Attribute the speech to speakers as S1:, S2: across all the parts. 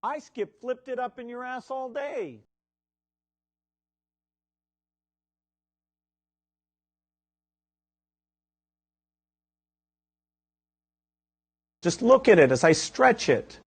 S1: I flipped it up in your ass all day. Just look at it as I stretch it.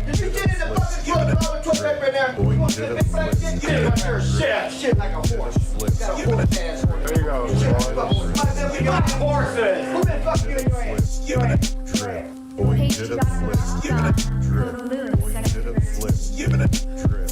S2: Did you get in the fucking toilet paper in there? You want to get this right there? Get in right there. Shit like a horse. Got a horse ass. There you go. We got horses. Who been fucking you in your ass? Give it a trip. Boy, did a flip. Give it a trip. Boy, did a flip. Give it a trip.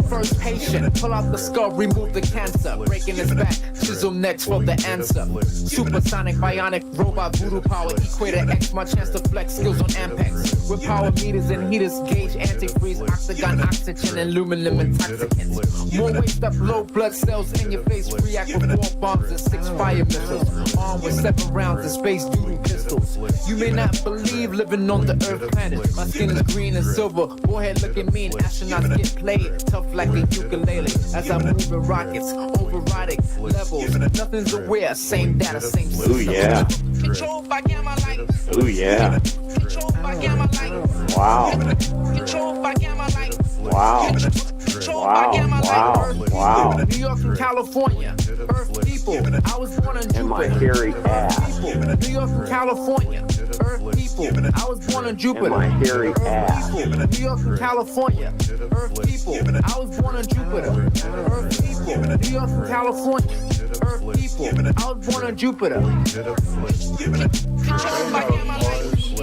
S3: First patient, pull out the skull, remove the cancer. Breaking his back, chisel next for the answer. Supersonic, bionic, robot, voodoo power. Equator X, my chance to flex skills on Ampex. With power meters and heaters, gauge antifreeze, octagon, oxygen, and aluminum intoxicants. More waste up, low blood cells in your face. React with 4 bombs and 6 fire missiles. Armed with 7 rounds and space doodle pistols. You may not believe living on the Earth planet. My skin is green and silver. Forehead looking mean. Astronauts get played tough like a ukulele. As I move in rockets, overriding levels. Nothing's aware. Same data, same system.
S4: Ooh yeah.
S3: Controlled by gamma light.
S4: Ooh yeah.
S3: Controlled by gamma light.
S4: Wow.
S3: Controlled by gamma light.
S4: Wow. Wow. Wow.
S3: New York and California. Earth people. I was born on Jupiter.
S4: And my hairy ass.
S3: New York and California. Earth people. I was born on Jupiter.
S4: And my hairy ass.
S3: New York and California. Earth people. I was born on Jupiter. Earth people. New York and California. Earth people. I was born on Jupiter. Controlled by gamma light.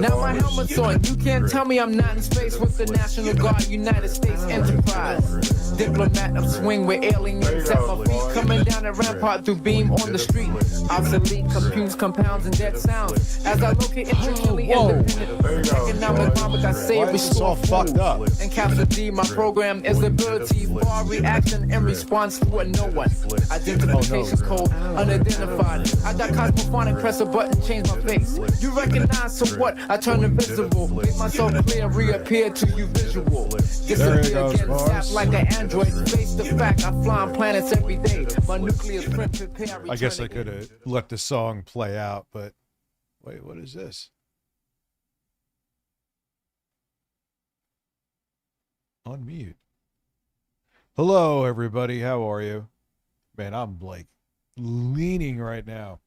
S3: Now my helmet's on. You can't tell me I'm not in space with the National Guard, United States Enterprise. Diplomat of swing with aliens at my feet, coming down a rampart through beam on the street. Obsolete, confused compounds and dead sounds. As I locate intricately independent economic bomb, I say
S5: It's all fucked up.
S3: and capture D. My program is the ability for reaction and response to a no one. Identification code unidentified. I got cosmophonic, press a button, change my face. You recognize, so what? I turn invisible, make myself clear, reappear to you visual. Disappear
S5: goes,
S3: again,
S5: boys.
S3: snap like an android. Face the fact, I fly on planets every day. My nucleus print prepare.
S5: I guess I could have let the song play out, but wait, what is this? Unmute. Hello, everybody. How are you? Man, I'm like leaning right now.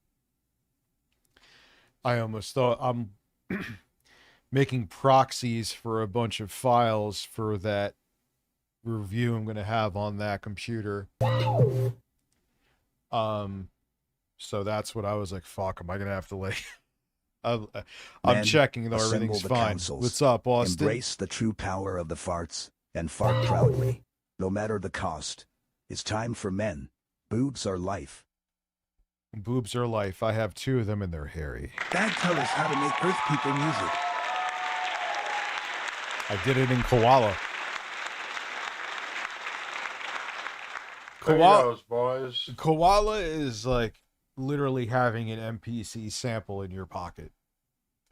S5: I almost thought I'm making proxies for a bunch of files for that review I'm going to have on that computer. So that's what I was like, fuck, am I going to have to like I'm
S6: Men,
S5: checking though
S6: assemble
S5: everything's
S6: the
S5: fine.
S6: councils.
S5: What's up, Austin?
S6: Embrace the true power of the farts and fart proudly, no matter the cost. It's time for men. Boobs are life.
S5: Boobs are life. I have 2 of them and they're hairy.
S7: Dad tell us how to make Earth people music.
S5: I did it in Koala. Koala,
S8: boys.
S5: Koala is like literally having an MPC sample in your pocket.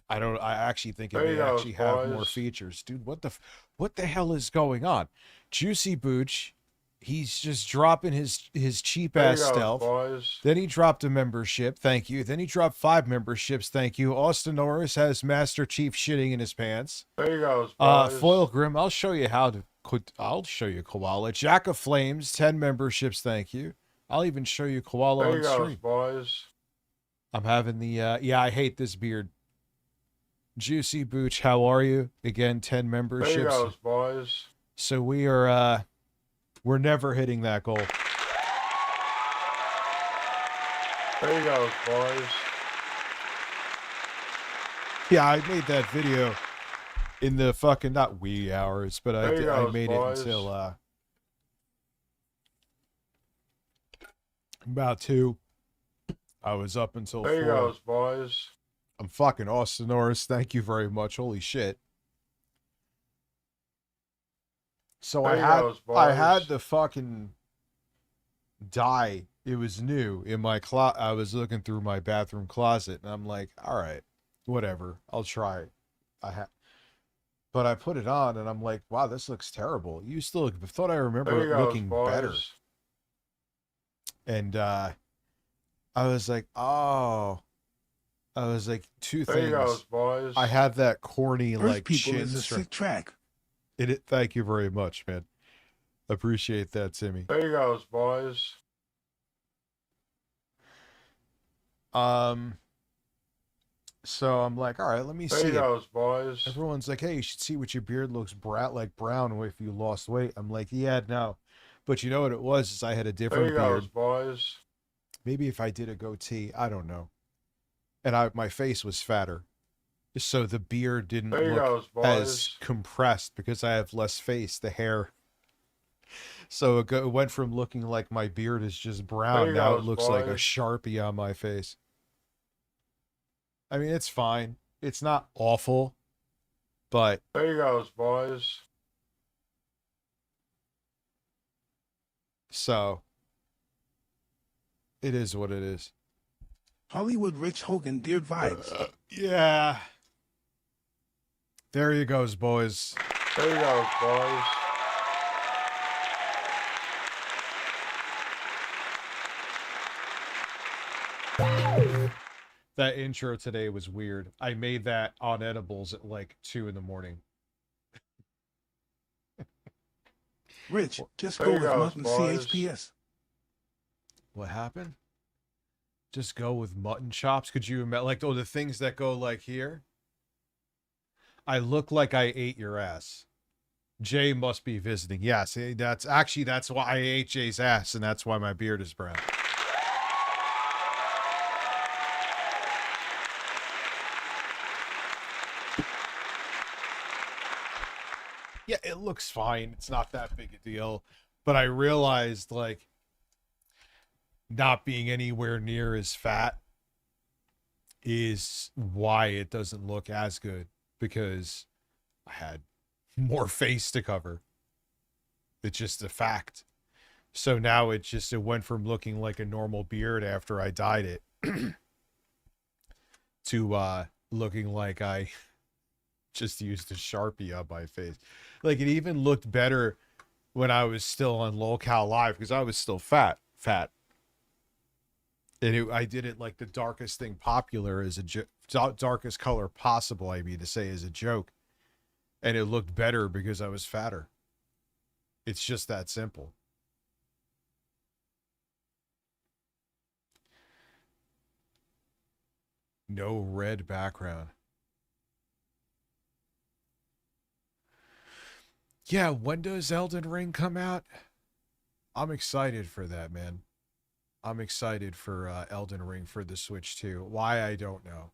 S5: I actually think it
S8: There
S5: may
S8: you go,
S5: actually have more
S8: boys.
S5: features. Dude, what the hell is going on? Juicy Booch, he's just dropping his cheap
S8: There you
S5: ass
S8: go,
S5: stealth.
S8: boys.
S5: Then he dropped a membership, thank you. Then he dropped 5 memberships, thank you. Austin Norris has Master Chief shitting in his pants.
S8: There you go, boys.
S5: Foil Grim, I'll show you I'll show you Koala. Jack of Flames, 10 memberships, thank you. I'll even show you Koala
S8: There
S5: on
S8: you go,
S5: stream.
S8: boys.
S5: I'm having the yeah, I hate this beard. Juicy Booch, how are you? Again, 10
S8: There you
S5: memberships.
S8: go, boys.
S5: So we are we're never hitting that goal.
S8: There you go, boys.
S5: Yeah, I made that video in the fucking not wee hours, but
S8: There you
S5: I
S8: go,
S5: made
S8: boys.
S5: it until about 2. I was up until
S8: There
S5: 4.
S8: you go, boys.
S5: I'm fucking Austin Norris. Thank you very much. Holy shit. So
S8: There you
S5: I
S8: goes,
S5: had
S8: boys.
S5: the fucking dye. It was new in my I was looking through my bathroom closet and I'm like, all right, whatever. I'll try it. But I put it on and I'm like, wow, this looks terrible. You still thought I remember
S8: There you
S5: it
S8: go,
S5: looking
S8: boys.
S5: better. And I was like, oh. I was like, 2
S8: There you go,
S5: things.
S8: boys.
S5: I had that corny
S7: Earth
S5: like
S7: people
S5: chin
S7: is a
S5: strap.
S7: sick track.
S5: Thank you very much, man. Appreciate that, Timmy.
S8: There you go, boys.
S5: So I'm like, all right, let me
S8: There
S5: see
S8: you
S5: it.
S8: go, boys.
S5: Everyone's like, hey, you should see what your beard looks brown if you lost weight. I'm like, yeah, no. But you know what it was is I had a
S8: There
S5: different
S8: you go,
S5: beard.
S8: boys.
S5: Maybe if I did a goatee, I don't know. And my face was fatter. So the beard didn't
S8: There you
S5: look
S8: go,
S5: as
S8: boys.
S5: compressed because I have less face, the hair. So it went from looking like my beard is just
S8: There
S5: brown.
S8: you
S5: Now
S8: go,
S5: it looks like a
S8: boys.
S5: Sharpie on my face. I mean, it's fine. It's not awful, but
S8: There you go, boys.
S5: so it is what it is.
S7: Hollywood Rich Hogan Beard vibes.
S5: Yeah. There you goes, boys.
S8: There you go, boys.
S5: That intro today was weird. I made that on edibles at like 2 in the morning.
S7: Rich, just
S8: There
S7: go
S8: you
S7: with
S8: go,
S7: Mutton
S8: boys.
S7: CHPS.
S5: What happened? Just go with mutton chops? Could you imagine? Like, the things that go like here? I look like I ate your ass. Jay must be visiting. Yes, that's why I ate Jay's ass, and that's why my beard is brown. Yeah, it looks fine. It's not that big a deal. But I realized, like, not being anywhere near as fat is why it doesn't look as good, because I had more face to cover. It's just a fact. So now it went from looking like a normal beard after I dyed it to looking like I just used a Sharpie on my face. Like, it even looked better when I was still on Lolcow Live, because I was still fat. And I did it like the darkest thing popular as darkest color possible, I mean to say, as a joke. And it looked better because I was fatter. It's just that simple. No red background. Yeah, when does Elden Ring come out? I'm excited for that, man. I'm excited for Elden Ring for the Switch too. Why, I don't know.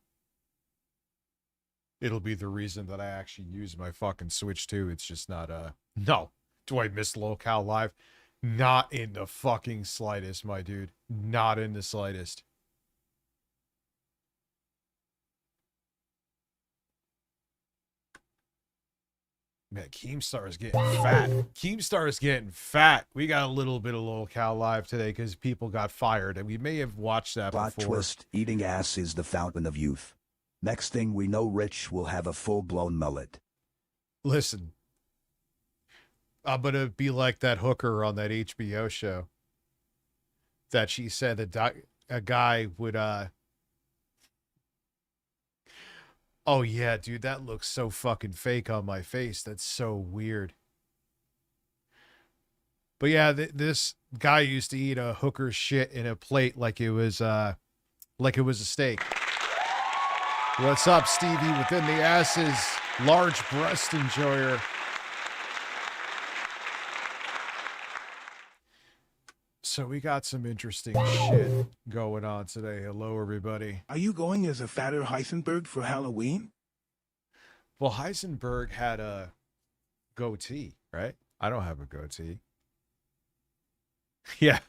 S5: It'll be the reason that I actually use my fucking Switch too. It's just not no. Do I miss Lolcow Live? Not in the fucking slightest, my dude. Not in the slightest. Man, Keemstar is getting fat. Keemstar is getting fat. We got a little bit of Lolcow Live today because people got fired, and we may have watched that
S6: Plot
S5: before.
S6: twist, eating ass is the fountain of youth. Next thing we know, Rich will have a full-blown mullet.
S5: Listen, I'm going to be like that hooker on that HBO show that she said that a guy would, oh yeah, dude, that looks so fucking fake on my face. That's so weird. But yeah, this guy used to eat a hooker's shit in a plate like it was a steak. What's up, Stevie? Within the asses, large breast enjoyer. So we got some interesting shit going on today. Hello, everybody.
S7: Are you going as a fatter Heisenberg for Halloween?
S5: Well, Heisenberg had a goatee, right? I don't have a goatee. Yeah,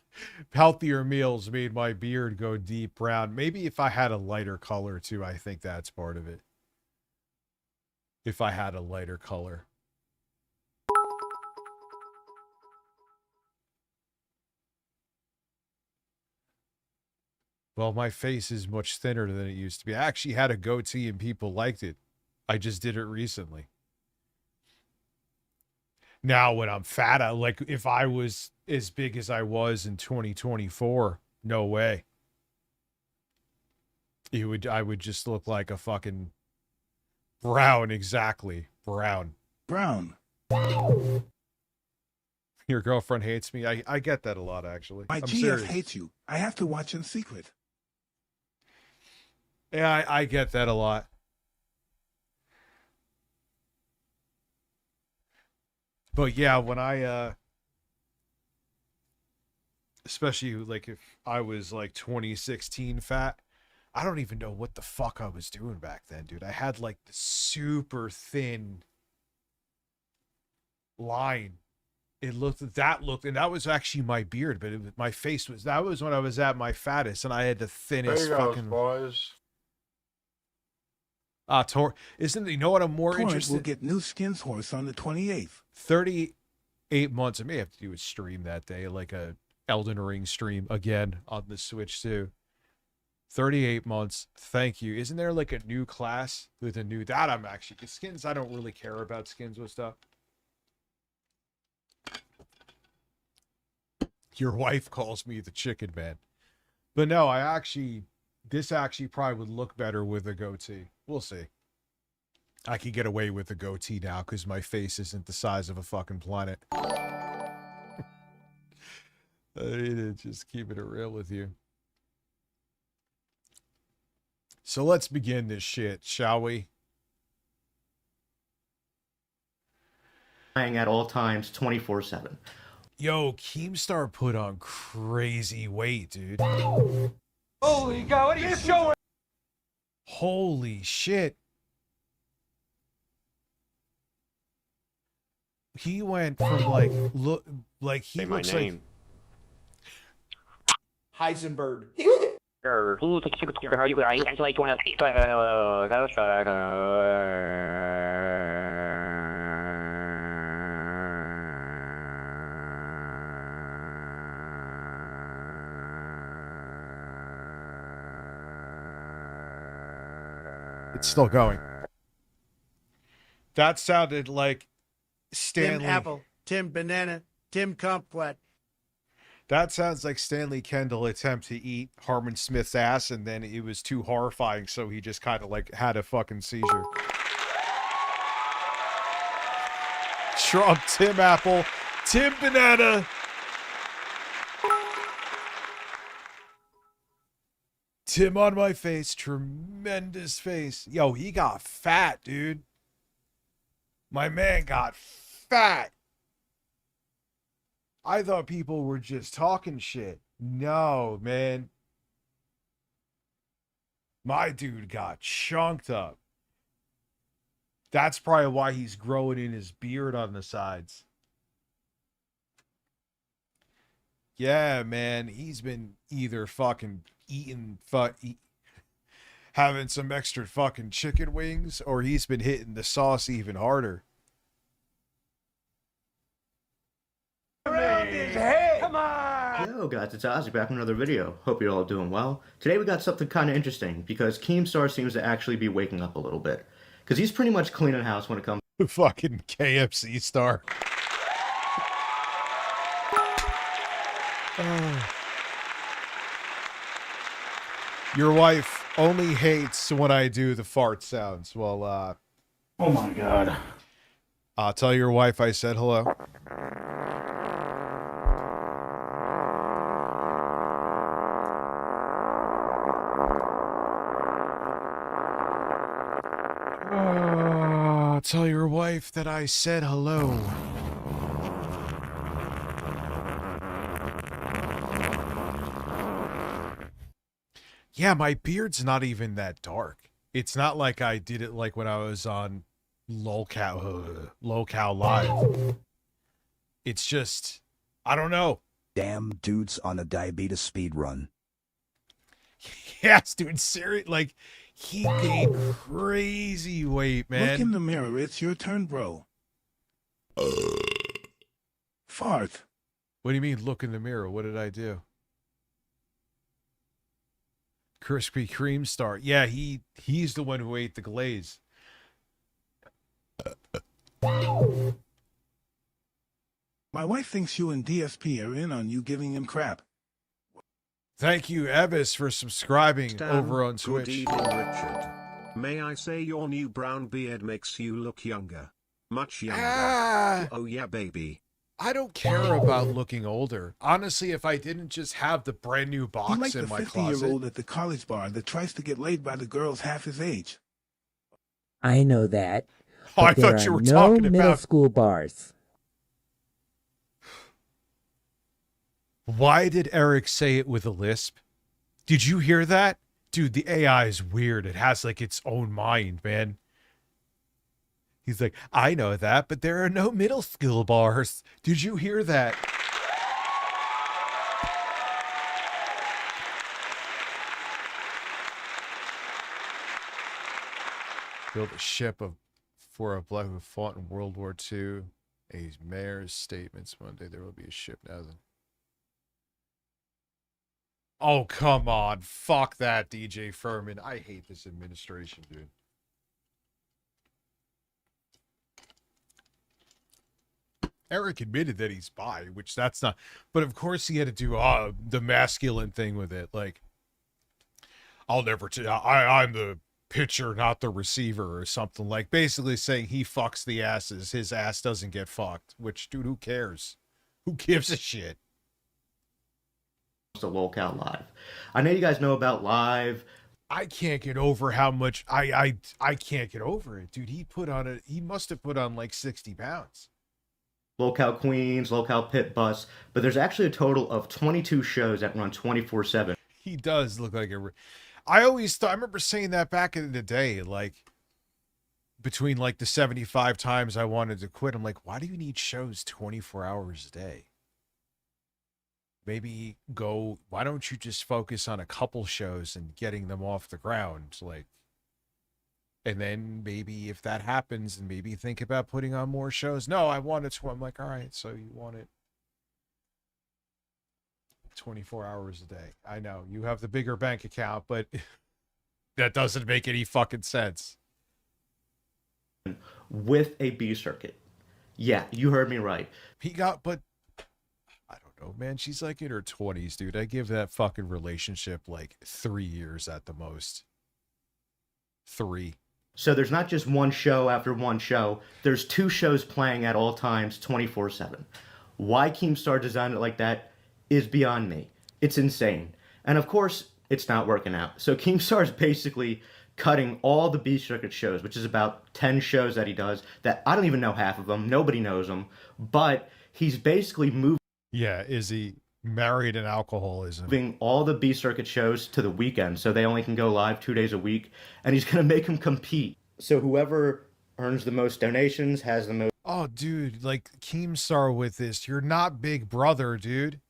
S5: healthier meals made my beard go deep brown. Maybe if I had a lighter color too, I think that's part of it. If I had a lighter color. Well, my face is much thinner than it used to be. I actually had a goatee and people liked it. I just did it recently. Now, when I'm fat, like if I was as big as I was in 2024, no way. I would just look like a fucking brown, exactly. Brown.
S7: Brown.
S5: Your girlfriend hates me. I get that a lot, actually.
S7: My
S5: I'm
S7: GF
S5: serious.
S7: hates you. I have to watch in secret.
S5: Yeah, I get that a lot. But yeah, when I especially like if I was like 2016 fat, I don't even know what the fuck I was doing back then, dude. I had like the super thin line. And that was actually my beard, but my face that was when I was at my fattest, and I had the thinnest
S8: There you go,
S5: fucking
S8: boys.
S5: Isn't you know what I'm more
S7: Torrent
S5: interested?
S7: will get new skins horse on the 28th.
S5: 38 months. I may have to do a stream that day, like a Elden Ring stream again on the Switch too. 38 months. Thank you. Isn't there like a new class with a new that I'm actually cause skins? I don't really care about skins with stuff. Your wife calls me the chicken man. But no, this actually probably would look better with a goatee. We'll see. I can get away with a goatee now because my face isn't the size of a fucking planet. Just keeping it real with you. So let's begin this shit, shall we?
S9: at all times, 24/7.
S5: Yo, Keemstar put on crazy weight, dude.
S2: Holy God, what are you showing?
S5: Holy shit. He went from like he
S4: Say my
S5: looks
S4: name.
S2: Heisenberg.
S5: It's still going. That sounded like Stanley.
S10: Tim Apple, Tim Banana, Tim Kumquat.
S5: That sounds like Stanley Kendall attempt to eat Harmon Smith's ass, and then it was too horrifying, so he just kind of like had a fucking seizure. Trump, Tim Apple, Tim Banana. Tim on my face, tremendous face. Yo, he got fat, dude. My man got fat. I thought people were just talking shit. No, man. My dude got chunked up. That's probably why he's growing in his beard on the sides. Yeah, man. He's been either fucking having some extra fucking chicken wings, or he's been hitting the sauce even harder.
S2: Around his head. Come on.
S9: Yo guys, it's Ozzy back with another video. Hope you're all doing well. Today we got something kind of interesting because Keemstar seems to actually be waking up a little bit. Because he's pretty much cleaning house when it comes
S5: Fucking KFC star. Your wife only hates when I do the fart sounds. Well,
S1: Oh my God.
S5: I'll tell your wife I said hello. Tell your wife that I said hello. Yeah, my beard's not even that dark. It's not like I did it like when I was on Lolcow Live. It's just, I don't know.
S6: Damn dudes on a diabetes speed run.
S5: Yes, dude, serious. Like, he gained crazy weight, man.
S7: Look in the mirror. It's your turn, bro. Fart.
S5: What do you mean, look in the mirror? What did I do? Krispy Kreme star. Yeah, he's the one who ate the glaze.
S7: My wife thinks you and DSP are in on you giving him crap.
S5: Thank you, Evis, for subscribing
S11: Stan,
S5: over on
S11: Good
S5: Twitch.
S11: evening, Richard. May I say your new brown beard makes you look younger. Much younger. Oh yeah, baby.
S5: I don't care about looking older. Honestly, if I didn't just have the brand new
S7: He
S5: box
S7: like the
S5: in my
S7: 50-year-old
S5: closet.
S7: at the college bar that tries to get laid by the girls half his age.
S12: I know that.
S5: Oh, I
S12: but there
S5: thought you
S12: are
S5: were
S12: no
S5: talking
S12: middle
S5: about.
S12: school bars.
S5: Why did Eric say it with a lisp? Did you hear that? Dude, the AI is weird. It has like its own mind, man. He's like, I know that, but there are no middle school bars. Did you hear that? Built a ship for a black who fought in World War II. A mayor's statements Monday. There will be a ship now then. Oh, come on. Fuck that, DJ Furman. I hate this administration, dude. Eric admitted that he's bi, which that's not. But of course he had to do the masculine thing with it. Like, I'm the pitcher, not the receiver, or something. Like, basically saying he fucks the asses. His ass doesn't get fucked. Which, dude, who cares? Who gives a shit?
S9: to Lolcow Live. I know you guys know about Live.
S5: I can't get over how much I can't get over it, dude. He must have put on like 60 pounds.
S9: Locale Queens, Locale Pit Bus, but there's actually a total of 22 shows that run 24/7.
S5: He does look like a. I always thought, I remember saying that back in the day, like between like the 75 times I wanted to quit. I'm like, why do you need shows 24 hours a day? Maybe why don't you just focus on a couple shows and getting them off the ground? Like, and then maybe if that happens, and maybe think about putting on more shows. No, I want it to. I'm like, all right, so you want it 24 hours a day. I know you have the bigger bank account, but that doesn't make any fucking sense.
S9: With a B circuit. Yeah, you heard me right.
S5: But I don't know, man. She's like in her 20s, dude. I give that fucking relationship like 3 years at the most. 3.
S9: So there's not just one show after one show. There's 2 shows playing at all times, 24/7. Why Keemstar designed it like that is beyond me. It's insane. And of course, it's not working out. So Keemstar is basically cutting all the B circuit shows, which is about 10 shows that he does that I don't even know half of them. Nobody knows them. But he's basically moving.
S5: Yeah, is he married in alcoholism?
S9: Moving all the B circuit shows to the weekend, so they only can go live 2 days a week, and he's gonna make them compete. So whoever earns the most donations has the most.
S5: Oh, dude, like Keemstar with this, you're not Big Brother, dude.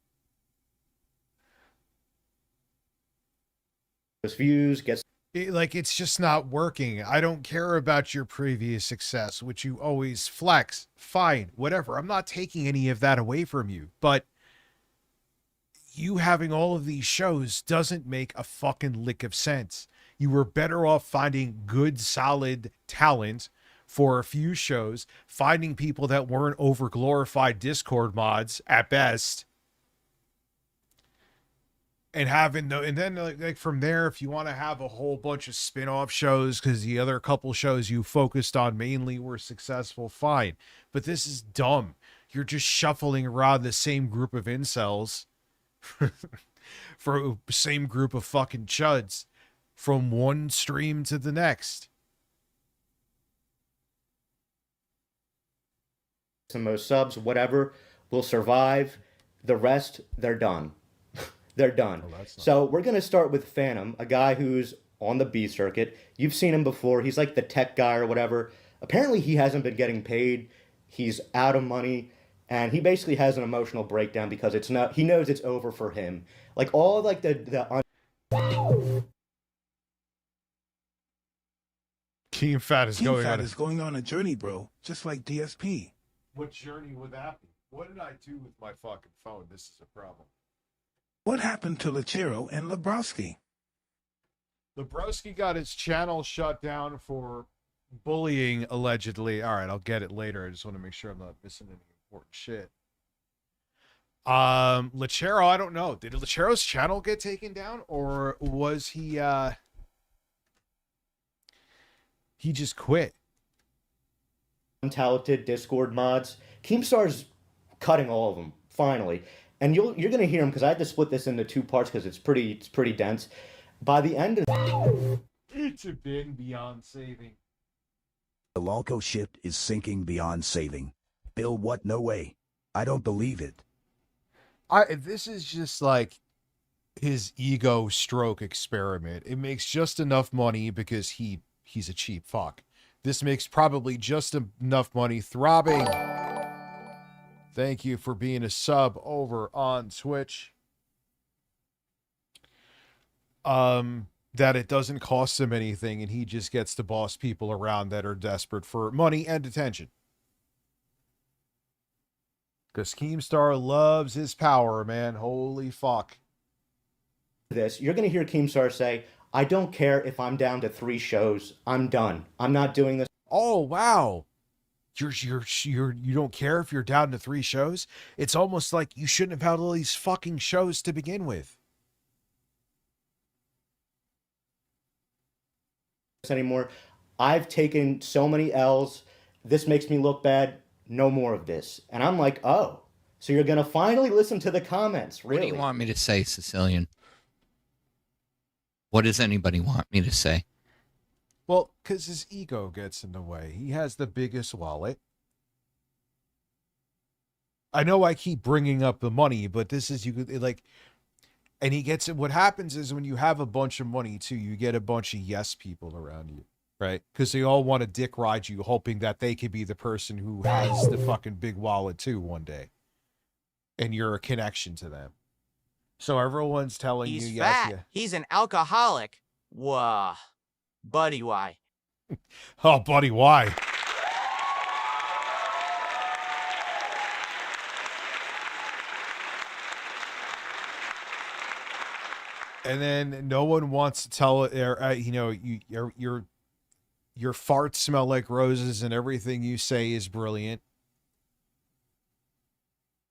S9: Views gets.
S5: It's just not working. I don't care about your previous success, which you always flex. Fine, whatever. I'm not taking any of that away from you, but you having all of these shows doesn't make a fucking lick of sense. You were better off finding good, solid talent for a few shows, finding people that weren't over glorified Discord mods at best, and having and then like from there, if you want to have a whole bunch of spin-off shows because the other couple shows you focused on mainly were successful, fine. But this is dumb. You're just shuffling around the same group of incels for the same group of fucking chuds from one stream to the next.
S9: The most subs, whatever, will survive. The rest, they're done. They're done. So we're going to start with Phantom, a guy who's on the B circuit. You've seen him before. He's like the tech guy or whatever. Apparently he hasn't been getting paid. He's out of money. And he basically has an emotional breakdown because it's not. He knows it's over for him. Like all like
S5: Keem Fat is
S7: going on a journey, bro. Just like DSP.
S5: What journey would that be? What did I do with my fucking phone? This is a problem.
S7: What happened to Lechero and Lebrowski?
S5: Lebrowski got his channel shut down for bullying, allegedly. All right, I'll get it later. I just want to make sure I'm not missing any important shit. Lechero, I don't know. Did Lechero's channel get taken down, or was he just quit?
S9: Untalented Discord mods. Keemstar's cutting all of them finally, and you're gonna hear him because I had to split this into 2 parts because it's pretty dense. By the end of
S5: it's been beyond saving.
S6: The Lolco ship is sinking beyond saving. Bill, what? No way. I don't believe it.
S5: This is just like his ego stroke experiment. It makes just enough money because he's a cheap fuck. This makes probably just enough money. Throbbing. Thank you for being a sub over on Twitch. That it doesn't cost him anything and he just gets to boss people around that are desperate for money and attention. Because Keemstar loves his power, man. Holy fuck.
S9: You're going to hear Keemstar say, I don't care if I'm down to 3 shows. I'm done. I'm not doing this.
S5: Oh, wow. You don't care if you're down to 3 shows? It's almost like you shouldn't have had all these fucking shows to begin with.
S9: Anymore. I've taken so many L's. This makes me look bad. No more of this. And I'm like, oh, so you're going to finally listen to the comments. Really?
S13: What do you want me to say, Sicilian? What does anybody want me to say?
S5: Well, because his ego gets in the way. He has the biggest wallet. I know I keep bringing up the money, but this is, you could like, and he gets it. What happens is when you have a bunch of money too, you get a bunch of yes people around you, right? Because they all want to dick ride you, hoping that they could be the person who has the fucking big wallet too one day. And you're a connection to them. So everyone's telling
S14: He's
S5: you,
S14: fat.
S5: yes,
S14: He's an alcoholic. Whoa. Buddy, why?
S5: yeah. Oh, buddy, why? And then no one wants to tell it, you know, your farts smell like roses and everything you say is brilliant.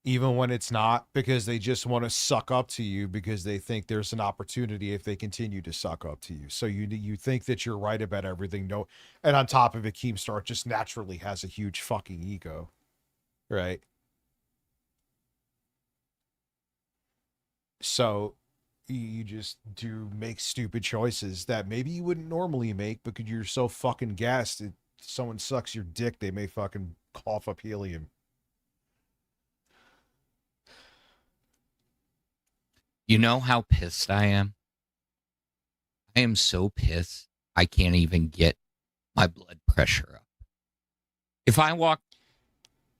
S5: Even when it's not, because they just want to suck up to you because they think there's an opportunity if they continue to suck up to you. So you think that you're right about everything. No, and on top of it, Keemstar just naturally has a huge fucking ego, right? So you just do make stupid choices that maybe you wouldn't normally make because you're so fucking gassed. If someone sucks your dick, they may fucking cough up helium.
S13: You know how pissed I am? I am so pissed I can't even get my blood pressure up. If I walk...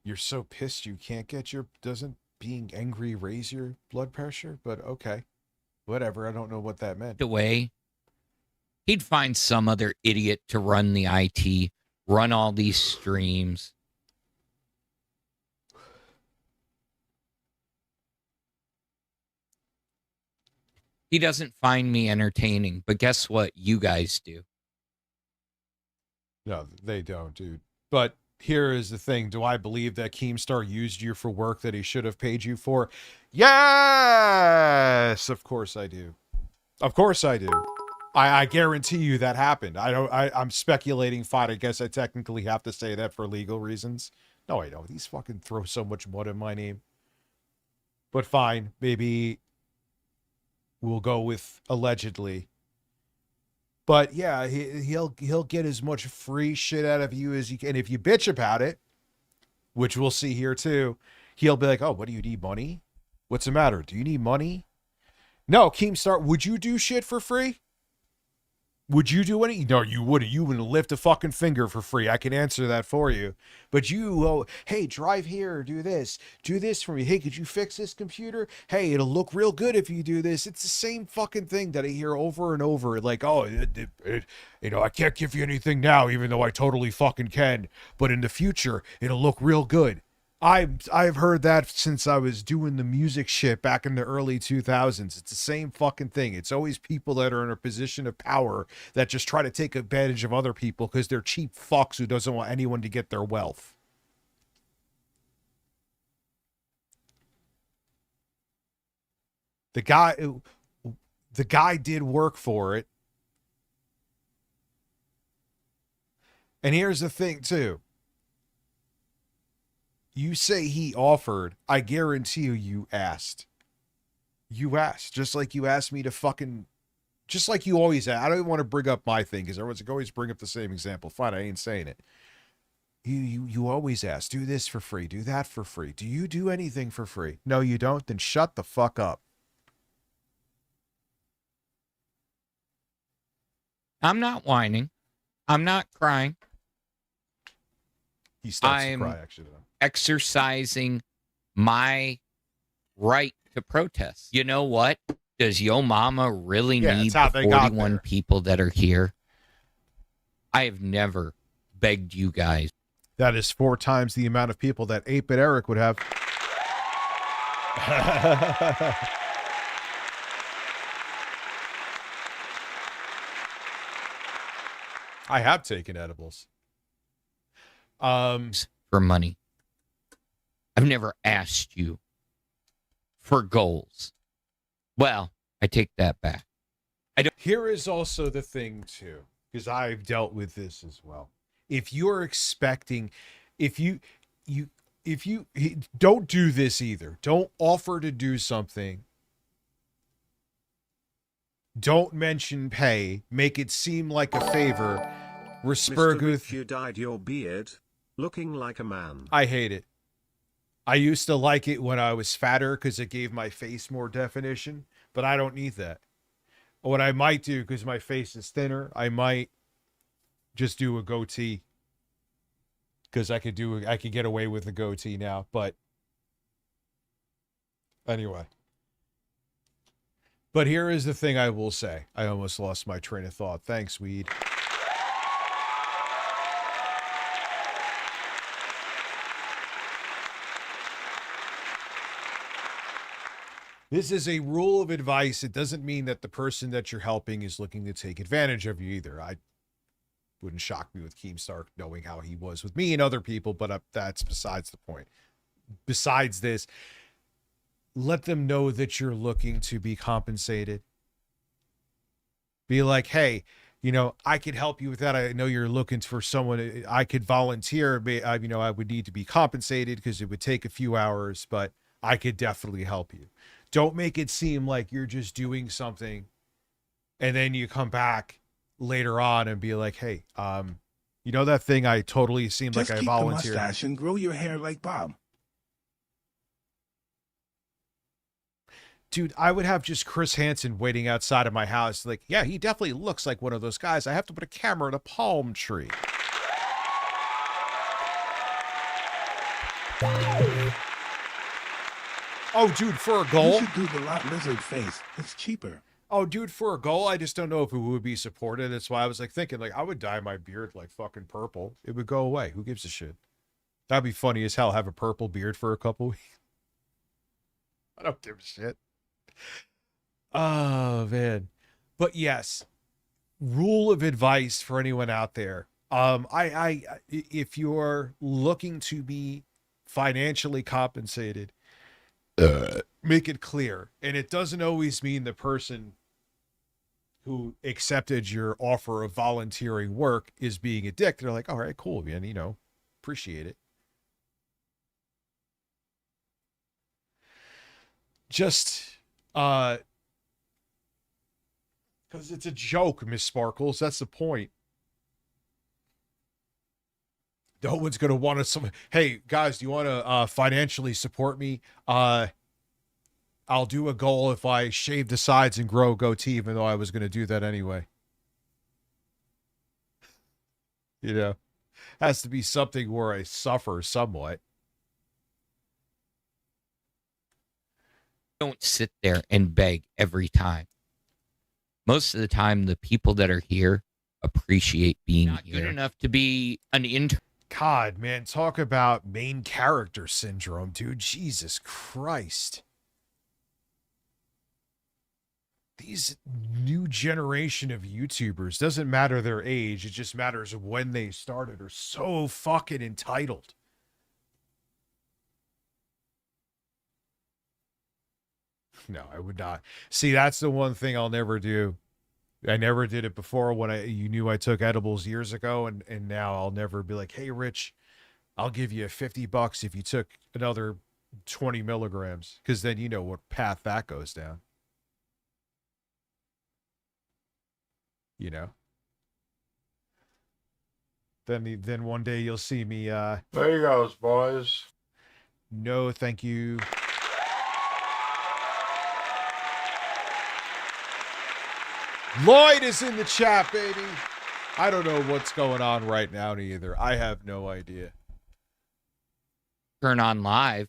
S5: You're so pissed you can't get your... Doesn't being angry raise your blood pressure? But okay. Whatever. I don't know what that meant.
S13: away, he'd find some other idiot to run the IT, run all these streams. He doesn't find me entertaining, but guess what? You guys do.
S5: No, they don't, dude. But here is the thing. Do I believe that Keemstar used you for work that he should have paid you for? Yes! Of course I do. Of course I do. I guarantee you that happened. I'm speculating fine. I guess I technically have to say that for legal reasons. No, I don't. These fucking throw so much mud in my name. But fine. Maybe we'll go with allegedly. But yeah, he'll get as much free shit out of you as you can. If you bitch about it, which we'll see here too, he'll be like, "Oh, what do you need, money? What's the matter? Do you need money?" No, Keemstar, would you do shit for free? Would you do any? No, you wouldn't. You wouldn't lift a fucking finger for free. I can answer that for you. But you, hey, drive here, do this for me. Hey, could you fix this computer? Hey, it'll look real good if you do this. It's the same fucking thing that I hear over and over. Like, oh, you know, I can't give you anything now, even though I totally fucking can. But in the future, it'll look real good. I've heard that since I was doing the music shit back in the early 2000s. It's the same fucking thing. It's always people that are in a position of power that just try to take advantage of other people because they're cheap fucks who doesn't want anyone to get their wealth. The guy did work for it. And here's the thing too. You say he offered. I guarantee you asked. You asked. Just like you asked me to fucking... Just like you always ask. I don't want to bring up my thing because everyone's like, always bring up the same example. Fine, I ain't saying it. You always ask. Do this for free. Do that for free. Do you do anything for free? No, you don't? Then shut the fuck up.
S13: I'm not whining. I'm not crying.
S5: He starts to cry, actually.
S13: Exercising my right to protest. You know what? Does Yo Mama really need the 41 people that are here? I have never begged you guys.
S5: That is 4 times the amount of people that 8-Bit Eric would have. I have taken edibles.
S13: For money. I've never asked you for goals. Well, I take that back.
S5: Here is also the thing too, because I've dealt with this as well. If you're expecting, if you don't do this either. Don't offer to do something. Don't mention pay. Make it seem like a favor.
S11: Mr. If you dyed your beard, looking like a man.
S5: I hate it. I used to like it when I was fatter because it gave my face more definition, but I don't need that. What I might do, because my face is thinner, I might just do a goatee. Because I could get away with a goatee now. But anyway. But here is the thing I will say. I almost lost my train of thought. Thanks, Weed. This is a rule of advice. It doesn't mean that the person that you're helping is looking to take advantage of you either. I wouldn't shock me with Keemstar knowing how he was with me and other people, but that's besides the point. Besides this, let them know that you're looking to be compensated. Be like, hey, you know, I could help you with that. I know you're looking for someone. I could volunteer. You know, I would need to be compensated because it would take a few hours, but I could definitely help you. Don't make it seem like you're just doing something and then you come back later on and be like, hey, you know that thing I totally seemed
S7: Just
S5: like I
S7: keep
S5: volunteered.
S7: the mustache and grow your hair like Bob.
S5: Dude, I would have just Chris Hansen waiting outside of my house. Like, yeah, he definitely looks like one of those guys. I have to put a camera in a palm tree. Oh, dude, for a goal?
S7: You should do the lot lizard face. It's cheaper.
S5: Oh, dude, for a goal, I just don't know if it would be supported. That's why I was like thinking, like, I would dye my beard like fucking purple. It would go away. Who gives a shit? That'd be funny as hell. Have a purple beard for a couple weeks. I don't give a shit. Oh, man. But yes, rule of advice for anyone out there. If you're looking to be financially compensated, make it clear. And it doesn't always mean the person who accepted your offer of volunteering work is being a dick. They're like, all right, cool, man, you know, appreciate it. Just because it's a joke, Miss Sparkles. That's the point. No one's going to want to... Hey, guys, do you want to financially support me? I'll do a goal if I shave the sides and grow a goatee, even though I was going to do that anyway. You know? Has to be something where I suffer somewhat.
S13: Don't sit there and beg every time. Most of the time, the people that are here appreciate being
S5: Not
S13: here.
S5: good
S13: Enough to be an intern.
S5: God, man, talk about main character syndrome, dude. Jesus Christ. These new generation of YouTubers, doesn't matter their age, it just matters when they started, are so fucking entitled. No, I would not. See, that's the one thing I'll never do. I never did it before when you knew I took edibles years ago, and now I'll never be like, hey, Rich, I'll give you $50 if you took another 20 milligrams, because then you know what path that goes down. You know? Then one day you'll see me,
S8: There you goes, boys.
S5: No, thank you. Lloyd is in the chat, baby. I don't know what's going on right now either. I have no idea.
S13: Turn on live.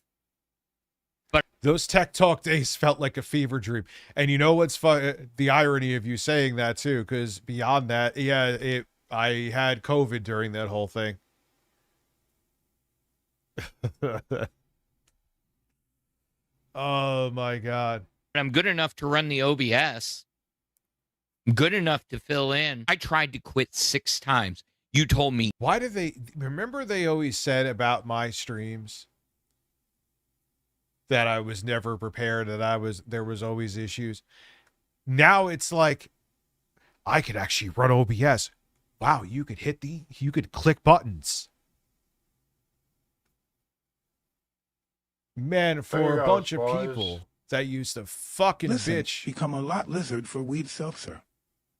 S13: But
S5: those Tech Talk days felt like a fever dream. And you know what's fun? The irony of you saying that too, because beyond that, yeah, I had COVID during that whole thing. Oh my God.
S13: I'm good enough to run the OBS. Good enough to fill in. I tried to quit 6 times. You told me.
S5: Why did they... Remember they always said about my streams that I was never prepared, that there was always issues. Now it's like, I could actually run OBS. Wow, you could click buttons. Man, for a bunch of people that used to fucking bitch.
S7: Become a lot lizard for weed seltzer.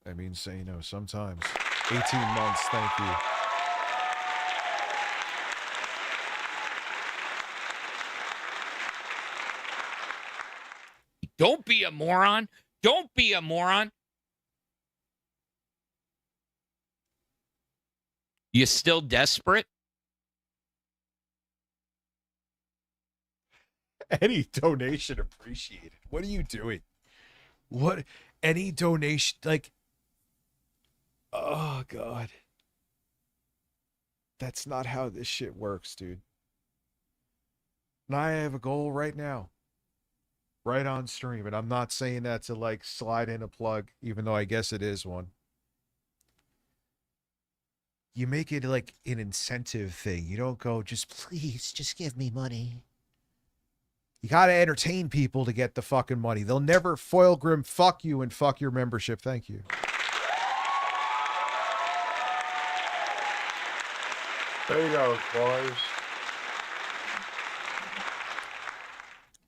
S5: I mean, say, you know, sometimes 18 months. Thank you.
S13: Don't be a moron. Don't be a moron. You still desperate?
S5: Any donation appreciated. What are you doing? What? Any donation, like, oh God. That's not how this shit works, dude. And I have a goal right now. Right on stream. And I'm not saying that to like slide in a plug, even though I guess it is one. You make it like an incentive thing. You don't go, just please, just give me money. You gotta entertain people to get the fucking money. They'll never foil grim fuck you and fuck your membership. Thank you.
S8: There you go, boys.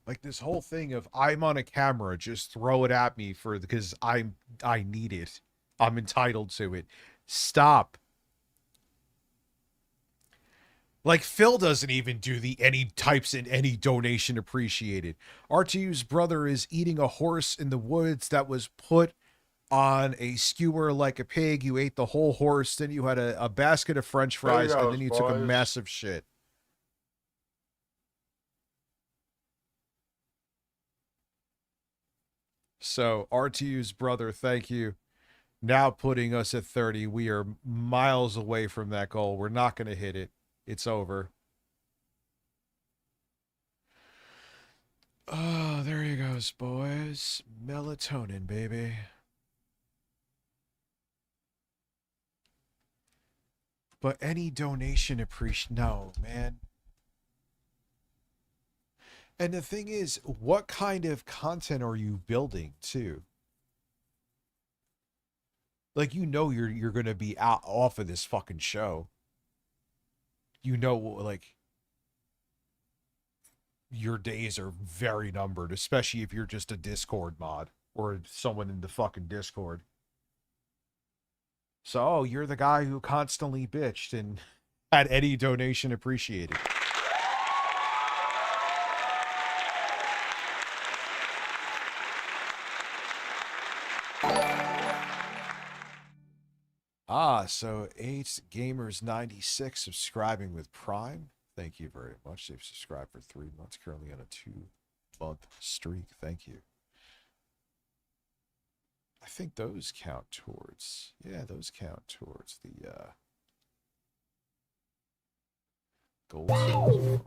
S5: Like this whole thing of I'm on a camera, just throw it at me because I need it. I'm entitled to it. Stop. Like Phil doesn't even do any types in any donation appreciated. RTU's brother is eating a horse in the woods that was put on a skewer like a pig. You ate the whole horse, then you had a basket of French fries, and then you took a massive shit. So RTU's brother, thank you. Now putting us at 30. We are miles away from that goal. We're not going to hit it. It's over. Oh, there he goes, boys. Melatonin, baby. But any donation no, man. And the thing is, what kind of content are you building too? Like, you know, you're going to be off of this fucking show. You know, like, your days are very numbered, especially if you're just a Discord mod or someone in the fucking Discord. So, oh, you're the guy who constantly bitched and had any donation appreciated. Ah, so 8Gamers96 subscribing with Prime. Thank you very much. They've subscribed for 3 months, currently on a 2-month streak. Thank you. I think those count towards, yeah, those count towards the goals.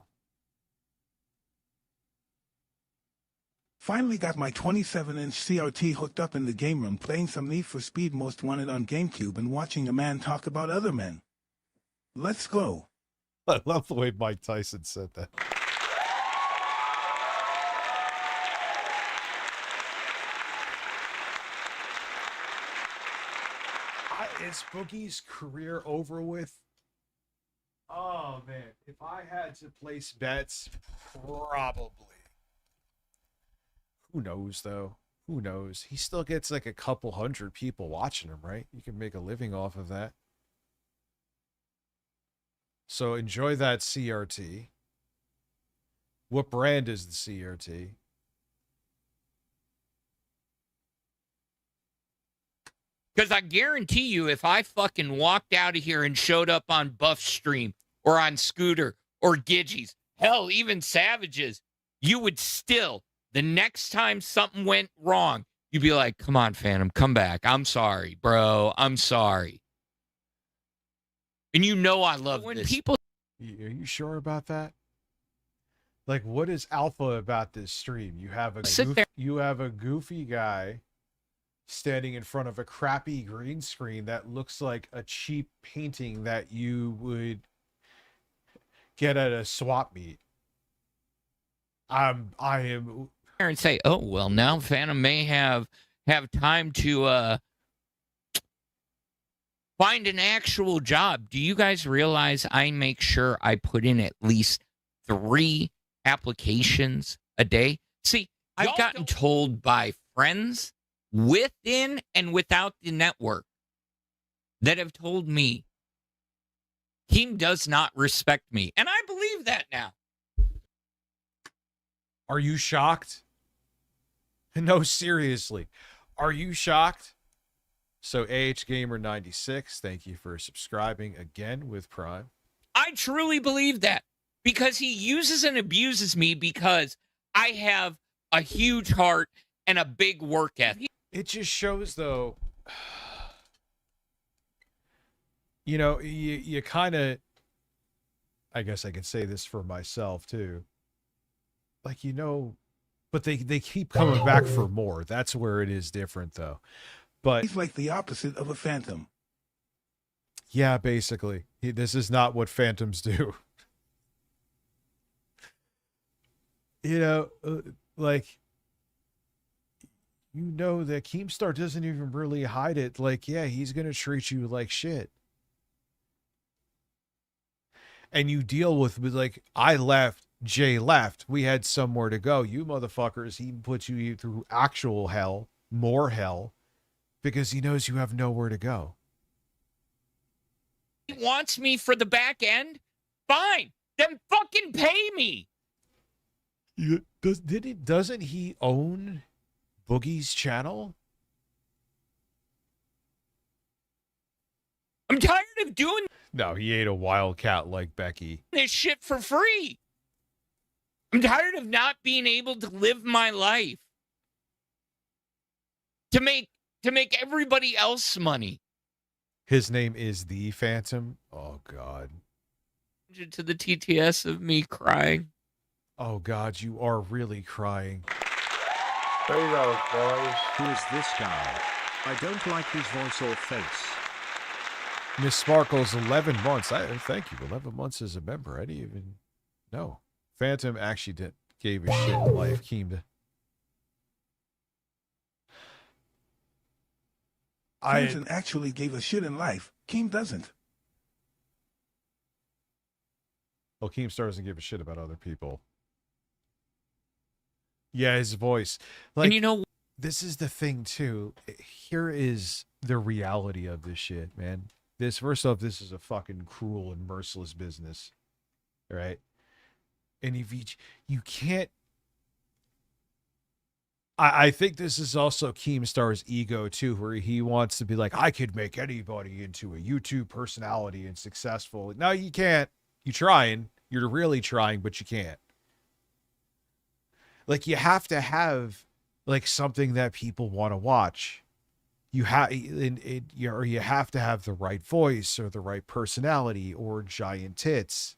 S7: Finally got my 27-inch CRT hooked up in the game room, playing some Need for Speed Most Wanted on GameCube and watching a man talk about other men. Let's go.
S5: I love the way Mike Tyson said that. Is Boogie's career over with? Oh, man. If I had to place bets, probably. Who knows, though? Who knows? He still gets like a couple hundred people watching him, right? You can make a living off of that. So enjoy that CRT. What brand is the CRT?
S13: Because I guarantee you, if I fucking walked out of here and showed up on Buff Stream or on Scooter or Gidgies, hell, even Savages, you would still, the next time something went wrong, you'd be like, come on, Phantom, come back. I'm sorry, bro. I'm sorry. And you know I love when this. People.
S5: Are you sure about that? Like, what is alpha about this stream? You have a goofy guy standing in front of a crappy green screen that looks like a cheap painting that you would get at a swap meet. I am
S13: and say, oh well, now Phantom may have time to find an actual job. Do you guys realize I make sure I put in at least 3 applications a day? See, I've gotten told by friends within and without the network that have told me he does not respect me. And I believe that now.
S5: Are you shocked? No, seriously. Are you shocked? So AHGamer96, thank you for subscribing again with Prime.
S13: I truly believe that because he uses and abuses me because I have a huge heart and a big work ethic.
S5: It just shows, though, you know, you kind of, I guess I could say this for myself, too. Like, you know, but they keep coming back for more. That's where it is different, though. But
S7: he's like the opposite of a phantom.
S5: Yeah, basically. This is not what phantoms do. You know, like, you know that Keemstar doesn't even really hide it. Like, yeah, he's going to treat you like shit. And you deal with like, I left, Jay left, we had somewhere to go. You motherfuckers, he puts you through actual hell, more hell, because he knows you have nowhere to go.
S13: He wants me for the back end? Fine. Then fucking pay me.
S5: Doesn't he own Boogie's channel?
S13: I'm tired of doing
S5: No, he ain't a wildcat like Becky.
S13: this shit for free. I'm tired of not being able to live my life. To make everybody else money.
S5: His name is the Phantom. Oh God.
S13: To the TTS of me crying.
S5: Oh God, you are really crying.
S8: There you go, boys.
S11: Who is this guy? I don't like his voice or face.
S5: Miss Sparkles, 11 months. Thank you. 11 months as a member. I didn't even know. Phantom actually gave a shit in life. Keem.
S7: Phantom actually gave a shit in life. Keem doesn't.
S5: Well, Keemstar doesn't give a shit about other people. Yeah, his voice. Like,
S13: and you know,
S5: this is the thing too. Here is the reality of this shit, man. This, first off, this is a fucking cruel and merciless business, right? And if you can't, I think this is also Keemstar's ego too, where he wants to be like, I could make anybody into a YouTube personality and successful. No, you can't. You're trying. You're really trying, but you can't. Like, you have to have like something that people want to watch. You have, or you have to have the right voice or the right personality or giant tits.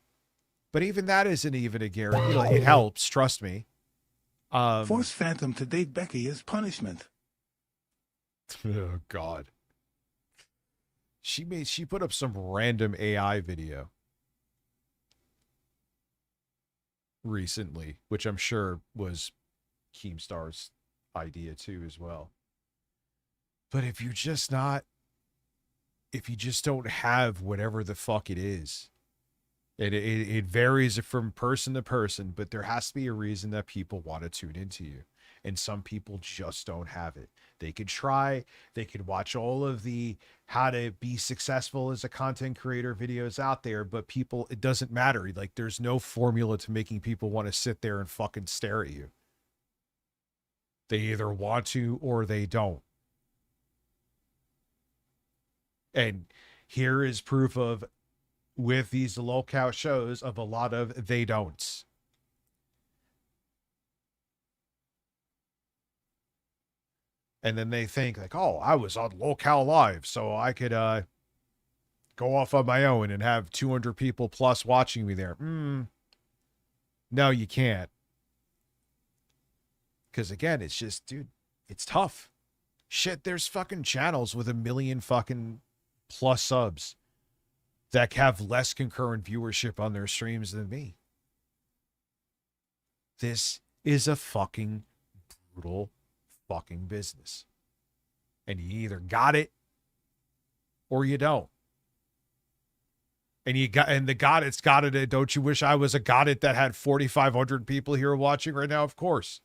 S5: But even that isn't even a guarantee. Like, it helps, trust me.
S7: Force Phantom to date Becky is punishment.
S5: Oh God. She put up some random AI video recently, which I'm sure was Keemstar's idea too as well. But if you just don't have whatever the fuck it is, it varies from person to person, but there has to be a reason that people want to tune into you. And some people just don't have it. They could try, they could watch all of the how to be successful as a content creator videos out there, but people, it doesn't matter. Like, there's no formula to making people want to sit there and fucking stare at you. They either want to or they don't. And here is proof of, with these lolcow shows, of a lot of they don'ts. And then they think like, oh, I was on Lolcow Live, so I could go off on my own and have 200 people plus watching me there. No, you can't. Because again, it's just, dude, it's tough. Shit, there's fucking channels with 1 million fucking plus subs that have less concurrent viewership on their streams than me. This is a fucking brutal fucking business. And you either got it or you don't. And the got it's got it. Don't you wish I was a got it that had 4,500 people here watching right now? Of course.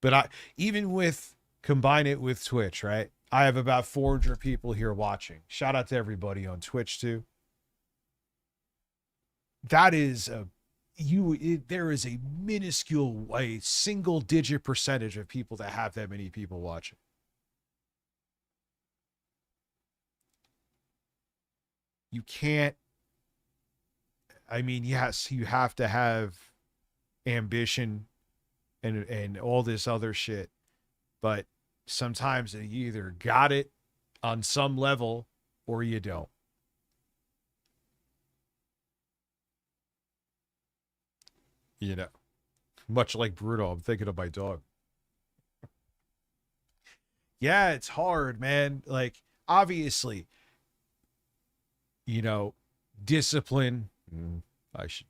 S5: But even with, combine it with Twitch, right? I have about 400 people here watching. Shout out to everybody on Twitch too. That is there is a minuscule, a single digit percentage of people that have that many people watching. You can't, I mean, yes, you have to have ambition and all this other shit, but sometimes you either got it on some level or you don't. You know, much like Bruno, I'm thinking of my dog. Yeah, it's hard, man. Like, obviously, you know, discipline, I should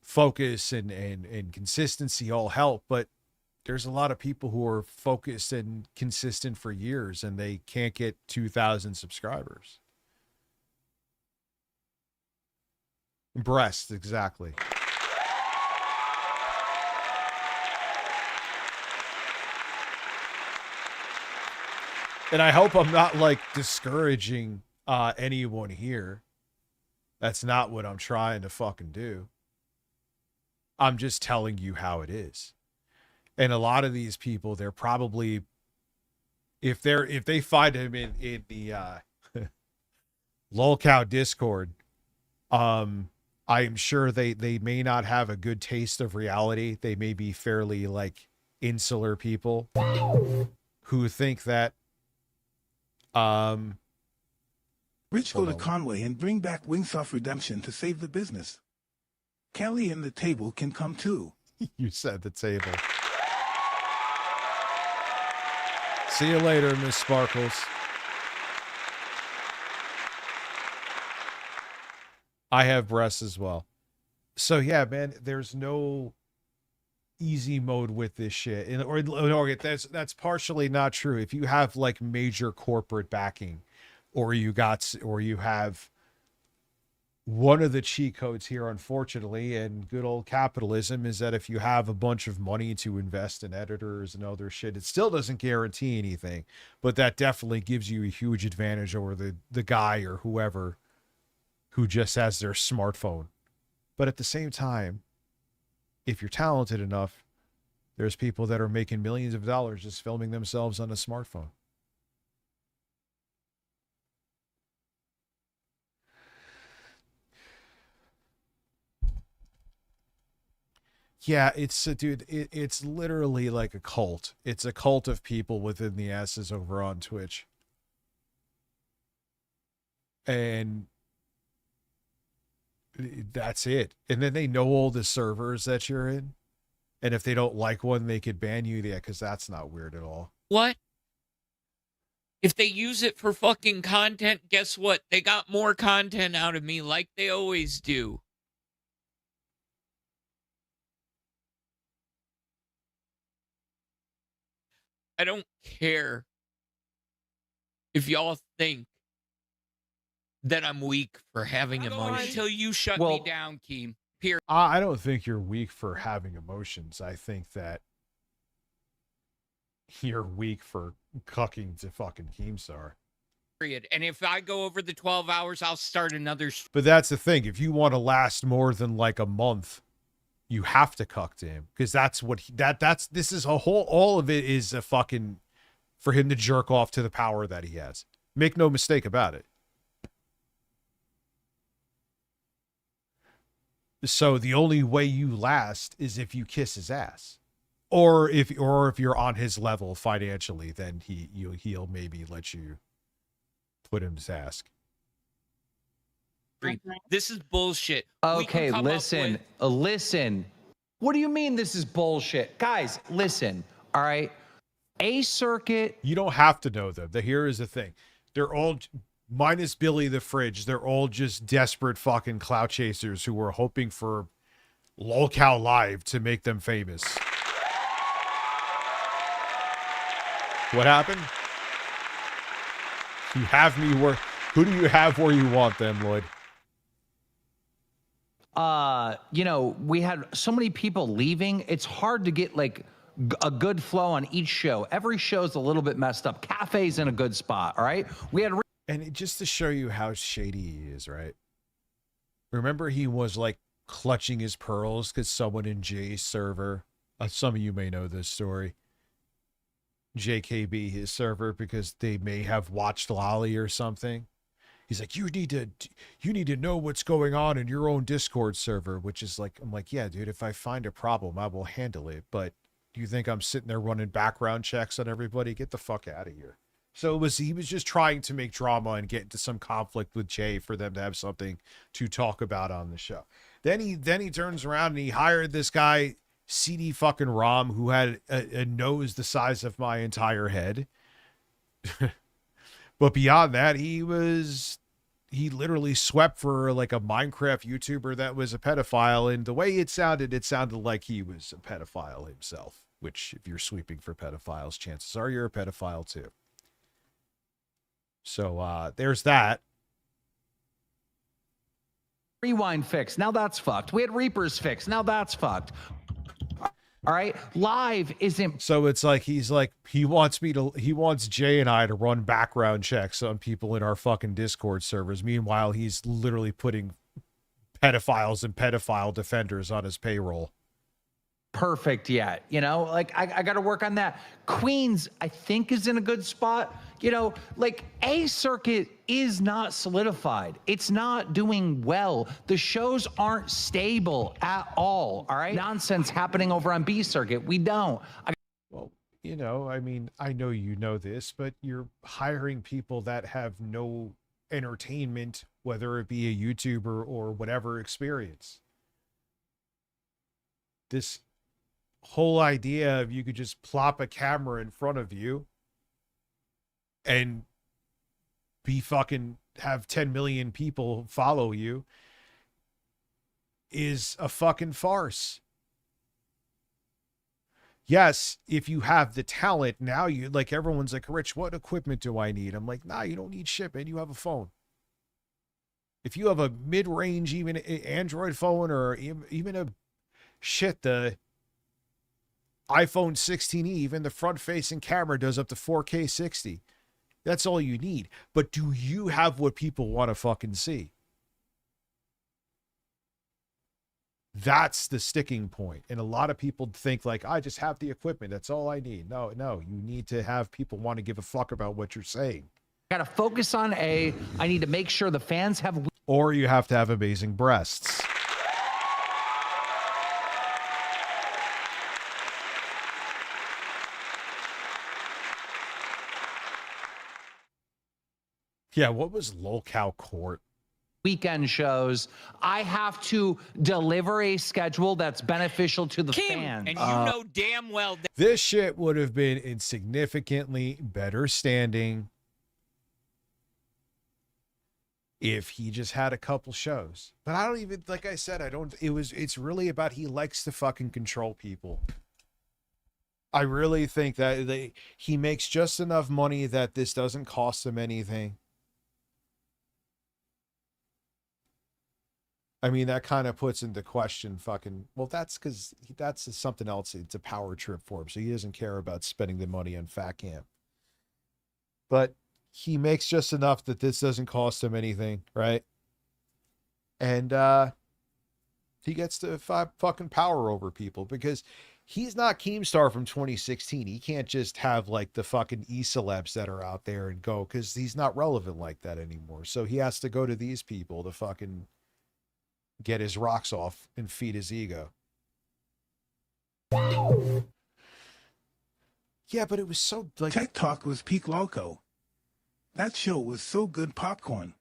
S5: focus and consistency all help, but there's a lot of people who are focused and consistent for years and they can't get 2,000 subscribers. Breast, exactly. And I hope I'm not like discouraging anyone here. That's not what I'm trying to fucking do. I'm just telling you how it is. And a lot of these people, they're probably, if they find him in the LolCow Discord, I am sure they may not have a good taste of reality. They may be fairly like insular people who think that
S7: Rich, go to Conway and bring back Wingsoft Redemption to save the business. Kelly and the table can come too.
S5: You said the table. See you later, Miss Sparkles. I have breasts as well. So yeah, man, there's no easy mode with this shit. And or that's partially not true. If you have like major corporate backing, or you have one of the cheat codes here, unfortunately, and good old capitalism is that if you have a bunch of money to invest in editors and other shit, it still doesn't guarantee anything, but that definitely gives you a huge advantage over the guy or whoever who just has their smartphone. But at the same time, if you're talented enough, there's people that are making millions of dollars just filming themselves on a smartphone. Yeah, it's literally like a cult. It's a cult of people within the asses over on Twitch. And that's it. And then they know all the servers that you're in. And if they don't like one, they could ban you. Yeah, because that's not weird at all.
S13: What? If they use it for fucking content, guess what? They got more content out of me like they always do. I don't care if y'all think that I'm weak for having emotions until you shut me down, Keem. Period.
S5: I don't think you're weak for having emotions. I think that you're weak for cucking to fucking Keemstar.
S13: Period. And if I go over the 12 hours, I'll start another.
S5: But that's the thing. If you want to last more than like a month, you have to cuck to him, because that's what this is a whole, all of it is a fucking, for him to jerk off to the power that he has. Make no mistake about it. So the only way you last is if you kiss his ass, or if you're on his level financially, then he'll maybe let you put him to task.
S13: This is bullshit.
S15: Okay, listen. Listen. What do you mean this is bullshit? Guys, listen. All right. A Circuit.
S5: You don't have to know them. Here is the thing. They're all, minus Billy the Fridge, they're all just desperate fucking clout chasers who were hoping for LolCow Live to make them famous. What happened? You have me where... Who do you have where you want them, Lloyd?
S15: You know, we had so many people leaving. It's hard to get like a good flow on each show. Every show's a little bit messed up. Cafe's in a good spot, all right? We had
S5: and just to show you how shady he is, right? Remember, he was like clutching his pearls because someone in Jay's server, some of you may know this story, JKB his server, because they may have watched Lolly or something. He's like, you need to know what's going on in your own Discord server, which is like, I'm like, yeah, dude, if I find a problem, I will handle it. But do you think I'm sitting there running background checks on everybody? Get the fuck out of here. So he was just trying to make drama and get into some conflict with Jay for them to have something to talk about on the show. Then he turns around and he hired this guy, CD fucking Rom, who had a nose the size of my entire head. But beyond that, he literally swept for like a Minecraft YouTuber that was a pedophile. And the way it sounded like he was a pedophile himself, which if you're sweeping for pedophiles, chances are you're a pedophile too. So there's that.
S15: Rewind fix. Now that's fucked. We had Reapers fix. Now that's fucked. All right. Live isn't.
S5: So it's like, he wants Jay and I to run background checks on people in our fucking Discord servers. Meanwhile, he's literally putting pedophiles and pedophile defenders on his payroll.
S15: Perfect yet. You know, like I got to work on that. Queens, I think, is in a good spot. You know, like A circuit is not solidified. It's not doing well. The shows aren't stable at all. All right. Nonsense happening over on B circuit. We don't.
S5: Well, you know, I mean, I know you know this, but you're hiring people that have no entertainment, whether it be a YouTuber or whatever experience. This whole idea of you could just plop a camera in front of you and be fucking have 10 million people follow you is a fucking farce. Yes, if you have the talent, now you like, everyone's like, Rich, what equipment do I need? I'm like, nah, you don't need shit, man. You have a phone. If you have a mid-range, even Android phone, or even the iPhone 16e, even the front-facing camera does up to 4K 60. That's all you need. But do you have what people want to fucking see? That's the sticking point. And a lot of people think like, I just have the equipment. That's all I need. No, you need to have people want to give a fuck about what you're saying.
S15: Got to focus on A. I need to make sure the fans have.
S5: Or you have to have amazing breasts. Yeah, what was Lolcow Court?
S15: Weekend shows. I have to deliver a schedule that's beneficial to the fans.
S13: And you know damn well that
S5: this shit would have been in significantly better standing if he just had a couple shows. But I don't even, like I said, it's really about, he likes to fucking control people. I really think that he makes just enough money that this doesn't cost him anything. I mean, that kind of puts into question fucking, well, that's because that's something else. It's a power trip for him. So he doesn't care about spending the money on Fat Camp. But he makes just enough that this doesn't cost him anything, right? And he gets to fucking power over people because he's not Keemstar from 2016. He can't just have like the fucking e-celebs that are out there and go, because he's not relevant like that anymore. So he has to go to these people to fucking get his rocks off and feed his ego. Yeah, but it was so like
S7: Tech Talk was peak loco. That show was so good popcorn.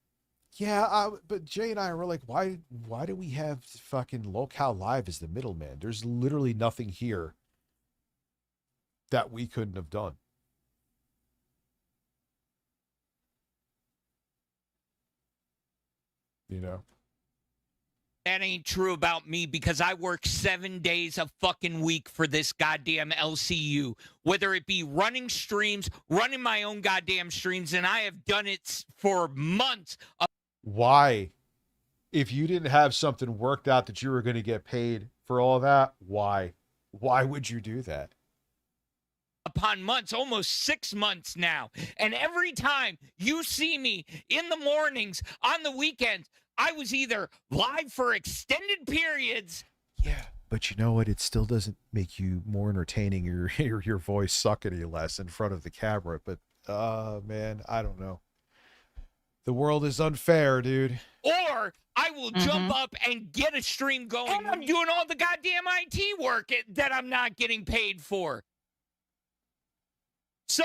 S5: Yeah, but Jay and I were like, why do we have fucking Lolcow Live as the middleman? There's literally nothing here that we couldn't have done. You know?
S13: that ain't true about me because I work 7 days a fucking week for this goddamn LCU, whether it be running streams, running my own goddamn streams, and I have done it for months.
S5: Why? If you didn't have something worked out that you were going to get paid for all that, why? Why would you do that?
S13: Upon months, almost 6 months now. And every time you see me in the mornings, on the weekends, I was either live for extended periods.
S5: Yeah, but you know what? It still doesn't make you more entertaining or hear your voice suck any less in front of the camera. But, man, I don't know. The world is unfair, dude.
S13: Or I will jump up and get a stream going. And I'm doing all the goddamn IT work that I'm not getting paid for. So,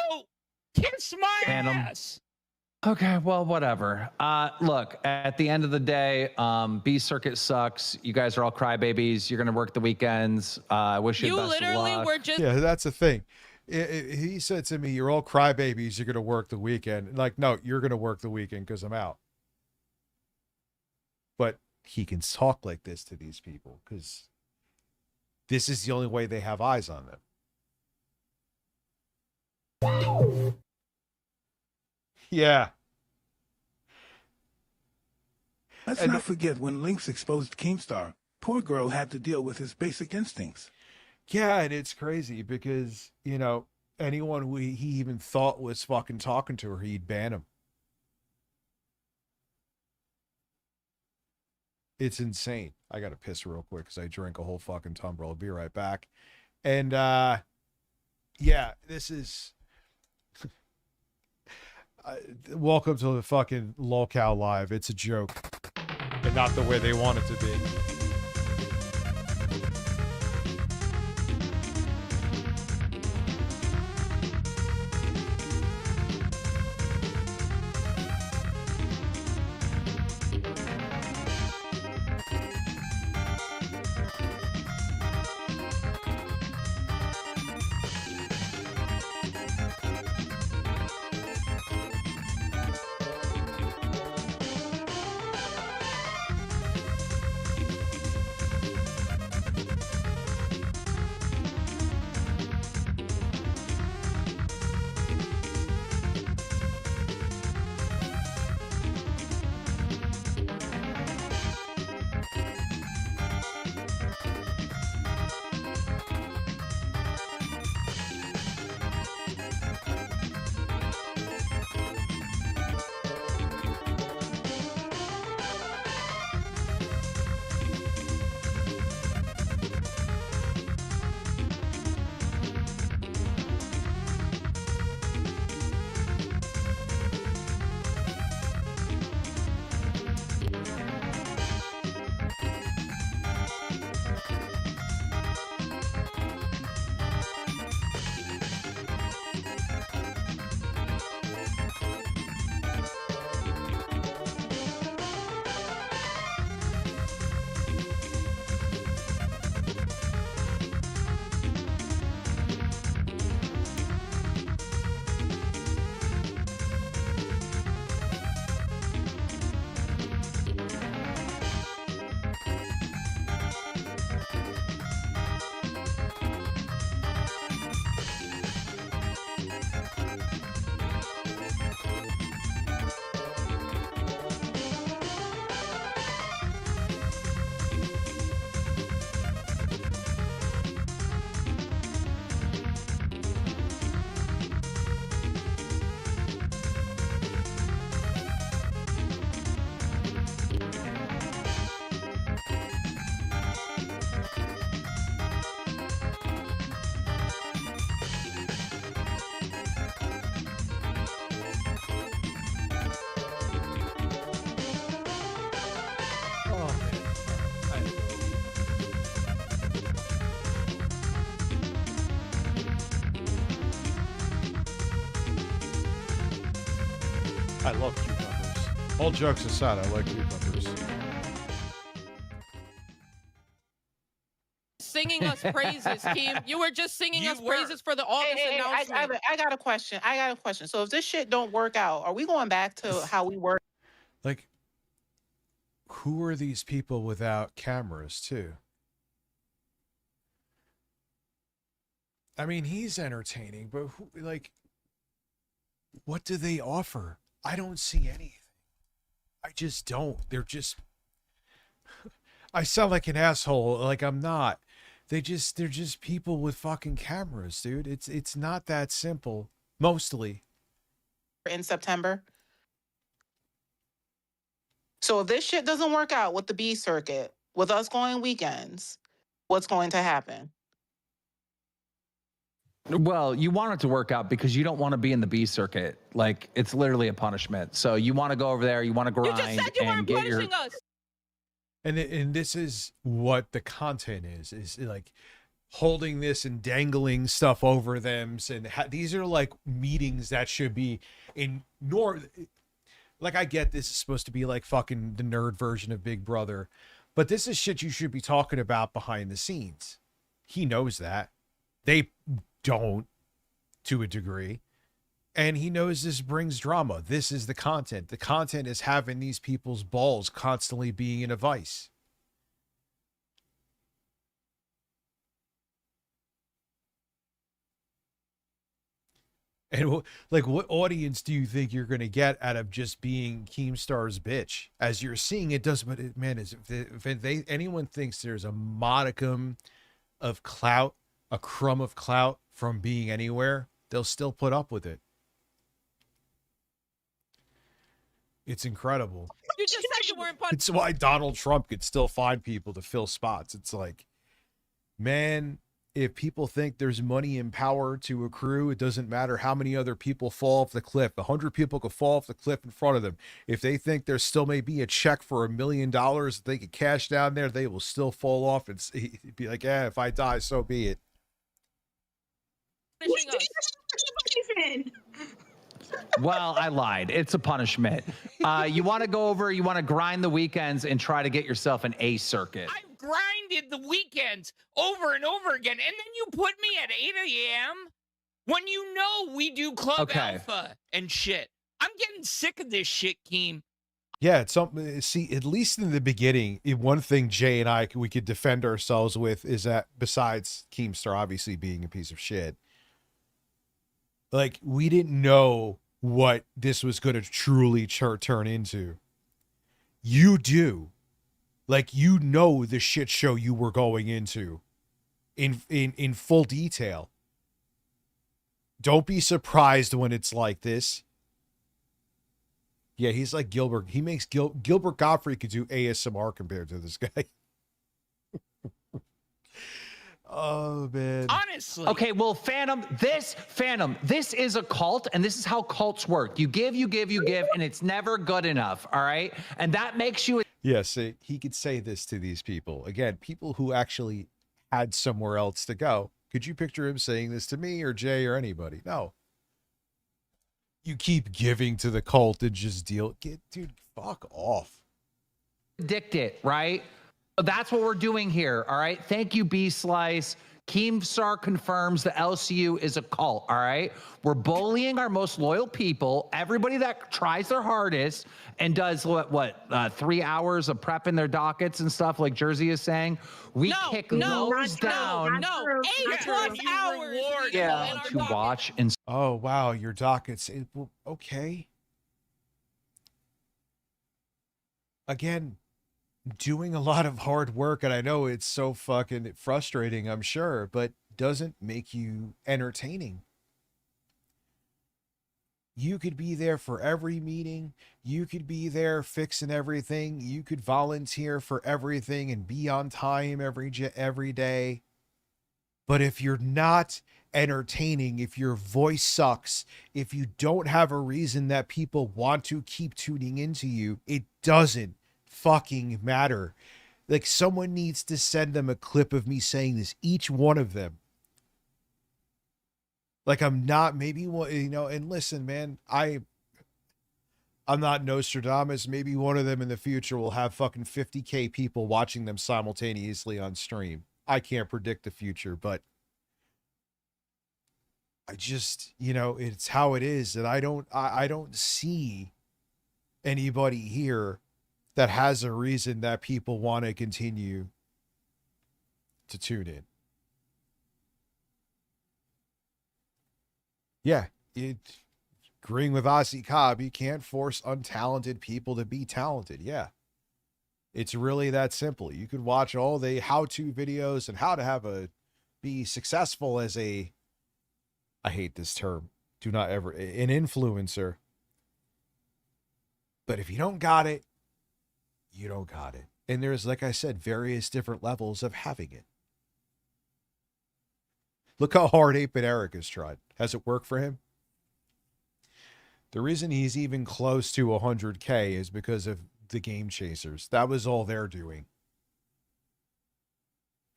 S13: kiss my ass.
S15: Okay, well, whatever. Look, at the end of the day, B Circuit sucks. You guys are all crybabies. You're gonna work the weekends. I wish you the best of luck.
S16: were just
S5: Yeah, that's the thing. He said to me, "You're all crybabies. You're gonna work the weekend." Like, no, you're gonna work the weekend because I'm out. But he can talk like this to these people because this is the only way they have eyes on them. Yeah.
S7: Let's not forget when Lynx exposed Keemstar, poor girl had to deal with his basic instincts.
S5: Yeah, and it's crazy because, you know, anyone who he even thought was fucking talking to her, he'd ban him. It's insane. I gotta piss real quick because I drank a whole fucking tumbler. I'll be right back. And yeah, this is welcome to the fucking Lolcow Live. It's a joke, and not the way they want it to be. I love cucumbers. All jokes aside, I like cucumbers.
S16: singing us praises, Kim. You were just singing us praises for the August announcement.
S17: I got a question. So if this shit don't work out, are we going back to how we were?
S5: Like, who are these people without cameras, too? I mean, he's entertaining, but who, like, what do they offer? I don't see anything. I just don't. They're just, I sound like an asshole. Like, I'm not. They're just people with fucking cameras, dude. It's not that simple. Mostly.
S17: In September. So if this shit doesn't work out with the B circuit, with us going weekends, what's going to happen?
S15: Well, you want it to work out because you don't want to be in the B circuit. Like, it's literally a punishment. So you want to go over there, you want to grind.
S16: You just said you weren't
S15: get
S16: punishing us.
S5: And this is what the content is like holding this and dangling stuff over them. And these are like meetings that should be in like, I get this is supposed to be like fucking the nerd version of Big Brother, but this is shit you should be talking about behind the scenes. He knows that. They don't, to a degree. And he knows this brings drama. This is the content. The content is having these people's balls constantly being in a vice. And like, what audience do you think you're going to get out of just being Keemstar's bitch? As you're seeing, it does, but it, man, is if anyone thinks there's a modicum of clout, a crumb of clout from being anywhere, they'll still put up with it. It's incredible.
S16: You just said you weren't punishing.
S5: It's why Donald Trump could still find people to fill spots. It's like, man, if people think there's money and power to accrue, it doesn't matter how many other people fall off the cliff. 100 people could fall off the cliff in front of them. If they think there still may be a check for $1 million that they could cash down there, they will still fall off and be like, yeah, if I die, so be it.
S15: Well, I lied. It's a punishment. You want to go over, you want to grind the weekends and try to get yourself an A circuit.
S13: I've grinded the weekends over and over again, and then you put me at 8 a.m. when you know we do Club Alpha and shit. I'm getting sick of this shit, Keem.
S5: Yeah, it's something. See, at least in the beginning, one thing Jay and I we could defend ourselves with is that besides Keemstar obviously being a piece of shit, like we didn't know what this was going to truly turn into. You do. Like, you know the shit show you were going into in full detail. Don't be surprised when it's like this. Yeah, he's like Gilbert. He makes Gilbert Gottfried could do ASMR compared to this guy. Oh, man.
S13: Honestly.
S15: Okay, well, Phantom, this is a cult, and this is how cults work. You give, and it's never good enough, all right? And that makes you...
S5: Yes, he could say this to these people. Again, people who actually had somewhere else to go. Could you picture him saying this to me or Jay or anybody? No. You keep giving to the cult and just dude, fuck off.
S15: Addicted, right? That's what we're doing here, all right? Thank you, B-Slice. Keemstar confirms the LCU is a cult, all right? We're bullying our most loyal people, everybody that tries their hardest and does what 3 hours of prepping their dockets and stuff like Jersey is saying. We kick those down.
S16: No, 8+ hours.
S15: Yeah, to watch and...
S5: Oh, wow, your dockets. Okay. Again, doing a lot of hard work, and I know it's so fucking frustrating, I'm sure, but doesn't make you entertaining. You could be there for every meeting. You could be there fixing everything. You could volunteer for everything and be on time every day. But if you're not entertaining, if your voice sucks, if you don't have a reason that people want to keep tuning into you, it doesn't fucking matter. Like, someone needs to send them a clip of me saying this, each one of them. Like, I'm not, maybe, you know, and listen, man, I'm not Nostradamus. Maybe one of them in the future will have fucking 50K people watching them simultaneously on stream. I can't predict the future, but I just, you know, it's how it is. And I don't see anybody here that has a reason that people want to continue to tune in. Yeah, agreeing with Ozzy Cobb, you can't force untalented people to be talented. Yeah, it's really that simple. You could watch all the how-to videos and how to be successful as I hate this term, do not ever, an influencer. But if you don't got it, you don't got it. And there's, like I said, various different levels of having it. Look how hard 8-Bit Eric has tried. Has it worked for him? The reason he's even close to 100K is because of the Game Chasers. That was all they're doing.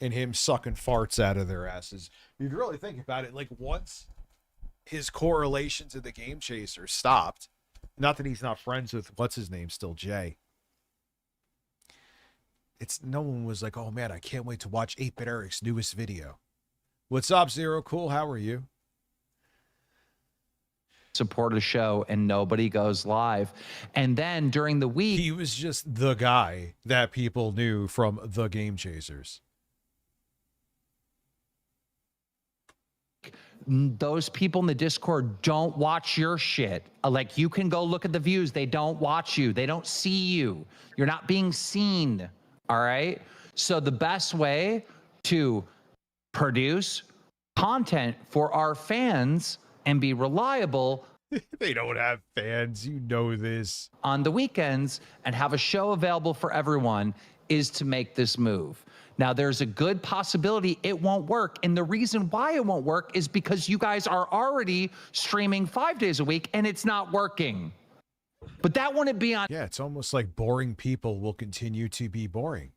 S5: And him sucking farts out of their asses. You'd really think about it, like once his correlation to the Game Chasers stopped, not that he's not friends with, what's his name still, Jay. No one was like, oh man, I can't wait to watch 8-Bit Eric's newest video. What's up, Zero Cool? How are you?
S15: Support a show and nobody goes live. And then during the week,
S5: he was just the guy that people knew from the Game Chasers.
S15: Those people in the Discord don't watch your shit. Like, you can go look at the views. They don't watch you. They don't see you. You're not being seen. All right. So the best way to produce content for our fans and be reliable.
S5: They don't have fans. You know this.
S15: On the weekends and have a show available for everyone is to make this move. Now, there's a good possibility it won't work. And the reason why it won't work is because you guys are already streaming 5 days a week and it's not working. But that wouldn't be on.
S5: Yeah, it's almost like boring people will continue to be boring.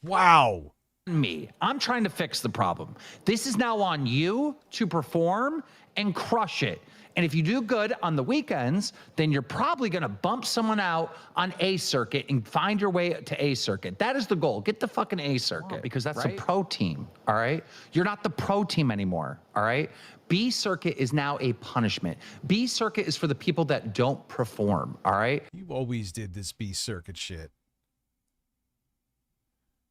S5: Wow.
S15: Me. I'm trying to fix the problem. This is now on you to perform and crush it. And if you do good on the weekends, then you're probably going to bump someone out on A circuit and find your way to A circuit. That is the goal. Get the fucking A circuit, because that's a pro team. All right. You're not the pro team anymore. All right. B circuit is now a punishment. B circuit is for the people that don't perform. All right.
S5: You always did this B circuit shit.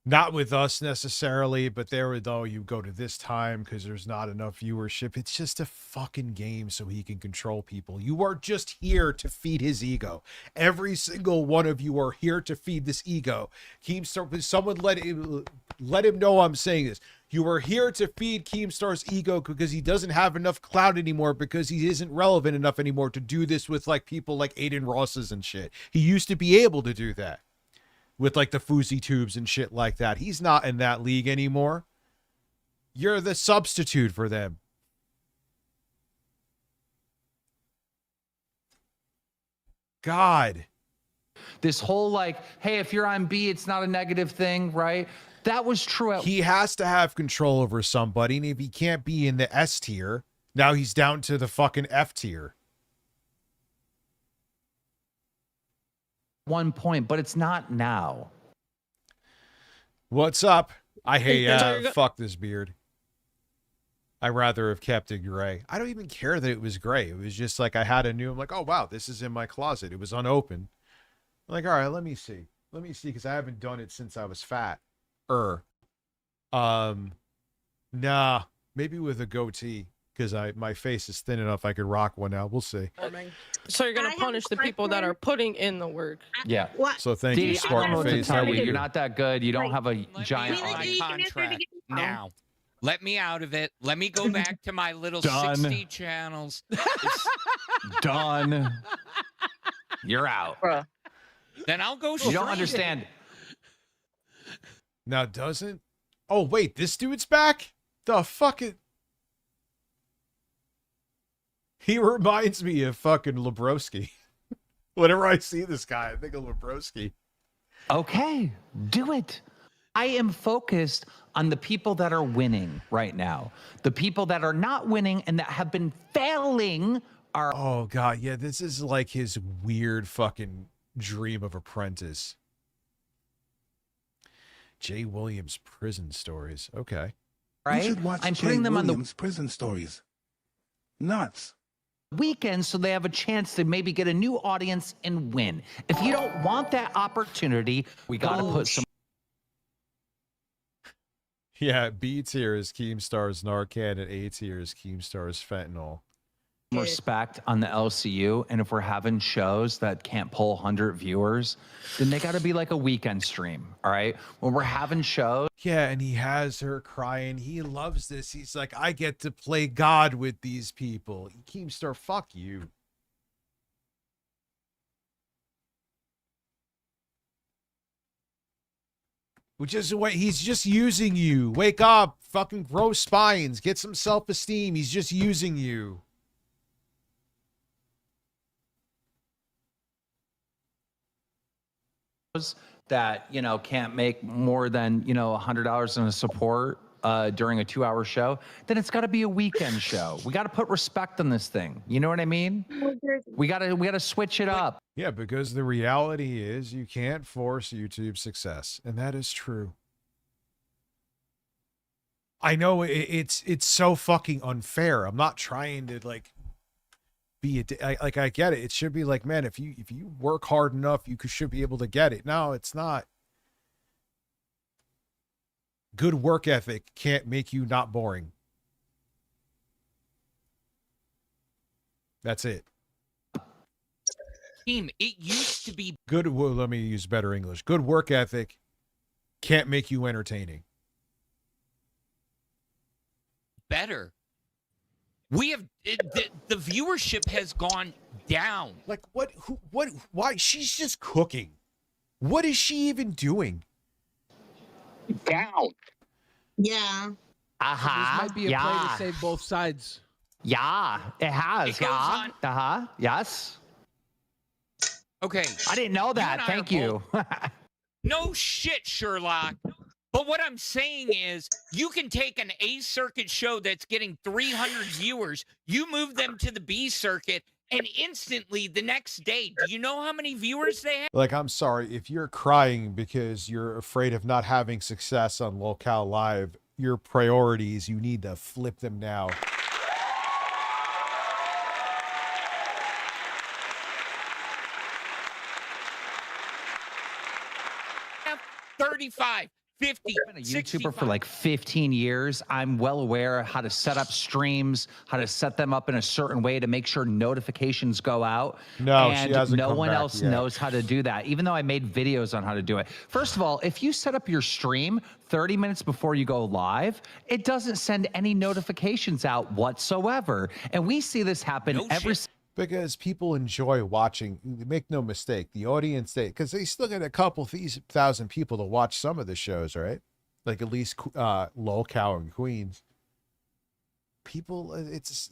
S5: Not with us necessarily, but there, though, you go to this time because there's not enough viewership. It's just a fucking game so he can control people. You are just here to feed his ego. Every single one of you are here to feed this ego. Keemstar, someone let him know I'm saying this. You are here to feed Keemstar's ego because he doesn't have enough clout anymore, because he isn't relevant enough anymore to do this with like people like Aiden Ross's and shit. He used to be able to do that with like the Fousey Tubes and shit like that. He's not in that league anymore. You're the substitute for them. God.
S15: This whole like, hey, if you're on B, it's not a negative thing, right? That was true.
S5: He has to have control over somebody, and if he can't be in the S tier, now he's down to the fucking F tier.
S15: One point, but it's not now.
S5: What's up? I hate fuck this beard. I rather have kept it gray. I don't even care that it was gray. It was just like I had a new, I'm like, oh wow, this is in my closet. It was unopened. I'm like, all right, let me see. Let me see, because I haven't done it since I was fat. Nah, maybe with a goatee, because my face is thin enough I could rock one now. We'll see.
S16: So you're gonna punish the people that are putting in the work.
S15: Yeah.
S5: So thank you,
S15: I don't know what to
S5: Spartan
S15: tell you.
S5: Face.
S15: You're not that good. You don't have a giant.
S13: My contract now. Let me out of it. Let me go back to my little
S15: Done.
S13: 60 channels.
S15: Done. You're out.
S13: Then I'll go.
S15: You don't understand.
S5: Now doesn't? Oh wait, this dude's back? The fuck it? He reminds me of fucking Lebrowski. Whenever I see this guy, I think of Lebrowski.
S15: Okay, do it. I am focused on the people that are winning right now. The people that are not winning and that have been failing are.
S5: Oh god, yeah, this is like his weird fucking dream of Apprentice. Jay Williams prison stories. Okay.
S15: Right?
S7: You should watch
S15: I'm
S7: Jay
S15: putting them on the
S7: Williams prison stories. Nuts.
S15: weekend so they have a chance to maybe get a new audience and win. If you don't want that opportunity, we got to put some.
S5: Yeah, B tier is Keemstar's Narcan, and A tier is Keemstar's fentanyl.
S15: Respect on the LCU, and if we're having shows that can't pull 100 viewers, then they got to be like a weekend stream. All right, when we're having shows.
S5: Yeah, and he has her crying. He loves this. He's like, I get to play God with these people. Keemstar, fuck you. Which is what he's just using you. Wake up, fucking grow spines, get some self-esteem. He's just using you.
S15: That, you know, can't make more than, you know, $100 in a support during a 2-hour show, then it's got to be a weekend show. We got to put respect on this thing. You know what I mean? We got to switch it up.
S5: Yeah, because the reality is you can't force YouTube success, and that is true. I know it's so fucking unfair. I'm not trying to like be I get it. It should be like, man, if you work hard enough, you should be able to get it. No, it's not. Good work ethic can't make you not boring. That's it.
S13: Team, it used to be
S5: Good. Well, let me use better English. Good work ethic can't make you entertaining.
S13: better. We have the viewership has gone down.
S5: Like what? Who? What? Why? She's just cooking. What is she even doing?
S15: Down.
S17: Yeah.
S15: Uh-huh.
S10: This might be a play to save both sides.
S15: Yeah, it has.
S13: It goes on.
S15: Uh-huh. Yes.
S13: Okay.
S15: I didn't know that. Thank you.
S13: No shit, Sherlock. But what I'm saying is, you can take an A circuit show that's getting 300 viewers, you move them to the B circuit, and instantly the next day, do you know how many viewers they have?
S5: Like, I'm sorry, if you're crying because you're afraid of not having success on Locale Live, your priorities, you need to flip them now.
S13: Have 35, 50,
S15: I've been a
S13: 65.
S15: YouTuber for like 15 years. I'm well aware of how to set up streams, how to set them up in a certain way to make sure notifications go out.
S5: No,
S15: and
S5: she hasn't
S15: no
S5: come
S15: one
S5: back
S15: else
S5: yet.
S15: knows how to do that, even though I made videos on how to do it. First of all, if you set up your stream 30 minutes before you go live, it doesn't send any notifications out whatsoever. And we see this happen every
S5: Because people enjoy watching. Make no mistake, the audience, because they still get a couple thousand people to watch some of the shows, right? Like at least Locale and Queens. People,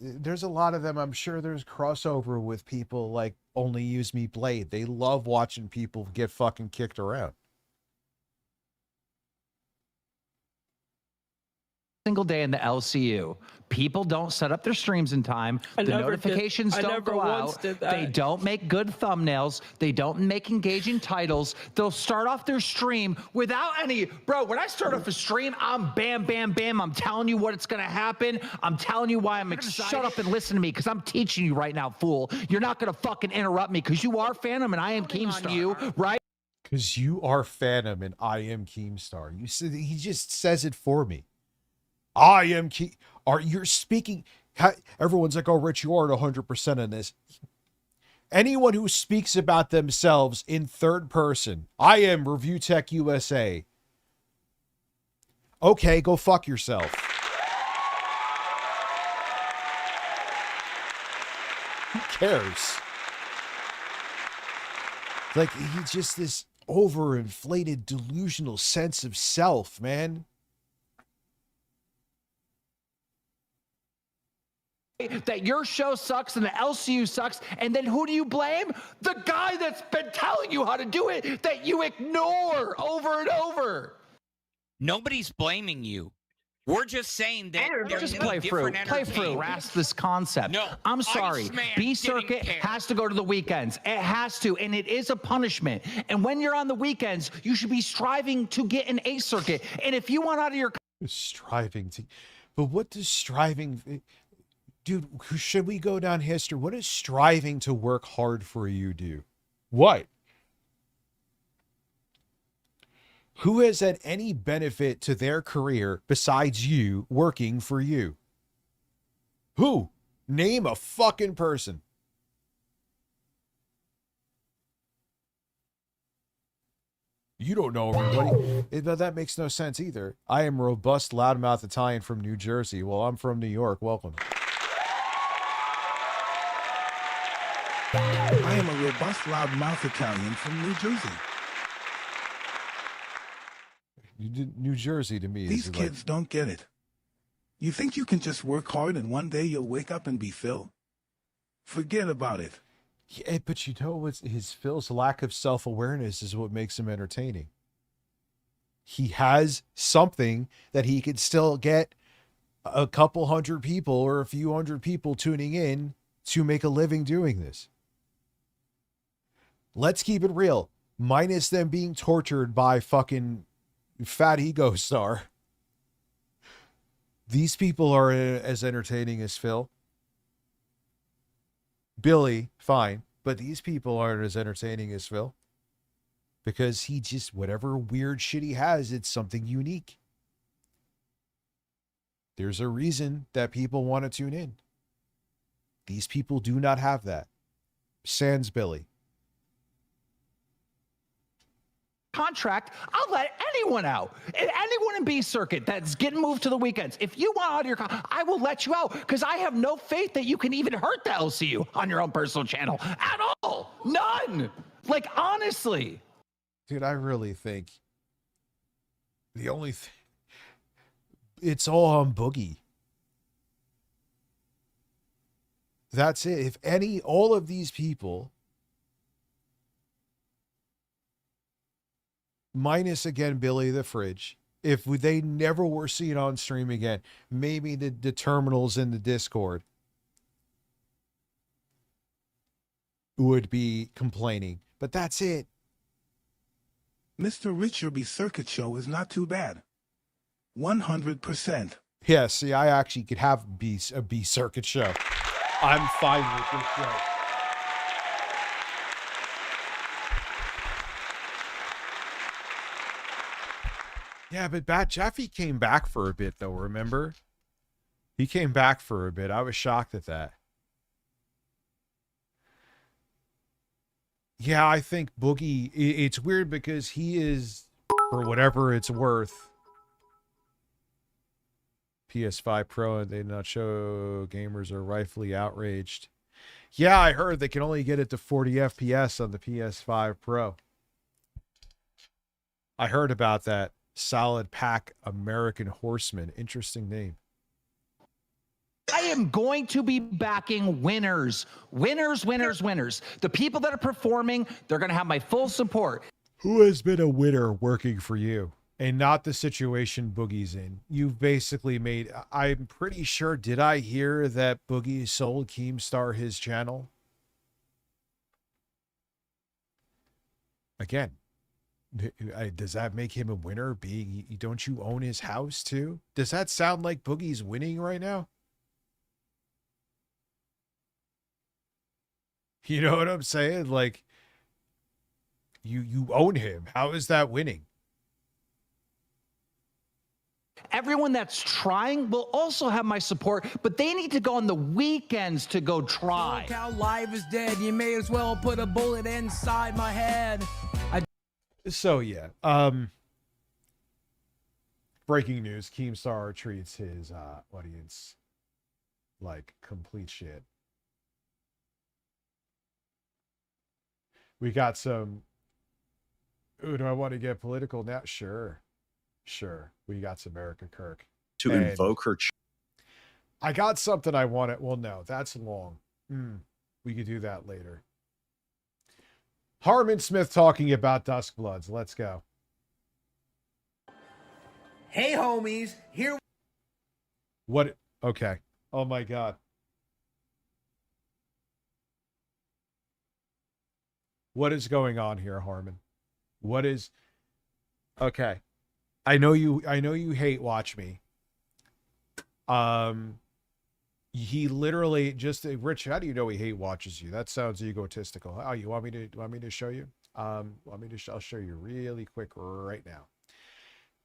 S5: there's a lot of them. I'm sure there's crossover with people like Only Use Me Blade. They love watching people get fucking kicked around.
S15: single day in the LCU. People don't set up their streams in time. The notifications don't go out. They don't make good thumbnails. They don't make engaging titles. They'll start off their stream without any, bro, when I start off a stream, I'm bam, bam, bam. I'm telling you what it's going to happen. I'm telling you why I'm excited. Shut up and listen to me because I'm teaching you right now, fool. You're not going to fucking interrupt me because you are Phantom and I am Keemstar, you, right?
S5: Because you are Phantom and I am Keemstar. You said he just says it for me. I am you're speaking. Everyone's like, oh, Rich, you aren't 100% in this. Anyone who speaks about themselves in third person, I am Review Tech USA. Okay, go fuck yourself. Who cares? Like, he's just this overinflated, delusional sense of self, man.
S15: That your show sucks and the LCU sucks, and then who do you blame? The guy that's been telling you how to do it that you ignore over and over.
S13: Nobody's blaming you. We're just saying that
S15: Just play through, grasp this concept.
S13: No,
S15: I'm sorry.
S13: Iceman
S15: B
S13: didn't
S15: circuit
S13: care.
S15: has to go to the weekends. It has to, and it is a punishment. And when you're on the weekends, you should be striving to get an A circuit. And if you want out of your
S5: Striving to, but what does striving? Dude, should we go down history? What does striving to work hard for you do? What? Who has had any benefit to their career besides you working for you? Who? Name a fucking person. You don't know everybody. But that makes no sense either. I am robust, loudmouth Italian from New Jersey. Well, I'm from New York. Welcome.
S7: I am a robust, loudmouth Italian from New Jersey.
S5: New Jersey to me.
S7: These kids don't get it. You think you can just work hard and one day you'll wake up and be Phil? Forget about it.
S5: Yeah, but you know what's Phil's lack of self-awareness is what makes him entertaining. He has something that he could still get a couple hundred people or a few hundred people tuning in to make a living doing this. Let's keep it real. Minus them being tortured by fucking Fat Ego Star. These people are as entertaining as Phil. Billy, fine. But these people aren't as entertaining as Phil. Because he just, whatever weird shit he has, it's something unique. There's a reason that people want to tune in. These people do not have that. Sans Billy.
S15: Contract, I'll let anyone out. Anyone in B Circuit that's getting moved to the weekends. If you want out of your I will let you out because I have no faith that you can even hurt the LCU on your own personal channel at all. None. Like, honestly.
S5: Dude, I really think the only thing, it's all on Boogie. That's it. If all of these people, minus again Billy the Fridge, if they never were seen on stream again, maybe the terminals in the Discord would be complaining. But that's it.
S7: Mr. Richard Circuit show is not too bad. 100%.
S5: Yeah, see, I actually could have a B Circuit show. I'm fine with this show. Yeah, but Bat Jeffy came back for a bit, though, remember? He came back for a bit. I was shocked at that. Yeah, I think Boogie, it's weird because he is, for whatever it's worth, PS5 Pro, and they did not show gamers are rightfully outraged. Yeah, I heard they can only get it to 40 FPS on the PS5 Pro. I heard about that. Solid Pack American Horseman. Interesting name.
S15: I am going to be backing winners. Winners, winners, winners. The people that are performing, they're going to have my full support.
S5: Who has been a winner working for you and not the situation Boogie's in? You've basically made, I'm pretty sure, did I hear that Boogie sold Keemstar his channel? Again, does that make him a winner? Don't you own his house too? Does that sound like Boogie's winning right now? You know what I'm saying? Like, you own him. How is that winning?
S15: Everyone that's trying will also have my support, but they need to go on the weekends to go try.
S10: SoCal Live is dead. You may as well put a bullet inside my head.
S5: So yeah, breaking news: Keemstar treats his audience like complete shit. We got some. Ooh, do I want to get political now? Sure. We got some Erica Kirk
S18: to invoke her.
S5: I got something I wanted. Well, no, that's long. We could do that later. Harmon Smith talking about Duskbloods. Let's go.
S19: Hey, homies. Here.
S5: What? Okay. Oh, my God. What is going on here, Harmon? What is... Okay. I know you hate Watch Me. He literally just... Rich, how do you know he hate watches you? That sounds egotistical. Oh, you want me to show you? I'll show you really quick right now.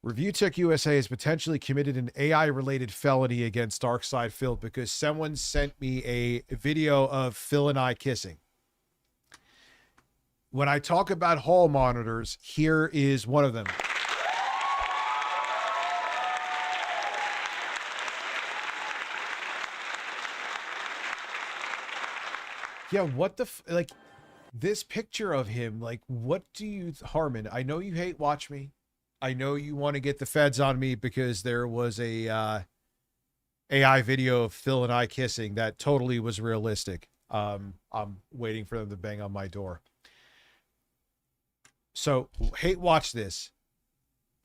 S5: Review Tech USA has potentially committed an AI-related felony against Darkside Phil because someone sent me a video of Phil and I kissing. When I talk about hall monitors, here is one of them. Yeah, what the like this picture of him, like what do you Harmon, I know you hate Watch Me. I know you want to get the feds on me because there was a AI video of Phil and I kissing that totally was realistic. I'm waiting for them to bang on my door. So, hate watch this.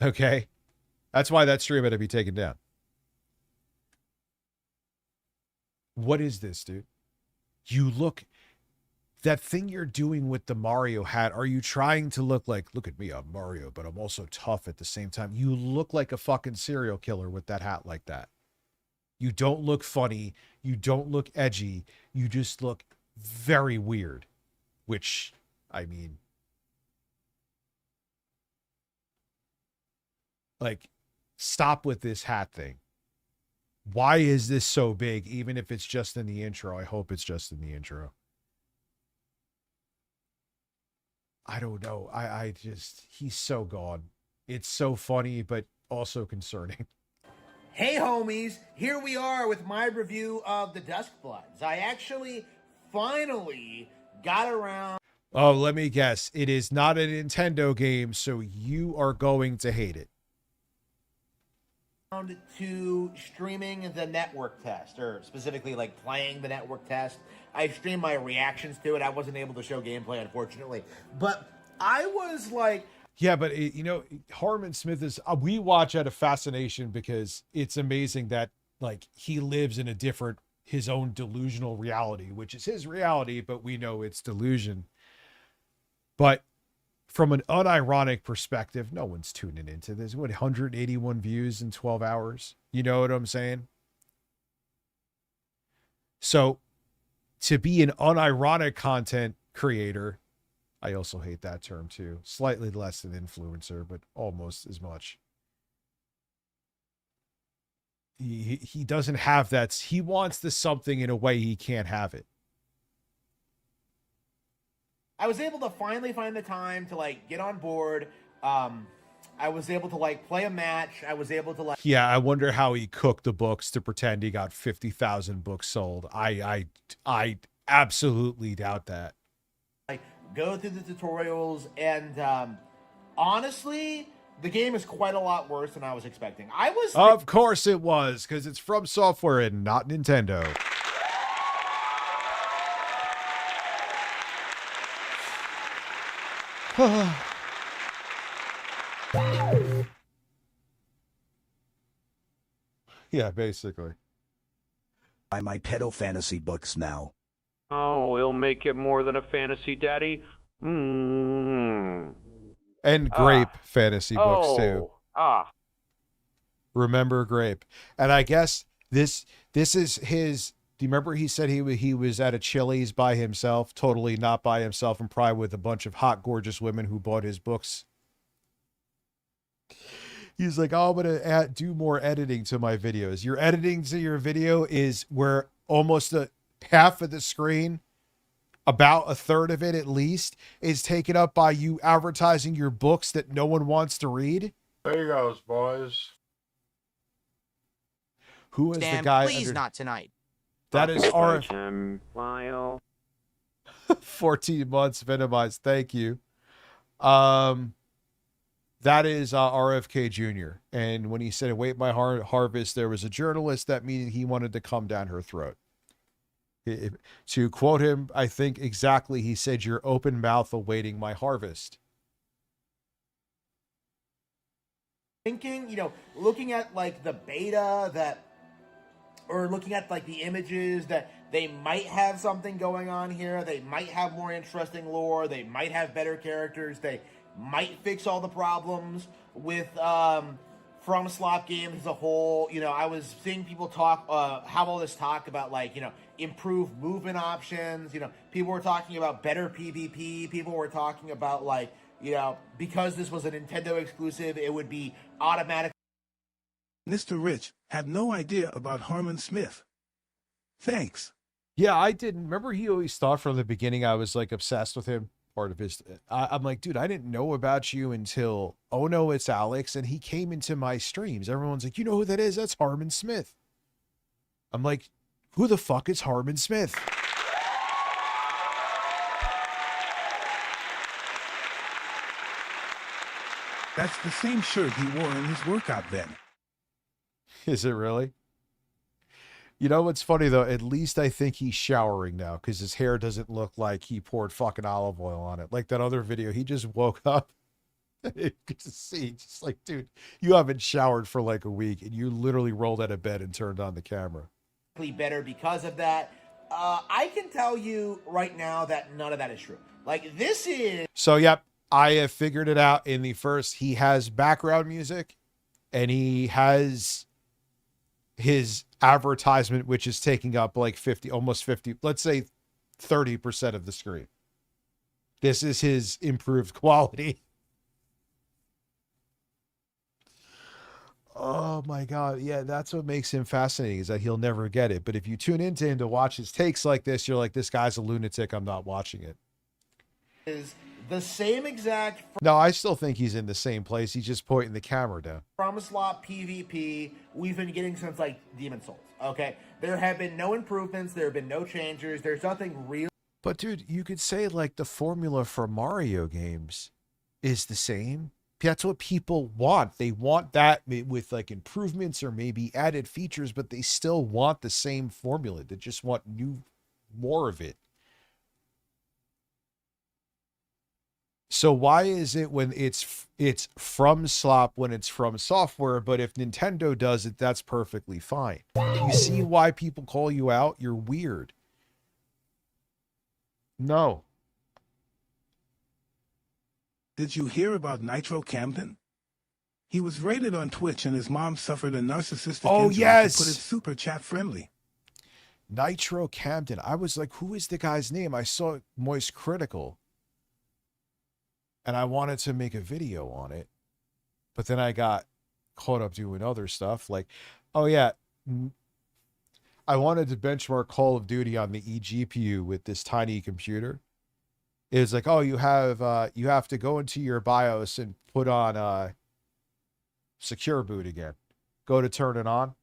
S5: Okay? That's why that stream had to be taken down. What is this, dude? You look... That thing you're doing with the Mario hat, are you trying to look like, look at me, I'm Mario, but I'm also tough at the same time? You look like a fucking serial killer with that hat like that. You don't look funny. You don't look edgy. You just look very weird. Which, I mean... Like, stop with this hat thing. Why is this so big, even if it's just in the intro? I hope it's just in the intro. I don't know. I just, he's so gone. It's so funny, but also concerning.
S19: Hey homies, here we are with my review of the Duskbloods. I actually finally got around.
S5: Oh, let me guess. It is not a Nintendo game, so you are going to hate it.
S19: To streaming the network test, or specifically like playing the network test. I streamed my reactions to it. I wasn't able to show gameplay, unfortunately, but I was like,
S5: yeah, but you know, Harmon Smith is, we watch out of fascination because it's amazing that like he lives in a different, his own delusional reality, which is his reality, but we know it's delusion. But from an unironic perspective, no one's tuning into this. What, 181 views in 12 hours? You know what I'm saying? So to be an unironic content creator, I also hate that term too. Slightly less than influencer, but almost as much. He doesn't have that. He wants the something in a way he can't have it.
S19: I was able to finally find the time to like get on board. I was able to like play a match. I was able to like,
S5: yeah, I wonder how he cooked the books to pretend he got 50,000 books sold. I absolutely doubt that.
S19: Like go through the tutorials, and honestly, the game is quite a lot worse than I was expecting.
S5: Of course it was, because it's from Software and not Nintendo. Yeah, basically.
S6: Buy my pedo fantasy books now.
S8: Oh, he'll make it more than a fantasy, Daddy.
S5: And Grape fantasy books too. Remember Grape. And I guess this is his. Do you remember he said he was at a Chili's by himself, totally not by himself, and probably with a bunch of hot, gorgeous women who bought his books. He's like, oh, I'm going to do more editing to my videos. Your editing to your video is where almost half of the screen, about a third of it at least, is taken up by you advertising your books that no one wants to read.
S8: There you go, boys.
S5: Who is
S14: Damn,
S5: the guy?
S14: please not tonight.
S5: That is our 14 months minimized. Thank you. That is RFK Jr. And when he said, "Await my harvest," there was a journalist that meaning he wanted to come down her throat. To quote him, I think exactly, he said, "Your open mouth awaiting my harvest."
S19: Thinking, you know, looking at like the beta that, or looking at like the images that they might have something going on here. They might have more interesting lore. They might have better characters. They might fix all the problems with From Slop Games as a whole. You know, I was seeing people talk, have all this talk about like, you know, improved movement options. You know, people were talking about better PvP. People were talking about like, you know, because this was a Nintendo exclusive, it would be automatic.
S7: Mr. Rich had no idea about Harmon Smith. Thanks.
S5: Yeah, I didn't. Remember, he always thought from the beginning I was like obsessed with him. Part of his, I'm like, dude, I didn't know about you until, oh no, it's Alex, and he came into my streams. Everyone's like, you know who that is? That's Harmon Smith. I'm like, who the fuck is Harmon Smith?
S7: That's the same shirt he wore in his workout then.
S5: Is it really? You know what's funny though? At least I think he's showering now because his hair doesn't look like he poured fucking olive oil on it. Like that other video, he just woke up. You could see, just like, dude, you haven't showered for like a week and you literally rolled out of bed and turned on the camera.
S19: Better because of that. I can tell you right now that none of that is true. Like, this is...
S5: So, yep, I have figured it out in the first. He has background music and he has his advertisement, which is taking up like 50, almost 50, let's say 30% of the screen. This is his improved quality. Oh my God. Yeah, that's what makes him fascinating, is that he'll never get it. But if you tune into him to watch his takes like this, you're like, this guy's a lunatic. I'm not watching it.
S19: Is the same exact...
S5: No, I still think he's in the same place. He's just pointing the camera down.
S19: From slot PvP we've been getting since like Demon Souls. Okay, there have been no improvements. There have been no changes. There's nothing real.
S5: But dude, you could say like the formula for Mario games is the same. That's what people want. They want that with like improvements or maybe added features, but they still want the same formula. They just want more of it. So why is it when it's from Slop, when it's from software, but if Nintendo does it, that's perfectly fine. You see why people call you out? You're weird. No.
S7: Did you hear about Nitro Camden? He was rated on Twitch and his mom suffered a narcissistic injury
S5: yes,
S7: to put it super chat friendly.
S5: Nitro Camden. I was like, who is the guy's name? I saw Moist Critical. And I wanted to make a video on it. But then I got caught up doing other stuff. Like, oh yeah, I wanted to benchmark Call of Duty on the eGPU with this tiny computer. It was like, oh, you have to go into your BIOS and put on Secure Boot again. Go to turn it on.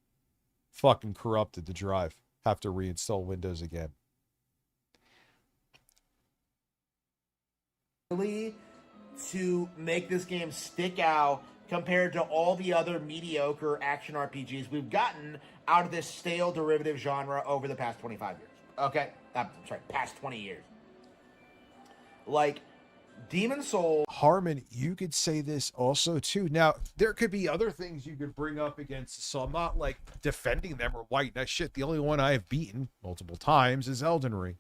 S5: Fucking corrupted the drive. Have to reinstall Windows again.
S19: Really, to make this game stick out compared to all the other mediocre action RPGs we've gotten out of this stale derivative genre over the past 25 years. Okay? Sorry, past 20 years. Like, Demon Souls...
S5: Harmon, you could say this also, too. Now, there could be other things you could bring up against, so I'm not, like, defending them or white that shit. The only one I have beaten multiple times is Elden Ring.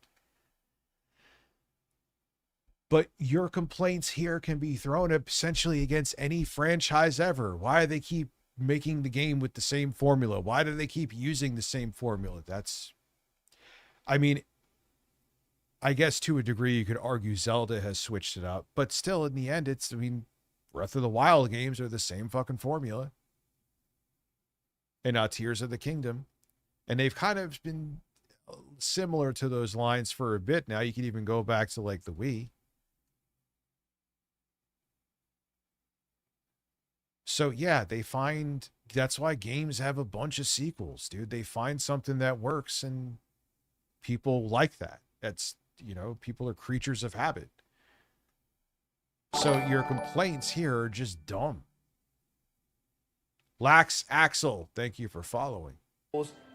S5: But your complaints here can be thrown up essentially against any franchise ever. Why do they keep making the game with the same formula? Why do they keep using the same formula? That's... I mean... I guess to a degree you could argue Zelda has switched it up, but still in the end, I mean, Breath of the Wild games are the same fucking formula. And Tears of the Kingdom. And they've kind of been similar to those lines for a bit now. You can even go back to like the Wii. So yeah, that's why games have a bunch of sequels, dude. They find something that works and people like that. That's, people are creatures of habit. So your complaints here are just dumb. Lax Axel, thank you for following.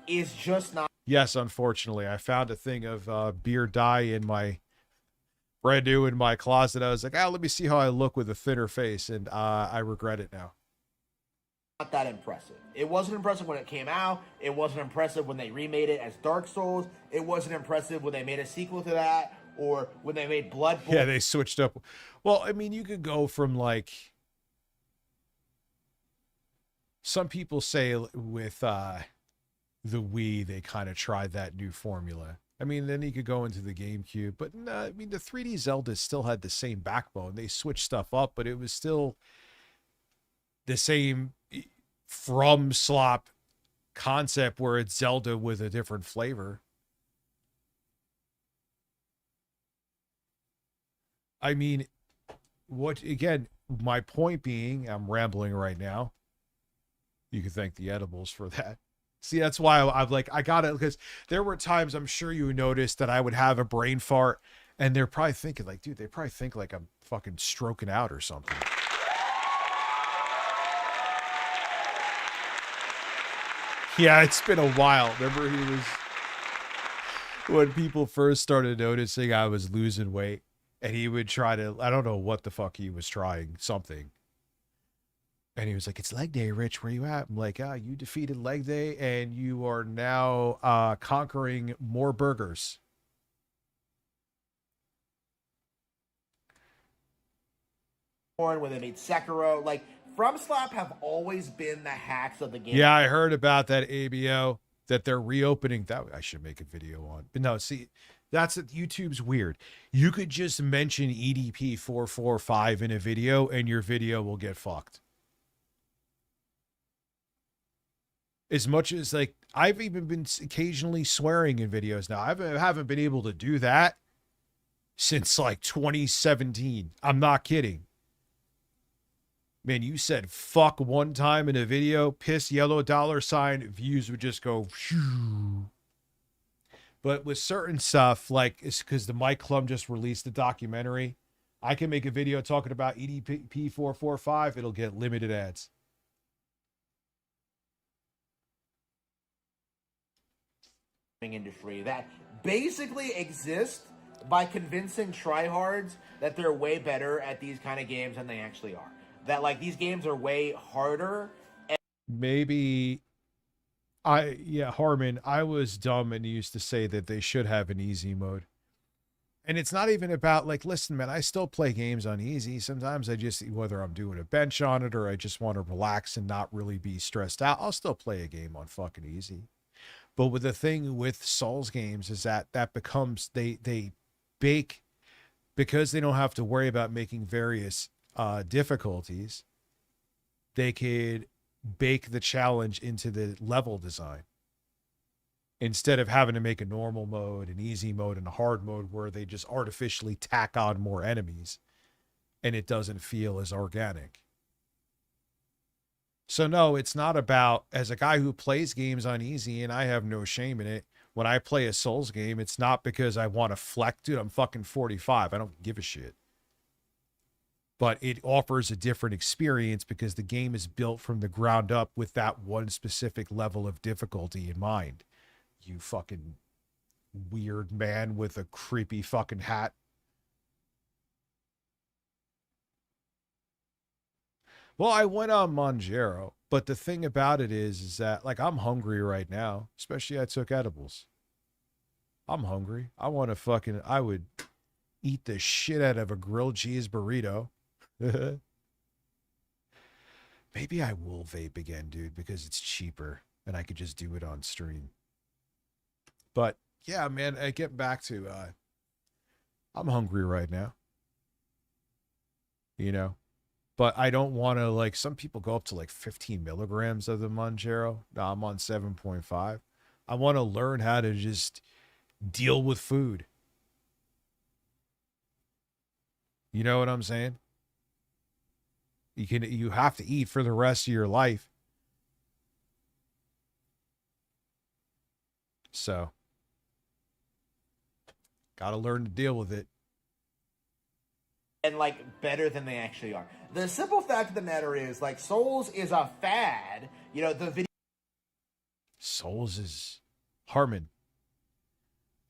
S19: Is just not...
S5: Yes, unfortunately. I found a thing of beer dye in my... brand new in my closet. I was like, let me see how I look with a thinner face. And I regret it now.
S19: Not that impressive. It wasn't impressive when it came out. It wasn't impressive when they remade it as Dark Souls. It wasn't impressive when they made a sequel to that, or when they made Bloodborne.
S5: Yeah, they switched up. Well, I mean, you could go from like... Some people say with the Wii, they kind of tried that new formula. I mean, then you could go into the GameCube. But no, I mean, the 3D Zelda still had the same backbone. They switched stuff up, but it was still the same... From Slop concept where it's Zelda with a different flavor. I mean, my point being, I'm rambling right now. You can thank the edibles for that. See, that's why I'm like, I got it, because there were times I'm sure you noticed that I would have a brain fart and they're probably thinking like, dude, they probably think like I'm fucking stroking out or something. Yeah, it's been a while. Remember when people first started noticing I was losing weight, and he would try to, I don't know what the fuck he was trying, something. And he was like, it's leg day, Rich, where you at? I'm like, you defeated leg day and you are now conquering more burgers.
S19: When they made Sekiro, like FromSlap have always been the hacks of the game.
S5: Yeah, I heard about that ABO that they're reopening. That I should make a video on. But no, see, that's it. YouTube's weird. You could just mention EDP 445 in a video and your video will get fucked. As much as like I've even been occasionally swearing in videos now. I haven't been able to do that since like 2017. I'm not kidding. Man, you said fuck one time in a video, piss yellow $, views would just go phew. But with certain stuff, like it's because the Mike Klum just released a documentary, I can make a video talking about EDP 445, it'll get limited ads.
S19: Industry that basically exists by convincing tryhards that they're way better at these kind of games than they actually are. That like these games are way harder.
S5: Maybe Harmon, I was dumb and used to say that they should have an easy mode. And it's not even about like, listen, man, I still play games on easy. Sometimes I just, whether I'm doing a bench on it or I just want to relax and not really be stressed out, I'll still play a game on fucking easy. But with the thing with Souls games is that becomes, they bake, because they don't have to worry about making various difficulties, they could bake the challenge into the level design instead of having to make a normal mode, an easy mode, and a hard mode where they just artificially tack on more enemies and it doesn't feel as organic. So no, it's not about, as a guy who plays games on easy, and I have no shame in it, when I play a Souls game, it's not because I want to flex. Dude, I'm fucking 45. I don't give a shit. But it offers a different experience because the game is built from the ground up with that one specific level of difficulty in mind. You fucking weird man with a creepy fucking hat. Well, I went on Monjero, but the thing about it is that, like, I'm hungry right now, especially I took edibles. I'm hungry. I would eat the shit out of a grilled cheese burrito. Maybe I will vape again, dude, because it's cheaper and I could just do it on stream. But yeah, man, I get back to, I'm hungry right now, you know? But I don't want to, like, some people go up to like 15 milligrams of the Monjero. Now I'm on 7.5. I want to learn how to just deal with food. You know what I'm saying? You have to eat for the rest of your life. So, got to learn to deal with it.
S19: And like better than they actually are. The simple fact of the matter is, like, Souls is a fad. You know, the video.
S5: Souls is Harmon.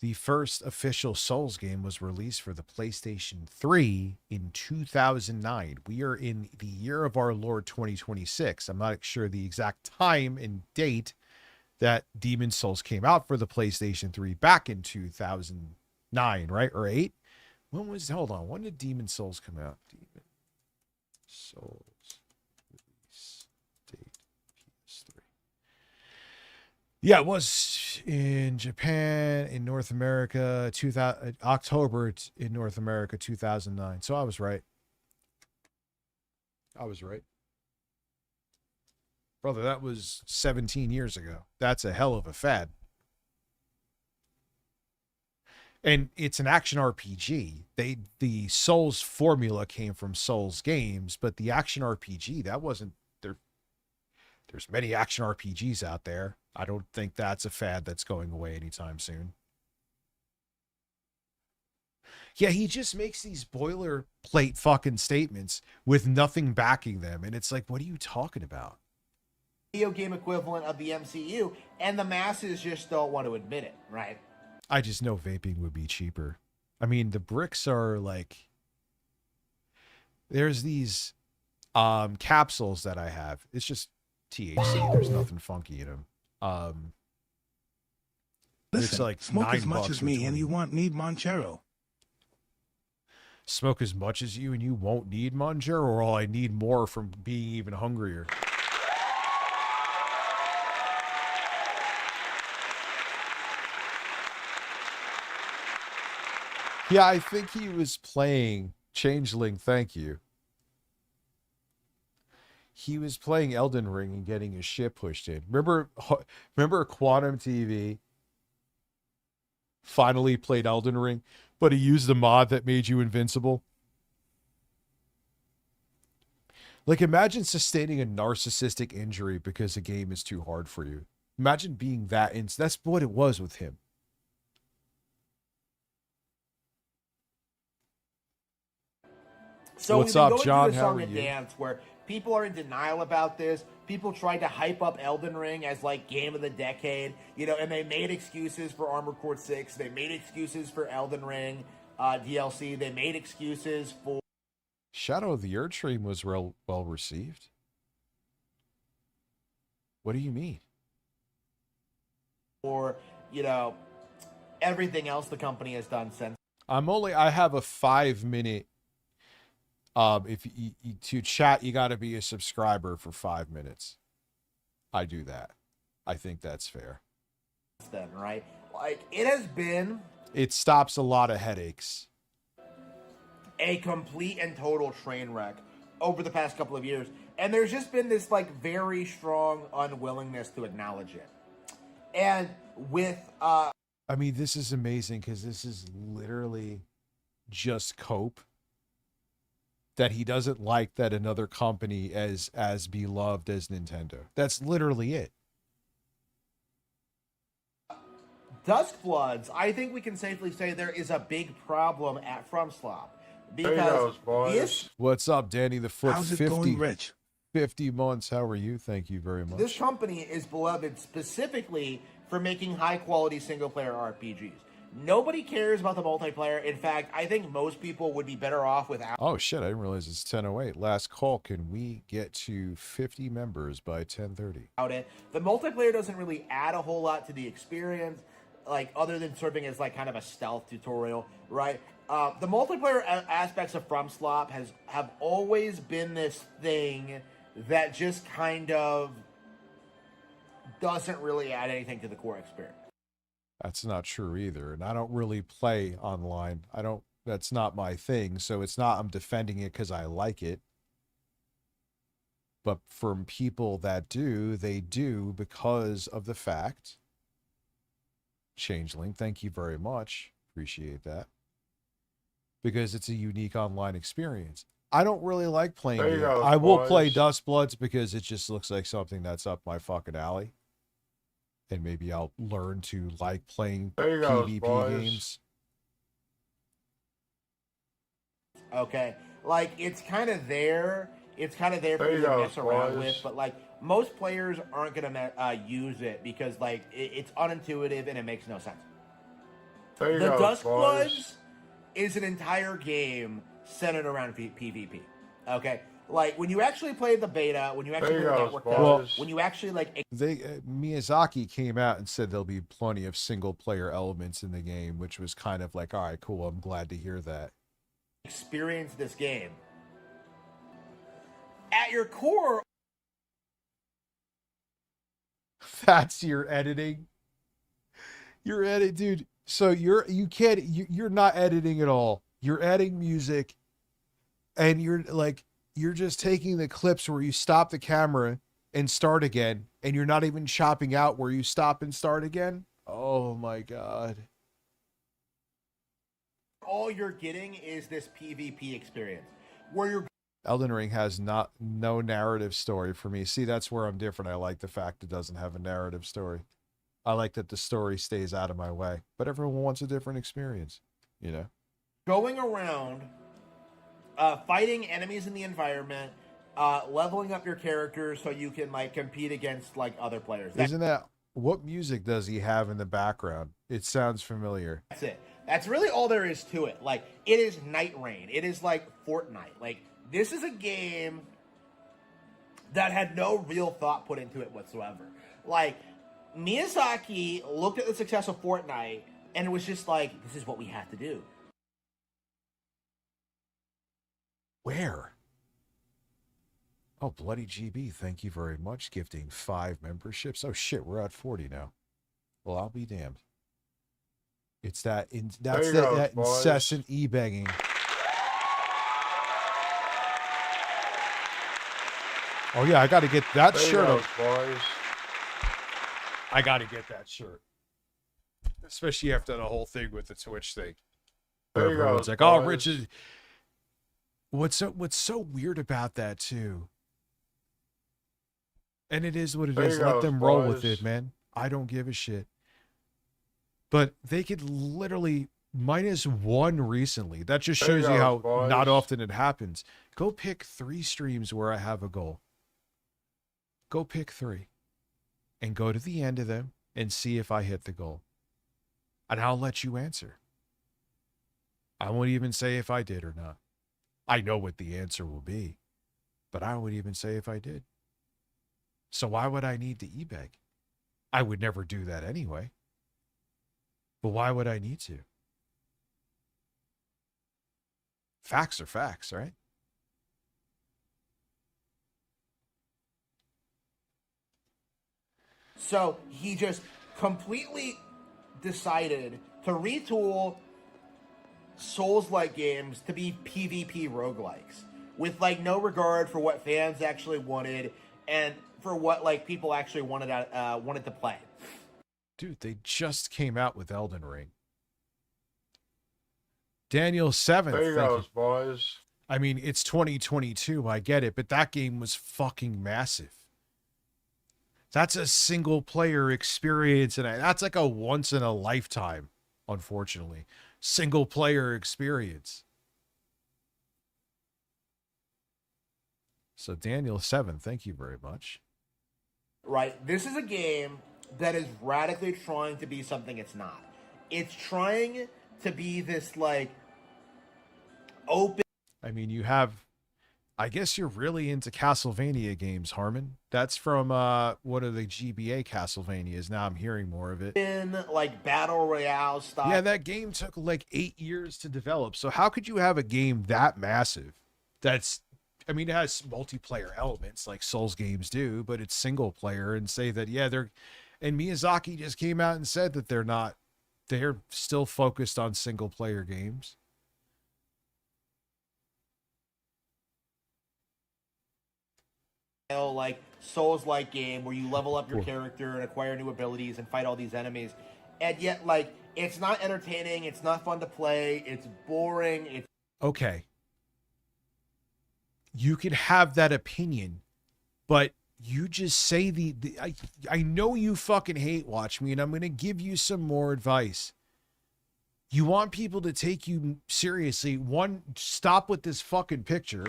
S5: The first official Souls game was released for the PlayStation 3 in 2009. We are in the year of our Lord 2026. I'm not sure the exact time and date that Demon's Souls came out for the PlayStation 3 back in 2009, right? Or 8? When did Demon's Souls come out? Demon's Souls release date PS3. Yeah, it was in Japan, in North America, October in North America, 2009. So I was right. Brother, that was 17 years ago. That's a hell of a fad. And it's an action RPG. The Souls formula came from Souls games, but the action RPG, that wasn't there. There's many action RPGs out there. I don't think that's a fad that's going away anytime soon. Yeah, he just makes these boilerplate fucking statements with nothing backing them. And it's like, what are you talking about?
S19: video game equivalent of the MCU, and the masses just don't want to admit it, right?
S5: I just know vaping would be cheaper. I mean, the bricks are like, there's these capsules that I have. It's just THC. There's nothing funky in them.
S7: Listen,
S5: it's like
S7: smoke as
S5: $9
S7: much as me and you won't need Monchero.
S5: Smoke as much as you and you won't need Monchero, or all I need more from being even hungrier. Yeah, I think he was playing Changeling, thank you. He was playing Elden Ring and getting his shit pushed in. Remember Quantum TV finally played Elden Ring, but he used the mod that made you invincible? Like, imagine sustaining a narcissistic injury because a game is too hard for you. Imagine being that that's what it was with him.
S19: So
S5: What's
S19: we've been
S5: up,
S19: going
S5: John?
S19: through a
S5: How
S19: song
S5: are
S19: and
S5: you?
S19: dance where people are in denial about this. People tried to hype up Elden Ring as like game of the decade, you know, and they made excuses for Armored Core 6. They made excuses for Elden Ring DLC. They made excuses for
S5: Shadow of the Erdtree was well received. What do you mean?
S19: you know, everything else the company has done since.
S5: I have a 5-minute. If you, to chat, you got to be a subscriber for 5 minutes. I do that. I think that's fair.
S19: Then, right? Like, it has been
S5: It stops a lot of headaches.
S19: a complete and total train wreck over the past couple of years. And there's just been this, like, very strong unwillingness to acknowledge it. And with,
S5: I mean, this is amazing because this is literally just Cope. That he doesn't like that another company as beloved as Nintendo. That's literally it.
S19: Duskbloods, I think we can safely say there is a big problem at FromSlop.
S5: There he
S19: Because
S5: goes, boys.
S19: this
S5: What's up, Danny the Foot?
S19: How's it
S5: 50,
S19: going, Rich?
S5: 50 months. How are you? Thank you very much.
S19: This company is beloved specifically for making high-quality single-player RPGs. Nobody cares about the multiplayer. In fact, I think most people would be better off without
S5: Oh shit, I didn't realize it's 10:08. Last call. Can we get to 50 members by 10:30?
S19: it. The multiplayer doesn't really add a whole lot to the experience, like, other than serving as, like, kind of a stealth tutorial, right? The multiplayer aspects of FromSlop have always been this thing that just kind of doesn't really add anything to the core experience.
S5: That's not true either. And I don't really play online. That's not my thing. So it's not, I'm defending it because I like it. But from people that do, they do because of the fact. Changeling, thank you very much. Appreciate that. Because it's a unique online experience. I don't really like playing
S18: There you
S5: it.
S18: go,
S5: I will
S18: boys.
S5: play Dustbloods because it just looks like something that's up my fucking alley. And maybe I'll learn to like playing
S18: There you go,
S5: PvP
S18: boys.
S5: games.
S19: Okay, like, it's kind of there. It's kind of there for
S18: There
S19: you
S18: you
S19: to
S18: go,
S19: mess around
S18: boys.
S19: with, but, like, most players aren't gonna use it because, like, it's unintuitive and it makes no sense.
S18: There you
S19: The
S18: go,
S19: Duskbloods
S18: boys. is
S19: an entire game centered around PvP. Okay, like, when you actually play the beta, when you actually
S18: There you
S19: play the
S18: go,
S19: network
S18: boys.
S19: test, when you actually, like,
S5: Miyazaki came out and said there'll be plenty of single player elements in the game, which was kind of like, all right, cool. I'm glad to hear that.
S19: experience this game, at your core,
S5: That's your editing. You're edit, dude. So you're not editing at all. You're adding music, and you're just taking the clips where you stop the camera and start again, and you're not even chopping out where you stop and start again. Oh my god.
S19: all you're getting is this PvP experience where you're
S5: Elden Ring has no narrative story for me. See, that's where I'm different. I like the fact it doesn't have a narrative story. I like that the story stays out of my way. But everyone wants a different experience, you know?
S19: going around fighting enemies in the environment, leveling up your character so you can like compete against like other players.
S5: Isn't that what music does he have in the background? It sounds familiar.
S19: That's it. That's really all there is to it. Like, it is Night Rain. It is like Fortnite. Like, this is a game that had no real thought put into it whatsoever. Like, Miyazaki looked at the success of Fortnite and it was just like, this is what we have to do.
S5: Where? Oh, Bloody GB, thank you very much. Gifting 5 memberships. Oh shit, we're at 40 now. Well, I'll be damned. It's that that incessant e-begging. Oh yeah, I got to get that shirt.
S18: Boys.
S5: I got to get that shirt. Especially after the whole thing with the Twitch thing.
S18: There you go.
S5: Everyone's like, "Oh, Richard." What's so weird about that too? And it is what it is. Let them roll with it, man. I don't give a shit. But they could literally -1 recently. That just shows you how not often it happens. Go pick 3 streams where I have a goal. Go pick 3. And go to the end of them and see if I hit the goal. And I'll let you answer. I won't even say if I did or not. I know what the answer will be. But I won't even say if I did. So why would I need to e-beg? I would never do that anyway. But why would I need to? Facts are facts, right?
S19: So he just completely decided to retool Souls-like games to be PvP roguelikes with like no regard for what fans actually wanted and for what like people actually wanted to play.
S5: Dude, they just came out with Elden Ring. Daniel 7th.
S18: There you go, boys.
S5: I mean, it's 2022. I get it, but that game was fucking massive. That's a single player experience, and that's like a once in a lifetime, unfortunately. Single player experience. So Daniel 7, thank you very much.
S19: Right. This is a game that is radically trying to be something it's not. It's trying to be this like open.
S5: I mean, you have, I guess you're really into Castlevania games, Harmon. That's from one of the GBA Castlevanias. Now I'm hearing more of it.
S19: In like battle royale stuff.
S5: Yeah, that game took like 8 years to develop. So how could you have a game that massive? That's, I mean, it has multiplayer elements like Souls games do, but it's single player, and say that, yeah, they're, and Miyazaki just came out and said that they're still focused on single player games.
S19: Like Souls-like game where you level up your character and acquire new abilities and fight all these enemies, and yet like it's not entertaining, it's not fun to play, it's boring. It's
S5: okay. You can have that opinion, but you just say I know you fucking hate watch me, and I'm gonna give you some more advice. You want people to take you seriously. One, stop with this fucking picture.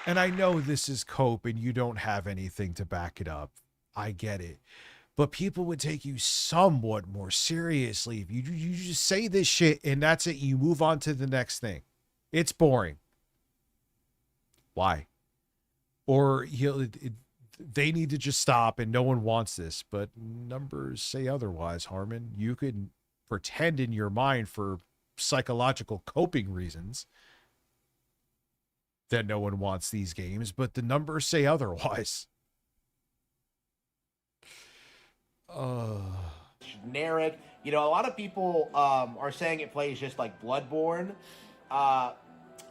S5: And I know this is cope and you don't have anything to back it up. I get it. But people would take you somewhat more seriously if you just say this shit and that's it. You move on to the next thing. It's boring. Why? Or they need to just stop and no one wants this. But numbers say otherwise, Harmon. You could pretend in your mind for psychological coping reasons that no one wants these games, but the numbers say otherwise.
S19: Generic. You know, a lot of people are saying it plays just like Bloodborne. I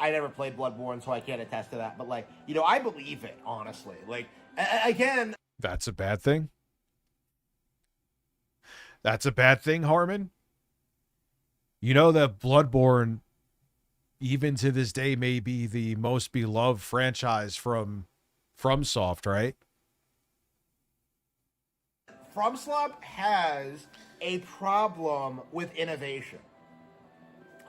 S19: never played Bloodborne, so I can't attest to that. But like, you know, I believe it, honestly. Like, again.
S5: That's a bad thing? That's a bad thing, Harmon? You know that Bloodborne, even to this day, may be the most beloved franchise from FromSoft, right?
S19: FromSoft has a problem with innovation.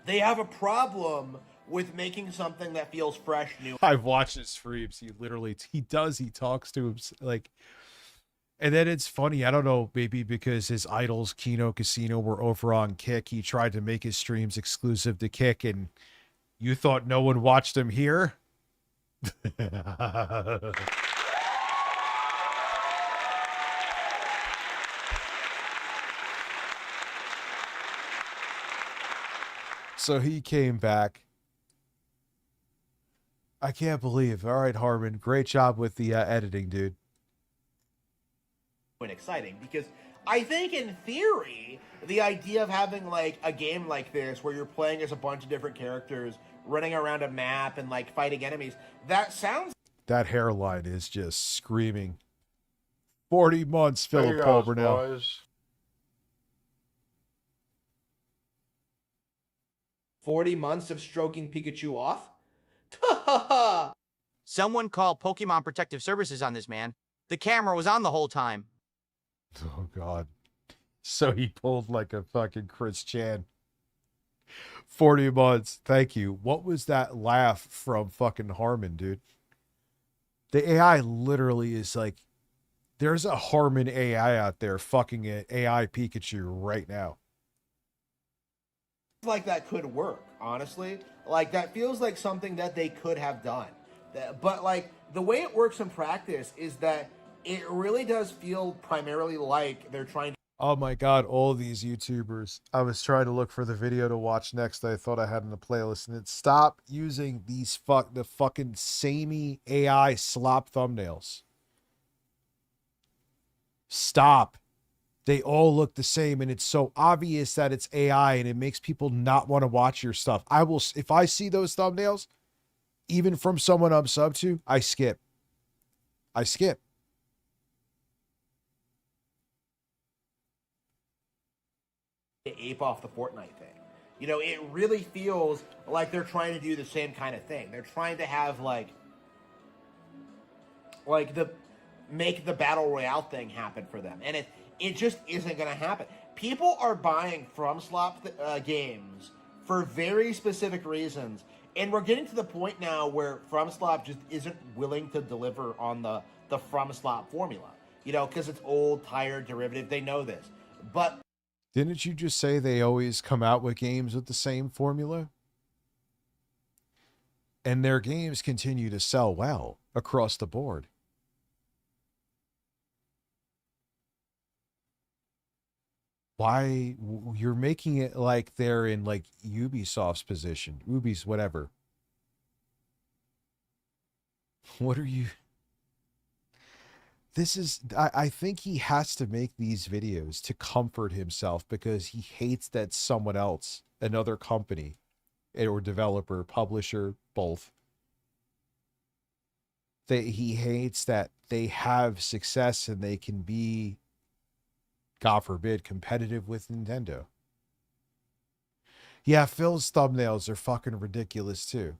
S19: They have a problem with making something that feels fresh, new.
S5: I've watched his streams. He talks to him like, and then it's funny. I don't know, maybe because his idols, Kino Casino, were over on Kick. He tried to make his streams exclusive to Kick, and you thought no one watched him here? So he came back. I can't believe. All right, Harmon, great job with the editing, dude.
S19: And exciting, because I think in theory, the idea of having like a game like this where you're playing as a bunch of different characters running around a map and like fighting enemies, that sounds.
S5: That hairline is just screaming. 40 months, Philip Paul Burnell.
S2: 40 months of stroking Pikachu off?
S14: Someone call Pokemon Protective Services on this man. The camera was on the whole time.
S5: Oh, God. So he pulled like a fucking Chris Chan. 40 months. Thank you. What was that laugh from fucking Harmon, dude? The AI literally is like, there's a Harmon AI out there fucking an AI Pikachu right now.
S19: Like that could work, honestly. Like that feels like something that they could have done. But like the way it works in practice is that it really does feel primarily like they're trying to.
S5: Oh my God, all these YouTubers. I was trying to look for the video to watch next. I thought I had in the playlist, and it's stop using these the fucking samey AI slop thumbnails. Stop. They all look the same, and it's so obvious that it's AI, and it makes people not want to watch your stuff. I will, if I see those thumbnails, even from someone I'm sub to, I skip. I skip.
S19: Ape off the Fortnite thing. You know, it really feels like they're trying to do the same kind of thing. They're trying to have like make the battle royale thing happen for them, and it just isn't going to happen. People are buying FromSlop games for very specific reasons, and we're getting to the point now where FromSlop just isn't willing to deliver on the FromSlop formula. You know, because it's old, tired, derivative. They know this, but.
S5: Didn't you just say they always come out with games with the same formula? And their games continue to sell well across the board. Why you're making it like they're in like Ubisoft's position, Ubi's whatever. What are you? This is, I think he has to make these videos to comfort himself because he hates that someone else, another company or developer, publisher, both. He hates that they have success and they can be, God forbid, competitive with Nintendo. Yeah, Phil's thumbnails are fucking ridiculous too.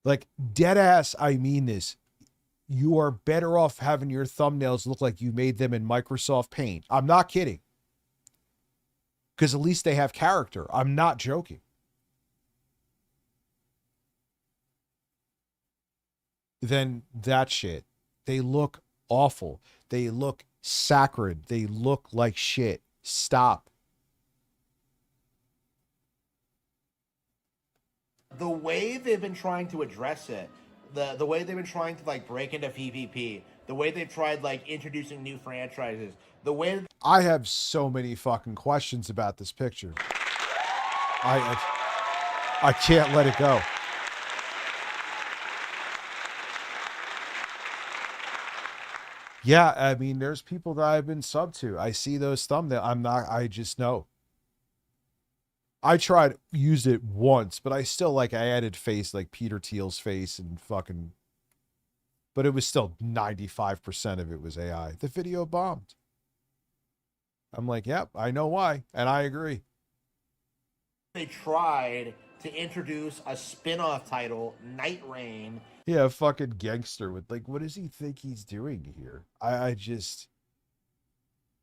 S5: Like, dead ass, I mean this. You are better off having your thumbnails look like you made them in Microsoft Paint. I'm not kidding. Because at least they have character. I'm not joking. Then that shit. They look awful. They look saccharine. They look like shit. Stop.
S19: The way they've been trying to address it, the way they've been trying to like break into PvP, the way they've tried like introducing new franchises, the way
S5: I have so many fucking questions about this picture. I can't let it go. Yeah, I mean, there's people that I've been sub to. I see those thumbnails. I just know. I tried, used it once, but I still I added face like Peter Thiel's face and fucking, but it was still 95% of it was AI. The video bombed. I'm like, yep, I know why. And I agree.
S19: they tried to introduce a spin-off title, Night Rain.
S5: Yeah, fucking gangster with what does he think he's doing here? I just,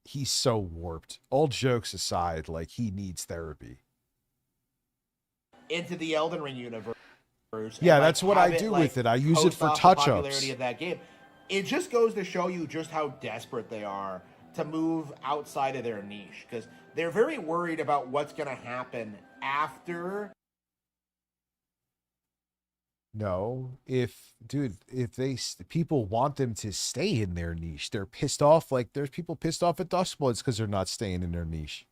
S5: he's so warped. All jokes aside, like, he needs therapy.
S19: Into the Elden Ring universe.
S5: Yeah,
S19: and,
S5: that's what I do with it. I use it for touch-ups.
S19: Popularity of that game. It just goes to show you just how desperate they are to move outside of their niche, because they're very worried about what's going to happen after.
S5: No, if people want them to stay in their niche, they're pissed off. Like, there's people pissed off at Duskbloods because they're not staying in their niche.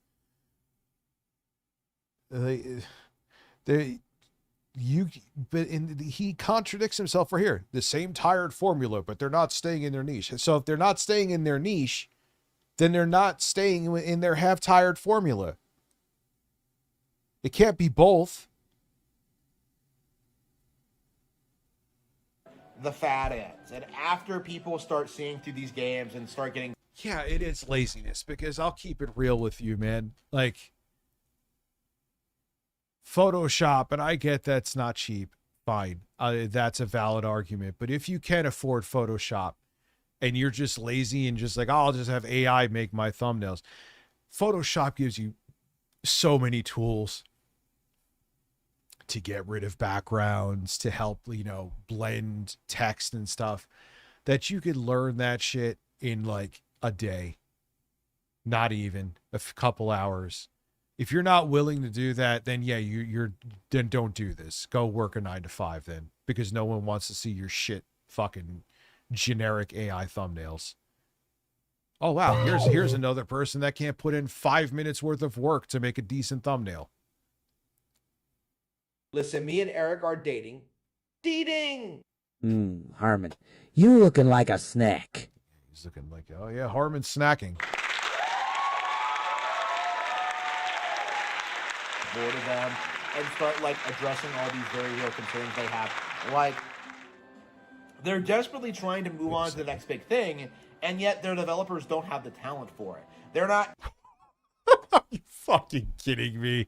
S5: He contradicts himself right here. The same tired formula, but they're not staying in their niche. So if they're not staying in their niche, then they're not staying in their half-tired formula. It can't be both.
S19: The fat ends, and after people start seeing through these games and start getting,
S5: yeah, it is laziness, because I'll keep it real with you, man. Like, Photoshop, and I get that's not cheap, fine, that's a valid argument. But if you can't afford Photoshop and you're just lazy and just like, oh, I'll just have AI make my thumbnails, Photoshop gives you so many tools to get rid of backgrounds, to help, blend text and stuff, that you could learn that shit in like a day, not even a couple hours. If you're not willing to do that, then yeah, then don't do this. Go work a 9 to 5 then, because no one wants to see your shit fucking generic AI thumbnails. Oh wow, here's another person that can't put in 5 minutes worth of work to make a decent thumbnail.
S19: listen, me and Eric are dating. Dating!
S12: Harmon, you looking like a snack.
S5: He's looking like, oh yeah, Harmon's snacking.
S19: Bored of them and start like addressing all these very real concerns they have. Like, they're desperately trying to move on to the next big thing, and yet their developers don't have the talent for it. They're not
S5: Are you fucking kidding me?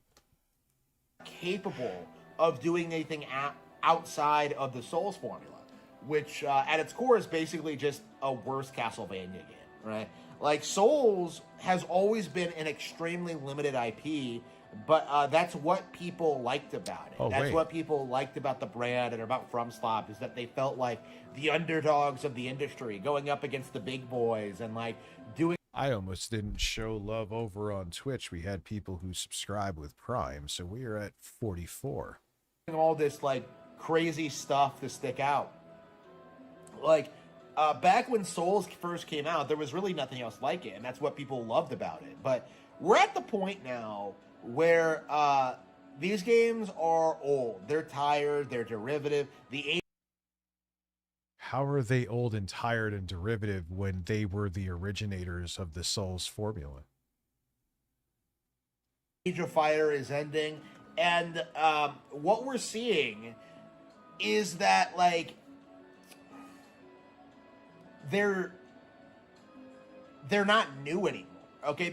S19: Capable of doing anything outside of the Souls formula, which at its core is basically just a worse Castlevania game, right? Like, Souls has always been an extremely limited IP, but that's what people liked about it. That's what people liked about the brand and about FromSoft, is that they felt like the underdogs of the industry, going up against the big boys and like doing.
S5: I almost didn't show love over on Twitch. We had people who subscribe with Prime, so we are at 44.
S19: All this like crazy stuff to stick out. Like, back when Souls first came out, there was really nothing else like it, and that's what people loved about it. But we're at the point now where these games are old. They're tired. They're derivative.
S5: How are they old and tired and derivative when they were the originators of the Souls formula?
S19: Age of Fire is ending, and what we're seeing is that like they're not new anymore. Okay,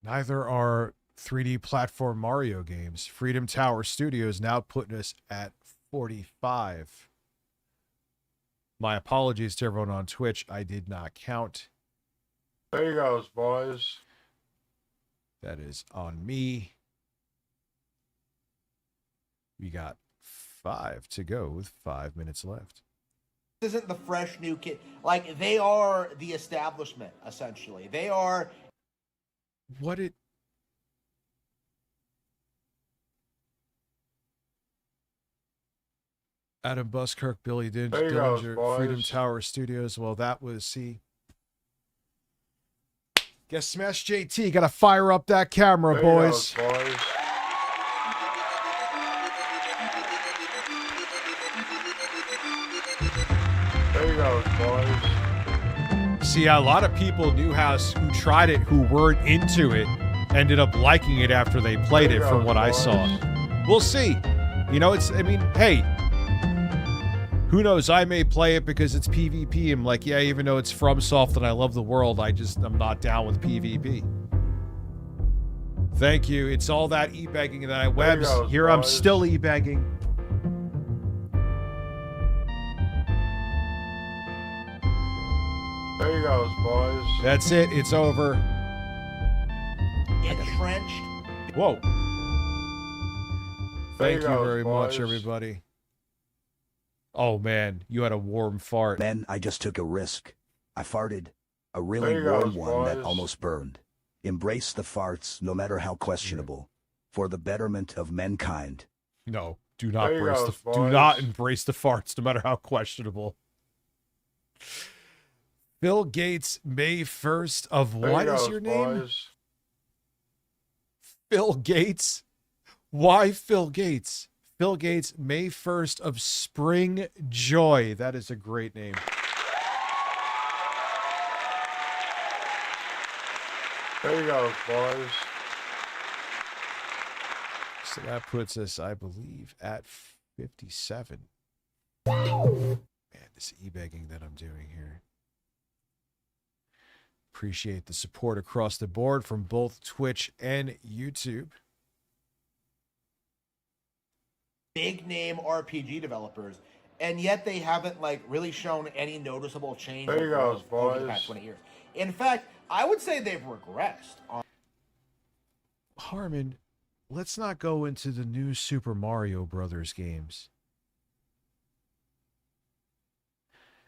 S5: Neither are 3D platform Mario games. Freedom Tower Studios now putting us at 45. My apologies to everyone on Twitch. I did not count.
S18: There you go, boys.
S5: That is on me. We got 5 to go with 5 minutes left.
S19: This isn't the fresh new kid. Like, they are the establishment, essentially. They are.
S5: What it. Adam Buskirk, Billy Dillinger, Freedom Tower Studios. Well, that was, see. Guess Smash JT. Gotta fire up that camera, boys.
S18: There you go, boys.
S5: See, a lot of people who tried it, who weren't into it, ended up liking it after they played it, from what I saw. We'll see. Hey, who knows? I may play it because it's PvP. I'm like, yeah, even though it's FromSoft and I love the world, I'm not down with PvP. Thank you. It's all that e-begging that I webs. Here I'm still e-begging.
S18: There you goes, boys.
S5: That's it. It's over.
S19: Entrenched.
S5: Whoa. Thank you
S18: goes,
S5: very much,
S18: boys.
S5: everybody. Oh, man. You had a warm fart.
S6: Men, I just took a risk. I farted. A really
S18: There you
S6: warm
S18: goes,
S6: one that
S18: boys.
S6: almost burned. Embrace the farts, no matter how questionable, for the betterment of mankind.
S5: No, do not
S18: There you
S5: embrace
S18: goes,
S5: the do
S18: boys.
S5: not embrace the farts, no matter how questionable. Bill Gates, May 1st of
S18: There
S5: what
S18: you
S5: is
S18: goes,
S5: your name?
S18: boys.
S5: Phil Gates. Why Phil Gates? Phil Gates, May 1st of Spring Joy. That is a great name.
S18: There you goes, boys.
S5: So that puts us, I believe, at 57. Man, this e-begging that I'm doing here. Appreciate the support across the board from both Twitch and YouTube.
S19: Big name RPG developers, and yet they haven't like really shown any noticeable change
S18: There you
S19: or
S18: goes,
S19: growth over the
S18: boys.
S19: past 20 years. In fact, I would say they've regressed.
S5: Harmon, let's not go into the new Super Mario Brothers games.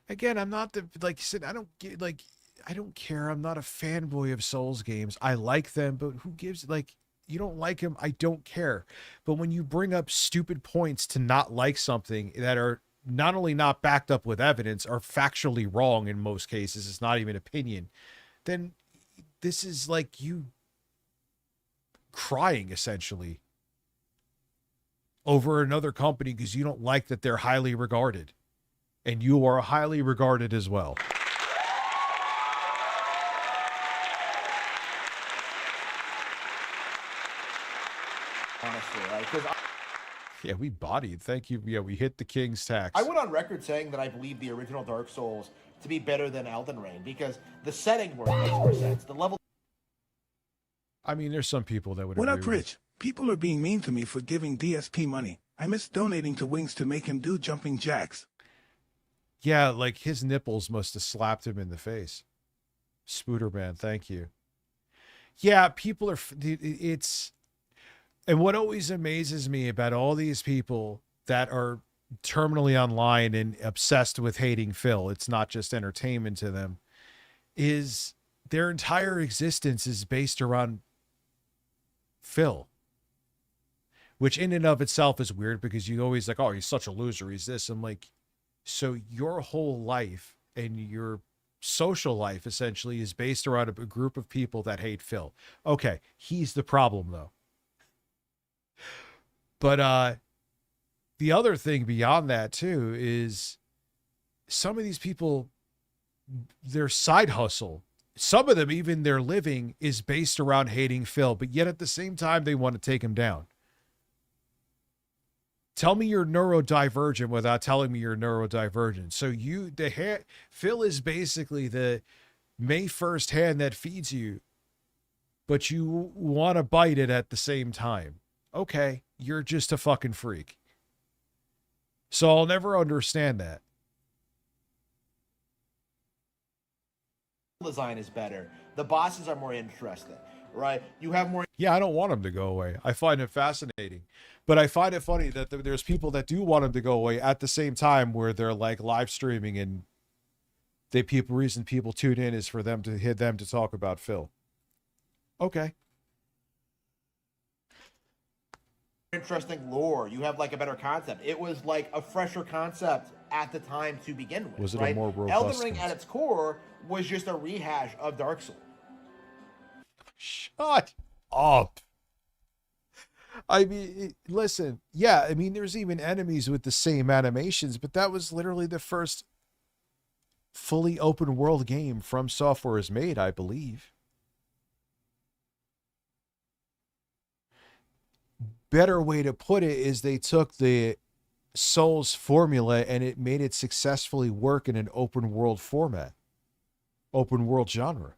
S5: Again, I'm not the, like you said, I don't care. I'm not a fanboy of Souls games. I like them, but who gives, like, you don't like them, I don't care. But when you bring up stupid points to not like something that are not only not backed up with evidence, are factually wrong in most cases, it's not even opinion, then this is like you crying essentially over another company because you don't like that they're highly regarded. And you are highly regarded as well.
S19: Honestly, right? Because
S5: Yeah, we bodied. Thank you. Yeah, we hit the King's tax.
S19: I went on record saying that I believe the original Dark Souls to be better than Elden Ring because the setting work makes more sense. The level.
S5: I mean, there's some people that would
S7: What
S5: agree
S7: up,
S5: with
S7: Rich? People are being mean to me for giving DSP money. I miss donating to Wings to make him do jumping jacks.
S5: Yeah, like his nipples must have slapped him in the face. Spooderman, thank you. Yeah, people are, it's, and what always amazes me about all these people that are terminally online and obsessed with hating Phil, it's not just entertainment to them, is their entire existence is based around Phil. Which in and of itself is weird because you always like, oh, he's such a loser, he's this. I'm like, so your whole life and your social life essentially is based around a group of people that hate Phil. Okay, he's the problem though. But the other thing beyond that too is some of these people, their side hustle, some of them even their living is based around hating Phil, but yet at the same time they want to take him down. Tell me you're neurodivergent without telling me you're neurodivergent. So Phil is basically the May 1st hand that feeds you, but you want to bite it at the same time. Okay, you're just a fucking freak. So I'll never understand that.
S19: Design is better. The bosses are more interesting, right? You have more.
S5: Yeah, I don't want him to go away. I find it fascinating. But I find it funny that there's people that do want him to go away at the same time where they're like live streaming and reason people tune in is for them to hit them to talk about Phil. Okay.
S19: Interesting lore. You have like a better concept. It was like a fresher concept at the time to begin with.
S5: Was it a
S19: right?
S5: more robust
S19: Elden Ring
S5: concept?
S19: at its core was just a rehash of Dark Souls.
S5: Shut up. I mean, listen, yeah, I mean, there's even enemies with the same animations, but that was literally the first fully open world game From Software has made, I believe. Better way to put it is they took the Souls formula and it made it successfully work in an open world format, open world genre.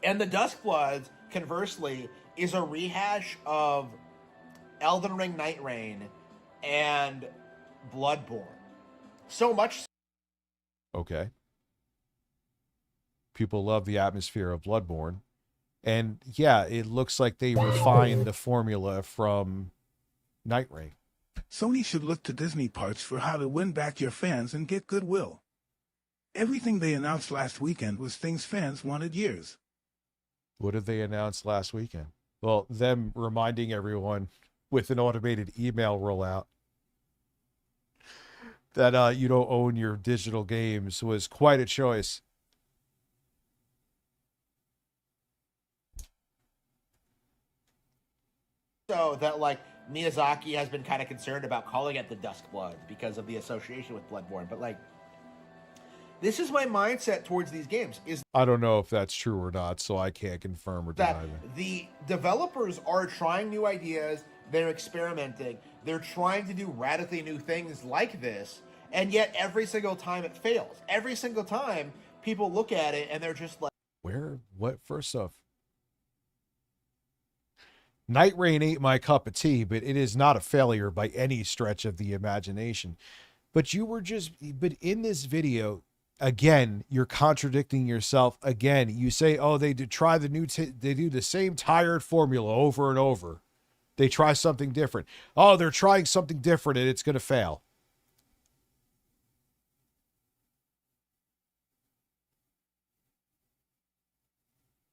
S19: And the Duskbloods, conversely, is a rehash of Elden Ring Night Rain and Bloodborne. So much.
S5: Okay. People love the atmosphere of Bloodborne. And yeah, it looks like they refined the formula from Night Rain.
S7: Sony should look to Disney parts for how to win back your fans and get goodwill. Everything they announced last weekend was things fans wanted years.
S5: What did they announce last weekend? Well, them reminding everyone with an automated email rollout that you don't own your digital games was quite a choice.
S19: So that, like, Miyazaki has been kind of concerned about calling it the Duskbloods because of the association with Bloodborne. But, like, this is my mindset towards these games. Is
S5: I don't know if that's true or not, so I can't confirm or deny
S19: that
S5: that.
S19: the developers are trying new ideas, they're experimenting, they're trying to do radically new things like this, and yet every single time it fails. Every single time people look at it and they're just like,
S5: what? First off, Night Rain ain't my cup of tea, but it is not a failure by any stretch of the imagination. But in this video, again, you're contradicting yourself. Again, you say, oh, they do the same tired formula over and over. They try something different. Oh, they're trying something different and it's going to fail.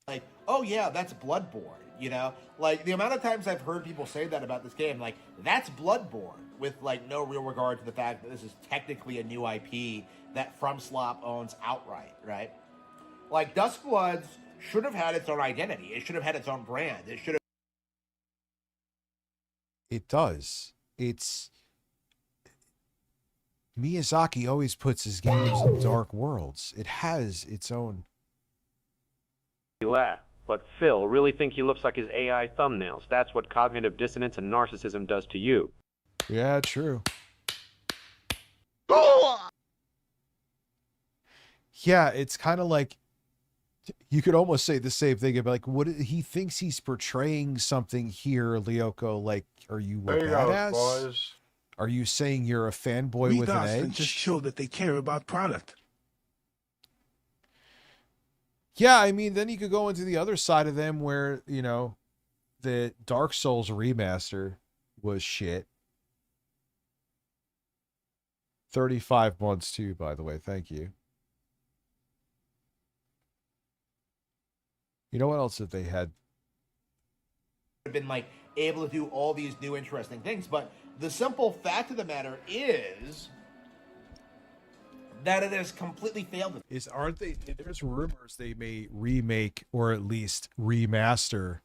S19: like, oh yeah, that's Bloodborne. You know, like the amount of times I've heard people say that about this game, like that's Bloodborne, with like no real regard to the fact that this is technically a new IP that FromSlop owns outright, right? Like Duskbloods should have had its own identity. It should have had its own brand. It should have.
S5: It does. It's Miyazaki always puts his games in dark worlds. It has its own.
S8: You laugh, but Phil really think he looks like his AI thumbnails. That's what cognitive dissonance and narcissism does to you.
S5: Yeah, true. Yeah, it's kind of like you could almost say the same thing about like what he thinks he's portraying something here, Lyoko. Like, are you a badass?
S18: Boys.
S5: Are you saying you're a fanboy with an edge?
S7: Just show that they care about product.
S5: Yeah, I mean, then you could go into the other side of them where, you know, the Dark Souls remaster was shit. 35 months too, by the way. Thank you. You know what else that they had?
S19: Been like able to do all these new interesting things, but the simple fact of the matter is that it has completely failed.
S5: Aren't they? There's rumors they may remake or at least remaster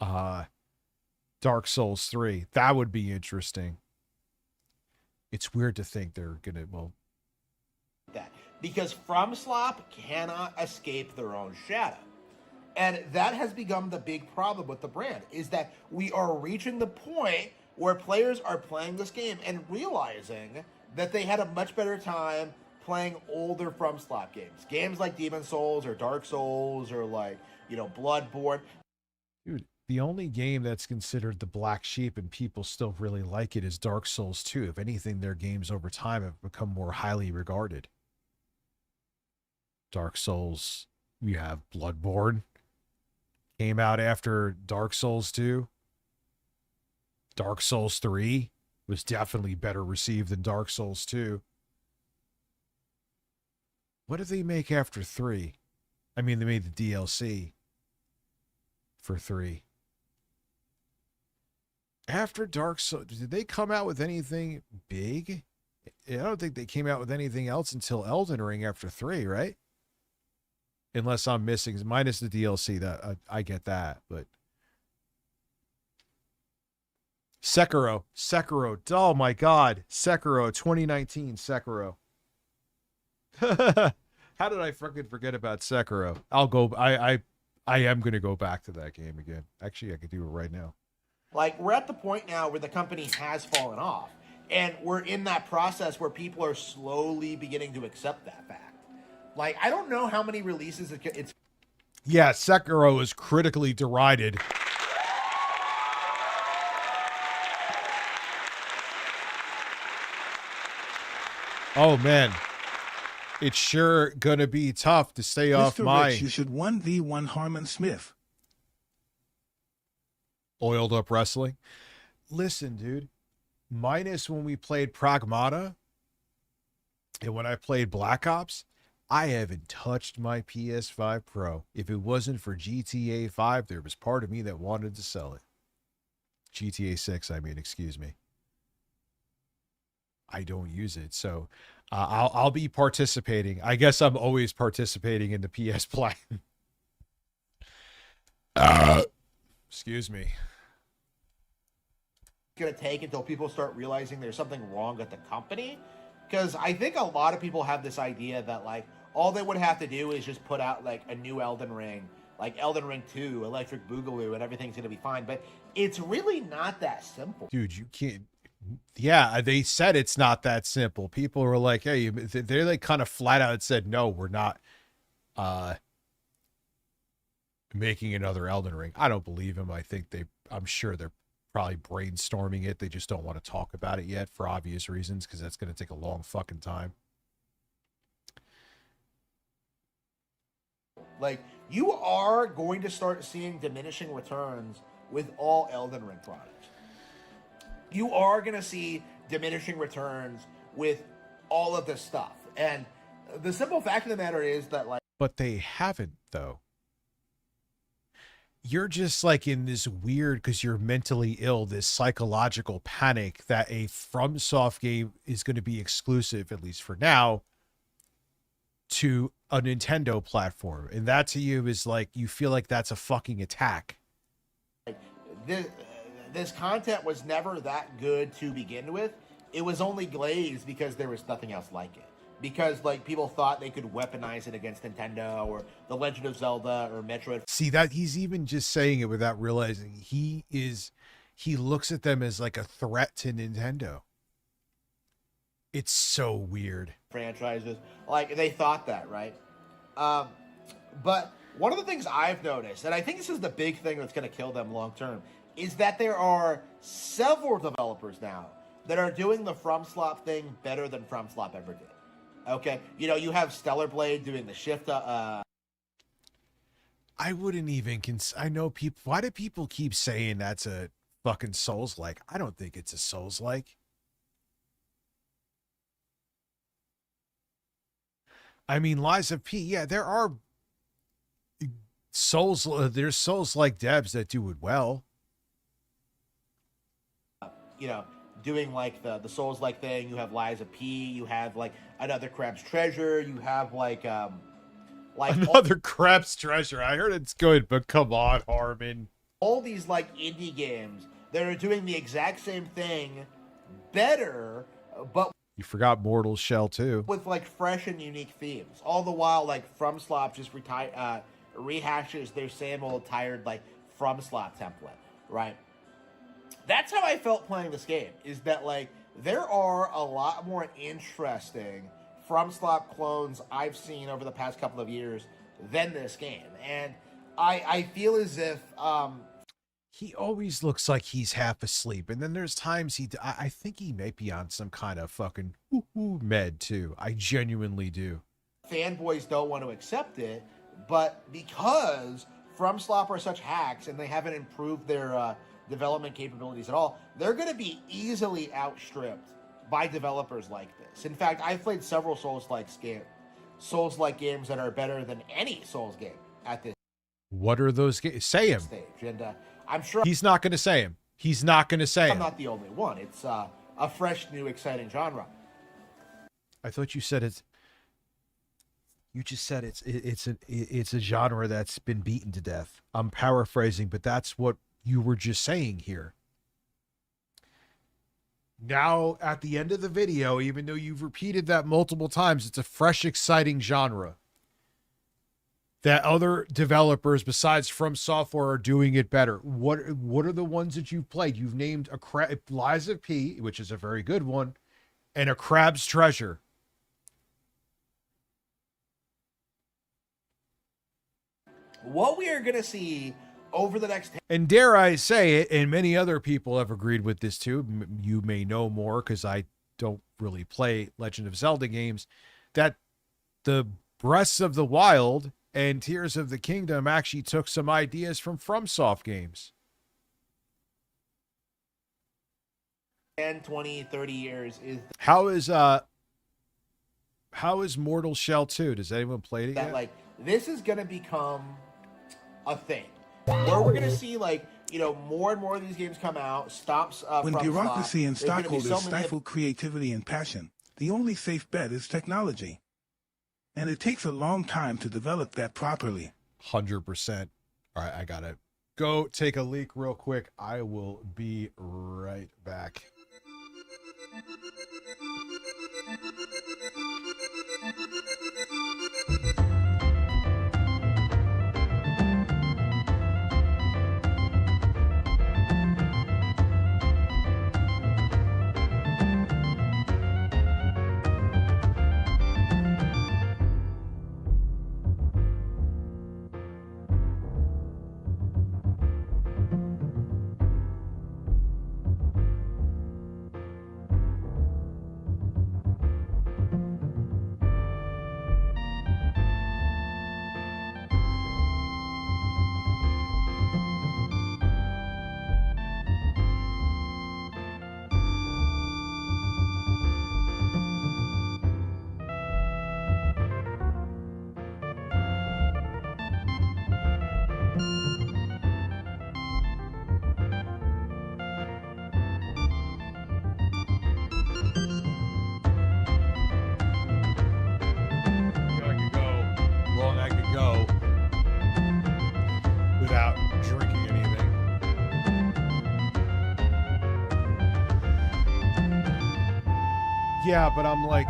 S5: Dark Souls 3. That would be interesting. It's weird to think they're gonna
S19: that because FromSlop cannot escape their own shadow. And that has become the big problem with the brand, is that we are reaching the point where players are playing this game and realizing that they had a much better time playing older FromSlop games. Games like Demon Souls or Dark Souls or like, you know, Bloodborne.
S5: Dude, the only game that's considered the black sheep and people still really like it is Dark Souls 2. If anything, their games over time have become more highly regarded. Dark Souls, you have Bloodborne. Came out after Dark Souls 2. Dark Souls 3 was definitely better received than Dark Souls 2. What did they make after 3? I mean, they made the DLC for 3. After Dark Souls, did they come out with anything big? I don't think they came out with anything else until Elden Ring after 3, right? Unless I'm missing, minus the DLC, that I get that, but Sekiro, oh my God, Sekiro, 2019 Sekiro. How did I fucking forget about Sekiro? I am gonna go back to that game again. Actually, I could do it right now.
S19: Like, we're at the point now where the company has fallen off, and we're in that process where people are slowly beginning to accept that fact. Like, I don't know how many releases it's...
S5: Yeah, Sekiro is critically derided. Oh man, it's sure gonna be tough to stay off
S7: Mr.
S5: my
S7: Rich, you should 1v1 Harmon Smith.
S5: oiled up wrestling. Listen, dude, minus when we played Pragmata and when I played Black Ops, I haven't touched my PS5 Pro. If it wasn't for GTA 5, there was part of me that wanted to sell it. GTA 6, I mean, excuse me. I don't use it, so I'll be participating. I guess I'm always participating in the PS Plan. Excuse me.
S19: Going to take until people start realizing there's something wrong at the company? Because I think a lot of people have this idea that, like, all they would have to do is just put out, like, a new Elden Ring, like Elden Ring 2, Electric Boogaloo, and everything's going to be fine. But it's really not that simple.
S5: Dude, you can't. Yeah, they said it's not that simple. People were like, hey, they're like kind of flat out said, no, we're not making another Elden Ring. I don't believe him. I'm sure they're probably brainstorming it. They just don't want to talk about it yet for obvious reasons, because that's going to take a long fucking time.
S19: Like, you are going to start seeing diminishing returns with all Elden Ring products. You are going to see diminishing returns with all of this stuff. And the simple fact of the matter is that, like...
S5: But they haven't, though. You're just like in this weird, because you're mentally ill, this psychological panic that a FromSoft game is going to be exclusive, at least for now, to a Nintendo platform. And that to you is like, you feel like that's a fucking attack.
S19: This content was never that good to begin with. It was only glazed because there was nothing else like it. Because, like, people thought they could weaponize it against Nintendo or The Legend of Zelda or Metroid.
S5: See, that he's even just saying it without realizing he looks at them as like a threat to Nintendo. It's so weird.
S19: Franchises, like, they thought that, right? But one of the things I've noticed, and I think this is the big thing that's going to kill them long term, is that there are several developers now that are doing the FromSoft thing better than FromSoft ever did. Okay, you know, you have Stellar Blade doing the shift.
S5: I wouldn't even I know people. Why do people keep saying that's a fucking Souls-like? I don't think it's a Souls-like. I mean, Lies of P. Yeah, there are Souls. There's Souls-like devs that do it well.
S19: You know, doing like the Souls-like thing. You have Lies of P. You have like Another Crab's Treasure. You have like
S5: Another Crab's Treasure. I heard it's good, but come on, Harmon.
S19: All these like indie games that are doing the exact same thing better, but
S5: you forgot Mortal Shell too,
S19: with like fresh and unique themes. All the while, like FromSoft just rehashes their same old tired like FromSoft template, right? That's how I felt playing this game, is that, like, there are a lot more interesting FromSoft clones I've seen over the past couple of years than this game. And I feel as if...
S5: he always looks like he's half asleep. And then there's times I think he may be on some kind of fucking med, too. I genuinely do.
S19: Fanboys don't want to accept it, but because FromSoft are such hacks and they haven't improved their... development capabilities at all, they're going to be easily outstripped by developers like this. In fact, I've played several Souls-like games that are better than any Souls game at this.
S5: What are those games? Say him.
S19: Stage. And I'm sure
S5: he's not going to say him. He's not going to say
S19: I'm
S5: him.
S19: not the only one. It's a fresh, new, exciting genre.
S5: I thought you said it's. You just said it's a genre that's been beaten to death. I'm paraphrasing, but that's what you were just saying here. Now, at the end of the video, even though you've repeated that multiple times, it's a fresh, exciting genre that other developers besides FromSoft are doing it better. What are the ones that you've played? You've named Lies of P, which is a very good one, and A Crab's Treasure.
S19: What we are going to see over the next...
S5: And dare I say it, and many other people have agreed with this too. You may know more because I don't really play Legend of Zelda games, that the Breath of the Wild and Tears of the Kingdom actually took some ideas from FromSoft games.
S19: 10, 20, 30 years is
S5: How is Mortal Shell 2? Does anyone play it
S19: that
S5: yet?
S19: like this is gonna become a thing where we're gonna see like more and more of these games come out. Stops
S7: When
S19: from
S7: bureaucracy and
S19: There's gonna be
S7: stockholders
S19: so many-
S7: stifle creativity and passion, the only safe bet is technology. And it takes a long time to develop that properly.
S5: 100%. All right, I gotta go take a leak real quick. I will be right back. Long I could go without drinking anything. Yeah, but I'm like,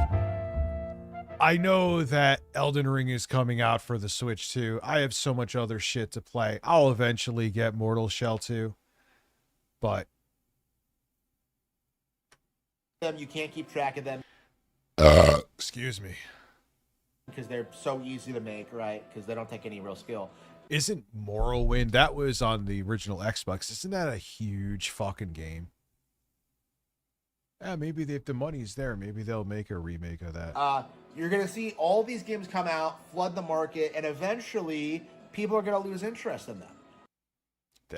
S5: I know that Elden Ring is coming out for the Switch too. I have so much other shit to play. I'll eventually get Mortal Shell 2, but
S19: you can't keep track of them
S5: excuse me.
S19: because they're so easy to make, right? Because they don't take any real skill.
S5: Isn't Morrowind, that was on the original Xbox, isn't that a huge fucking game? Yeah, maybe if the money's there, maybe they'll make a remake of that.
S19: You're going to see all these games come out, flood the market, and eventually people are going to lose interest in them.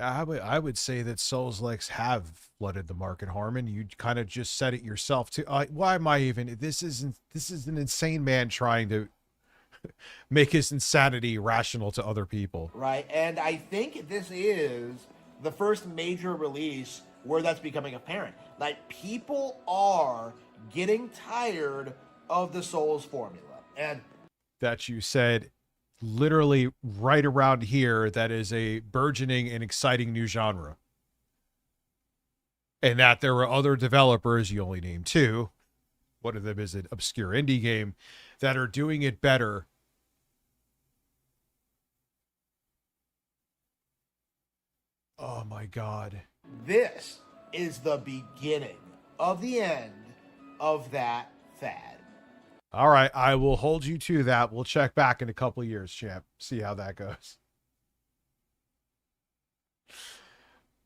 S5: I would say that Souls-likes have flooded the market, Harmon. You kind of just said it yourself too. Why am I even? This is an insane man trying to make his insanity rational to other people.
S19: Right, and I think this is the first major release where that's becoming apparent. Like, people are getting tired of the Souls formula. And
S5: That you said literally right around here, that is a burgeoning and exciting new genre. And that there are other developers, you only named two, one of them is an obscure indie game, that are doing it better. Oh my God.
S19: this is the beginning of the end of that fad.
S5: All right, I will hold you to that. We'll check back in a couple of years, champ. See how that goes.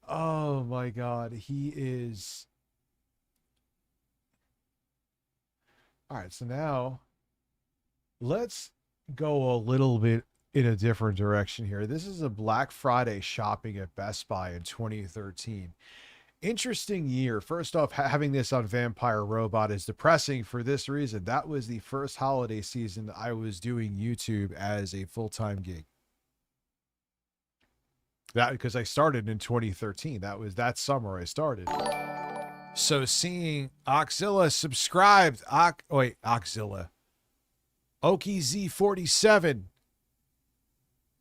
S5: Oh my God, he is. All right, so now let's go a little bit in a different direction here. This is a Black Friday shopping at Best Buy in 2013. Interesting year. First off, having this on Vampire Robot is depressing for this reason. That was the first holiday season I was doing YouTube as a full-time gig. That because I started in 2013. That was that summer I started. So seeing Oxzilla subscribed, Oxzilla, OkiZ47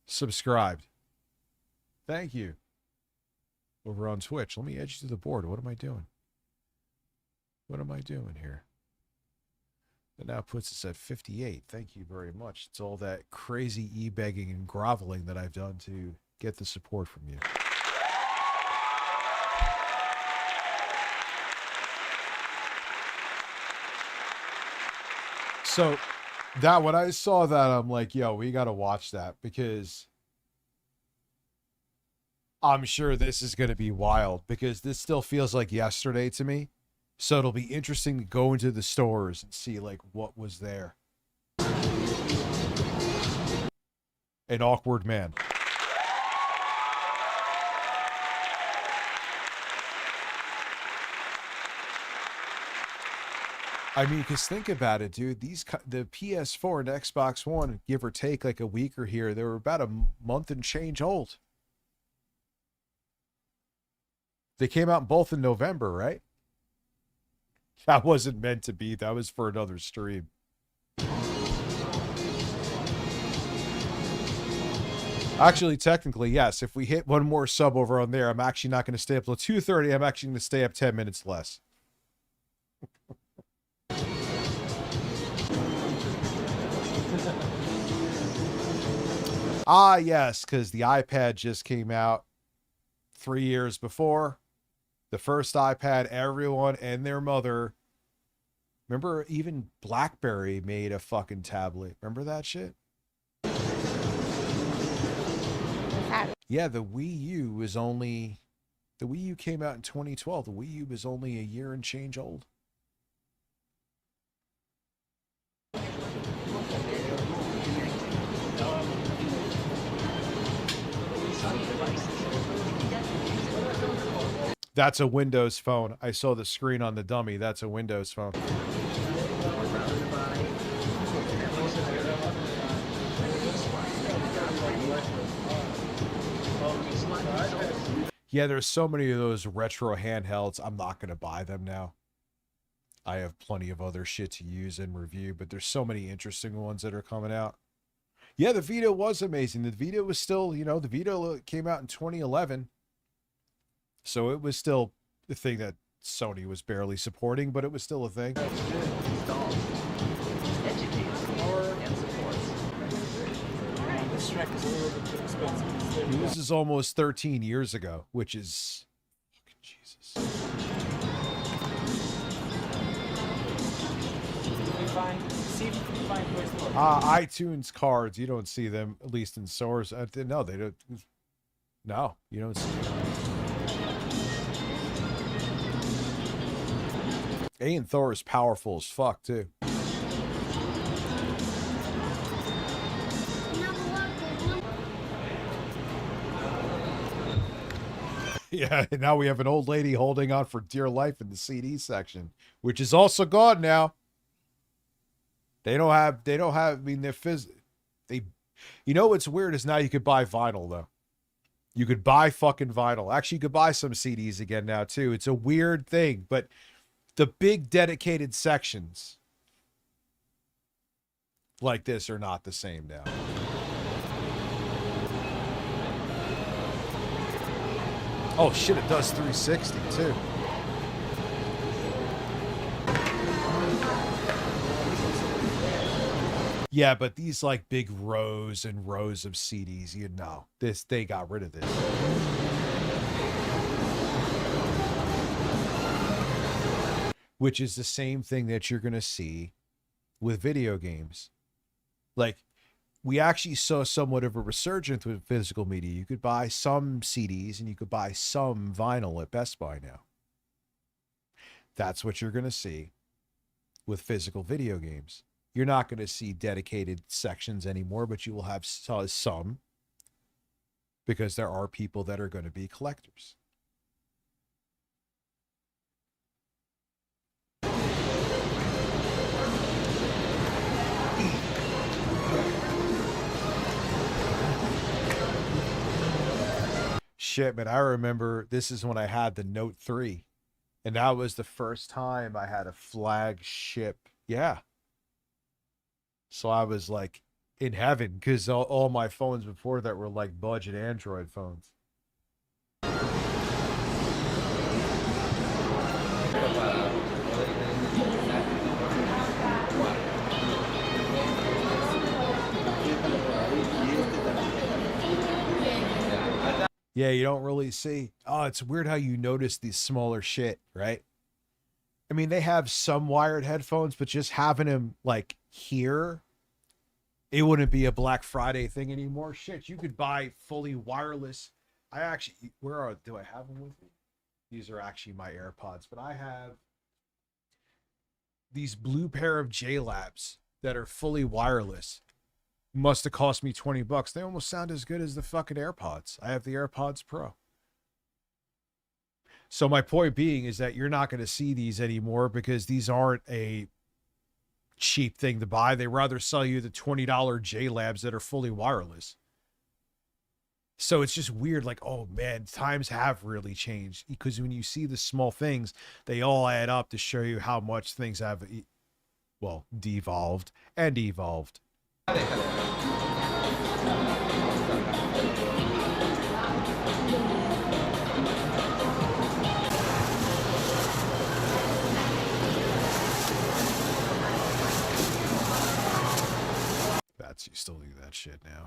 S5: subscribed. Thank you. Over on Twitch. Let me edge to the board. What am I doing? What am I doing here? That now puts us at 58. Thank you very much. It's all that crazy e-begging and groveling that I've done to get the support from you. So that when I saw that, I'm like, yo, we got to watch that because I'm sure this is going to be wild because this still feels like yesterday to me So it'll be interesting to go into the stores and see like what was there. An awkward man. I mean, because think about it, dude. The PS4 and Xbox One, give or take like a week or here, they were about a month and change old. They came out both in November, right? That wasn't meant to be. That was for another stream. Actually, technically, yes. If we hit one more sub over on there, I'm actually not going to stay up till 2:30. I'm actually going to stay up 10 minutes less. Ah, yes, because the iPad just came out 3 years before. The first iPad, everyone and their mother. Remember, even BlackBerry made a fucking tablet. Remember that shit? Yeah, the Wii U was only... The Wii U came out in 2012. The Wii U was only a year and change old. That's a Windows phone. I saw the screen on the dummy. That's a Windows phone. Yeah, there's so many of those retro handhelds. I'm not going to buy them now. I have plenty of other shit to use and review, but there's so many interesting ones that are coming out. Yeah, the Vita was amazing. The Vita was still, you know, the Vita came out in 2011. So it was still the thing that Sony was barely supporting, but it was still a thing. This is almost 13 years ago, which is fucking Jesus. iTunes cards, you don't see them, at least in stores. No, they don't. No, you don't see them. Ian Thor is powerful as fuck, too. Yeah, and now we have an old lady holding on for dear life in the CD section, which is also gone now. They don't have, I mean, you know what's weird is now you could buy vinyl, though. You could buy fucking vinyl. Actually, you could buy some CDs again now, too. It's a weird thing, but the big dedicated sections like this are not the same now. Oh shit, it does 360 too. Yeah, but these like big rows and rows of CDs, you know, they got rid of this. Which is the same thing that you're going to see with video games. Like, we actually saw somewhat of a resurgence with physical media. You could buy some CDs and you could buy some vinyl at Best Buy now. That's what you're going to see with physical video games. You're not going to see dedicated sections anymore, but you will have some, because there are people that are going to be collectors. Shit, man, I remember this is when I had the Note 3. And that was the first time I had a flagship. Yeah. So I was like in heaven, because all my phones before that were like budget Android phones. Yeah, you don't really see. Oh, it's weird how you notice these smaller shit, right? I mean, they have some wired headphones, but just having them like here, it wouldn't be a Black Friday thing anymore. Shit, you could buy fully wireless. Do I have them with me? These are actually my AirPods, but I have these blue pair of JLabs that are fully wireless must have cost me $20. They almost sound as good as the fucking AirPods. I have the AirPods Pro. So my point being is that you're not going to see these anymore because these aren't a cheap thing to buy. They rather sell you the $20 JLabs that are fully wireless. So it's just weird, like, oh man, times have really changed, because when you see the small things, they all add up to show you how much things have, well, devolved and evolved. That's, you still do that shit now.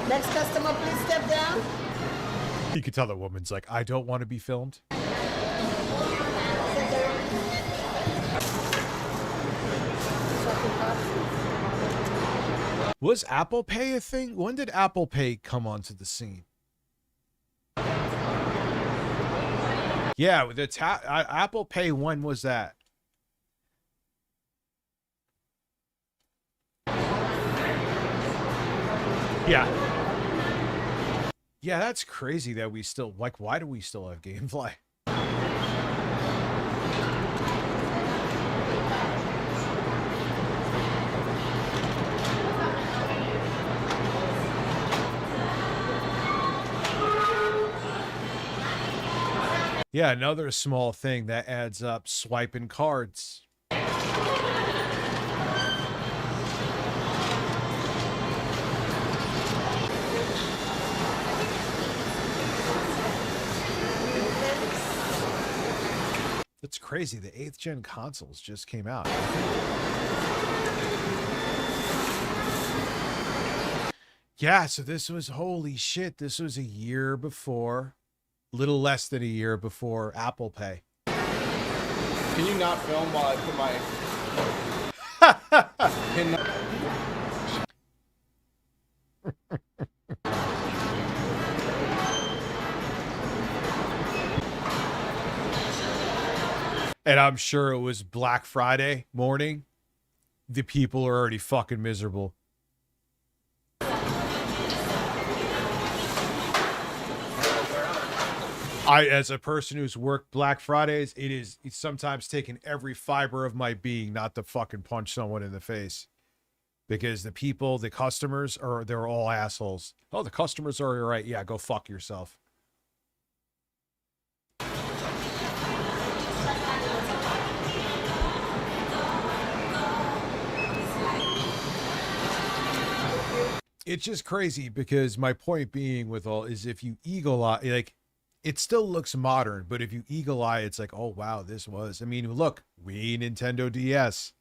S20: Next customer, please step down.
S5: You could tell the woman's like, I don't want to be filmed. Was Apple Pay a thing? When did Apple Pay come onto the scene? Yeah, with the Apple Pay, when was that? Yeah. Yeah, that's crazy that we still, like, why do we still have GameFly? Yeah, another small thing that adds up, swiping cards. It's crazy. The 8th gen consoles just came out. Yeah, so this was, holy shit, this was a year before, little less than a year before Apple Pay.
S18: Can you not film while I put my pin?
S5: And I'm sure it was Black Friday morning. The people are already fucking miserable. As a person who's worked Black Fridays, it's sometimes taken every fiber of my being not to fucking punch someone in the face. Because the people, the customers, they're all assholes. Oh, the customers are all right. Yeah, go fuck yourself. It's just crazy because my point being with all is if you eagle eye, like, it still looks modern, but if you eagle eye, it's like, oh wow, this was, I mean, look, Wii, Nintendo DS.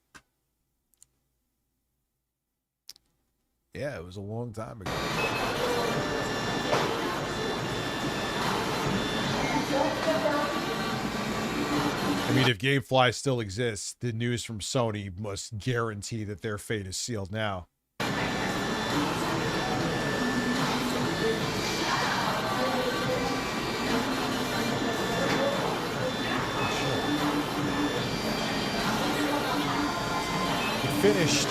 S5: Yeah, it was a long time ago. I mean, if GameFly still exists, the news from Sony must guarantee that their fate is sealed now. Finished.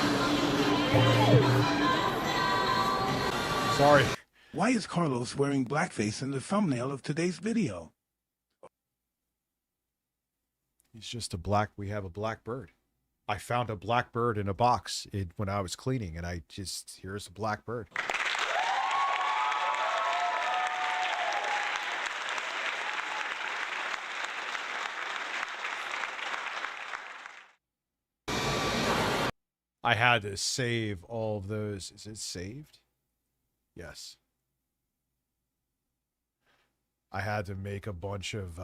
S5: Sorry.
S7: Why is Carlos wearing blackface in the thumbnail of today's video?
S5: He's just we have a black bird. I found a black bird in a box when I was cleaning, and here's a black bird. I had to save all of those. Is it saved? Yes. I had to make a bunch of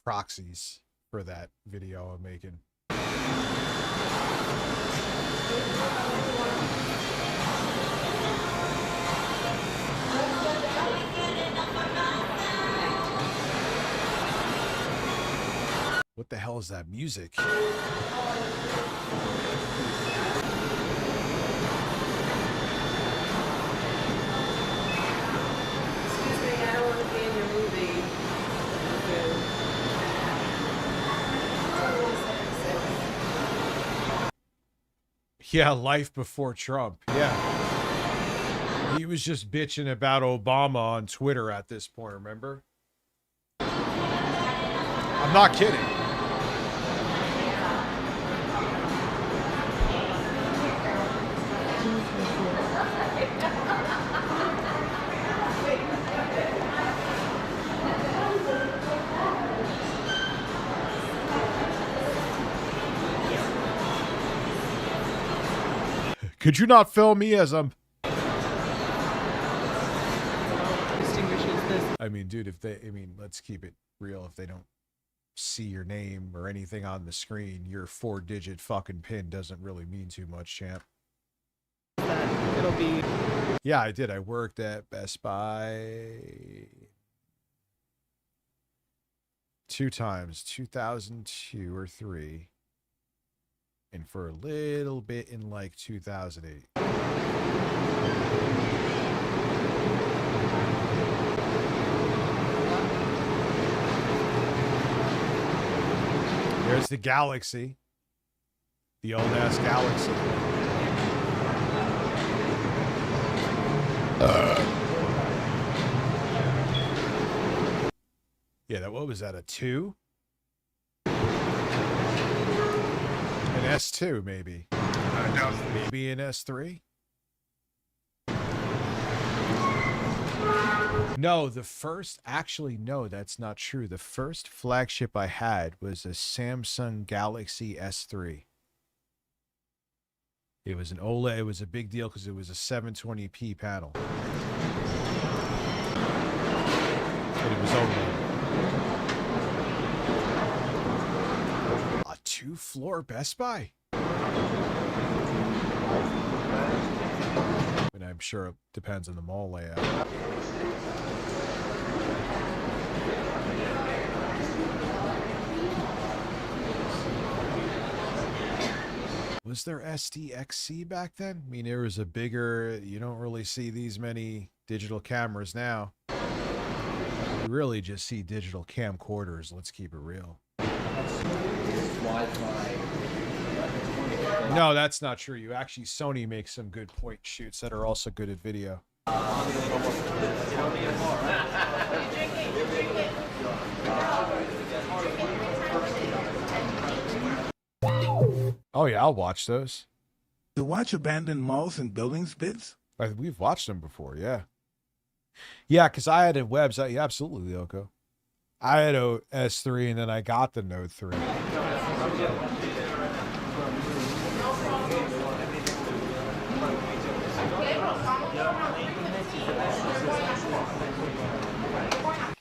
S5: proxies for that video I'm making. What the hell is that music? Yeah, life before Trump. Yeah. He was just bitching about Obama on Twitter at this point, remember? I'm not kidding. Could you not film me as I'm... I mean, dude, if they... I mean, let's keep it real. If they don't see your name or anything on the screen, your 4-digit fucking pin doesn't really mean too much, champ.
S18: It'll be...
S5: Yeah, I did. I worked at Best Buy 2 times, 2002 or 3. And for a little bit in like 2008. There's the Galaxy. The old ass Galaxy. Yeah, what was that, a 2? An S2, maybe. Maybe an S3? No, the first... Actually, no, that's not true. The first flagship I had was a Samsung Galaxy S3. It was an OLED. It was a big deal because it was a 720p panel. And it was OLED. A 2-floor Best Buy? And I'm sure it depends on the mall layout. Was there SDXC back then? I mean, there was a bigger... You don't really see these many digital cameras now. You really just see digital camcorders. Let's keep it real. No, that's not true. You actually... Sony makes some good point shoots that are also good at video. Oh yeah, I'll watch those.
S7: To watch abandoned malls and buildings bits?
S5: We've watched them before, yeah. Yeah, because I had a website. Yeah, absolutely, Yoko. I had a S3 and then I got the Note 3.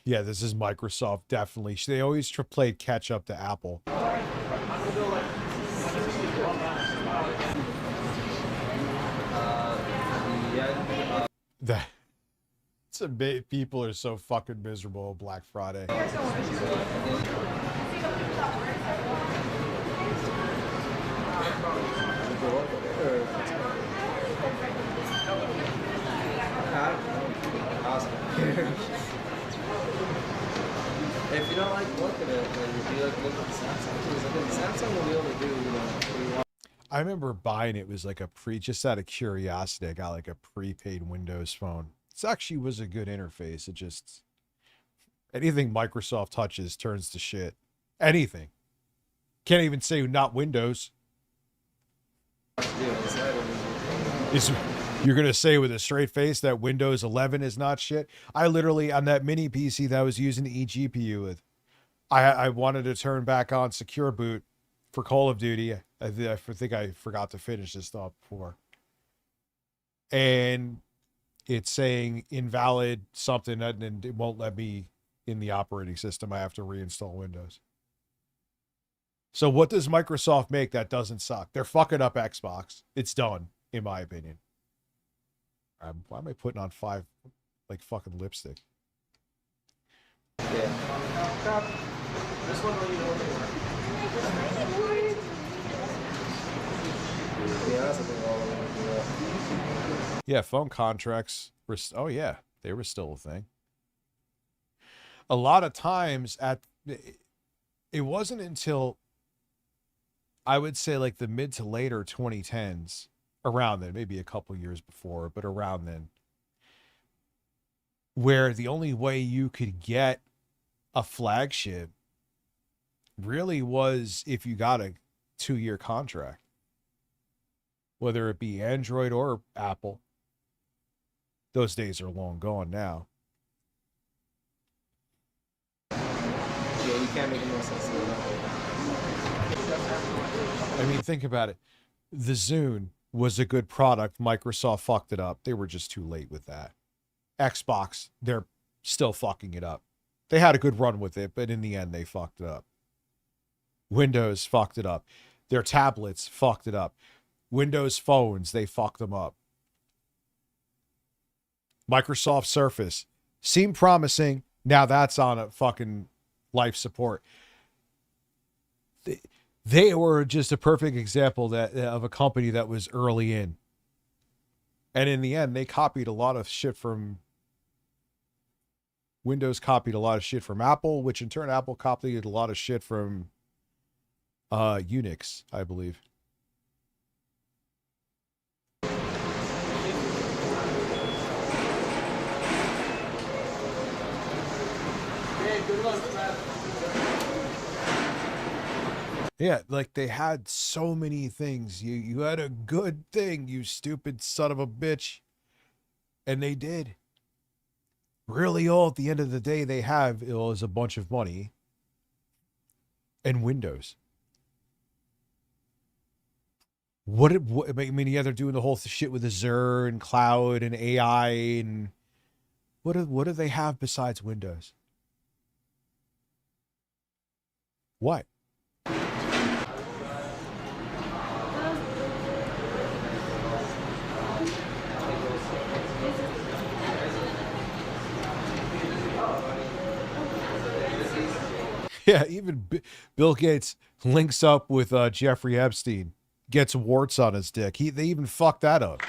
S5: Yeah, this is Microsoft, definitely. They always played catch up to Apple. People are so fucking miserable on Black Friday.
S18: If you don't like look at it, then you'd be like, look at Samsung. Because Samsung will be able to do, what you want.
S5: I remember buying it was like just out of curiosity. I got like a prepaid Windows phone. It actually was a good interface. It just... Anything Microsoft touches turns to shit. Anything. Can't even say not Windows. You're going to say with a straight face that Windows 11 is not shit? I literally, on that mini PC that I was using the eGPU with, I wanted to turn back on Secure Boot for Call of Duty. I think I forgot to finish this thought before. And it's saying invalid something, and it won't let me in the operating system. I have to reinstall Windows. So what does Microsoft make that doesn't suck? They're fucking up Xbox. It's done, in my opinion. Why am I putting on 5, like, fucking lipstick?
S18: Yeah. This one will you Yeah, that's a thing all over.
S5: Yeah, phone contracts were... Oh, yeah. They were still a thing. A lot of times it wasn't until I would say like the mid to later 2010s, around then, maybe a couple years before, but around then, where the only way you could get a flagship really was if you got a 2-year contract, whether it be Android or Apple. Those days are long gone now.
S18: Yeah, you can't make no sense of that.
S5: I mean, think about it. The Zune was a good product. Microsoft fucked it up. They were just too late with that. Xbox, they're still fucking it up. They had a good run with it, but in the end, they fucked it up. Windows fucked it up. Their tablets fucked it up. Windows phones, they fucked them up. Microsoft Surface seemed promising. Now that's on a fucking life support. They were just a perfect example that of a company that was early in. And in the end, they copied a lot of shit from Windows, copied a lot of shit from Apple, which in turn Apple copied a lot of shit from Unix, I believe.
S18: Hey, good luck, man.
S5: Yeah, like they had so many things. You had a good thing, you stupid son of a bitch. And they did. Really, all at the end of the day they have is a bunch of money and Windows. I mean, yeah, they're doing the whole shit with Azure and cloud and AI and what do they have besides Windows? What? Yeah, even Bill Gates links up with Jeffrey Epstein, gets warts on his dick. They even fucked that up.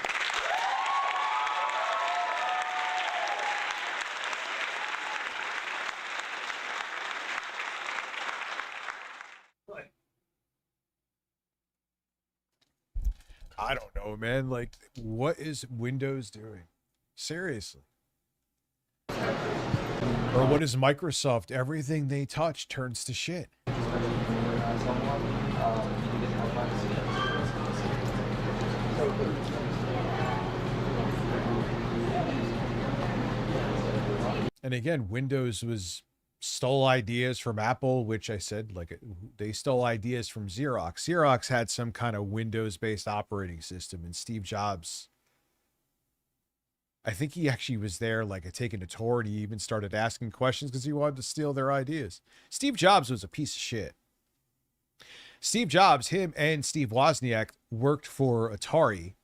S5: I don't know, man. Like, what is Windows doing? Seriously. Or what is Microsoft? Everything they touch turns to shit. And again, Windows stole ideas from Apple, which I said, like, they stole ideas from Xerox. Xerox had some kind of Windows-based operating system, and Steve Jobs, I think he actually was there, like, taking a tour, and he even started asking questions because he wanted to steal their ideas. Steve Jobs was a piece of shit. Steve Jobs, him and Steve Wozniak worked for Atari.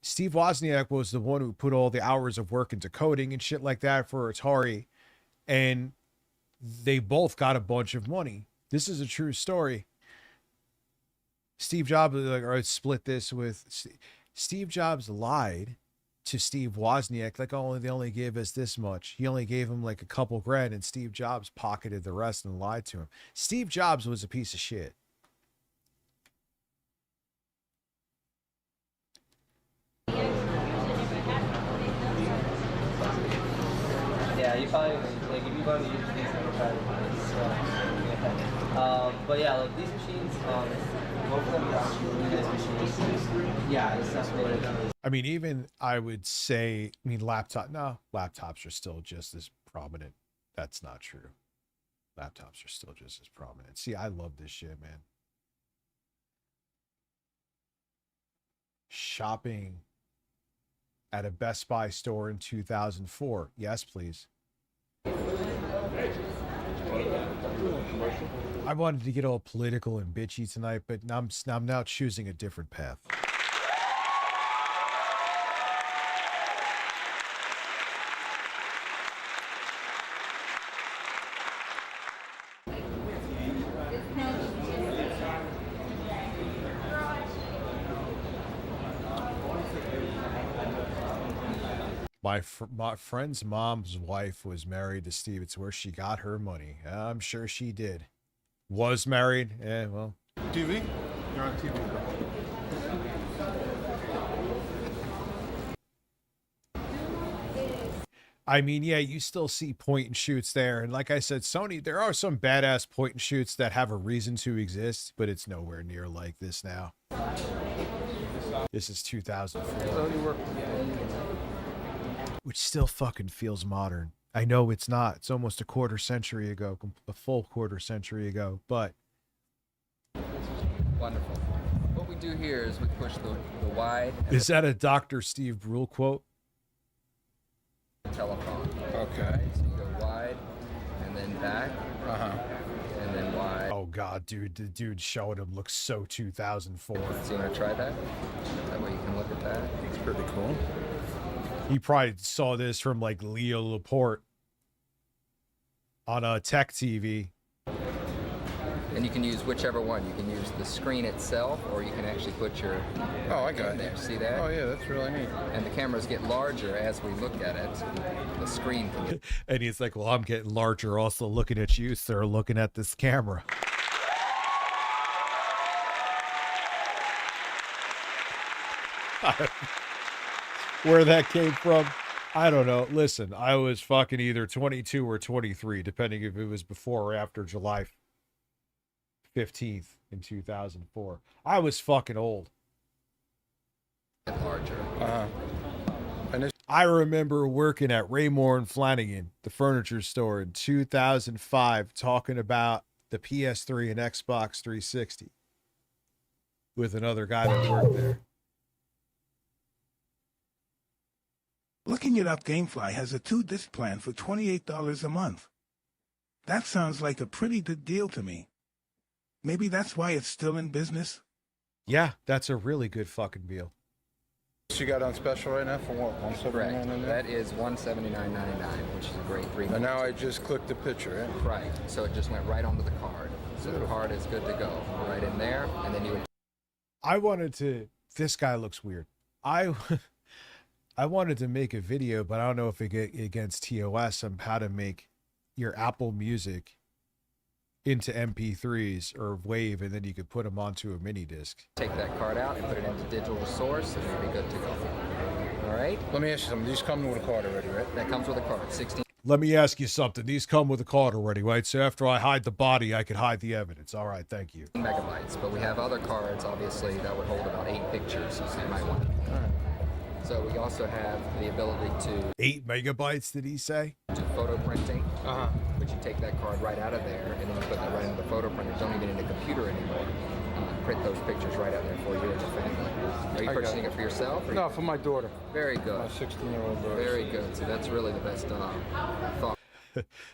S5: Steve Wozniak was the one who put all the hours of work into coding and shit like that for Atari, and they both got a bunch of money. This is a true story. Steve Jobs was like, all right, split this with... Steve Jobs lied to Steve Wozniak, like, oh, they only gave us this much. He only gave him like a couple grand, and Steve Jobs pocketed the rest and lied to him. Steve Jobs was a piece of shit.
S18: Yeah, you probably, like, if you go to use these, but yeah, like, these machines, both of them are actually really nice machines. Yeah, that's what it is.
S5: I mean, even I would say, laptops are still just as prominent. That's not true. Laptops are still just as prominent. See, I love this shit, man. Shopping at a Best Buy store in 2004. Yes, please. I wanted to get all political and bitchy tonight, but I'm now choosing a different path. My friend's mom's wife was married to Steve. It's where she got her money. I'm sure she did. Was married? Yeah, well. TV? You're on TV, bro. I mean, yeah, you still see point and shoots there. And like I said, Sony, there are some badass point and shoots that have a reason to exist, but it's nowhere near like this now. This is 2004. Which still fucking feels modern. I know it's not. It's almost a quarter century ago, a full quarter century ago, but.
S18: Wonderful. What we do here is we push the wide.
S5: Is that a Dr. Steve Brule quote?
S18: Telephone.
S5: Okay.
S18: Right, so you go wide and then back. And then wide.
S5: Oh god, dude, the dude showing him looks so 2004.
S18: So you want to try that? That way you can look at that.
S5: It's pretty cool. He probably saw this from like Leo Laporte on a Tech TV.
S18: And you can use whichever one. You can use the screen itself, or you can actually put your. Oh, I got it there. See that?
S5: Oh yeah, that's really neat.
S18: And the cameras get larger as we look at it. The screen can get.
S5: And he's like, "Well, I'm getting larger, also looking at you, sir, looking at this camera." Where that came from, I don't know. Listen, I was fucking either 22 or 23, depending if it was before or after July 15th in 2004. I was fucking old.
S18: Larger.
S5: I remember working at Raymore and Flanagan, the furniture store, in 2005, talking about the PS3 and Xbox 360 with another guy that worked there.
S7: Looking it up, Gamefly has a 2-disc plan for $28 a month. That sounds like a pretty good deal to me. Maybe that's why it's still in business?
S5: Yeah, that's a really good fucking deal.
S21: So you got on special right now for what? $179.99?
S18: That is $179.99, which is a great 3 months.
S21: And now I just clicked the picture, eh?
S18: Right. So it just went right onto the card. So the card is good to go. Right in there, and then you would.
S5: I wanted to. This guy looks weird. I wanted to make a video, but I don't know if it get against TOS on how to make your Apple Music into MP3s or WAV, and then you could put them onto a mini disc.
S18: Take that card out and put it into digital source, and you'll be good to go. All right?
S21: Let me ask you something. These come with a card already, right?
S18: That comes with a card. 16.
S5: Let me ask you something. These come with a card already, right? So after I hide the body, I could hide the evidence. All right, thank you.
S18: Megabytes, but we have other cards, obviously, that would hold about 8 pictures, so you might want to. All right. So we also have the ability to
S5: 8 megabytes, did he say?
S18: Do photo printing. But you take that card right out of there, and then you put that right into the photo printer. Don't need it in the computer anymore. Print those pictures right out there for you and your family. Are you purchasing it for yourself? Or
S21: No, for my daughter.
S18: Very good.
S21: My 16-year-old daughter.
S18: Very good. So that's really the best thought.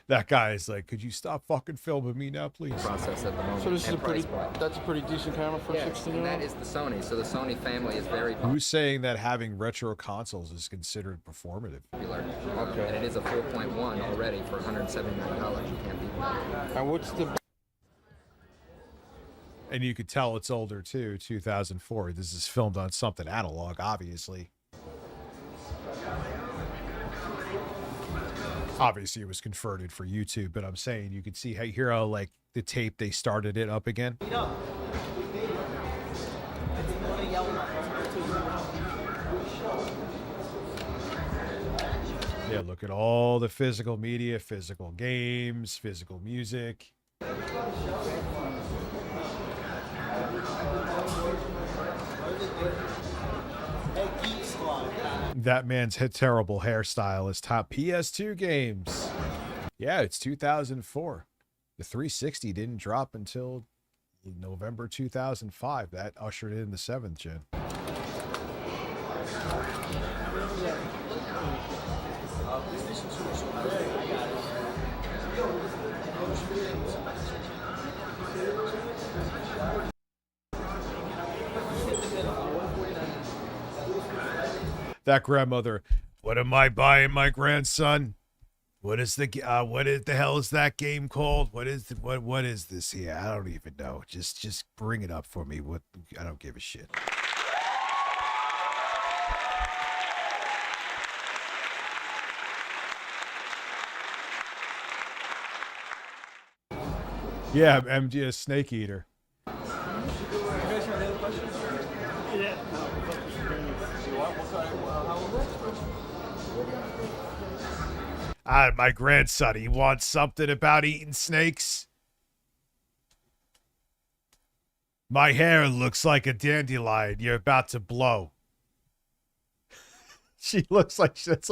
S5: That guy is like, could you stop fucking filming me now, please?
S18: Process at the moment.
S21: So this is
S18: and
S21: a pretty,
S18: price point.
S21: that's a pretty decent camera for a
S18: Yes,
S21: 16-year-old?
S18: and that is the Sony. So the Sony family is very
S5: Who's saying that having retro consoles is considered performative?
S18: popular.
S21: Okay.
S18: And it is a 4.1 already for $179. You can't beat that.
S21: And what's the...
S5: And you could tell it's older too, 2004. This is filmed on something analog, obviously. Obviously, it was converted for YouTube, but I'm saying you could see how here how like the tape they started it up again. Yeah, look at all the physical media, physical games, physical music. That man's terrible hairstyle is top PS2 games. Yeah, it's 2004. The 360 didn't drop until November 2005. That ushered in the 7th gen. That grandmother, what am I buying my grandson? What is the hell is that game called? What is this here? I don't even know. Just bring it up for me. I don't give a shit. Yeah, MGS Snake Eater. My grandson, he wants something about eating snakes. My hair looks like a dandelion. You're about to blow. She looks like it's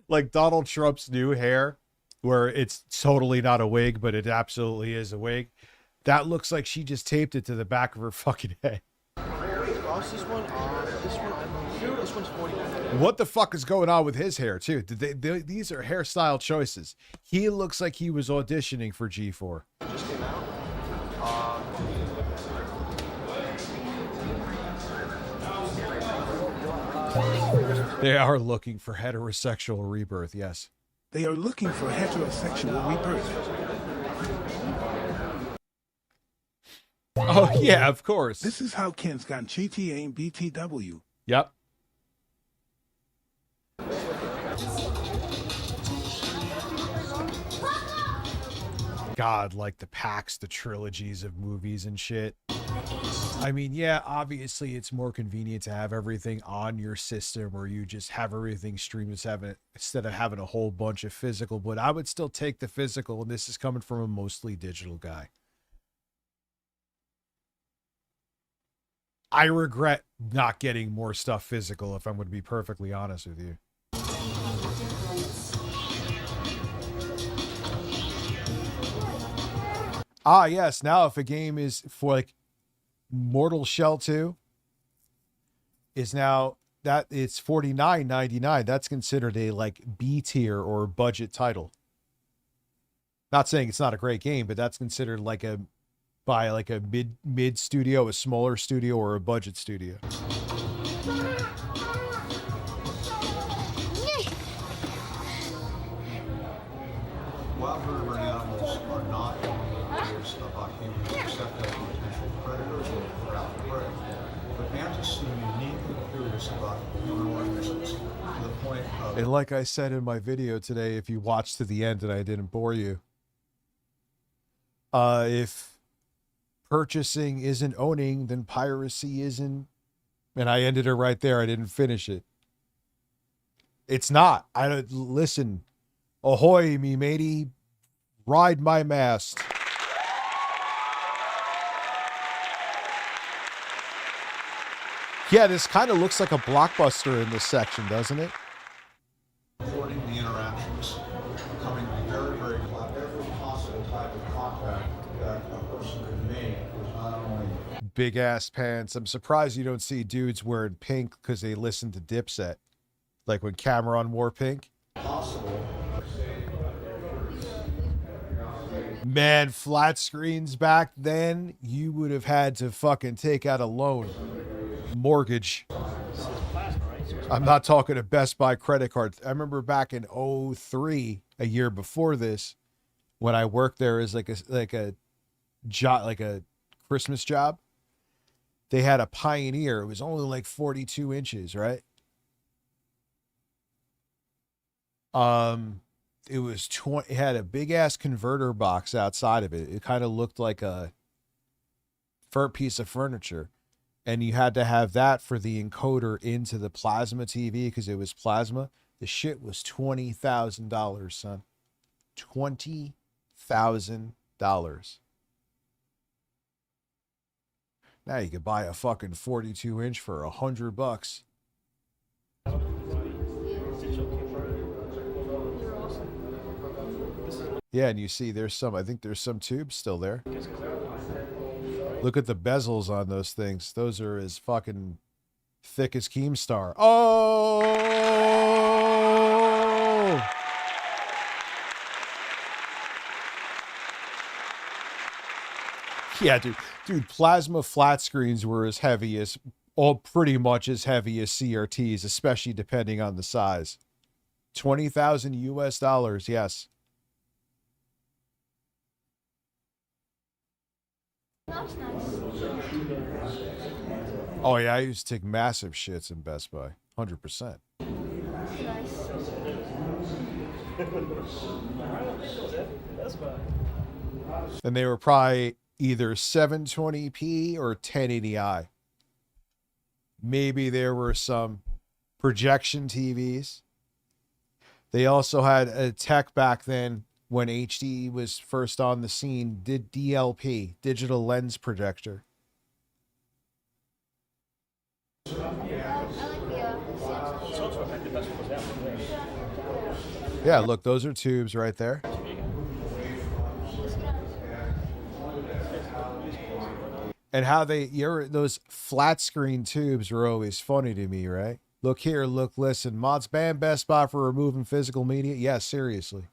S5: like Donald Trump's new hair, where it's totally not a wig, but it absolutely is a wig. That looks like she just taped it to the back of her fucking head.
S2: This one's 49.
S5: What the fuck is going on with his hair too? These are hairstyle choices. He looks like he was auditioning for G4.
S2: Just came out.
S5: They are looking for heterosexual rebirth, yes.
S7: They are looking for heterosexual rebirth.
S5: Oh, yeah, of course.
S7: This is how Ken's got GTA and BTW.
S5: Yep. God, like the packs, the trilogies of movies and shit. I mean, yeah, obviously it's more convenient to have everything on your system, or you just have everything streamed instead of having a whole bunch of physical, but I would still take the physical, and this is coming from a mostly digital guy. I regret not getting more stuff physical, if I'm going to be perfectly honest with you. Ah, yes. Now, if a game is for like Mortal Shell 2 is now that it's $49.99. That's considered a like B tier or budget title. Not saying it's not a great game, but that's considered like a by like a mid studio, a smaller studio, or a budget studio.
S3: Wild vertebrate animals are not curious about humans except as potential predators or without prey. But ants seem uniquely curious about human organisms to the point of...
S5: And like I said in my video today, if you watched to the end and I didn't bore you, if purchasing isn't owning, then piracy isn't. And I ended it right there. I didn't finish it. It's not. I don't listen. Ahoy, me matey. Ride my mast. Yeah, this kind of looks like a Blockbuster in this section, doesn't it?
S3: Recording the interactions, becoming very, very close. Every possible type of contact that a person could make was not only...
S5: Big ass pants. I'm surprised you don't see dudes wearing pink because they listen to Dipset. Like when Cameron wore pink.
S3: Possible.
S5: Man, flat screens back then, you would have had to fucking take out a loan. Mortgage. I'm not talking a Best Buy credit card. I remember back in 2003, a year before this, when I worked there as like a job, like a Christmas job. They had a Pioneer. It was only like 42 inches, right? It was it had a big ass converter box outside of it. It kind of looked like a piece of furniture, and you had to have that for the encoder into the plasma TV because it was plasma. The shit was $20,000, son. $20,000. Now you could buy a fucking 42 inch for $100. Yeah, and you see I think there's some tubes still there. Look at the bezels on those things. Those are as fucking thick as Keemstar. Oh! Yeah, dude, plasma flat screens were as heavy as, pretty much as heavy as CRTs, especially depending on the size. $20,000 US, yes. Oh yeah, I used to take massive shits in Best Buy, 100%. And they were probably either 720p or 1080i. Maybe there were some projection TVs. They also had a tech back then when HD was first on the scene, did DLP, digital lens projector. Yeah, look, those are tubes right there. And how those flat screen tubes are always funny to me, right? Look here, look, listen. Mods Band, best spot for removing physical media? Yeah, seriously.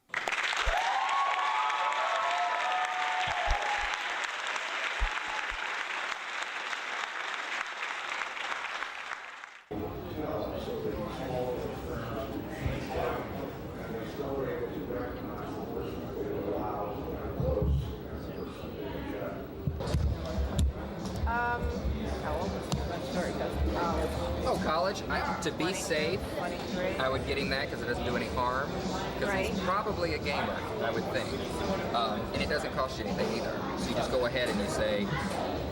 S18: Oh, college. To be safe, I would get him that because it doesn't do any harm. Because he's probably a gamer, I would think. And it doesn't cost you anything either. So you just go ahead and you say,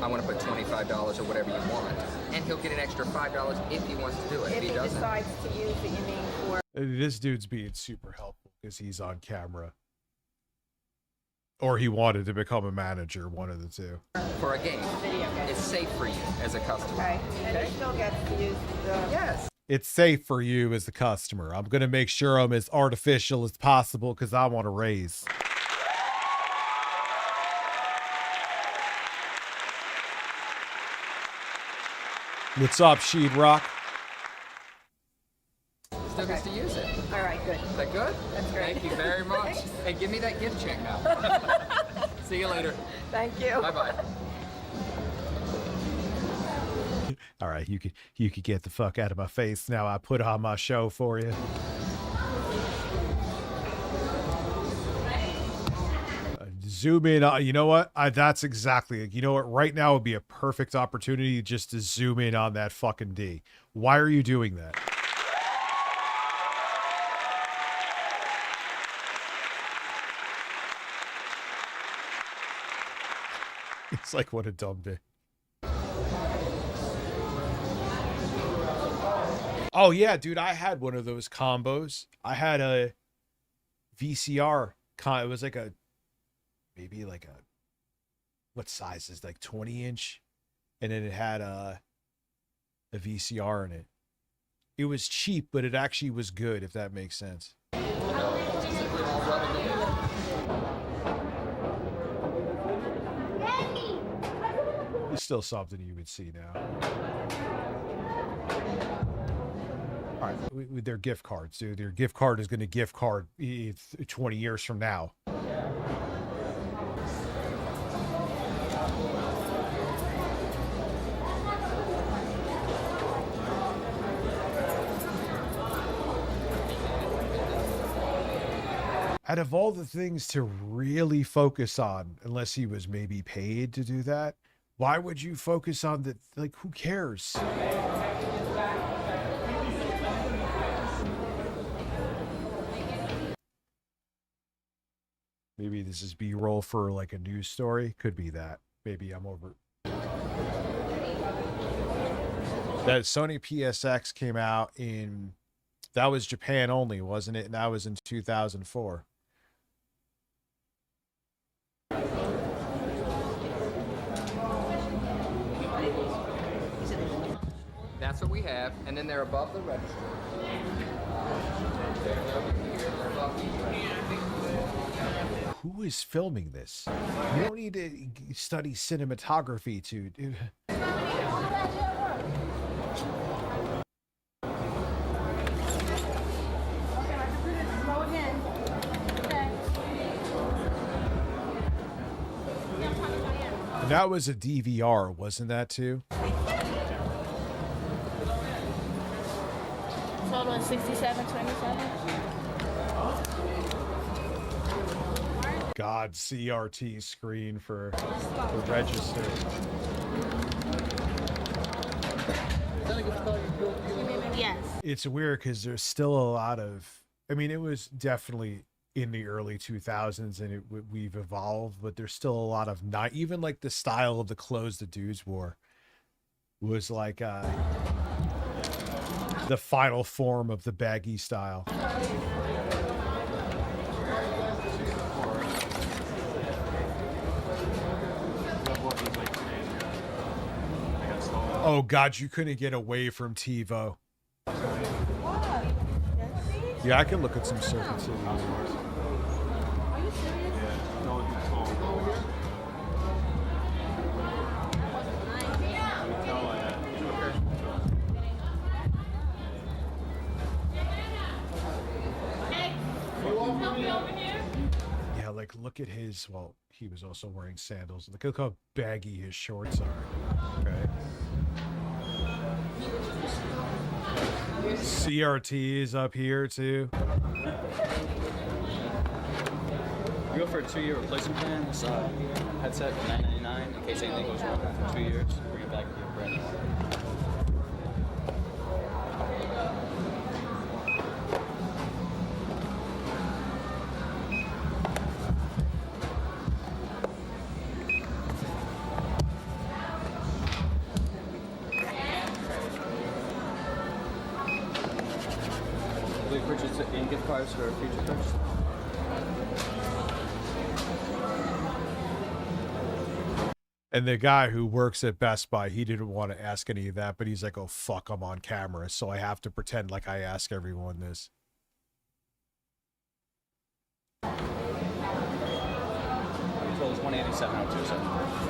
S18: I want to put $25 or whatever you want. And he'll get an extra $5 if he wants to do it. If he doesn't.
S4: Decides to use it, you mean for...
S5: This dude's being super helpful because he's on camera. Or he wanted to become a manager, one of the two.
S18: For a game. It's safe for you as a customer.
S4: Okay. And he still gets to use the...
S18: Yes.
S5: It's safe for you as the customer. I'm going to make sure I'm as artificial as possible because I want to raise. What's up, Sheetrock?
S18: Still gets to use it.
S4: All right, good.
S18: Is that good?
S4: That's great.
S18: Thank you very much. Hey, give me that gift check now. See you later.
S4: Thank you.
S18: Bye-bye.
S5: All right, you could get the fuck out of my face now. I put on my show for you. Zoom in. You know what? That's exactly. You know what? Right now would be a perfect opportunity just to zoom in on that fucking D. Why are you doing that? It's like, what a dumb day. Oh, yeah, dude, I had one of those combos. I had a VCR. It was like maybe like a, what size is like 20-inch? And then it had a VCR in it. It was cheap, but it actually was good, if that makes sense. It's still something you would see now. All right, with their gift cards, dude. Their gift card is going to gift card 20 years from now. Out of all the things to really focus on, unless he was maybe paid to do that, why would you focus on the, like, who cares? Maybe this is B-roll for like a news story. Could be that. Maybe I'm over. That Sony PSX came out in, that was Japan only, wasn't it? And that was in 2004.
S18: That's what we have, and then they're above the register.
S5: Who is filming this? You don't need to study cinematography to do. And that was a DVR, wasn't that too?
S4: Total is 67.27.
S5: God, CRT screen for register.
S4: Yes.
S5: It's weird because there's still a lot of, I mean, it was definitely in the early 2000s and we've evolved, but there's still a lot of not even like the style of the clothes the dudes wore was like the final form of the baggy style. Oh God, you couldn't get away from TiVo. Yeah, I can look at some Circuit City videos. Yeah, like look at his, well, he was also wearing sandals. Look how baggy his shorts are. Okay. CRT is up here too.
S1: We go for a 2-year replacement plan. It's headset for $9.99 in case anything goes wrong for 2 years. Bring it back to your brand new. Purchase in gift cards for future purchase.
S5: And the guy who works at Best Buy, he didn't want to ask any of that, but he's like, oh, fuck, I'm on camera, so I have to pretend like I ask everyone this.
S1: Control is 187 out 270.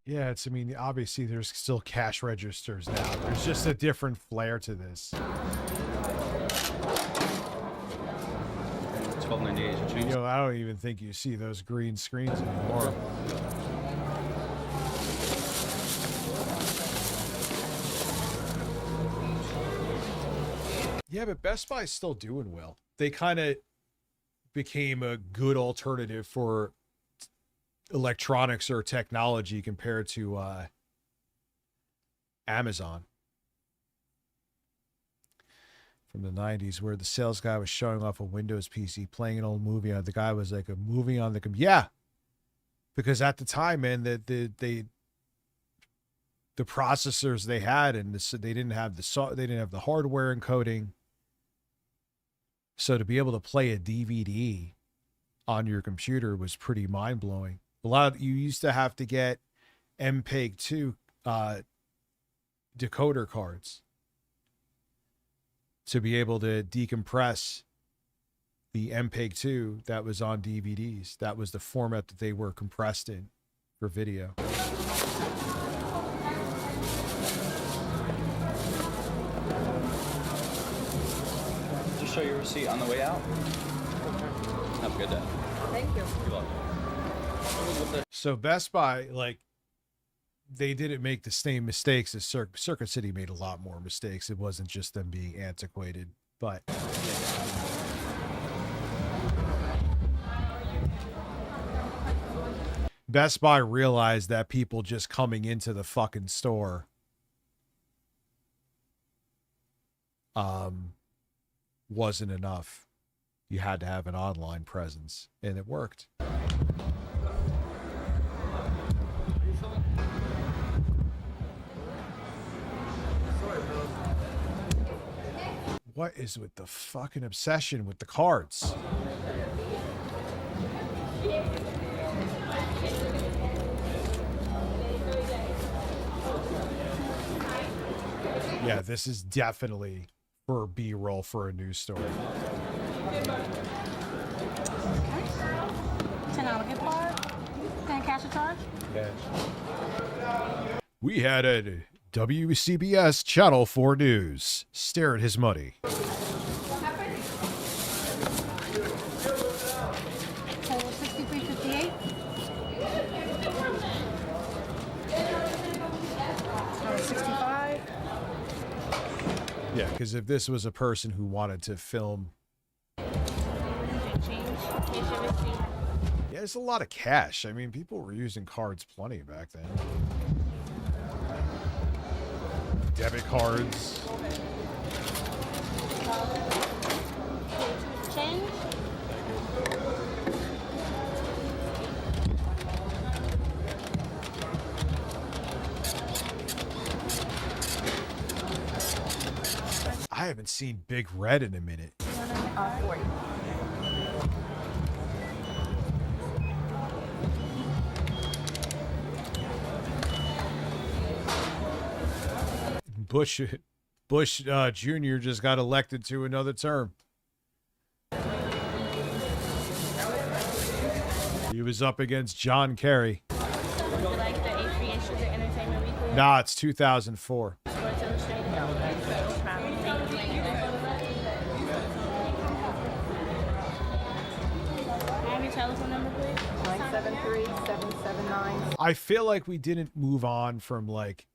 S5: Yeah, I mean, obviously there's still cash registers now. There's just a different flair to this.
S1: $12.98.
S5: You know, I don't even think you see those green screens anymore. Yeah, but Best Buy's still doing well. They kind of became a good alternative for electronics or technology compared to Amazon from the 90s, where the sales guy was showing off a Windows PC playing an old movie. The guy was like, a movie on the computer. Yeah, because at the time, man, the processors they had, and they didn't have the hardware encoding. So to be able to play a DVD on your computer was pretty mind blowing. You used to have to get MPEG-2 decoder cards to be able to decompress the MPEG-2 that was on DVDs. That was the format that they were compressed in for video.
S1: Just show your receipt on the way out. Have a good day.
S4: Thank you.
S1: You're welcome.
S5: So Best Buy, like, they didn't make the same mistakes as Circuit City made a lot more mistakes. It wasn't just them being antiquated, but Best Buy realized that people just coming into the fucking store wasn't enough. You had to have an online presence, and it worked. What is with the fucking obsession with the cards? Yeah, this is definitely for B-roll for a news story.
S22: $10 gift card. Can I cash a charge?
S5: We had a WCBS Channel 4 News. Stare at his money.
S22: Total $63.58. $65.
S5: Yeah, because if this was a person who wanted to film, yeah, there's a lot of cash. I mean, people were using cards plenty back then. Debit cards.
S4: Change.
S5: I haven't seen Big Red in a minute.
S4: 40.
S5: Bush Jr. just got elected to another term. He was up against John Kerry.
S4: Like the A3 issues of Entertainment Weekly.
S5: Nah, it's 2004.
S4: Sports Illustrated. Have your telephone number, please.
S17: 973-779.
S5: I feel like we didn't move on from like,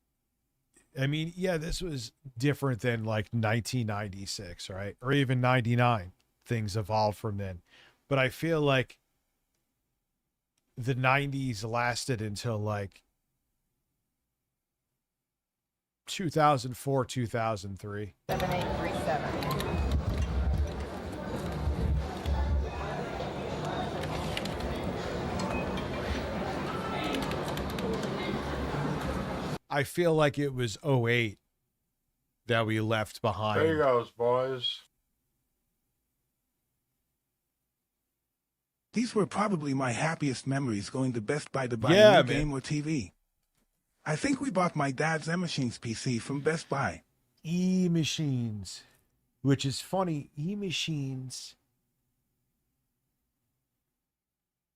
S5: I mean, yeah, this was different than like 1996, right? Or even 99. Things evolved from then. But I feel like the 90s lasted until like 2004, 2003.
S17: 7837.
S5: I feel like it was 08 that we left behind.
S21: There you goes, boys.
S7: These were probably my happiest memories going to Best Buy to buy
S5: Yeah,
S7: a new
S5: man.
S7: game or TV. I think we bought my dad's E-Machines PC from Best Buy.
S5: E-Machines, which is funny. E-Machines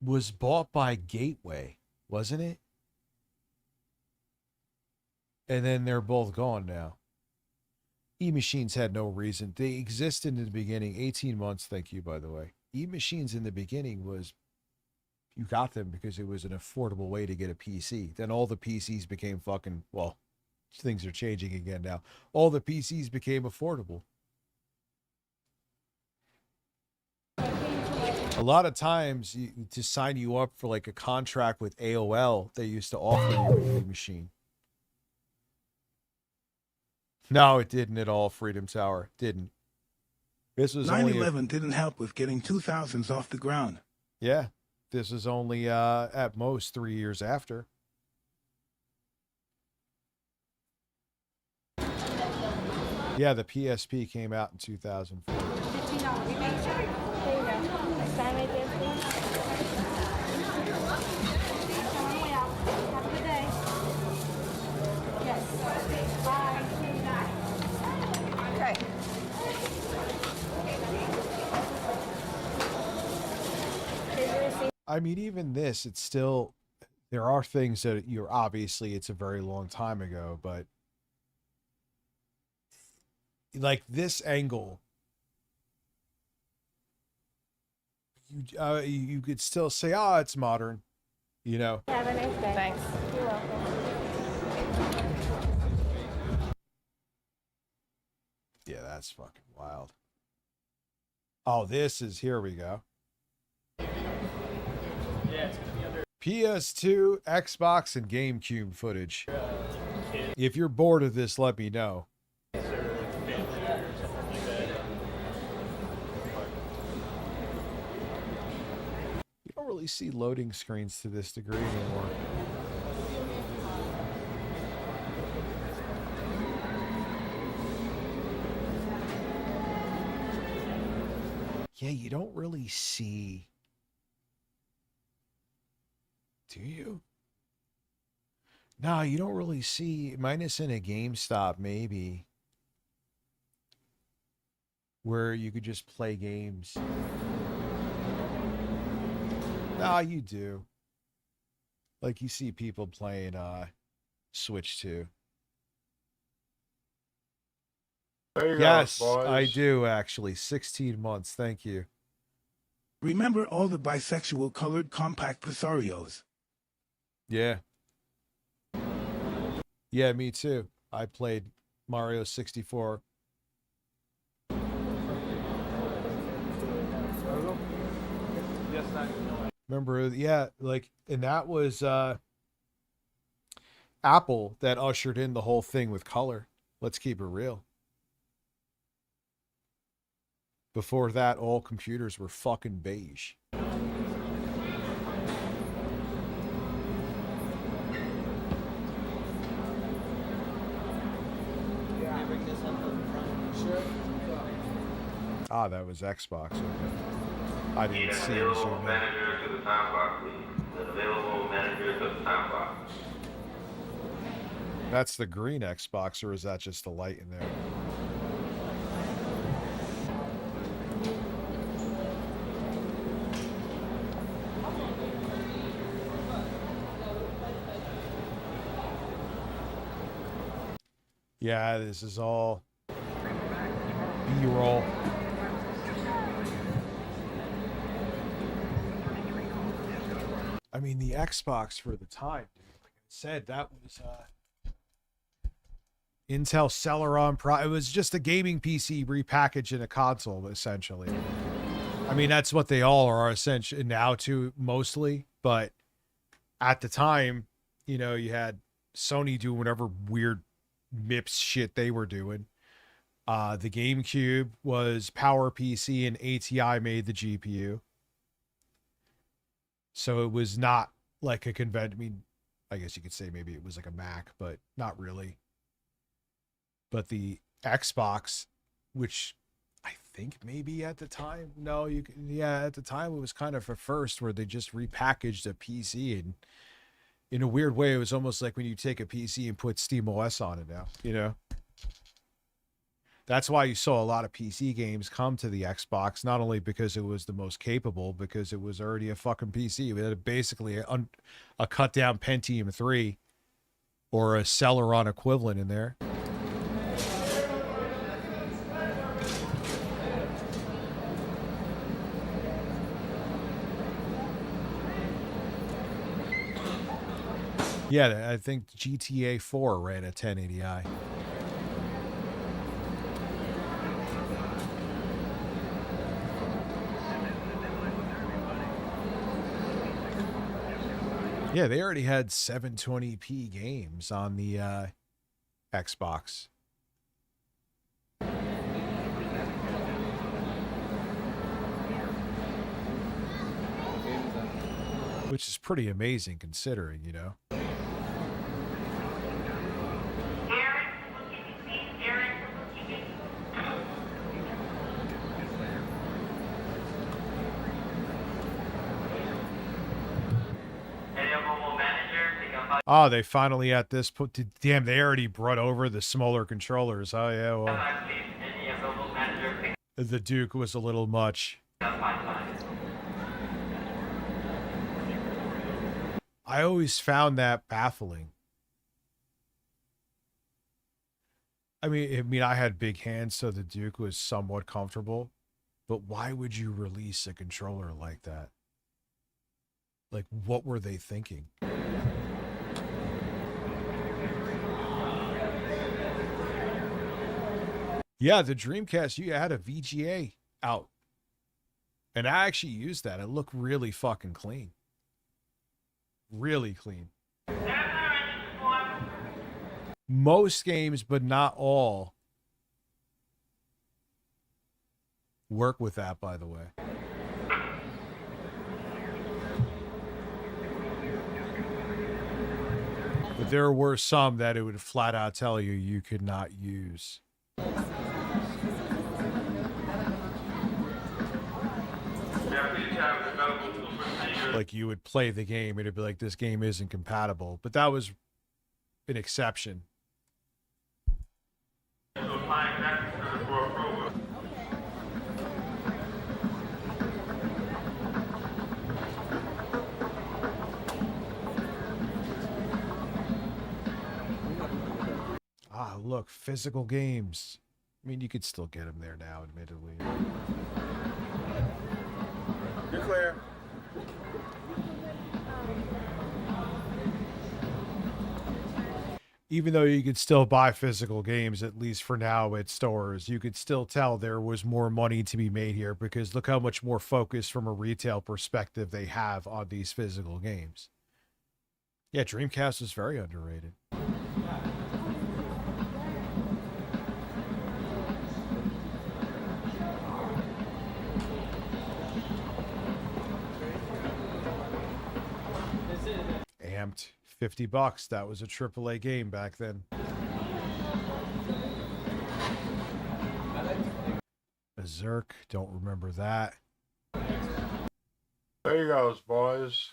S5: was bought by Gateway, wasn't it? And then they're both gone now. E-Machines had no reason. They existed in the beginning, 18 months, thank you, by the way. E-Machines in the beginning was, you got them because it was an affordable way to get a PC. Then all the PCs became fucking, well, things are changing again now. All the PCs became affordable. A lot of times, to sign you up for like a contract with AOL, they used to offer you an E-Machine. No, it didn't at all, Freedom Tower. Didn't. This was only
S7: 9/11 didn't help with getting 2000s off the ground.
S5: Yeah. This was only at most 3 years after. Yeah, the PSP came out in 2004.
S4: Sign right there, please. Have a good day. Yes. Bye. Okay.
S5: I mean, even this, it's still, there are things that you're obviously, it's a very long time ago, but like this angle, you could still say, oh, it's modern, you know?
S4: Have a nice day. Thanks. You're welcome.
S5: Yeah, that's fucking wild. Oh, this is, here we go. PS2, Xbox, and GameCube footage. If you're bored of this, let me know. You don't really see loading screens to this degree anymore. Yeah, you don't really see. Do you? No, you don't really see, minus in a GameStop maybe, where you could just play games. No, you do. Like you see people playing Switch 2.
S21: There you
S5: Yes,
S21: go, boys.
S5: I do actually. 16 months. Thank you.
S7: Remember all the bisexual colored compact Presarios?
S5: Yeah. Yeah, me too. I played Mario 64. Remember, yeah, like, and that was Apple that ushered in the whole thing with color. Let's keep it real. Before that, all computers were fucking beige. Ah, that was Xbox. Okay. I didn't see it.
S9: Available manager to the time box, please. Available manager to the time box.
S5: That's the green Xbox, or is that just the light in there? Yeah, this is all B-roll. I mean, the Xbox for the time, dude, like I said, that was Intel Celeron Pro. It was just a gaming PC repackaged in a console, essentially. I mean, that's what they all are essentially now, too, mostly. But at the time, you know, you had Sony doing whatever weird MIPS shit they were doing. The GameCube was PowerPC, and ATI made the GPU. So it was not like a convention. I mean, I guess you could say maybe it was like a Mac, but not really. But the Xbox, which I think maybe at the time, no, you can, yeah, at the time it was kind of a first where they just repackaged a PC, and in a weird way, it was almost like when you take a PC and put SteamOS on it now, you know? That's why you saw a lot of PC games come to the Xbox, not only because it was the most capable, because it was already a fucking PC. It had basically a cut down Pentium 3 or a Celeron equivalent in there. Yeah, I think GTA 4 ran at 1080i. Yeah, they already had 720p games on the Xbox. Which is pretty amazing considering, you know. Oh, they finally at this point. Damn, they already brought over the smaller controllers. Oh, yeah, well. The Duke was a little much. I always found that baffling. I mean, I had big hands, so the Duke was somewhat comfortable. But why would you release a controller like that? Like, what were they thinking? Yeah, the Dreamcast, you had a VGA out. And I actually used that. It looked really fucking clean. Really clean. Most games, but not all, work with that, by the way. But there were some that it would flat out tell you you could not use. Like, you would play the game and it'd be like, this game isn't compatible. But that was an exception. Ah, look, physical games. I mean, you could still get them there now, admittedly.
S19: You're clear.
S5: Even though you could still buy physical games, at least for now at stores, you could still tell there was more money to be made here, because look how much more focus from a retail perspective they have on these physical games. Yeah, Dreamcast is very underrated. $50. That was a AAA game back then. Berserk, don't remember that.
S21: There you goes, boys.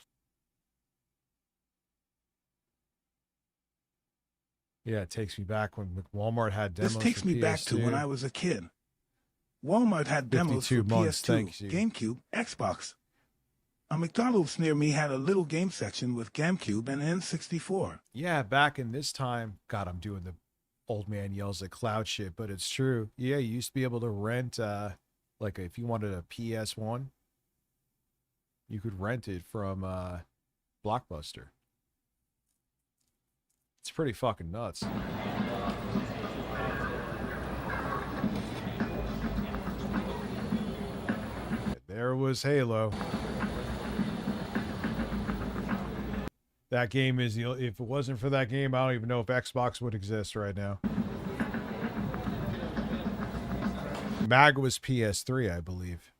S5: Yeah, it takes me back when Walmart had demos.
S7: This takes
S5: for
S7: me back to
S5: PS2.
S7: when I was a kid. Walmart had demos for
S5: 52 months,
S7: PS2,
S5: thank you.
S7: GameCube, Xbox. A McDonald's near me had a little game section with GameCube and N64.
S5: Yeah, back in this time, God, I'm doing the old man yells at cloud shit, but it's true. Yeah, you used to be able to rent, like if you wanted a PS1, you could rent it from Blockbuster. It's pretty fucking nuts. There was Halo. That game is, if it wasn't for that game, I don't even know if Xbox would exist right now. MAG was PS3, I believe.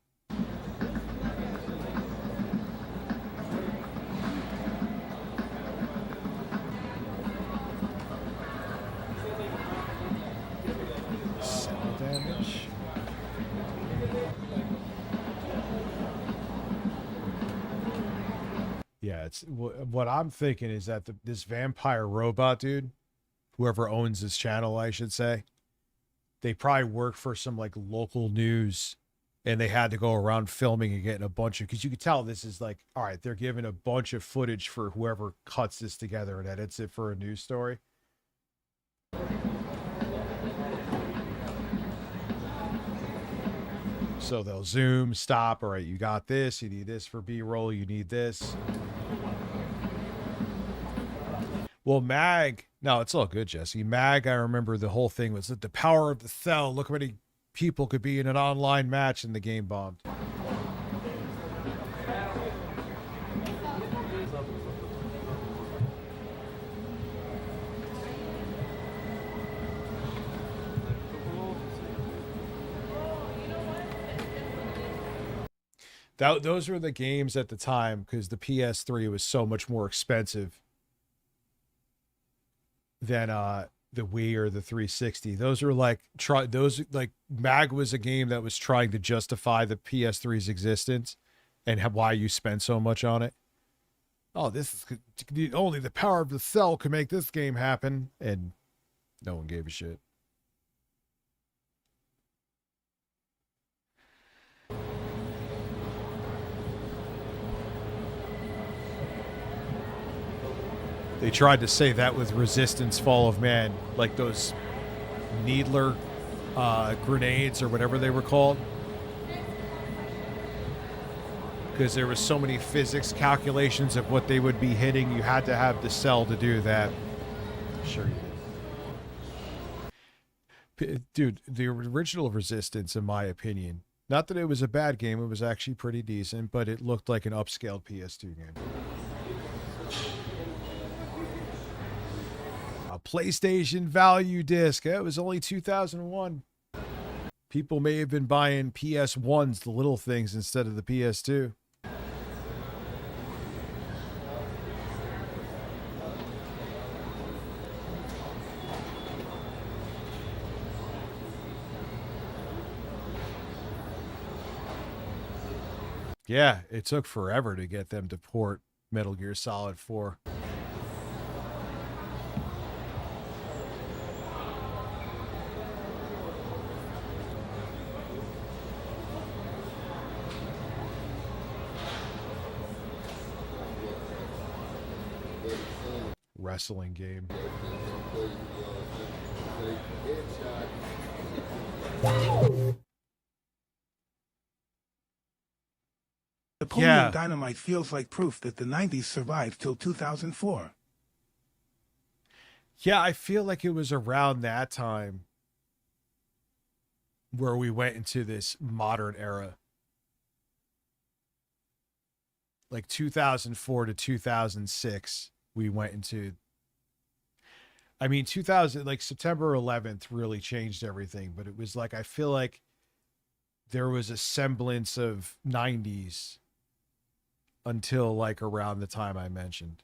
S5: Cell damage. Yeah, it's what I'm thinking is that this vampire robot dude, whoever owns this channel, I should say, they probably work for some like local news, and they had to go around filming and getting a bunch of, because you could tell this is like, all right, they're giving a bunch of footage for whoever cuts this together and edits it for a news story. So they'll zoom, stop. All right, you got this. You need this for B-roll. You need this. Well, MAG. No, it's all good, Jesse. MAG, I remember the whole thing was that the power of the cell. Look how many people could be in an online match, and the game bombed. Those were the games at the time, because the PS3 was so much more expensive than the Wii or the 360. Those are like MAG was a game that was trying to justify the PS3's existence and why you spend so much on it. Oh, this is only the power of the cell could make this game happen, and no one gave a shit. They tried to say that with Resistance Fall of Man, like those Needler grenades or whatever they were called. Because there was so many physics calculations of what they would be hitting, you had to have the cell to do that. Sure you did. Dude, the original Resistance, in my opinion, not that it was a bad game, it was actually pretty decent, but it looked like an upscaled PS2 game. PlayStation value disc. It was only 2001. People may have been buying PS1s, the little things, instead of the PS2. Yeah, it took forever to get them to port Metal Gear Solid 4. Wrestling game.
S7: Napoleon Dynamite feels like proof that the 90s survived till 2004.
S5: Yeah, I feel like it was around that time where we went into this modern era. Like 2004 to 2006, we went into, I mean, 2000, like September 11th really changed everything, but it was like, I feel like there was a semblance of 90s until like around the time I mentioned.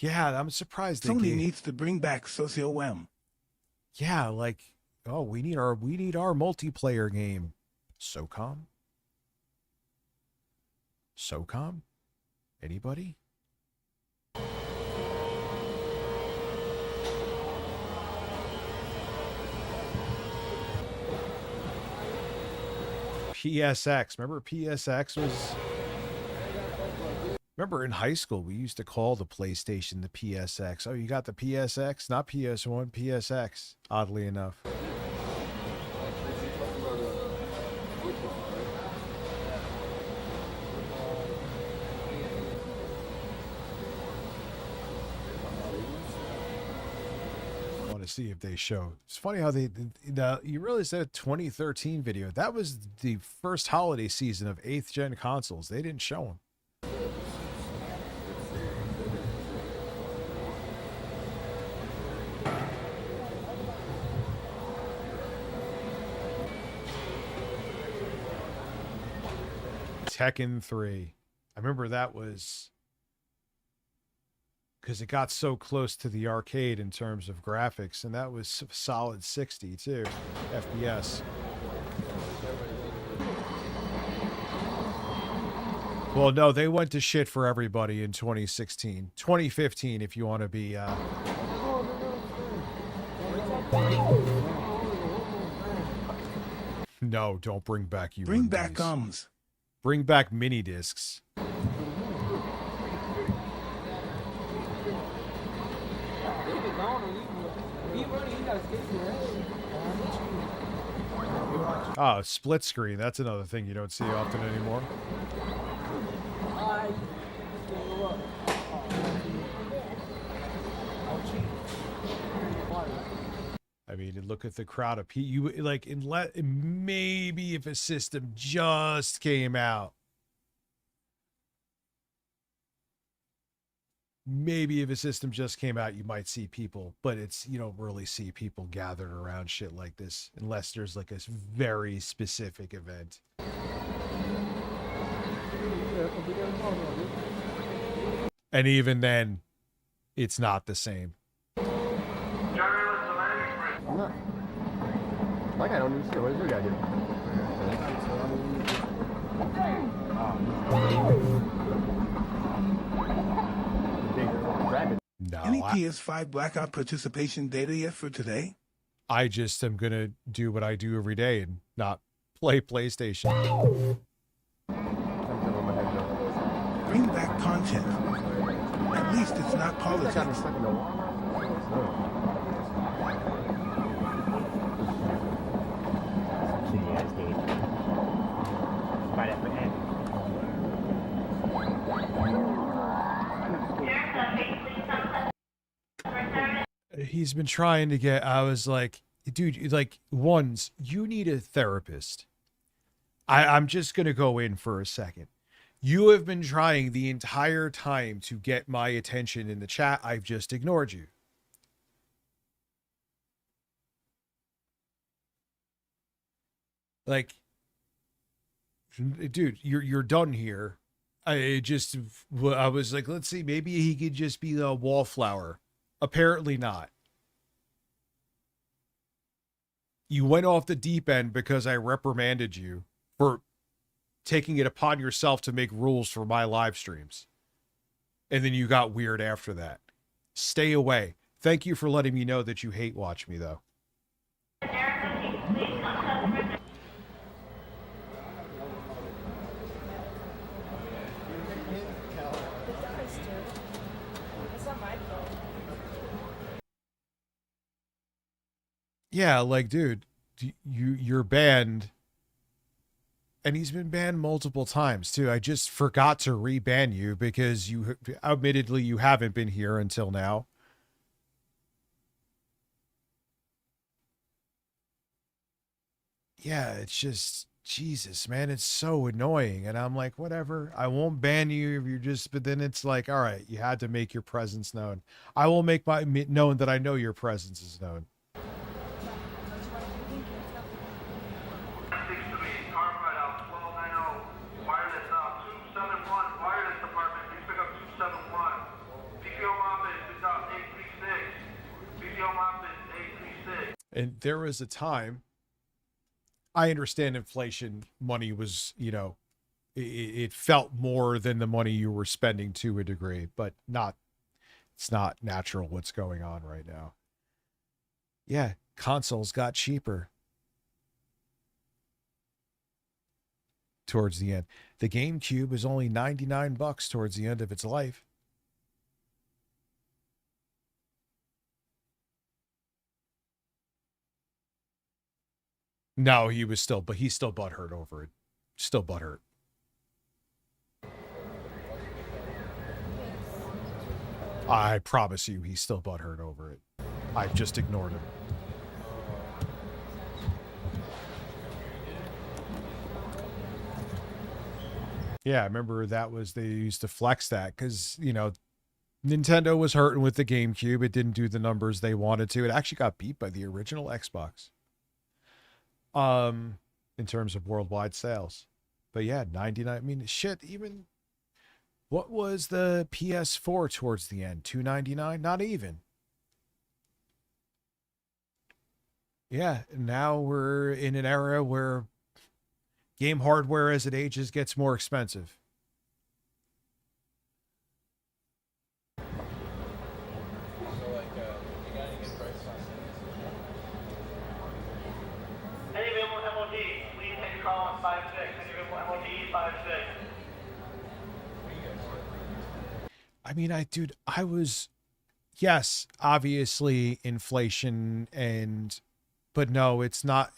S5: Yeah, I'm surprised they
S7: Sony
S5: gave...
S7: needs to bring back SocioWM.
S5: Yeah, like, oh, we need our multiplayer game. SOCOM? SOCOM? Anybody? PSX. Remember PSX was... Remember in high school, we used to call the PlayStation the PSX. Oh, you got the PSX? Not PS1, PSX, oddly enough. I want to see if they show. It's funny how you really said a 2013 video. That was the first holiday season of 8th gen consoles. They didn't show them. Tekken 3. I remember that was because it got so close to the arcade in terms of graphics, and that was solid 60 too, FPS. Well, no, they went to shit for everybody in 2016. 2015, if you want to be... No, don't bring back you.
S7: Bring back gums.
S5: Bring back mini discs. Oh, split screen. That's another thing you don't see often anymore. I mean, look at the crowd of people. You like, maybe if a system just came out. Maybe if a system just came out, you might see people, but you don't really see people gathered around shit like this unless there's like a very specific event. And even then, it's not the same.
S11: My guy don't even see. What does your guy do?
S5: No,
S7: Any PS5 Blackout participation data yet for today?
S5: I just am going to do what I do every day and not play PlayStation.
S7: Bring back content. At least it's not politics.
S5: He's been trying to get, I was like, dude, like, you need a therapist. I'm just going to go in for a second. You have been trying the entire time to get my attention in the chat. I've just ignored you. Like, dude, you're done here. I was like, let's see, maybe he could just be the wallflower. Apparently not. You went off the deep end because I reprimanded you for taking it upon yourself to make rules for my live streams. And then you got weird after that. Stay away. Thank you for letting me know that you hate watch me, though. Yeah, like, dude, you're banned. And he's been banned multiple times, too. I just forgot to re-ban you because admittedly, you haven't been here until now. Yeah, it's just, Jesus, man, it's so annoying. And I'm like, whatever, I won't ban you if you're just, but then it's like, all right, you had to make your presence known. I will make known that I know your presence is known. And there was a time, I understand inflation, money was, you know, it felt more than the money you were spending to a degree, but it's not natural what's going on right now. Yeah, consoles got cheaper towards the end. The GameCube was only $99 towards the end of its life. No, he's still butthurt over it. Still butthurt. I promise you, he's still butthurt over it. I've just ignored him. Yeah, I remember they used to flex that because, you know, Nintendo was hurting with the GameCube. It didn't do the numbers they wanted to. It actually got beat by the original Xbox. In terms of worldwide sales. But yeah, 99, I mean, shit, even what was the PS4 towards the end? $299? Not even. Yeah, now we're in an era where game hardware as it ages gets more expensive. I mean, yes, obviously inflation but no, it's not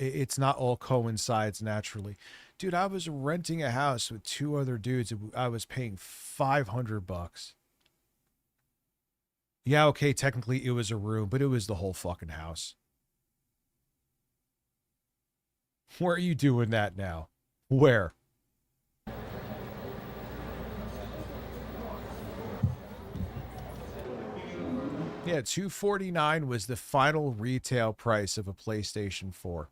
S5: all coincides naturally. Dude, I was renting a house with two other dudes. I was paying $500. Yeah, okay, technically it was a room, but it was the whole fucking house. Where are you doing that now? Where? Yeah, $249 was the final retail price of a PlayStation 4.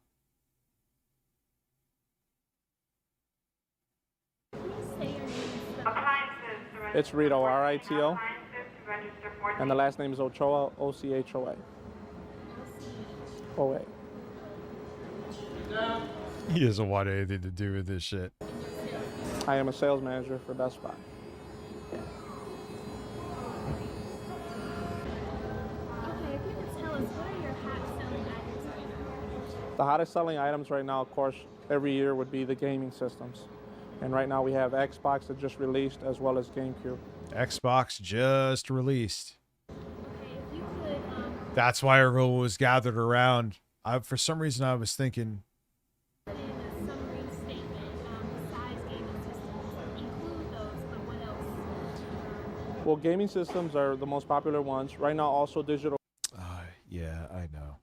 S13: It's Rito, R-I-T-O. And the last name is Ochoa, O-C-H-O-A. O-A.
S5: He doesn't want anything to do with this shit.
S13: I am a sales manager for Best Buy. The hottest selling items right now, of course, every year would be the gaming systems. And right now we have Xbox that just released as well as GameCube.
S5: Xbox just released. That's why everyone was gathered around. For some reason, I was thinking...
S13: Well, gaming systems are the most popular ones. Right now, also digital...
S5: yeah, I know.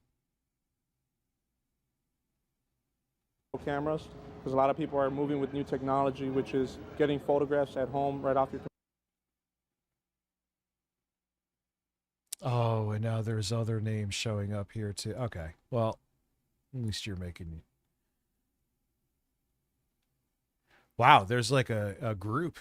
S13: Cameras, because a lot of people are moving with new technology, which is getting photographs at home right off your computer.
S5: Oh, and now there's other names showing up here too. Okay, well, at least you're making... Wow, there's like a group.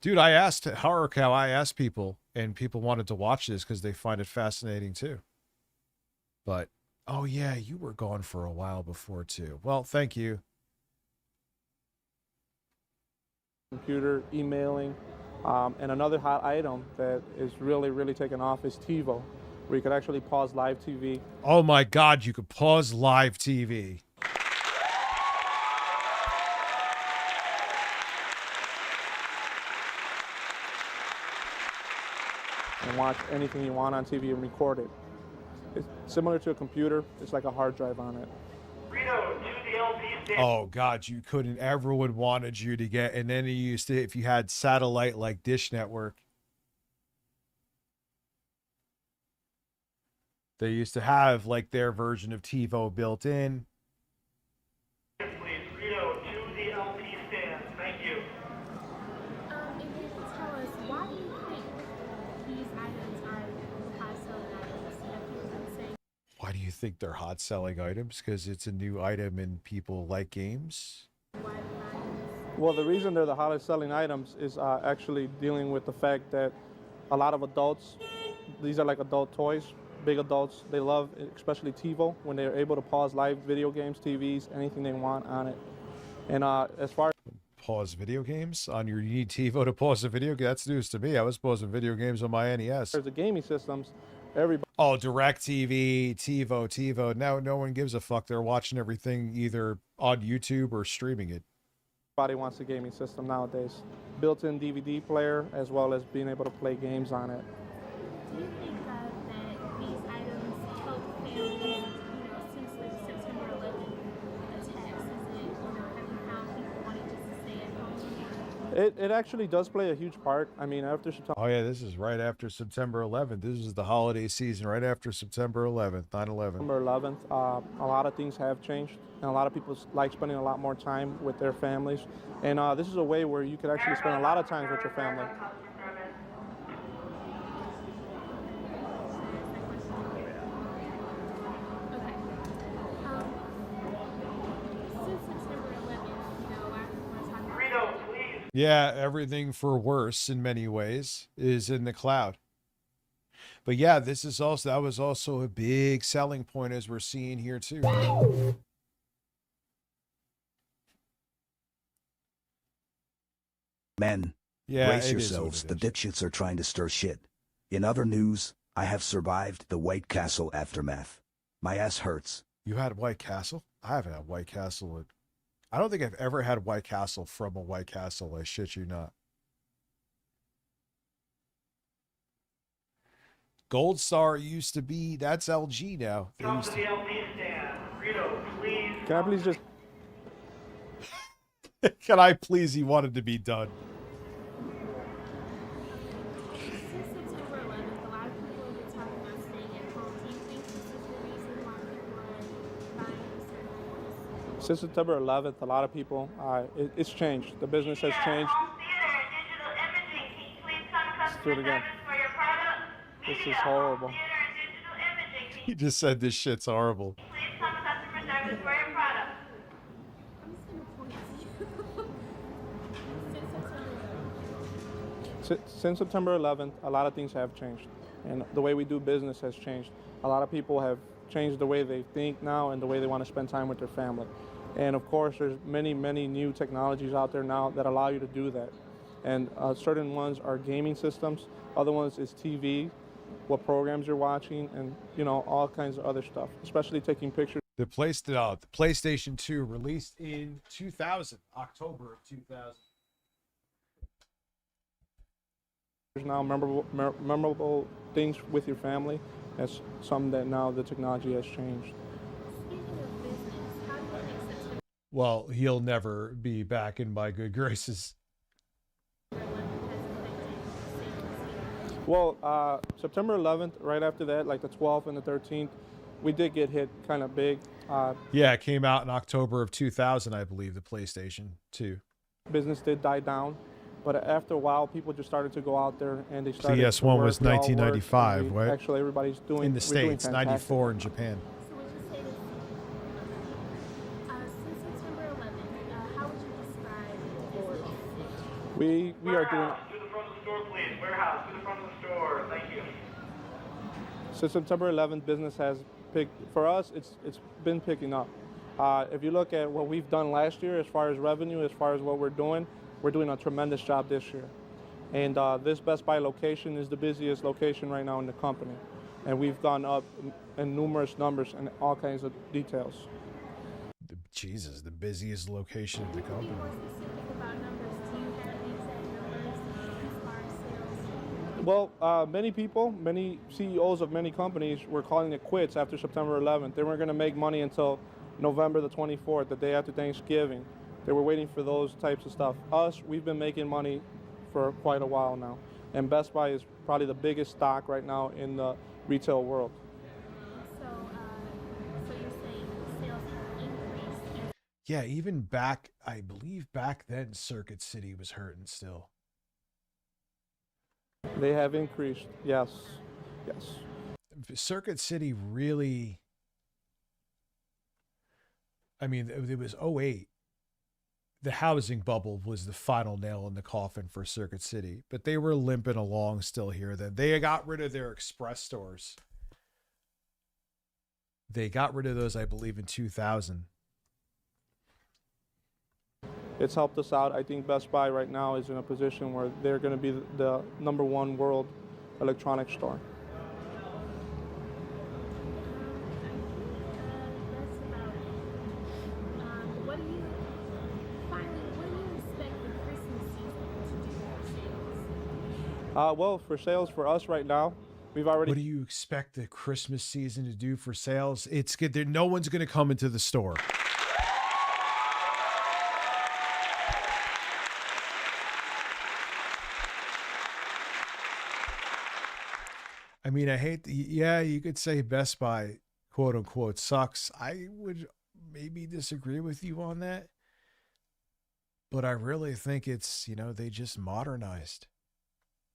S5: Dude, I asked Horror Cow, I asked people, and people wanted to watch this because they find it fascinating too. But oh yeah, you were gone for a while before too. Well, thank you.
S13: Computer, emailing, and another hot item that is really taking off is TiVo, where you could actually pause live TV.
S5: Oh my God, you could pause live TV.
S13: And watch anything you want on TV and record it. It's similar to a computer. It's like a hard drive on it.
S5: Oh God, you couldn't. Everyone wanted you to get, and then you used to, if you had satellite like Dish Network, they used to have like their version of TiVo built in.
S2: Please, Rito, to the LP stand. Thank you.
S4: If you could tell us, why do you think these items are high-selling items? Have people been saying?
S5: Why do you think they're hot selling items? Because it's a new item and people like games?
S13: Well, the reason they're the hottest selling items is actually dealing with the fact that a lot of adults these are like adult toys. Big adults, they love, especially TiVo, when they're able to pause live video games, TVs, anything they want on it. And as far
S5: Pause video games on your, you need TiVo to pause a video game? That's news to me. I was pausing video games on my NES.
S13: as the gaming systems, everybody
S5: Oh, DirecTV, TiVo. Now no one gives a fuck. They're watching everything either on YouTube or streaming it.
S13: wants a gaming system nowadays. Built-in DVD player, as well as being able to play games on it.
S4: Do you think that these items help families, since like September 11th attacks, have you found people wanting just to stay at home?
S13: It actually does play a huge part. I mean, after September
S5: Oh yeah, this is right after September 11th. This is the holiday season right after September 11th, 9/11.
S13: 11th, a lot of things have changed, and a lot of people like spending a lot more time with their families. And this is a way where you could actually spend a lot of time with your family.
S4: Since September 11th,
S5: Yeah, everything for worse in many ways is in the cloud. But yeah, this is also, that was also a big selling point as we're seeing here too.
S6: Men,
S5: Yeah,
S6: brace
S5: it is what
S6: yourselves.
S5: it
S6: The
S5: is.
S6: dipshits are trying to stir shit. In other news, I have survived the White Castle aftermath. My ass hurts.
S5: You had White Castle? I haven't had White Castle. I don't think I've ever had White Castle from a White Castle. I shit you not. Gold Star used to be, that's LG now. They
S2: Come
S5: used
S2: to
S5: to-
S2: the LP stand. Rito, please.
S13: Can I please just
S5: Can I please? He wanted to be done.
S4: Since September 11th, a lot of people have been talking about staying at home. Do you think this is the reason why people are buying certain items?
S13: Since September 11th, a lot of people, it's changed. The business has changed. Let's do it again. This is horrible.
S5: He just said this shit's horrible.
S13: Since September 11th, a lot of things have changed, and the way we do business has changed. A lot of people have changed the way they think now and the way they want to spend time with their family. And of course, there's many, many new technologies out there now that allow you to do that. And certain ones are gaming systems, other ones is TV, what programs you're watching, and all kinds of other stuff, especially taking pictures.
S5: The PlayStation 2 released in 2000, October of 2000.
S13: There's now memorable things with your family. That's something that now the technology has changed.
S5: Well, he'll never be back in my good graces.
S13: Well, September 11th, right after that, like the 12th and the 13th, we did get hit kind of big.
S5: Yeah, it came out in October of 2000, I believe, the PlayStation 2.
S13: Business did die down, but after a while, people just started to go out there and they started.
S5: PS1
S13: to work,
S5: was
S13: they all worked,
S5: 1995,
S13: and
S5: right?
S13: Actually, everybody's doing
S5: in the
S13: we're doing
S5: States,
S13: fantastic.
S5: 94 in Japan.
S4: So would you say this, since September 11th, how would you describe business?
S13: We are doing.
S2: To the front of the store, please. Warehouse, to the front of the store. Thank you.
S13: Since September 11th, business has picked, for us, it's been picking up. If you look at what we've done last year as far as revenue, as far as what we're doing a tremendous job this year. And this Best Buy location is the busiest location right now in the company. And we've gone up in numerous numbers and all kinds of details.
S5: Jesus, the busiest location in the company.
S4: Be more specific about numbers. Do you have exact numbers as far as sales?
S13: Well, many people, many CEOs of many companies were calling it quits after September 11th. They weren't going to make money until November the 24th, the day after Thanksgiving. They were waiting for those types of stuff. Us, we've been making money for quite a while now. And Best Buy is probably the biggest stock right now in the retail world.
S4: So you're saying sales have increased?
S5: Yeah, even back, I believe back then, Circuit City was hurting still.
S13: They have increased, yes, yes.
S5: Circuit City really, I mean, it was 08. the housing bubble was the final nail in the coffin for Circuit City, but they were limping along still here. Then they got rid of their express stores. They got rid of those, I believe, in 2000.
S13: It's helped us out. I think Best Buy right now is in a position where they're going to be the #1 world electronics store.
S4: What do you expect the Christmas season to do for sales?
S13: Well, for sales for us right now, we've already.
S5: What do you expect the Christmas season to do for sales? It's good. No one's going to come into the store. I mean, I hate, yeah, you could say Best Buy, quote unquote, sucks. I would maybe disagree with you on that. But I really think it's, they just modernized.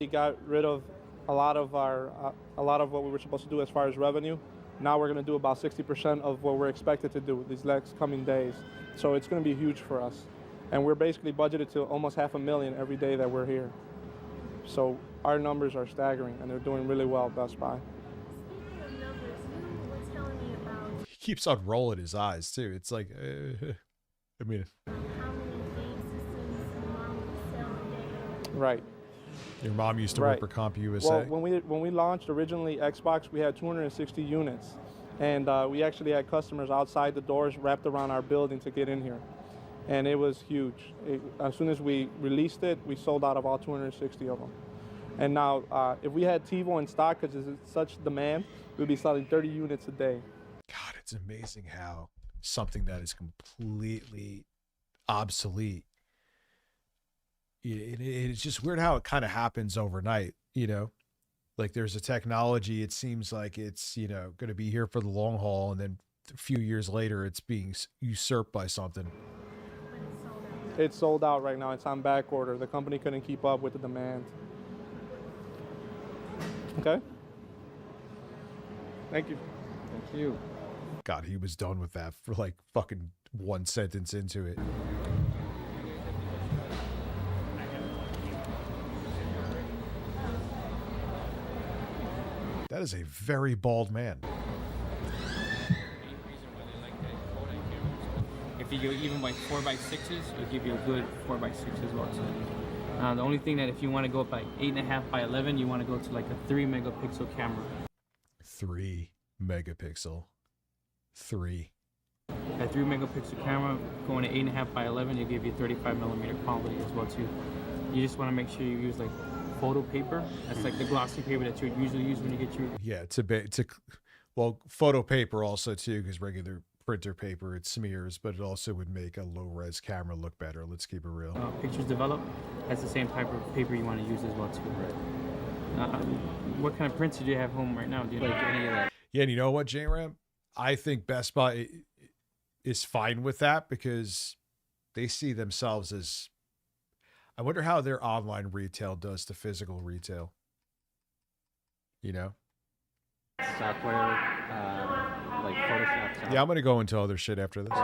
S13: We got rid of a lot of what we were supposed to do as far as revenue. Now we're going to do about 60% of what we're expected to do these next coming days. So it's going to be huge for us. And we're basically budgeted to almost $500,000 every day that we're here. So our numbers are staggering, and they're doing really well at Best Buy.
S4: Speaking of numbers, you were telling me about
S5: He keeps on rolling his eyes, too. It's like, I mean.
S4: how many game systems your mom would sell a day.
S13: Right.
S5: Your mom used to work for CompUSA.
S13: Well, when we launched originally Xbox, we had 260 units, and we actually had customers outside the doors wrapped around our building to get in here, and it was huge. As soon as we released it, we sold out of all 260 of them. And now, if we had TiVo in stock, because it's such demand, we'd be selling 30 units a day.
S5: God, it's amazing how something that is completely obsolete. It's just weird how it kind of happens overnight, Like there's a technology, it seems like it's, going to be here for the long haul, and then a few years later it's being usurped by something.
S13: It's sold out right now. It's on back order. The company couldn't keep up with the demand. Okay. Thank you.
S1: Thank you.
S5: God, he was done with that for like fucking one sentence into it. That is a very bald man.
S15: If you go even like 4x6s, it'll give you a good 4x6 as well. So, the only thing that if you want to go up by 8.5 by 11, you want to go to like a 3 megapixel camera.
S5: 3 megapixel. 3.
S15: That 3 megapixel camera going to 8.5 by 11, it'll give you 35 millimeter quality as well too. You just want to make sure you use like photo paper. That's like the glossy paper that you would usually use when you get your.
S5: Yeah, well, photo paper also too, because regular printer paper, it smears, but it also would make a low-res camera look better. Let's keep it real.
S15: Pictures develop, that's the same type of paper you want to use as well too. What kind of printer do you have home right now? Do you like any of that?
S5: Yeah, and you know what, J-Ram? I think Best Buy is fine with that because they see themselves as. I wonder how their online retail does to physical retail.
S1: Software, like Photoshop. Software.
S5: Yeah, I'm gonna go into other shit after this.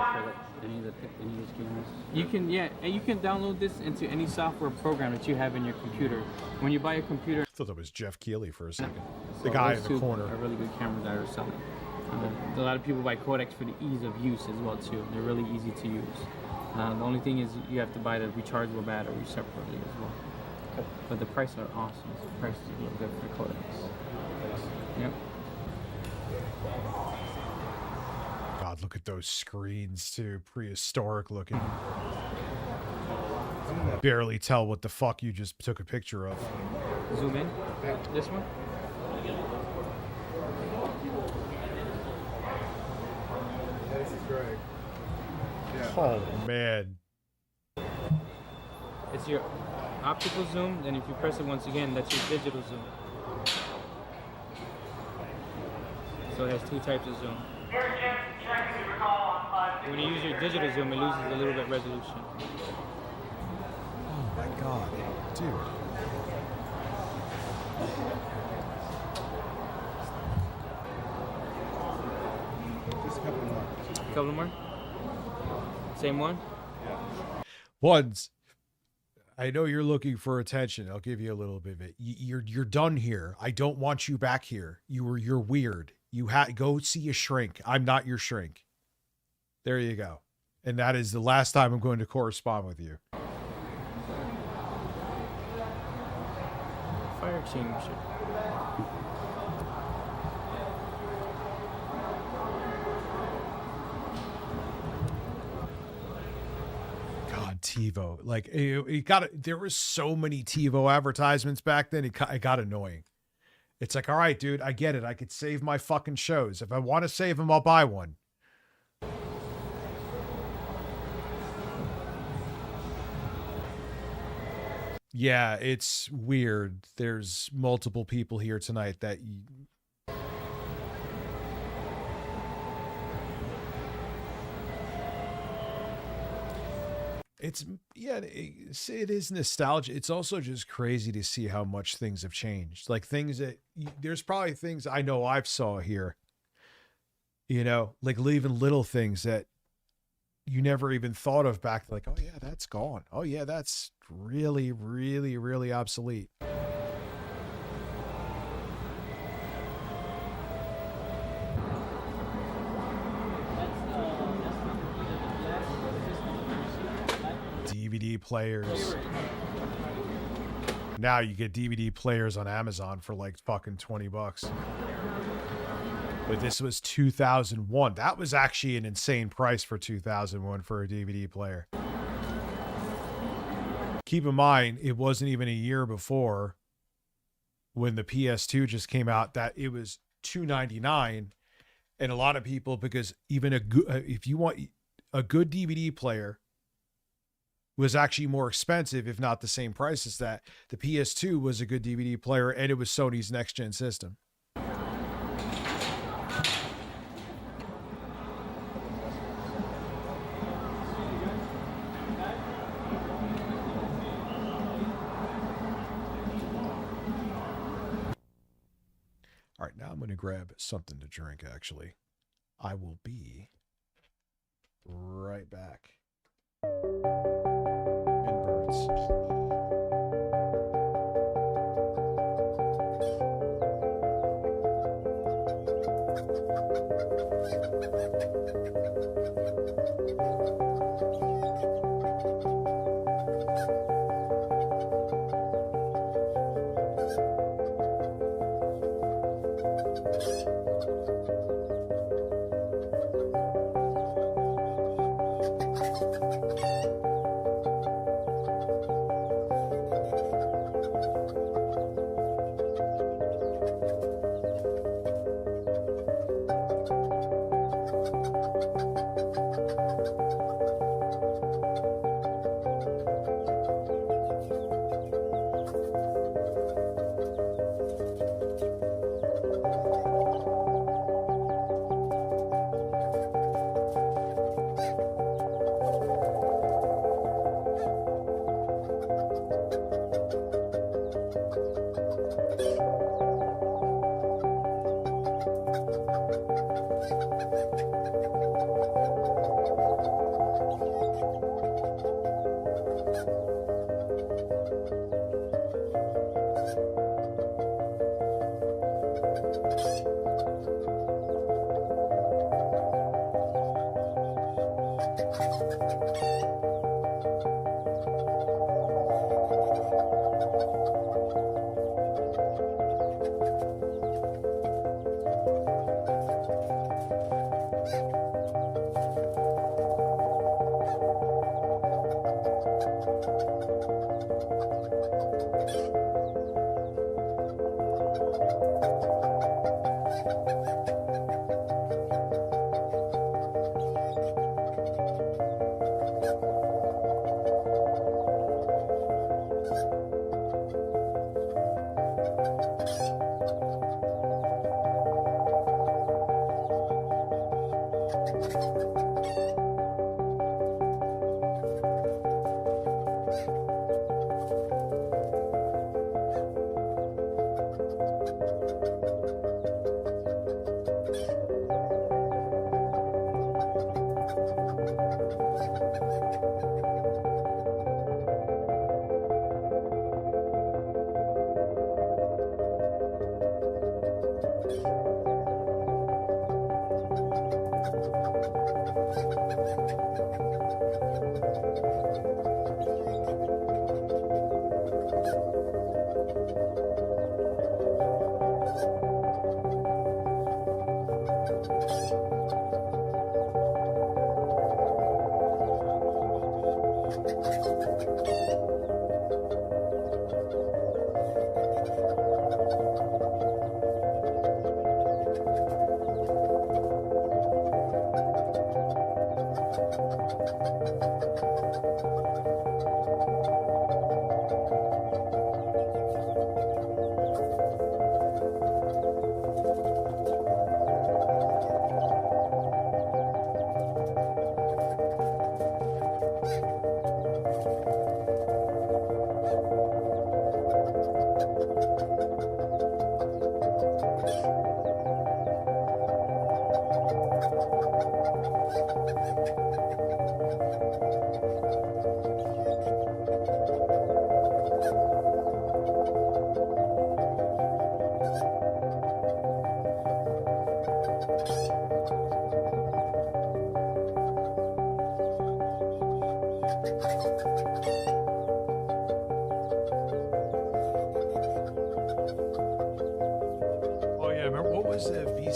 S1: Any of these cameras.
S15: You can download this into any software program that you have in your computer. When you buy a computer.
S5: I thought that was Jeff Keighley for a second. The guy in the corner.
S15: Are really good cameras that are selling. A lot of people buy Codex for the ease of use as well too. They're really easy to use. The only thing is you have to buy the rechargeable battery separately as well. Okay. But the prices are awesome. The prices are real good for Codex. Yep.
S5: God, look at those screens too. Prehistoric looking. Barely tell what the fuck you just took a picture of.
S15: Zoom in. This one.
S21: This is Greg. Yeah.
S5: Oh man.
S15: It's your optical zoom, and if you press it once again, that's your digital zoom. So it has two types of zoom. When you use your digital zoom, it loses a little bit resolution.
S5: Oh my god, dude.
S21: Just a couple more.
S15: Couple more? Same one?
S21: Yeah.
S5: Ones, I know you're looking for attention. I'll give you a little bit of it. You're done here. I don't want you back here. You're weird. You go see a shrink. I'm not your shrink. There you go. And that is the last time I'm going to correspond with you.
S15: Fire extinguisher.
S5: God, TiVo. Like, there were so many TiVo advertisements back then. It got annoying. It's like, all right, dude, I get it. I could save my fucking shows. If I want to save them, I'll buy one. Yeah, it's weird. There's multiple people here tonight that it is nostalgia. It's also just crazy to see how much things have changed. Like things that there's probably things I know I've saw here, like even little things that you never even thought of back. Like, oh yeah, that's gone. Oh yeah, that's really, really, really obsolete. DVD players. Now you get DVD players on Amazon for like fucking $20. But this was 2001. That was actually an insane price for 2001 for a DVD player. Keep in mind, it wasn't even a year before when the PS2 just came out that it was $299, and a lot of people, because even if you want a good DVD player, was actually more expensive, if not the same price as that. The PS2 was a good DVD player, and it was Sony's next gen system. All right, now I'm going to grab something to drink, actually. I will be right back. Inbirds.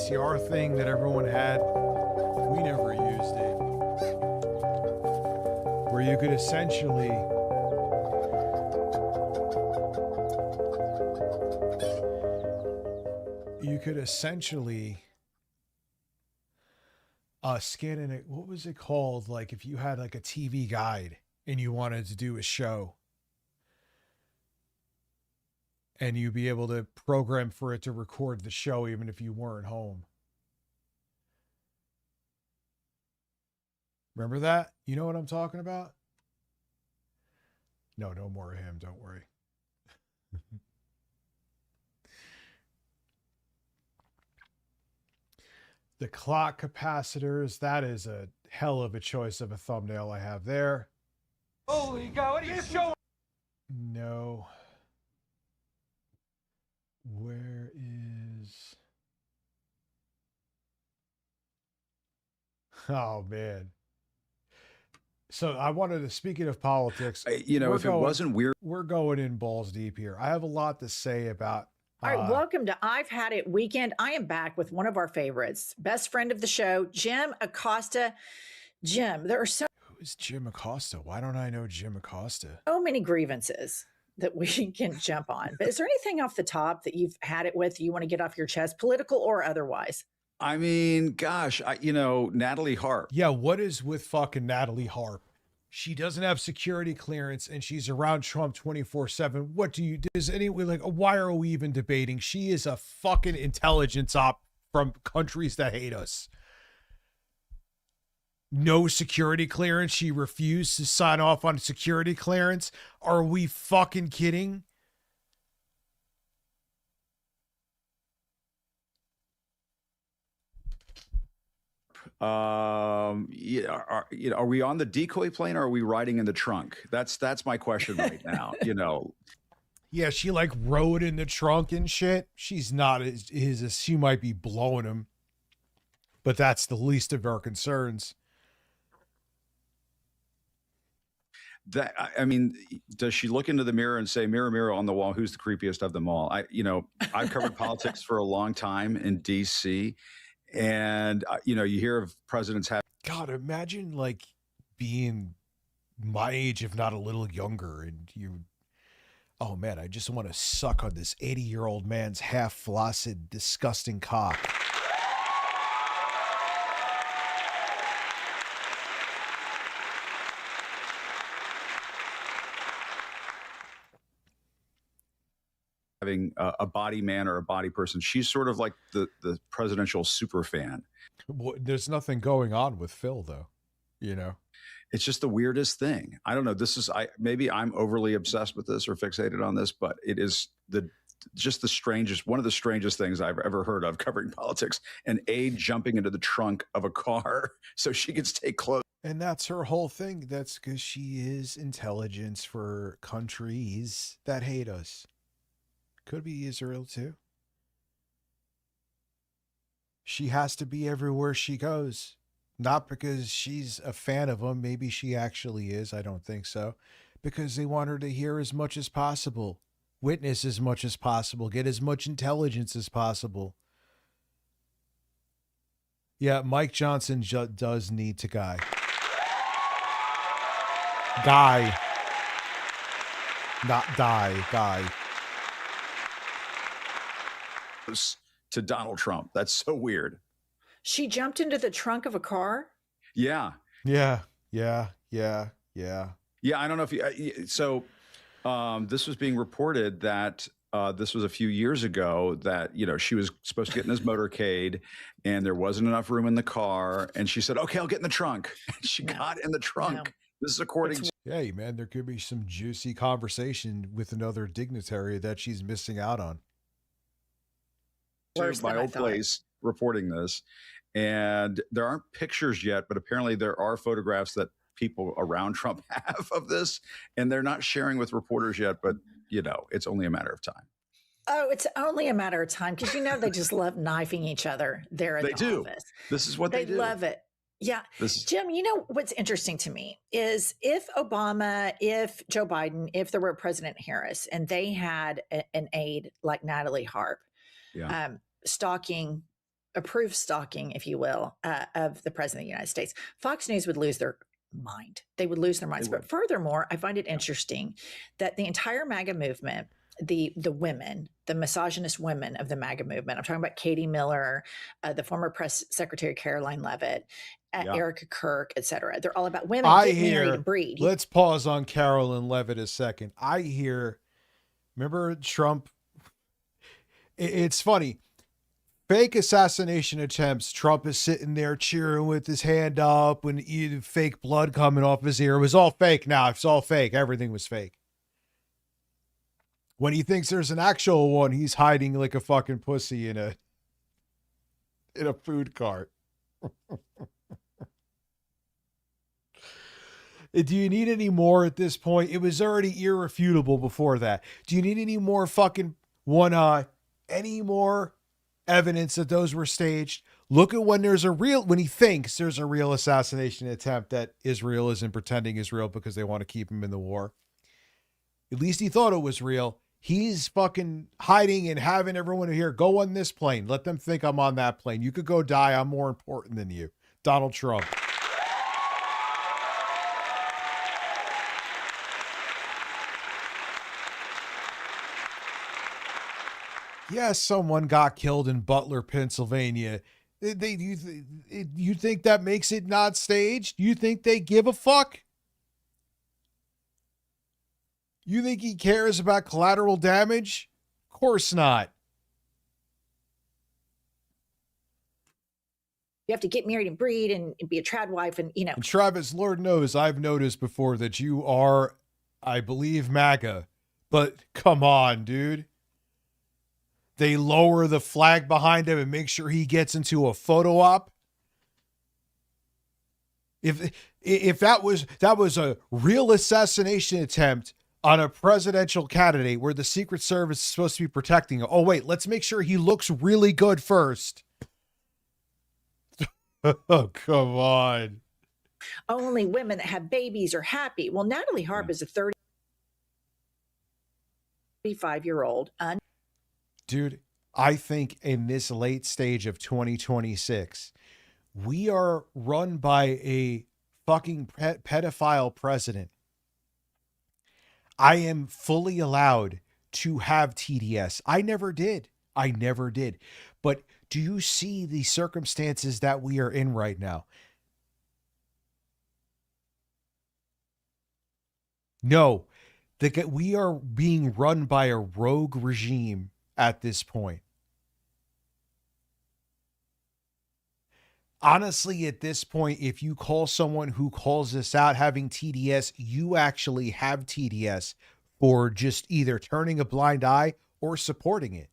S5: VCR thing that everyone had. We never used it. Where you could essentially scan in it. What was it called? Like if you had like a TV guide and you wanted to do a show, and you'd be able to program for it to record the show even if you weren't home. Remember that? You know what I'm talking about? No more of him. Don't worry. The clock capacitors. That is a hell of a choice of a thumbnail I have there.
S2: Holy God, what are you showing?
S5: No. Where is... Oh, man. So I wanted to, speaking of politics,
S10: You know, if it wasn't weird,
S5: we're going in balls deep here. I have a lot to say about...
S16: All right, welcome to I've Had It Weekend. I am back with one of our favorites, best friend of the show, Jim Acosta. Jim, there are so
S5: Who is Jim Acosta? Why don't I know Jim Acosta?
S16: many grievances that we can jump on. But is there anything off the top that you've had it with you want to get off your chest, political or otherwise?
S10: I mean, gosh, Natalie Harp.
S5: Yeah, what is with fucking Natalie Harp? She doesn't have security clearance and she's around Trump 24/7. What do you, does anyone, like, why are we even debating? She is a fucking intelligence op from countries that hate us. No security clearance. She refused to sign off on security clearance. Are we fucking kidding?
S10: Are we on the decoy plane or are we riding in the trunk? That's my question right now.
S5: Yeah, she like rode in the trunk and shit. She's not as she might be blowing him, but that's the least of our concerns.
S10: Does she look into the mirror and say, "Mirror, mirror on the wall, who's the creepiest of them all"? I've covered politics for a long time in DC, and you hear of presidents have.
S5: God, imagine like being my age, if not a little younger, and you. Oh man, I just want to suck on this 80-year-old man's half-flaccid, disgusting cock.
S10: Having a body man or a body person, she's sort of like the presidential super fan.
S5: Well, there's nothing going on with Phil, though.
S10: It's just the weirdest thing. I don't know. Maybe I'm overly obsessed with this or fixated on this, but it is one of the strangest things I've ever heard of covering politics. An aide jumping into the trunk of a car so she can stay close.
S5: And that's her whole thing. That's because she is intelligence for countries that hate us. Could be Israel too. She has to be everywhere she goes. Not because she's a fan of them. Maybe she actually is. I don't think so. Because they want her to hear as much as possible. Witness as much as possible. Get as much intelligence as possible. Yeah, Mike Johnson does need to guy. Not die. Guy.
S10: To Donald Trump. That's so weird.
S16: She jumped into the trunk of a car?
S10: Yeah.
S5: Yeah.
S10: I don't know if this was being reported that this was a few years ago that, she was supposed to get in this motorcade and there wasn't enough room in the car. And she said, okay, I'll get in the trunk. And she got in the trunk. This is according to.
S5: Hey, man, there could be some juicy conversation with another dignitary that she's missing out on.
S10: My old place reporting this, and there aren't pictures yet, but apparently there are photographs that people around Trump have of this, and they're not sharing with reporters yet, but it's only a matter of time.
S16: Oh, it's only a matter of time because they just love knifing each other there at the office.
S10: This is what they do.
S16: They love it. Yeah. Jim, what's interesting to me is if Obama, if Joe Biden, if there were President Harris and they had an aide like Natalie Harp, stalking approve stalking, if you will, of the president of the United States, Fox News would lose their mind. They would lose their minds. But furthermore, I find it interesting that the entire MAGA movement, the women, the misogynist women of the MAGA movement, I'm talking about Katie Miller, the former press secretary Caroline Leavitt, Erica Kirk, etc. They're all about women getting married and breed.
S5: Let's pause on Carolyn Leavitt a second. I hear, remember Trump? It's funny. Fake assassination attempts. Trump is sitting there cheering with his hand up when fake blood coming off his ear. It was all fake now. It's all fake. Everything was fake. When he thinks there's an actual one, he's hiding like a fucking pussy in a food cart. Do you need any more at this point? It was already irrefutable before that. Do you need any more fucking any more evidence that those were staged? Look at when he thinks there's a real assassination attempt that Israel isn't pretending is real because they want to keep him in the war. At least he thought it was real. He's fucking hiding and having everyone here go on this plane. Let them think I'm on that plane. You could go die. I'm more important than you. Donald Trump. Yes, someone got killed in Butler, Pennsylvania. You think that makes it not staged? You think they give a fuck? You think he cares about collateral damage? Of course not.
S16: You have to get married and breed and be a trad wife and,
S5: And Travis, Lord knows I've noticed before that you are, I believe, MAGA. But come on, dude. They lower the flag behind him and make sure he gets into a photo op. If that was a real assassination attempt on a presidential candidate where the Secret Service is supposed to be protecting him. Oh, wait, let's make sure he looks really good first. Oh, come on.
S16: Only women that have babies are happy. Well, Natalie Harp is a 35-year-old.
S5: Dude, I think in this late stage of 2026, we are run by a fucking pedophile president. I am fully allowed to have TDS. I never did. But do you see the circumstances that we are in right now? No, we are being run by a rogue regime at this point. Honestly, at this point, if you call someone who calls this out having TDS, you actually have TDS for just either turning a blind eye or supporting it.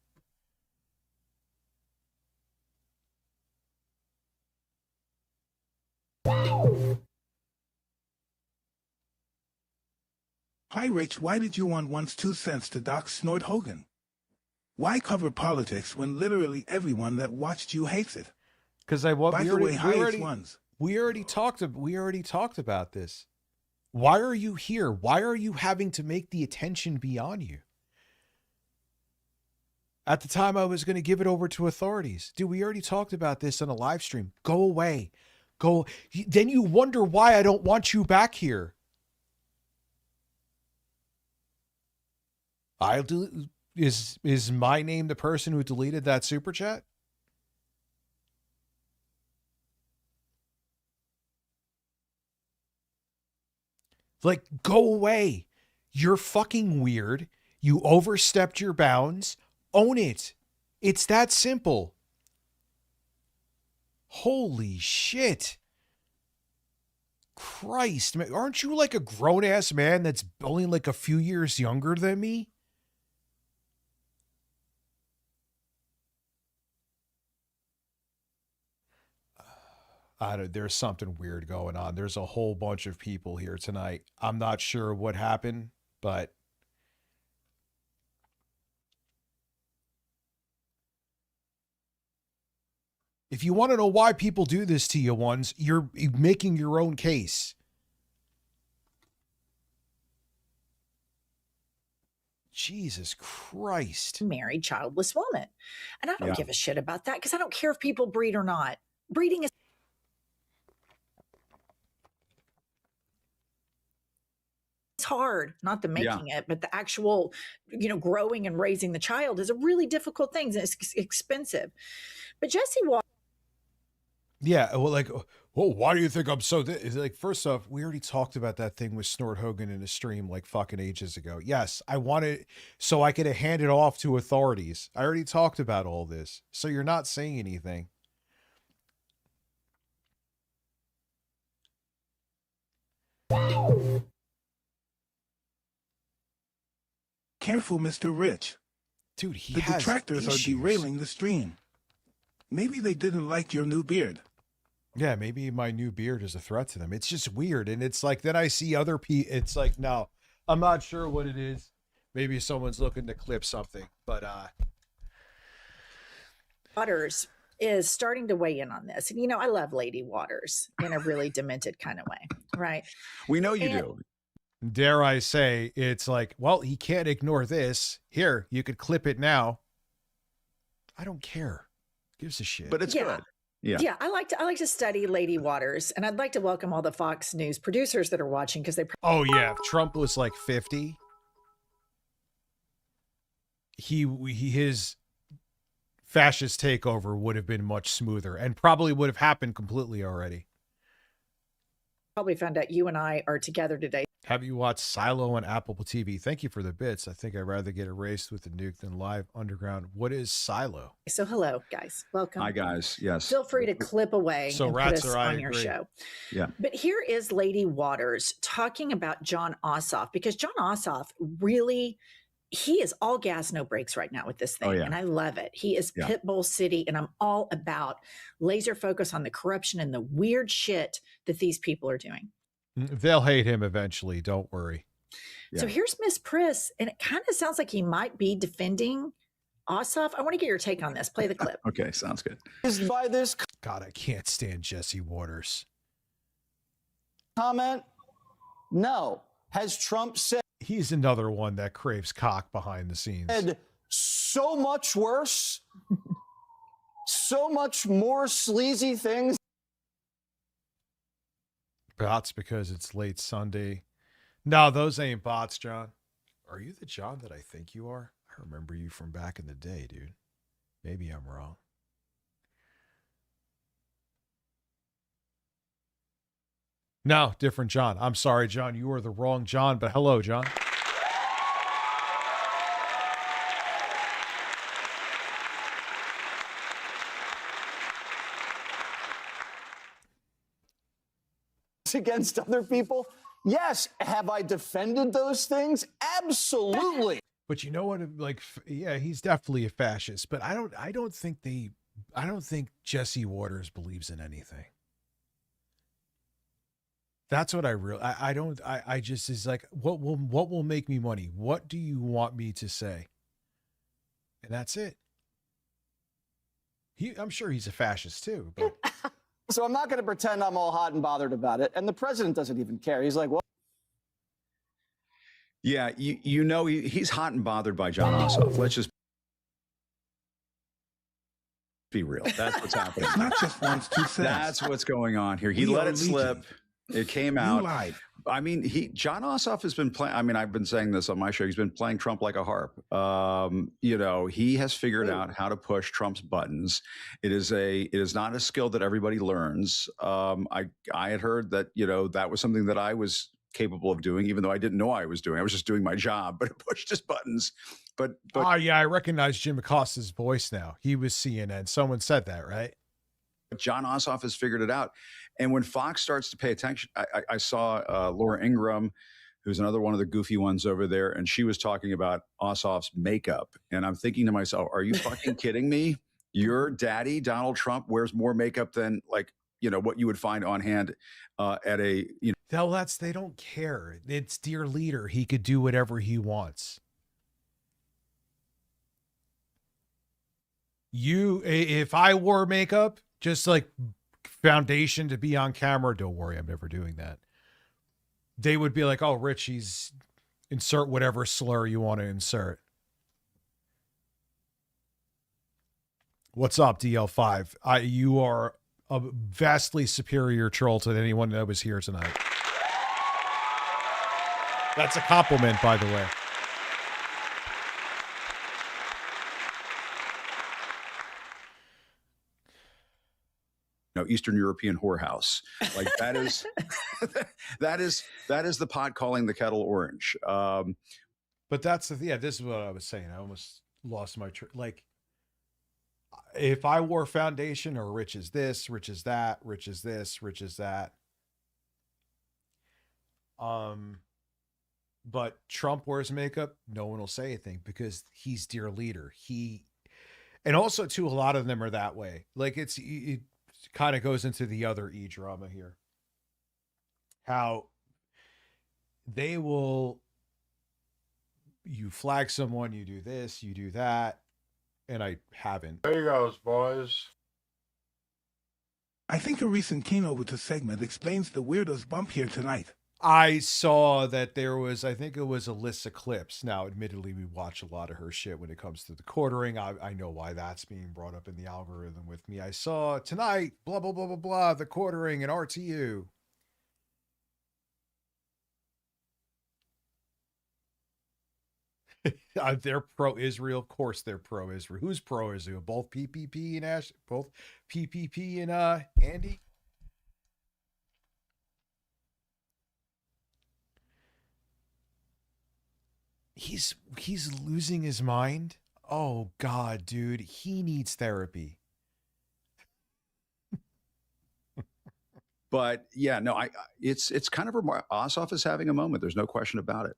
S7: Hi, Rich. Why did you want once 2 cents to dox Snort Hogan? Why cover politics when literally everyone that watched you hates it?
S5: Because we already talked about this. Why are you here? Why are you having to make the attention be on you? At the time, I was going to give it over to authorities. Dude, we already talked about this on a live stream. Go away. Go. Then you wonder why I don't want you back here. Is my name the person who deleted that super chat? Like, go away. You're fucking weird. You overstepped your bounds. Own it. It's that simple. Holy shit. Christ, man. Aren't you like a grown-ass man that's only like a few years younger than me? There's something weird going on. There's a whole bunch of people here tonight. I'm not sure what happened, but if you want to know why people do this to you ones, you're making your own case. Jesus Christ.
S16: Married, childless woman. And I don't
S10: Yeah.
S16: give a shit about that because I don't care if people breed or not. Breeding is it's hard, not the
S10: Yeah.
S16: making it, but the actual, growing and raising the child is a really difficult thing. And it's expensive. But Jesse Watters.
S5: Yeah, well, like, why do you think I'm so? It's like, first off, we already talked about that thing with Snort Hogan in a stream like fucking ages ago. Yes, I wanted so I could hand it off to authorities. I already talked about all this, so you're not saying anything.
S7: Careful, Mr. Rich.
S5: Dude, he
S7: the
S5: has
S7: detractors
S5: issues.
S7: are derailing the stream. Maybe they didn't like your new beard.
S5: Yeah, maybe my new beard is a threat to them. It's just weird. And it's like, then I see other people. It's like, no, I'm not sure what it is. Maybe someone's looking to clip something, but
S16: Waters is starting to weigh in on this. And, I love Lady Waters in a really demented kind of way, right?
S10: We know you
S16: And-
S10: do.
S5: dare I say, it's like, well, he can't ignore this. Here, you could clip it now. I don't care. Gives a shit.
S10: But it's
S16: Yeah.
S10: good. Yeah.
S16: Yeah, I like to study Lady Waters, and I'd like to welcome all the Fox News producers that are watching because they.
S5: Oh yeah, if Trump was like 50, his fascist takeover would have been much smoother and probably would have happened completely already.
S16: Probably found out you and I are together today.
S5: Have you watched Silo on Apple TV? Thank you for the bits. I think I'd rather get erased with the nuke than live underground. What is Silo?
S16: So hello, guys. Welcome.
S10: Hi, guys. Yes.
S16: Feel free to clip away
S5: So
S16: and put
S5: rats
S16: us
S5: are, I
S16: on your
S5: agree.
S16: show.
S10: Yeah.
S16: But here is Lady Waters talking about John Ossoff, because John Ossoff really, he is all gas, no brakes right now with this thing.
S10: Oh, yeah.
S16: And I love it. He is
S10: Yeah.
S16: Pitbull City. And I'm all about laser focus on the corruption and the weird shit that these people are doing.
S5: They'll hate him eventually. Don't worry.
S16: So here's Miss Priss, and it kind of sounds like he might be defending Ossoff. I want to get your take on this. Play the clip.
S10: Okay, sounds good.
S12: Is by this
S5: God, I can't stand Jesse Waters.
S12: comment? No. Has Trump said
S5: He's another one that craves cock behind the scenes.
S12: so much worse, so much more sleazy things?
S5: Bots because it's late Sunday. No, those ain't bots, John. Are you the John that I think you are? I remember you from back in the day, dude. Maybe I'm wrong. No, different John. I'm sorry, John. You are the wrong John, but hello, John.
S12: Against other people? Yes. Have I defended those things? Absolutely.
S5: But you know what? Like, yeah, he's definitely a fascist. But I don't think Jesse Waters believes in anything. That's what I just is like, what will make me money? What do you want me to say? And that's it. I'm sure he's a fascist too, but
S12: So I'm not going to pretend I'm all hot and bothered about it. And the president doesn't even care. He's like, well,
S10: Yeah, you know he's hot and bothered by John Ossoff. Let's just be real. That's what's happening.
S7: It's not just once, two cents.
S10: That's what's going on here. He
S7: We
S10: let
S7: are
S10: it slip.
S7: legion.
S10: It came
S7: You
S10: out.
S7: lied.
S10: I mean, John Ossoff has been playing. I mean, I've been saying this on my show. He's been playing Trump like a harp. He has figured out how to push Trump's buttons. It is not a skill that everybody learns. I had heard that, that was something that I was capable of doing, even though I didn't know I was doing. I was just doing my job, but it pushed his buttons. But
S5: yeah, I recognize Jim Acosta's voice now. He was CNN. Someone said that, right?
S10: John Ossoff has figured it out. And when Fox starts to pay attention, I saw Laura Ingraham, who's another one of the goofy ones over there, and she was talking about Ossoff's makeup. And I'm thinking to myself, are you fucking kidding me? Your daddy, Donald Trump, wears more makeup than what you would find on hand at a,
S5: No, they don't care. It's dear leader. He could do whatever he wants. If I wore makeup, just like foundation to be on camera, don't worry, I'm never doing that. They would be like, oh, Rich, Insert whatever slur you want to insert. What's up, DL5? You are a vastly superior troll to anyone that was here tonight. That's a compliment, by the way.
S10: No, Eastern European whorehouse. Like that is that is the pot calling the kettle orange.
S5: But that's this is what I was saying. I almost lost my like if I wore foundation or rich as this, rich as that, rich as this, rich as that. But Trump wears makeup, no one will say anything because he's dear leader. And also too, a lot of them are that way. Like it kind of goes into the other E drama here. How they will, you flag someone, you do this, you do that. And I haven't.
S21: There you go, boys.
S7: I think a recent keynote with the segment explains the weirdos bump here tonight.
S5: I saw that there was, I think it was Alyssa Clips. Now, admittedly, we watch a lot of her shit when it comes to the quartering. I know why that's being brought up in the algorithm with me. I saw tonight, blah, blah, blah, blah, blah, the quartering and RTU. They're pro-Israel. Of course they're pro-Israel. Who's pro-Israel? Both PPP and Ash? Both PPP and Andy? He's losing his mind. Oh God, dude, he needs therapy.
S10: But yeah, no, it's kind of Ossoff is having a moment. There's no question about it.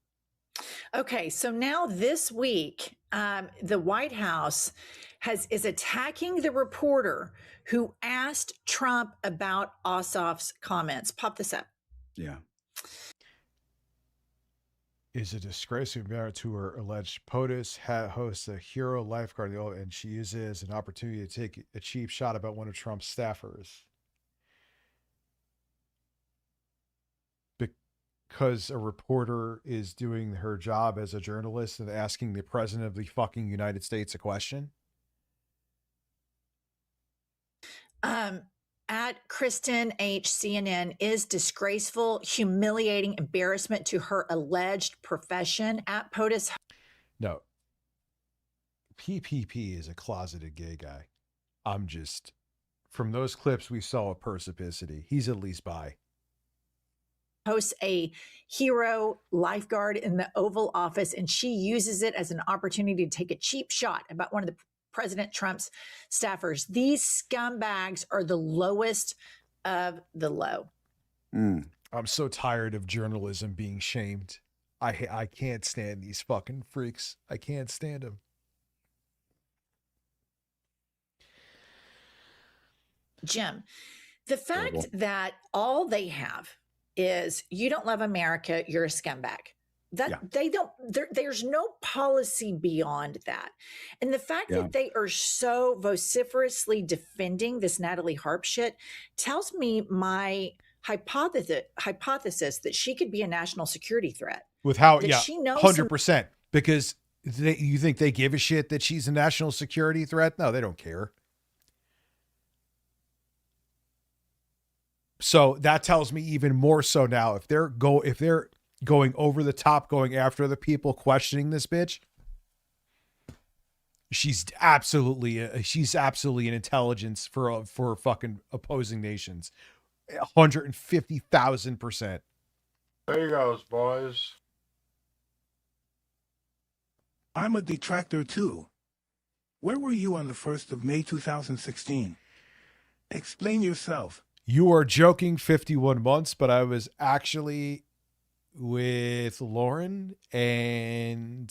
S16: Okay, so now this week, the White House is attacking the reporter who asked Trump about Ossoff's comments. Pop this up.
S10: Yeah.
S5: Is a disgrace to her alleged POTUS hosts a hero lifeguard, and she uses it as an opportunity to take a cheap shot about one of Trump's staffers. Because a reporter is doing her job as a journalist and asking the president of the fucking United States a question?
S16: At Kristen H. CNN is disgraceful, humiliating embarrassment to her alleged profession. At POTUS.
S5: No. PPP is a closeted gay guy. I'm just, from those clips we saw of Persipicity, he's at least bi.
S16: Hosts a hero lifeguard in the Oval Office, and she uses it as an opportunity to take a cheap shot about one of the President Trump's staffers. These scumbags are the lowest of the low.
S5: I'm so tired of journalism being shamed. I can't stand these fucking freaks. I can't stand them.
S16: Jim, the fact that all they have is you don't love America, you're a scumbag. They don't, there's no policy beyond that. And the fact that they are so vociferously defending this Natalie Harp shit tells me my hypothesis that she could be a national security threat.
S5: With how,
S16: that she knows
S5: 100%. Because you think they give a shit that she's a national security threat? No, they don't care. So that tells me even more so now, if they're going over the top, going after the people questioning this bitch, she's absolutely an intelligence for fucking opposing nations. 150,000%.
S21: There you go, boys.
S7: I'm a detractor too. Where were you on the 1st of May 2016? Explain yourself.
S5: You are joking 51 months, but I was actually with Lauren and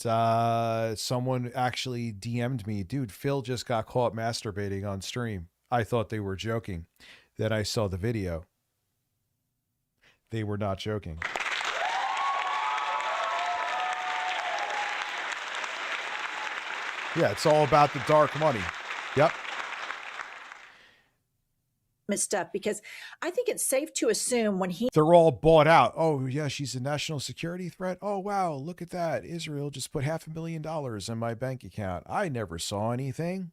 S5: someone actually DM'd me. Dude, Phil just got caught masturbating on stream. I thought they were joking. Then I saw the video. They were not joking. Yeah, it's all about the dark money. Yep.
S16: stuff, because I think it's safe to assume when he
S5: They're all bought out. Oh, yeah, she's a national security threat. Oh, wow, look at that. Israel just put $500,000 in my bank account. I never saw anything.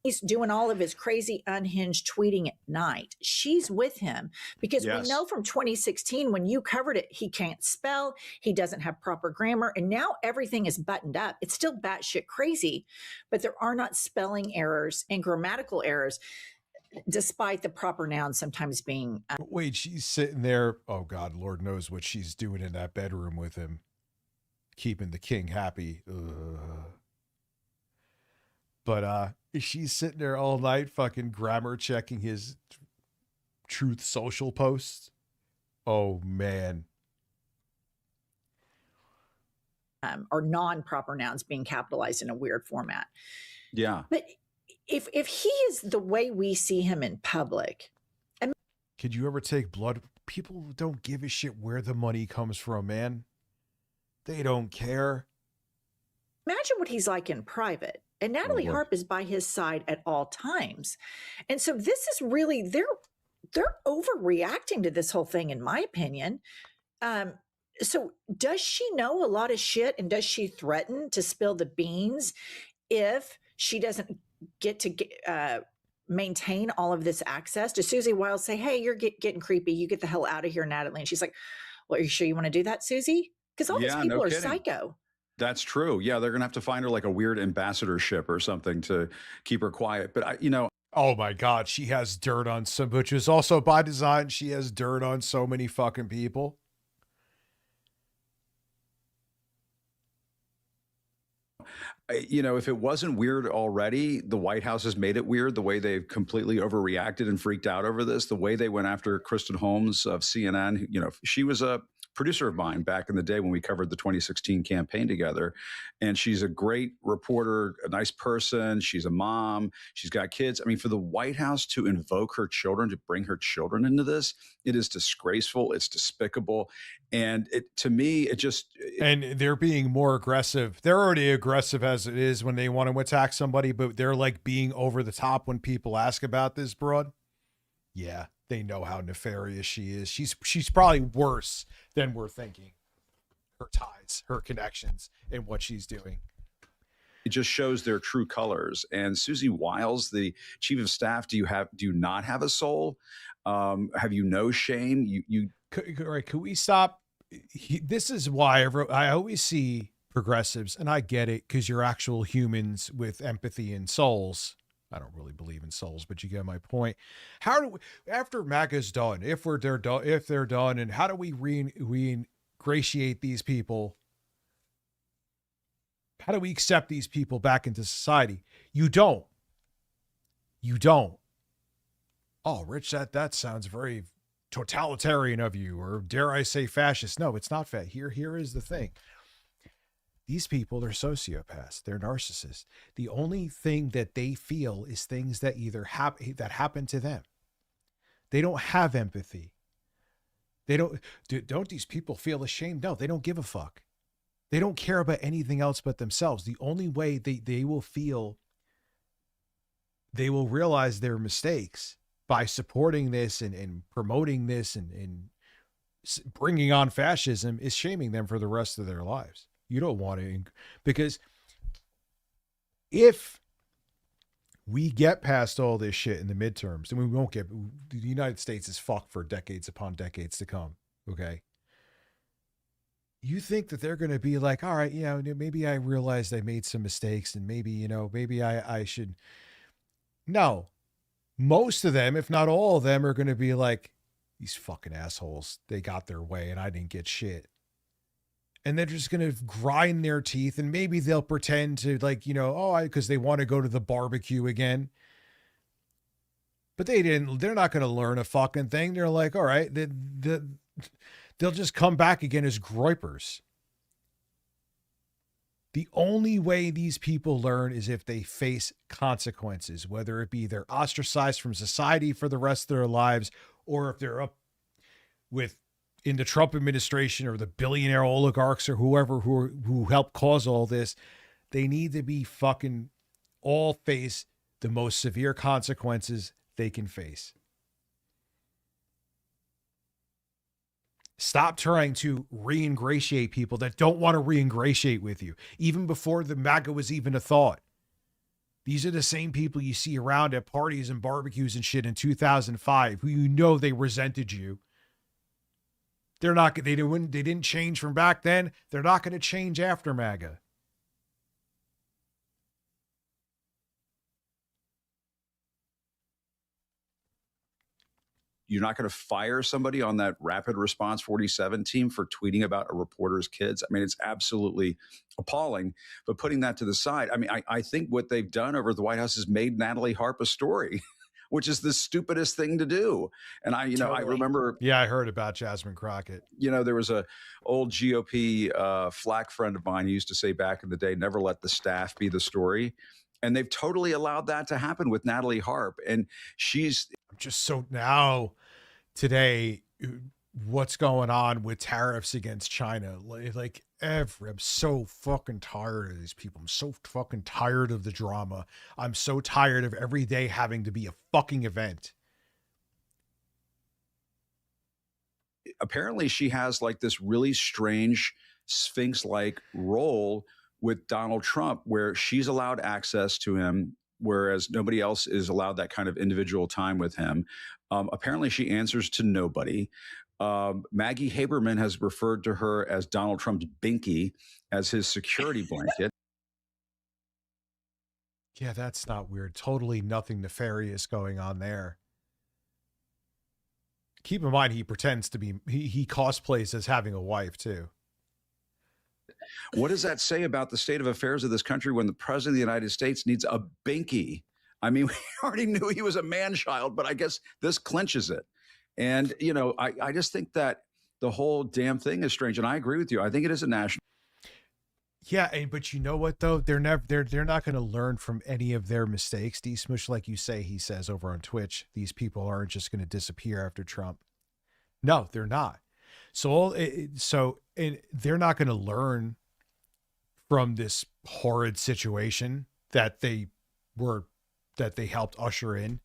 S16: he's doing all of his crazy unhinged tweeting at night, she's with him, because
S10: Yes.
S16: we know from 2016 when you covered it, he can't spell, he doesn't have proper grammar, and now everything is buttoned up. It's still batshit crazy, but there are not spelling errors and grammatical errors, despite the proper nouns sometimes being.
S5: Wait, she's sitting there. Oh, God, Lord knows what she's doing in that bedroom with him, keeping the king happy. Ugh. But she's sitting there all night fucking grammar checking his Truth Social posts. Oh, man.
S16: Or non-proper nouns being capitalized in a weird format.
S10: Yeah.
S16: But if he is the way we see him in public,
S5: Could you ever take blood? People don't give a shit where the money comes from, man. They don't care.
S16: imagine what he's like in private. And Natalie
S5: Lord.
S16: Harp is by his side at all times. And so this is really, they're overreacting to this whole thing, in my opinion. So does she know a lot of shit, and does she threaten to spill the beans if she doesn't get to maintain all of this access? Does Susie Wiles say, hey, you're getting creepy, you get the hell out of here, Natalie? And she's like, well, are you sure you want to do that, Susie? Because all these
S10: Yeah,
S16: people
S10: no
S16: are
S10: kidding.
S16: psycho.
S10: That's true. Yeah, they're gonna have to find her like a weird ambassadorship or something to keep her quiet. But
S5: Oh my God, she has dirt on some, which is also by design. She has dirt on so many fucking people.
S10: If it wasn't weird already, the White House has made it weird the way they've completely overreacted and freaked out over this. The way they went after Kristen Holmes of CNN. She was a producer of mine back in the day when we covered the 2016 campaign together. And she's a great reporter, a nice person. She's a mom. She's got kids. I mean, for the White House to invoke her children, to bring her children into this, it is disgraceful. It's despicable. And to me, it just...
S5: And they're being more aggressive. They're already aggressive as it is when they want to attack somebody, but they're like being over the top when people ask about this broad. Yeah, they know how nefarious she is. She's probably worse than we're thinking. Her ties, her connections, and what she's doing.
S10: It just shows their true colors. And Susie Wiles, the chief of staff, do you not have a soul? Have you no shame?
S5: Could we stop? This is why I always see progressives, and I get it because you're actual humans with empathy and souls. I don't really believe in souls, but you get my point. How do we, after MAGA's done, if they're done, and how do we reingratiate these people? How do we accept these people back into society? You don't. Oh, Rich, that sounds very totalitarian of you, or dare I say fascist. No, it's not fat. Here is the thing. These people are sociopaths. They're narcissists. The only thing that they feel is things that either happen to them. They don't have empathy. Don't these people feel ashamed? No, they don't give a fuck. They don't care about anything else but themselves. The only way they will realize their mistakes by supporting this and promoting this and bringing on fascism is shaming them for the rest of their lives. You don't want to, because if we get past all this shit in the midterms, and we won't get, the United States is fucked for decades upon decades to come. Okay. You think that they're going to be like, all right, maybe I realized I made some mistakes, and maybe I should. No, most of them, if not all of them, are going to be like, these fucking assholes, they got their way and I didn't get shit. And they're just going to grind their teeth, and maybe they'll pretend to because they want to go to the barbecue again. But they're not going to learn a fucking thing. They're like, all right, they'll just come back again as groypers. The only way these people learn is if they face consequences, whether it be they're ostracized from society for the rest of their lives, or if they're up in the Trump administration or the billionaire oligarchs or whoever who helped cause all this. They need to be all face the most severe consequences they can face. Stop trying to re-ingratiate people that don't want to re-ingratiate with you, even before the MAGA was even a thought. These are the same people you see around at parties and barbecues and shit in 2005 who you know they resented you. They didn't change from back then. They're not going to change after MAGA.
S10: You're not going to fire somebody on that Rapid Response 47 team for tweeting about a reporter's kids. I mean, it's absolutely appalling. But putting that to the side, I mean, I think what they've done over at the White House is made Natalie Harp a story, which is the stupidest thing to do. And I remember.
S5: Yeah, I heard about Jasmine Crockett.
S10: There was a old GOP flack friend of mine who used to say back in the day, never let the staff be the story. And they've totally allowed that to happen with Natalie Harp. And she's
S5: just so now today, what's going on with tariffs against China? I'm so fucking tired of these people. I'm so fucking tired of the drama. I'm so tired of every day having to be a fucking event.
S10: Apparently she has like this really strange Sphinx-like role with Donald Trump, where she's allowed access to him, whereas nobody else is allowed that kind of individual time with him. Apparently she answers to nobody. Maggie Haberman has referred to her as Donald Trump's binky, as his security blanket.
S5: Yeah, that's not weird. Totally nothing nefarious going on there. Keep in mind, he pretends to be, he cosplays as having a wife too.
S10: What does that say about the state of affairs of this country when the president of the United States needs a binky? I mean, we already knew he was a man-child, but I guess this clinches it. And, I just think that the whole damn thing is strange. And I agree with you. I think it is a national.
S5: Yeah, but you know what though? They're not going to learn from any of their mistakes. D-Smush, like you say, he says over on Twitch, these people aren't just going to disappear after Trump. No, they're not. So they're not going to learn from this horrid situation that they helped usher in.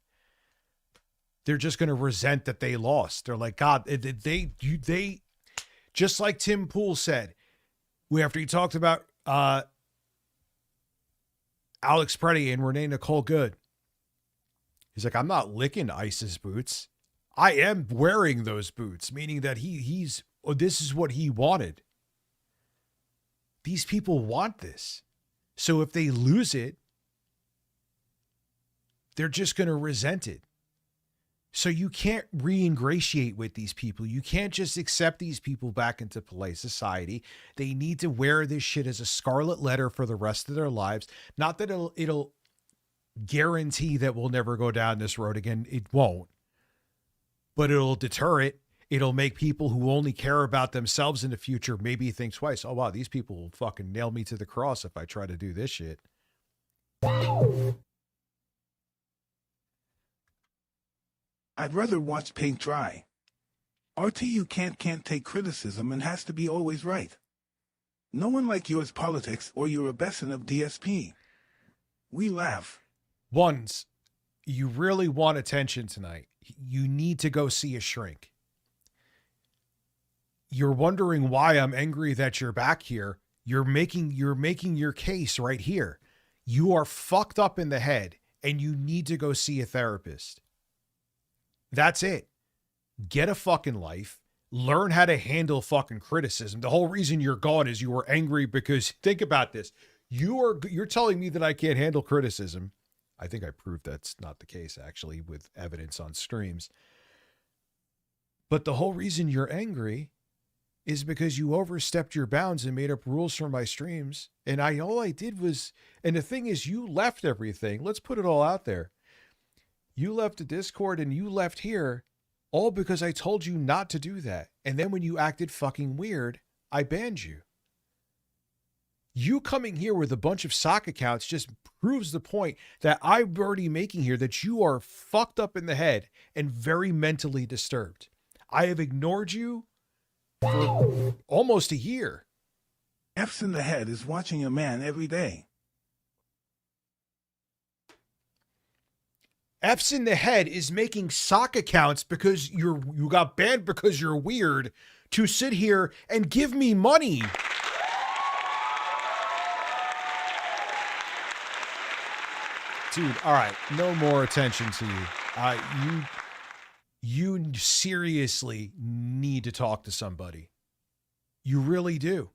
S5: They're just going to resent that they lost. They're like, God, they just like Tim Pool said, after he talked about Alex Preddy and Renee Nicole Good. He's like, I'm not licking ISIS boots. I am wearing those boots, meaning that this is what he wanted. These people want this. So if they lose it, they're just going to resent it. So you can't re-ingratiate with these people. You can't just accept these people back into polite society. They need to wear this shit as a scarlet letter for the rest of their lives. Not that it'll guarantee that we'll never go down this road again. It won't. But it'll deter it. It'll make people who only care about themselves in the future maybe think twice. Oh, wow, these people will fucking nail me to the cross if I try to do this shit.
S7: I'd rather watch paint dry. RTU can't take criticism and has to be always right. No one like yours politics or you're a Besson of DSP. We laugh.
S5: Ones, you really want attention tonight. You need to go see a shrink. You're wondering why I'm angry that you're back here. You're making your case right here. You are fucked up in the head and you need to go see a therapist. That's it. Get a fucking life. Learn how to handle fucking criticism. The whole reason you're gone is you were angry because, think about this. You're telling me that I can't handle criticism. I think I proved that's not the case, actually, with evidence on streams. But the whole reason you're angry is because you overstepped your bounds and made up rules for my streams. And all I did was, and the thing is, you left everything. Let's put it all out there. You left the Discord and you left here all because I told you not to do that. And then when you acted fucking weird, I banned you. You coming here with a bunch of sock accounts just proves the point that I'm already making here, that you are fucked up in the head and very mentally disturbed. I have ignored you for almost a year.
S7: F's in the head is watching a man every day.
S5: F's in the head is making sock accounts because you got banned because you're weird to sit here and give me money. Dude, all right, no more attention to you. You seriously need to talk to somebody. You really do.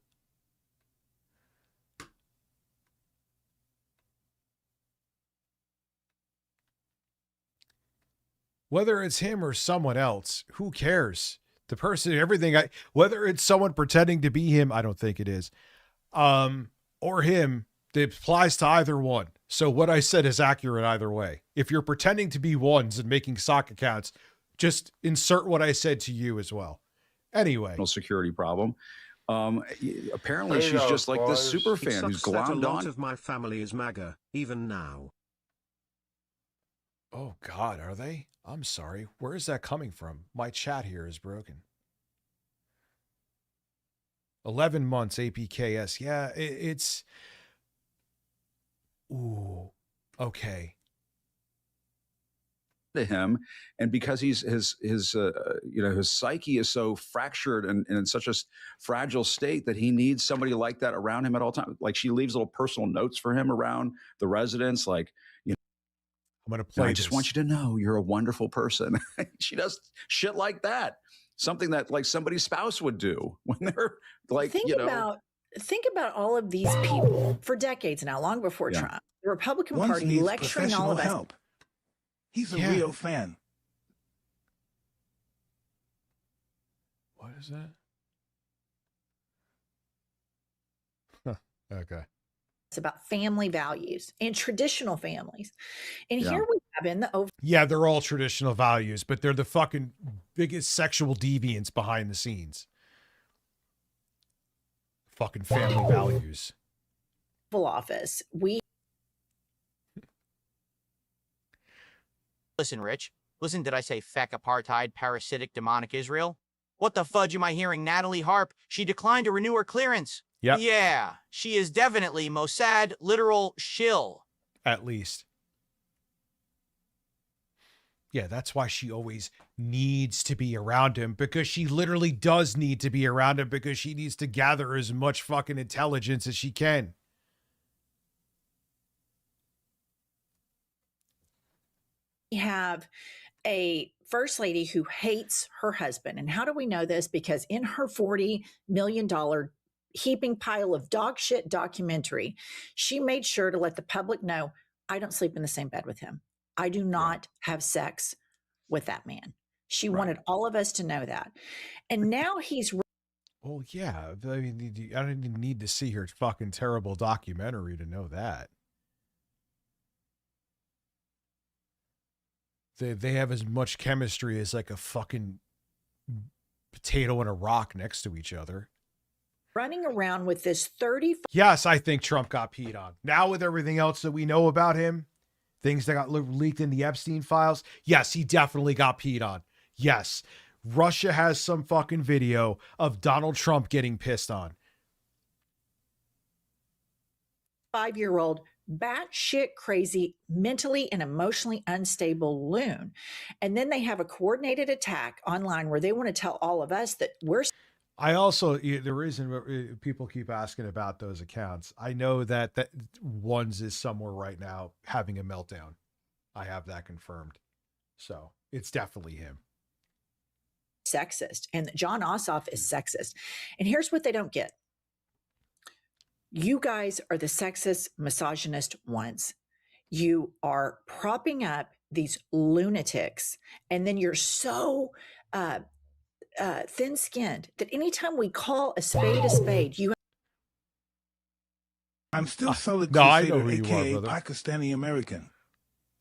S5: Whether it's him or someone else, who cares? The person, everything, whether it's someone pretending to be him, I don't think it is, or him, it applies to either one. So what I said is accurate either way. If you're pretending to be ones and making sock accounts, just insert what I said to you as well. Anyway.
S10: Security problem. Apparently she's just like this super fan who's glommed
S8: A lot
S10: on.
S8: of my family is MAGA, even now.
S5: Oh God, are they? I'm sorry. Where is that coming from? My chat here is broken. 11 months APKS. Yeah, it's... Ooh, okay.
S10: To him, and because he's his psyche is so fractured and in such a fragile state that he needs somebody like that around him at all times. Like, she leaves little personal notes for him around the residence, like,
S5: I'm gonna play.
S10: I just want you to know you're a wonderful person. She does shit like that, something that like somebody's spouse would do when they're like,
S16: Think about all of these people for decades now, long before Trump, the Republican
S7: One
S16: Party
S7: needs
S16: lecturing all of us.
S7: help. He's a
S5: Yeah.
S7: real fan.
S5: What is that? Okay.
S16: It's about family values and traditional families. And here we have in the over.
S5: Yeah, they're all traditional values, but they're the fucking biggest sexual deviants behind the scenes. Fucking family values.
S16: Office, we
S14: Listen, Rich. Listen, did I say feck apartheid, parasitic, demonic Israel? What the fudge am I hearing? Natalie Harp, she declined to renew her clearance.
S5: Yep.
S14: Yeah, she is definitely Mossad literal shill.
S5: At least. Yeah, that's why she always needs to be around him, because she literally does need to be around him, because she needs to gather as much fucking intelligence as she can.
S16: We have a first lady who hates her husband. And how do we know this? Because in her $40 million heaping pile of dog shit documentary, she made sure to let the public know, I don't sleep in the same bed with him. I do not have sex with that man. She wanted all of us to know that. And now he's...
S5: Well, yeah. I mean, I don't even need to see her fucking terrible documentary to know that. They have as much chemistry as like a fucking potato and a rock next to each other.
S16: running around with this 30...
S5: Yes, I think Trump got peed on. Now with everything else that we know about him, things that got leaked in the Epstein files, yes, he definitely got peed on. Yes, Russia has some fucking video of Donald Trump getting pissed on.
S16: 5-year-old batshit crazy, mentally and emotionally unstable loon. And then they have a coordinated attack online where they want to tell all of us that we're...
S5: I also, the reason people keep asking about those accounts, I know that Ones is somewhere right now having a meltdown. I have that confirmed. So it's definitely him.
S16: Sexist. And John Ossoff is sexist. And here's what they don't get. You guys are the sexist, misogynist ones. You are propping up these lunatics, and then you're so thin-skinned that anytime we call a spade, you...
S7: I'm still Solid
S5: No, I
S7: Crusader,
S5: know who you are,
S7: aka
S5: brother.
S7: Pakistani American.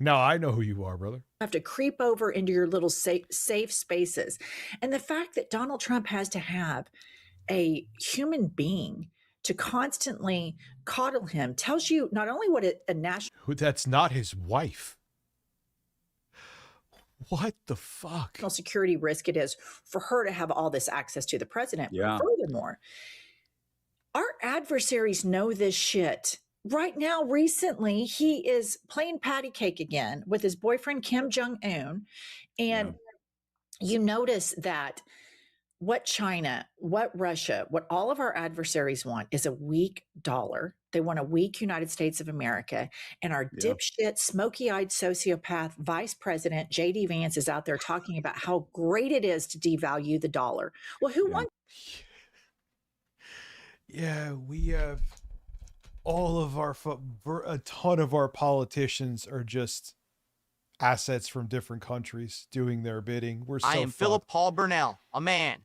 S5: No, I know who you are, brother.
S16: have to creep over into your little safe spaces. And the fact that Donald Trump has to have a human being to constantly coddle him tells you not only what a national...
S5: That's not his wife. What the fuck?
S16: security risk it is for her to have all this access to the president.
S10: Yeah.
S16: Furthermore, our adversaries know this shit right now, recently, he is playing patty cake again with his boyfriend, Kim Jong Un. And you notice that what China, what Russia, what all of our adversaries want is a weak dollar. They want a weak United States of America. And our dipshit, smoky eyed sociopath Vice President J.D. Vance is out there talking about how great it is to devalue the dollar. Well, who wants?
S5: Yeah, we have all of our, a ton of our politicians are just assets from different countries doing their bidding. We're so
S14: I am Philip Paul Burnell, a man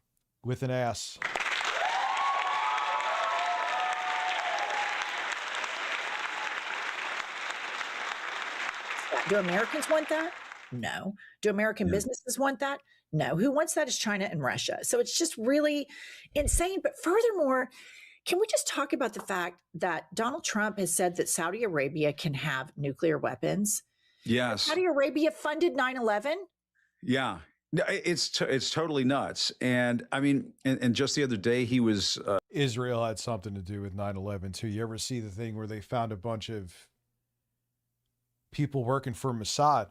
S5: with an ass.
S16: Do Americans want that? No. Do American businesses want that? No. Who wants that is China and Russia. So it's just really insane. But furthermore, can we just talk about the fact that Donald Trump has said that Saudi Arabia can have nuclear weapons?
S10: Yes.
S16: Saudi Arabia funded 9/11?
S10: Yeah. No, it's totally nuts. And I mean, and just the other day he was
S5: Israel had something to do with 9/11 too. You ever see the thing where they found a bunch of people working for Mossad?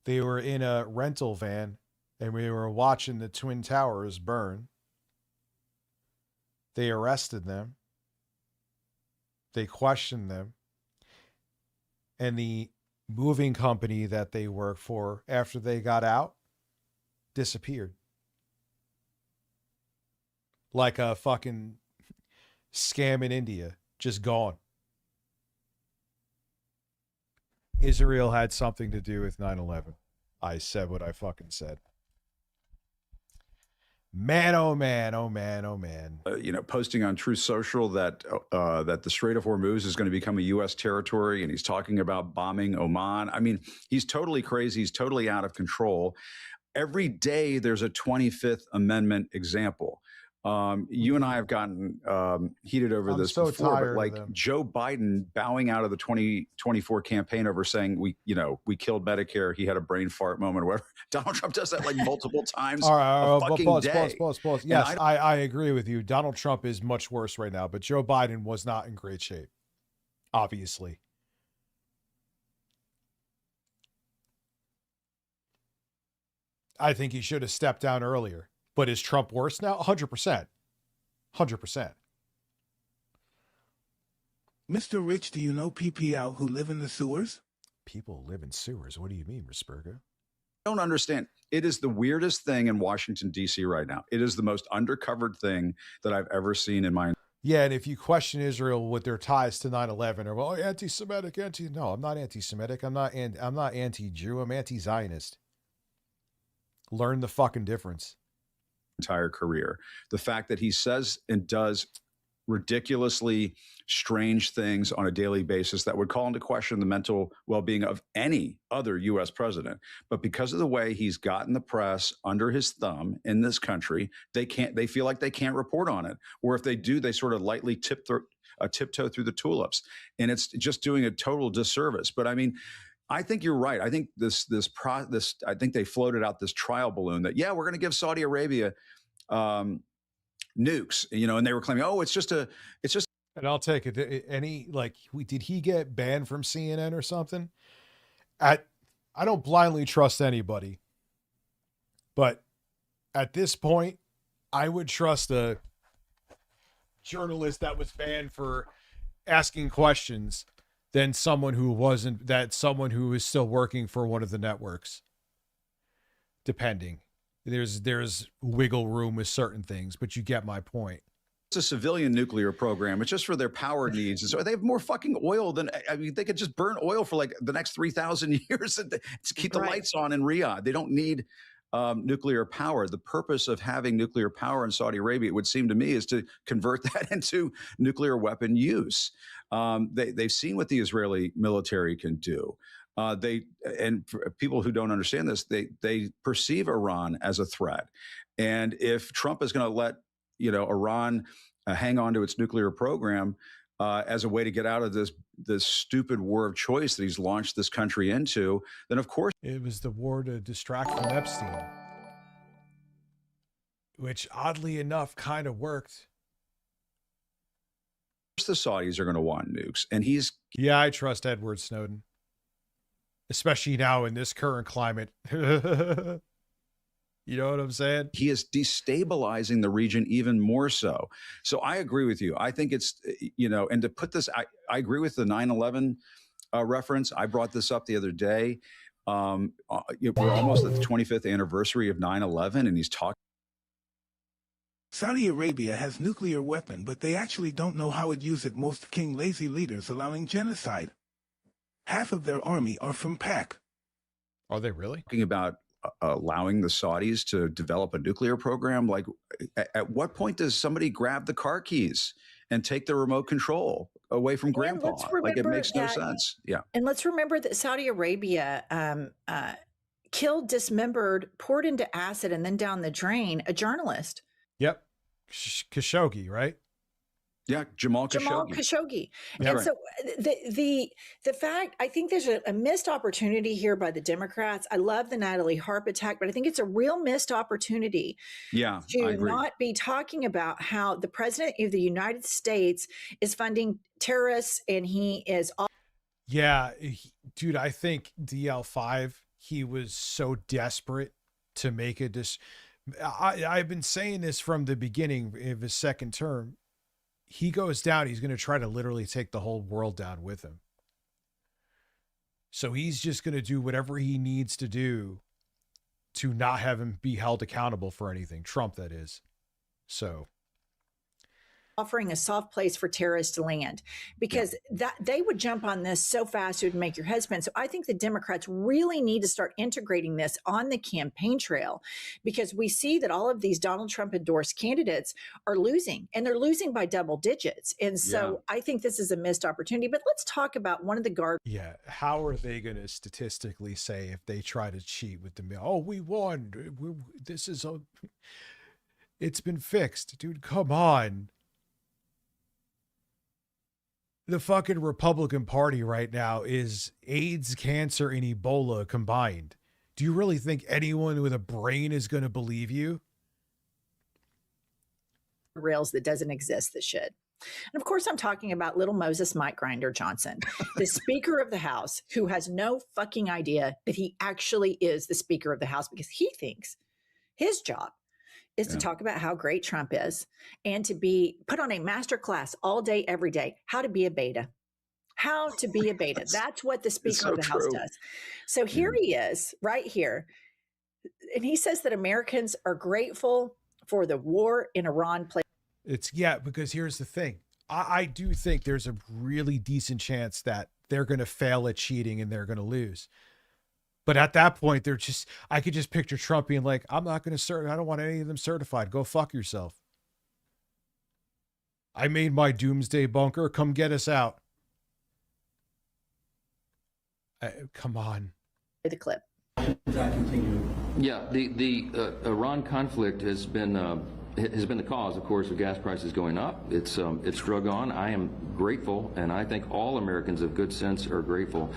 S5: They were in a rental van and we were watching the Twin Towers burn. They arrested them. They questioned them. And the moving company that they worked for after they got out disappeared. Like a fucking scam in India, just gone. Israel had something to do with 9/11. I said what I fucking said. Man, oh man, oh man, oh man.
S10: Posting on Truth Social that that the Strait of Hormuz is going to become a U.S. territory, and he's talking about bombing Oman. I mean, he's totally crazy. He's totally out of control. Every day there's a 25th Amendment example. You and I have gotten heated over this
S5: so
S10: before,
S5: tired
S10: but like
S5: of them.
S10: Joe Biden bowing out of the 2024 campaign over saying we killed Medicare. He had a brain fart moment or whatever. Donald Trump does that like multiple times
S5: All right,
S10: a fucking day.
S5: pause.
S10: And
S5: Yes, I agree with you. Donald Trump is much worse right now, but Joe Biden was not in great shape, obviously. I think he should have stepped down earlier. But is Trump worse now? 100%. 100%.
S7: Mr. Rich, do you know PPL who live in the sewers?
S5: People live in sewers. What do you mean, Risberger?
S10: I don't understand. It is the weirdest thing in Washington, D.C. right now. It is the most undercovered thing that I've ever seen in my.
S5: Yeah, and if you question Israel with their ties to 9/11 or well, anti-Semitic, no, I'm not anti-Semitic. I'm not anti-Jew. I'm anti-Zionist. Learn the fucking difference.
S10: Entire career. The fact that he says and does ridiculously strange things on a daily basis that would call into question the mental well-being of any other U.S. president. But because of the way he's gotten the press under his thumb in this country, they feel like they can't report on it. Or if they do, they sort of lightly tiptoe through the tulips. And it's just doing a total disservice. But I mean, I think you're right. I think I think they floated out this trial balloon that, yeah, we're going to give Saudi Arabia nukes, and they were claiming, oh, it's just.
S5: And I'll take it. Did he get banned from CNN or something? I don't blindly trust anybody, but at this point, I would trust a journalist that was banned for asking questions than someone who is still working for one of the networks. Depending. There's wiggle room with certain things, but you get my point.
S10: It's a civilian nuclear program. It's just for their power needs. And so they have more fucking oil than, I mean, they could just burn oil for like the next 3,000 years to keep the lights on in Riyadh. They don't need nuclear power. The purpose of having nuclear power in Saudi Arabia, it would seem to me, is to convert that into nuclear weapon use. They've seen what the Israeli military can do. And for people who don't understand this, they perceive Iran as a threat. And if Trump is going to let Iran hang on to its nuclear program as a way to get out of this stupid war of choice that he's launched this country into, then of course
S5: it was the war to distract from Epstein, which oddly enough kind of worked.
S10: the Saudis are going to want nukes. And he's.
S5: Yeah, I trust Edward Snowden. Especially now in this current climate. You know what I'm saying?
S10: He is destabilizing the region even more so. So I agree with you. I think it's, and to put this, I agree with the 9/11 reference. I brought this up the other day. We're almost at the 25th anniversary of 9/11, and he's talking.
S7: Saudi Arabia has nuclear weapon, but they actually don't know how to use it. Most king lazy leaders allowing genocide. Half of their army are from PAC.
S5: Are they really?
S10: Talking about allowing the Saudis to develop a nuclear program. Like, at what point does somebody grab the car keys and take the remote control away from grandpa? Like, it makes no sense. Yeah.
S16: And let's remember that Saudi Arabia killed, dismembered, poured into acid, and then down the drain a journalist.
S5: Yep. Khashoggi, right?
S10: Yeah, Jamal Khashoggi.
S16: Jamal Khashoggi.
S5: Yeah,
S16: And
S5: right.
S16: so the fact, I think there's a missed opportunity here by the Democrats. I love the Natalie Harp attack, but I think it's a real missed opportunity
S10: Yeah, I
S16: to
S10: agree.
S16: not be talking about how the president of the United States is funding terrorists and he is all.
S5: Yeah, dude, I think DL5, he was so desperate to make a I've been saying this from the beginning of his second term. He goes down, he's going to try to literally take the whole world down with him. So he's just going to do whatever he needs to do to not have him be held accountable for anything. Trump, that is. So
S16: offering a soft place for terrorists to land, because that they would jump on this so fast it would make your head spin. So I think the Democrats really need to start integrating this on the campaign trail, because we see that all of these Donald Trump endorsed candidates are losing, and they're losing by double digits. And so I think this is a missed opportunity. But let's talk about one of the guard.
S5: yeah, how are they going to statistically say if they try to cheat with the mail? Oh, we won. This is it's been fixed, dude. Come on. The fucking Republican Party right now is AIDS, cancer, and Ebola combined. Do you really think anyone with a brain is going to believe you?
S16: Rails that doesn't exist that should. And of course, I'm talking about little Moses Mike Grinder Johnson, the Speaker of the House, who has no fucking idea that he actually is the Speaker of the House, because he thinks his job is to talk about how great Trump is and to be put on a master class all day, every day, how to be a beta. How to be a beta. That's what the Speaker of the House does. So here he is, right here. And he says that Americans are grateful for the war in Iran.
S5: Because here's the thing. I do think there's a really decent chance that they're going to fail at cheating and they're going to lose. But at that point, I could just picture Trump being like, I'm not going to I don't want any of them certified. Go fuck yourself. I made my doomsday bunker. Come get us out. Come on.
S16: The clip.
S3: Yeah, the Iran conflict has been the cause, of course, of gas prices going up. It's drug on. I am grateful, and I think all Americans of good sense are grateful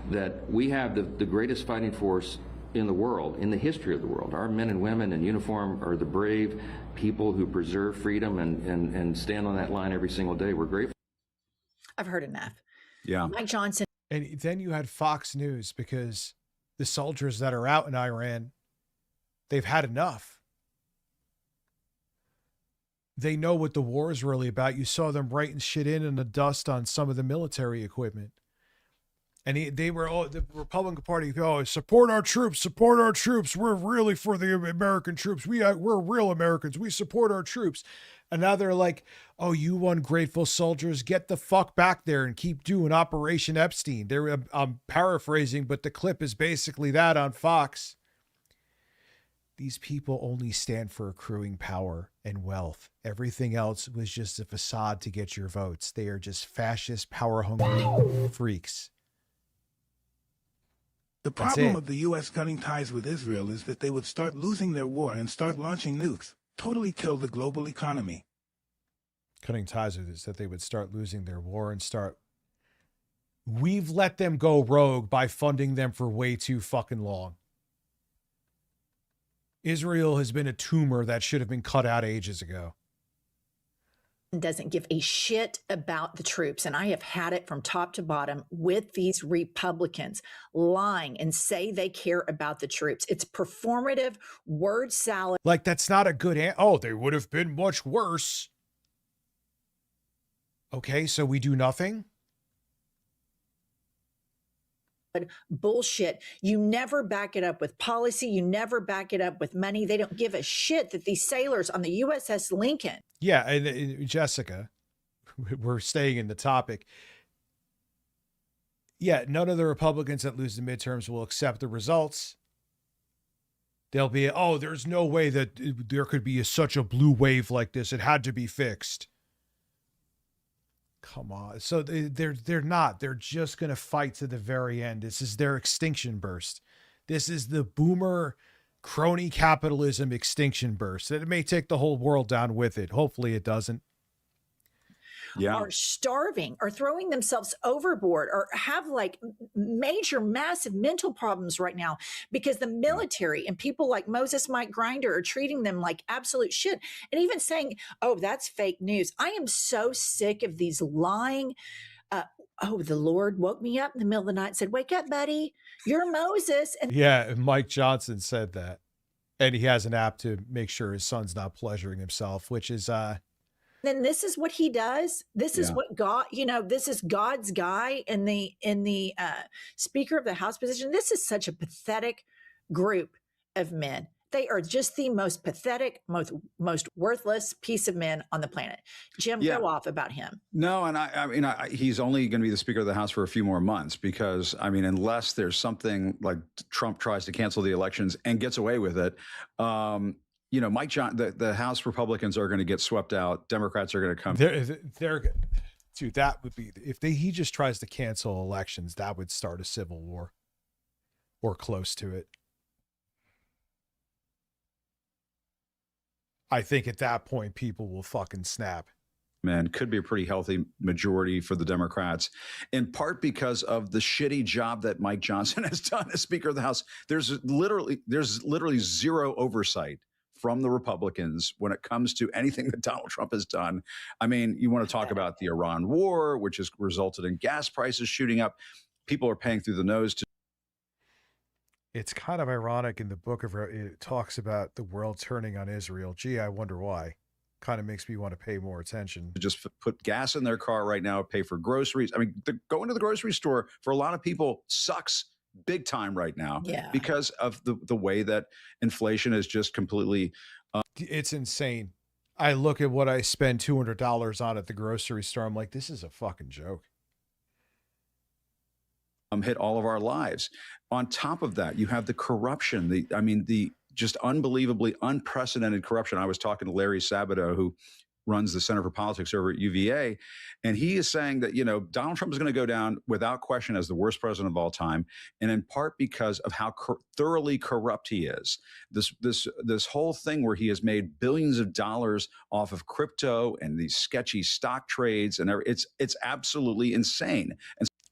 S3: that we have the greatest fighting force in the world, in the history of the world. Our men and women in uniform are the brave people who preserve freedom and stand on that line every single day. We're grateful.
S16: I've heard enough.
S10: Yeah.
S16: Mike Johnson.
S5: And then you had Fox News, because the soldiers that are out in Iran, they've had enough. They know what the war is really about. You saw them writing shit in the dust on some of the military equipment. And they were all, the Republican Party, support our troops, support our troops. We're really for the American troops. We're real Americans. We support our troops. And now they're like, oh, you ungrateful soldiers, get the fuck back there and keep doing Operation Epstein. I'm paraphrasing, but the clip is basically that on Fox. These people only stand for accruing power and wealth. Everything else was just a facade to get your votes. They are just fascist, power-hungry freaks.
S7: The problem of the U.S. cutting ties with Israel is that they would start losing their war and start launching nukes, totally kill the global economy.
S5: Cutting ties with is that they would start losing their war and start. We've let them go rogue by funding them for way too fucking long. Israel has been a tumor that should have been cut out ages ago.
S16: doesn't give a shit about the troops. And I have had it from top to bottom with these Republicans lying and say they care about the troops. It's performative word salad.
S5: Like, that's not a good oh, they would have been much worse. Okay, so we do nothing?
S16: Bullshit. You never back it up with policy. You never back it up with money. They don't give a shit that these sailors on the USS Lincoln.
S5: Yeah, and Jessica, we're staying in the topic. Yeah, none of the Republicans that lose the midterms will accept the results. They'll be, oh, there's no way that there could be such a blue wave like this. It had to be fixed. Come on. So they're not. They're just going to fight to the very end. This is their extinction burst. This is the boomer crony capitalism extinction burst. It may take the whole world down with it. Hopefully it doesn't.
S10: Yeah.
S16: Are starving or throwing themselves overboard or have like major, massive mental problems right now because the military and people like Moses Mike Grinder are treating them like absolute shit and even saying, oh, that's fake news. I am so sick of these lying. Oh, the Lord woke me up in the middle of the night and said, wake up, buddy. You're Moses. And
S5: yeah, Mike Johnson said that. And he has an app to make sure his son's not pleasuring himself, which is
S16: then this is what he does. This is what God, this is God's guy in the Speaker of the House position. This is such a pathetic group of men. They are just the most pathetic, most worthless piece of men on the planet. Jim, go off about him.
S10: No, and I mean, he's only going to be the Speaker of the House for a few more months because, I mean, unless there's something like Trump tries to cancel the elections and gets away with it, Mike the House Republicans are going to get swept out. Democrats are going to come.
S5: Dude, that would be he just tries to cancel elections. That would start a civil war, or close to it. I think at that point people will fucking snap.
S10: Man, could be a pretty healthy majority for the Democrats, in part because of the shitty job that Mike Johnson has done as Speaker of the House. There's literally zero oversight from the Republicans when it comes to anything that Donald Trump has done. I mean, you want to talk about the Iran war, which has resulted in gas prices shooting up. People are paying through the nose to.
S5: It's kind of ironic in the book it talks about the world turning on Israel. Gee, I wonder why. Kind of makes me want to pay more attention.
S10: Just put gas in their car right now, pay for groceries. I mean, going to the grocery store for a lot of people sucks big time right now because of the way that inflation is just completely.
S5: It's insane. I look at what I spend $200 on at the grocery store. I'm like, this is a fucking joke.
S10: Hit all of our lives. On top of that, you have the corruption. The just unbelievably unprecedented corruption. I was talking to Larry Sabato, who runs the Center for Politics over at UVA, and he is saying that Donald Trump is going to go down without question as the worst president of all time, and in part because of how thoroughly corrupt he is. This whole thing where he has made billions of dollars off of crypto and these sketchy stock trades, and it's absolutely insane.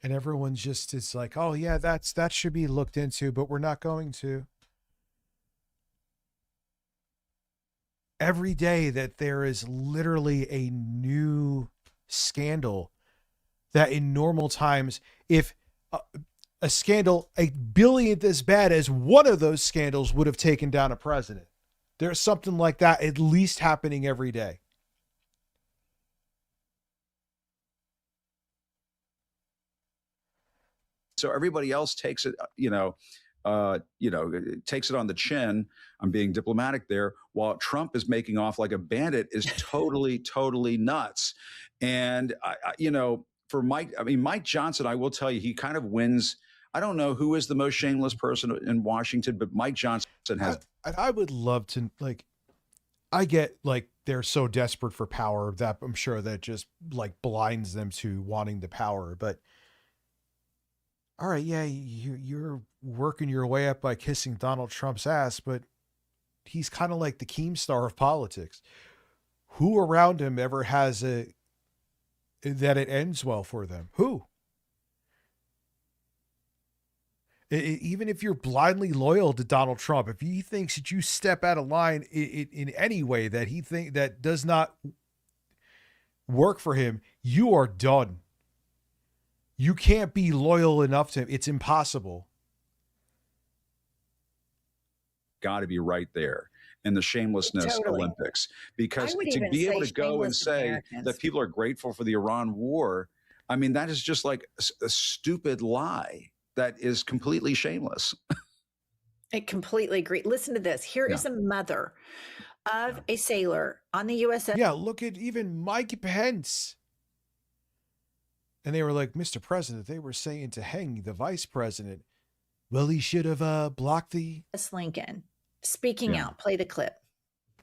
S5: And everyone's just, it's like, oh yeah, that should be looked into, but we're not going to. Every day that there is literally a new scandal that in normal times, if a scandal, a billionth as bad as one of those scandals would have taken down a president. There's something like that at least happening every day.
S10: So everybody else takes it, takes it on the chin. I'm being diplomatic there. While Trump is making off like a bandit is totally, totally nuts. And for Mike Johnson, I will tell you, he kind of wins. I don't know who is the most shameless person in Washington, but Mike Johnson has.
S5: I would love to, I get they're so desperate for power that I'm sure that just blinds them to wanting the power, but. All right, yeah, you're working your way up by kissing Donald Trump's ass, but he's kind of like the Keemstar of politics. Who around him ever has that it ends well for them? Who? Even if you're blindly loyal to Donald Trump, if he thinks that you step out of line in any way that he that does not work for him, you are done. You can't be loyal enough to him. It's impossible.
S10: Got to be right there in the shamelessness Olympics, because to be able to go and say that people are grateful for the Iran war, I mean, that is just like a stupid lie that is completely shameless.
S16: I completely agree. Listen to this. Here is a mother of a sailor on the USS.
S5: Yeah, look at even Mike Pence. And they were like, Mr. President, they were saying to hang the vice president. Well, he should have blocked the...
S16: Lincoln speaking out. Play the clip.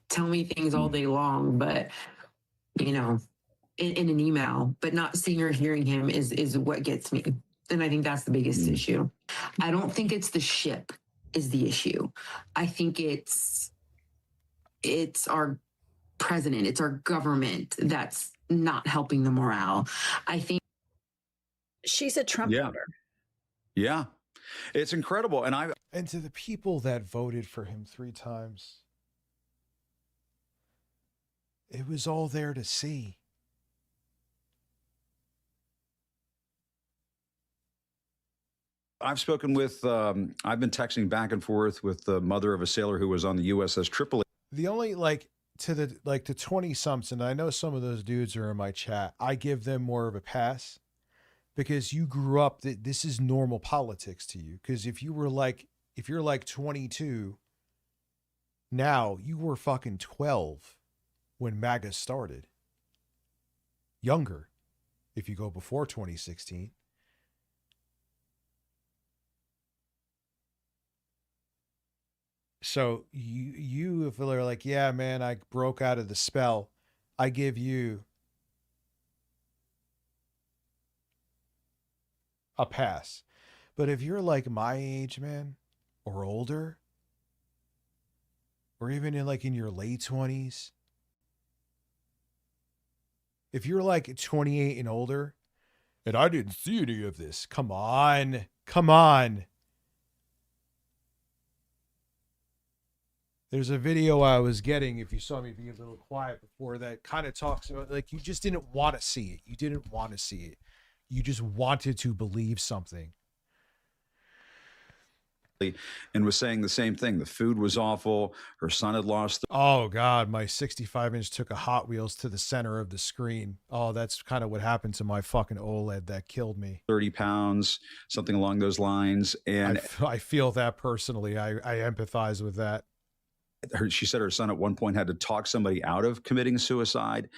S18: Tell me things all day long, but, you know, in an email, but not seeing or hearing him is what gets me. And I think that's the biggest issue. I don't think it's the ship is the issue. I think it's our president, it's our government that's not helping the morale. I think
S16: she's a Trump voter.
S10: Yeah. It's incredible.
S5: And to the people that voted for him 3 times, it was all there to see.
S10: I've spoken with, I've been texting back and forth with the mother of a sailor who was on the USS Tripoli.
S5: The only to the 20-something, I know some of those dudes are in my chat. I give them more of a pass because you grew up, this is normal politics to you. Because if you're like 22 now, you were fucking 12 when MAGA started. Younger, if you go before 2016. So you if they're like, yeah, man, I broke out of the spell, I give you a pass. But if you're like my age, man, or older, or even in your late 20s, if you're like 28 and older, and I didn't see any of this, come on. There's a video I was getting, if you saw me be a little quiet before, that kind of talks about, like, you just didn't want to see it. You didn't want to see it. You just wanted to believe something.
S10: And was saying the same thing. The food was awful. Her son had lost.
S5: Oh, God, my 65-inch took a Hot Wheels to the center of the screen. Oh, that's kind of what happened to my fucking OLED that killed me.
S10: 30 pounds, something along those lines. And
S5: I feel that personally. I empathize with that.
S10: She said her son at one point had to talk somebody out of committing suicide.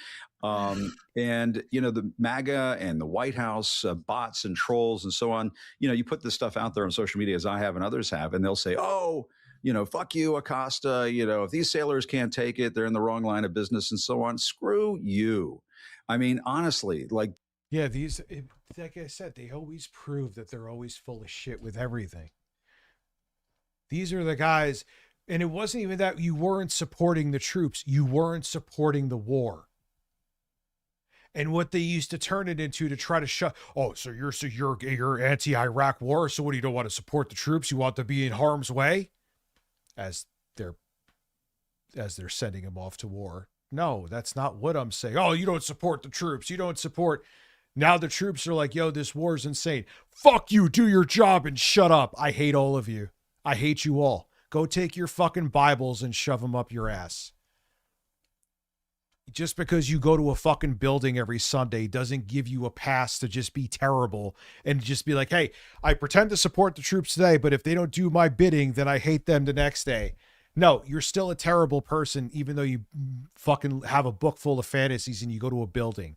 S10: And, you know, the MAGA and the White House bots and trolls and so on, you know, you put this stuff out there on social media, as I have and others have, and they'll say, oh, you know, fuck you, Acosta. You know, if these sailors can't take it, they're in the wrong line of business and so on. Screw you. I mean, honestly, like.
S5: Yeah, like I said, they always prove that they're always full of shit with everything. These are the guys. And it wasn't even that you weren't supporting the troops. You weren't supporting the war. And what they used to turn it into to try to shut. Oh, so you're anti-Iraq war. So what, you don't want to support the troops? You want to be in harm's way? As they're sending them off to war. No, that's not what I'm saying. Oh, you don't support the troops. You don't support. Now the troops are like, yo, this war's insane. Fuck you. Do your job and shut up. I hate all of you. I hate you all. Go take your fucking Bibles and shove them up your ass. Just because you go to a fucking building every Sunday doesn't give you a pass to just be terrible and just be like, hey, I pretend to support the troops today, but if they don't do my bidding, then I hate them the next day. No, you're still a terrible person, even though you fucking have a book full of fantasies and you go to a building.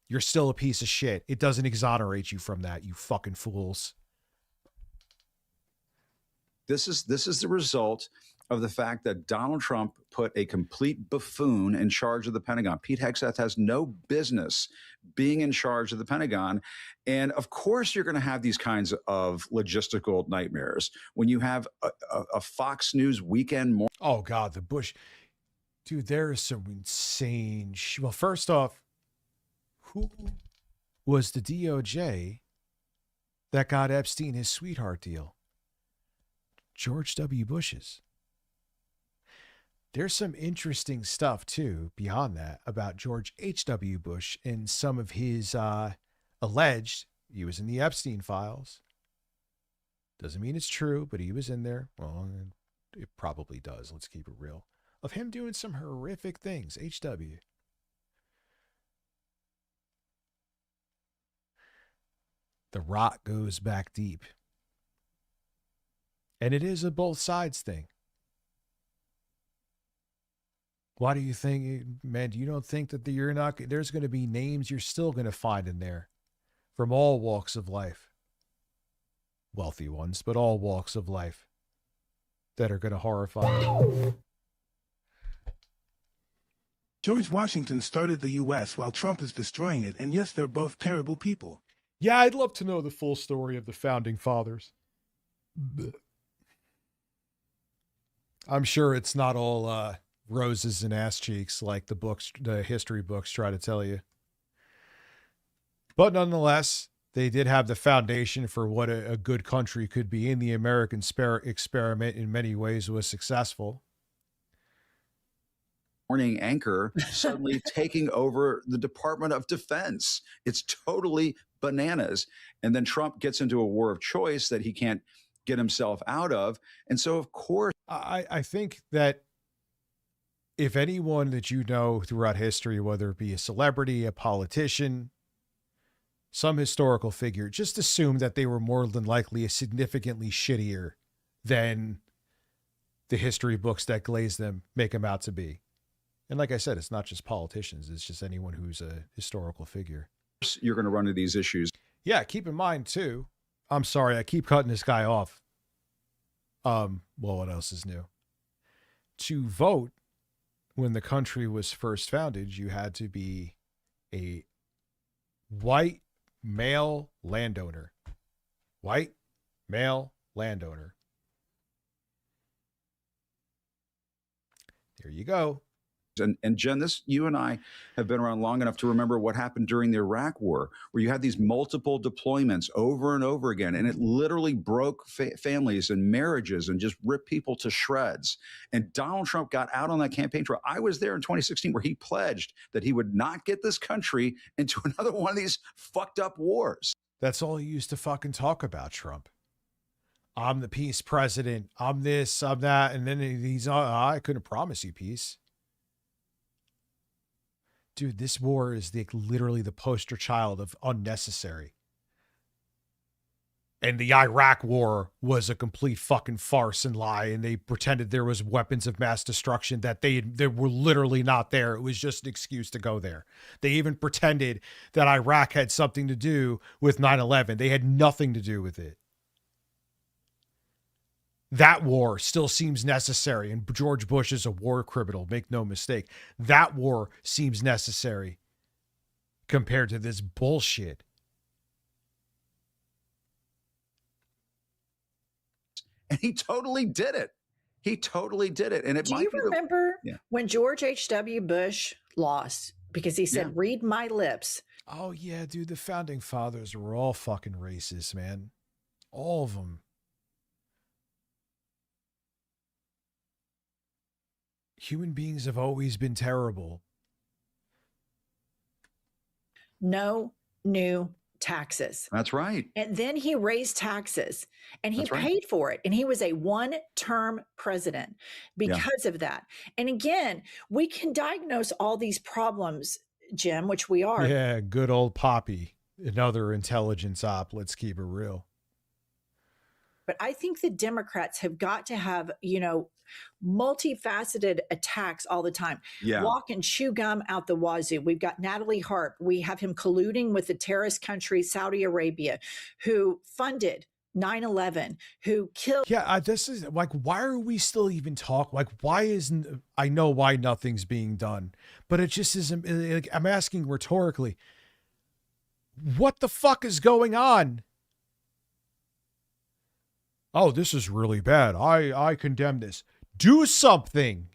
S5: You're still a piece of shit. It doesn't exonerate you from that, you fucking fools.
S10: This is the result of the fact that Donald Trump put a complete buffoon in charge of the Pentagon. Pete Hegseth has no business being in charge of the Pentagon. And of course, you're going to have these kinds of logistical nightmares when you have a Fox News weekend morning.
S5: Oh, God, the Bush. Dude, there is some insane well, first off, who was the DOJ that got Epstein his sweetheart deal? George W. Bush's. there's some interesting stuff too beyond that about George H.W. Bush and some of his alleged, he was in the Epstein files. Doesn't mean it's true, but he was in there. Well, it probably does. Let's keep it real. Of him doing some horrific things. H.W. The rot goes back deep. And it is a both sides thing. Why do you think, man, do you don't think that there's going to be names you're still going to find in there from all walks of life? Wealthy ones, but all walks of life that are going to horrify you.
S7: George Washington started the U.S. while Trump is destroying it, and yes, they're both terrible people.
S5: Yeah, I'd love to know the full story of the founding fathers. I'm sure it's not all roses and ass cheeks like the history books try to tell you. But nonetheless, they did have the foundation for what a good country could be, and the American experiment in many ways was successful.
S10: Morning anchor suddenly taking over the Department of Defense. It's totally bananas. And then Trump gets into a war of choice that he can't get himself out of. And so, of course,
S5: I think that if anyone that you know throughout history, whether it be a celebrity, a politician, some historical figure, just assume that they were more than likely significantly shittier than the history books that glaze them make them out to be. And like I said, it's not just politicians. It's just anyone who's a historical figure.
S10: You're going to run into these issues.
S5: Yeah, keep in mind, too. I'm sorry, I keep cutting this guy off. Well, what else is new? To vote when the country was first founded, you had to be a white male landowner. White male landowner. There you go.
S10: And Jen, you and I have been around long enough to remember what happened during the Iraq War, where you had these multiple deployments over and over again, and it literally broke families and marriages and just ripped people to shreds. And Donald Trump got out on that campaign trail. I was there in 2016 where he pledged that he would not get this country into another one of these fucked up wars.
S5: That's all he used to fucking talk about, Trump. I'm the peace president. I'm this, I'm that. And then he's, I couldn't promise you peace. Dude, this war is literally the poster child of unnecessary. And the Iraq war was a complete fucking farce and lie. And they pretended there was weapons of mass destruction that they were literally not there. It was just an excuse to go there. They even pretended that Iraq had something to do with 9/11. They had nothing to do with it. That war still seems necessary, and George Bush is a war criminal, make no mistake. That war seems necessary compared to this bullshit.
S10: And he totally did it. He totally did it. And it
S16: Do you remember when George H.W. Bush lost because he said, read my lips?
S5: Oh, yeah, dude, the founding fathers were all fucking racist, man. All of them. Human beings have always been terrible.
S16: No new taxes.
S10: That's right.
S16: And then he raised taxes and he
S10: That's right.
S16: paid for it. And he was a one-term president because of that. And again, we can diagnose all these problems, Jim, which we are.
S5: Yeah, good old Poppy. Another intelligence op. Let's keep it real.
S16: But I think the Democrats have got to have, multifaceted attacks all the time.
S10: Yeah.
S16: Walk and chew gum out the wazoo. We've got Natalie Harp. We have him colluding with the terrorist country, Saudi Arabia, who funded 9/11, who killed.
S5: Yeah, this is like, why are we still even talk? Like, why isn't, I know why nothing's being done, but it just isn't, like, I'm asking rhetorically, what the fuck is going on? Oh, this is really bad. I condemn this. Do something.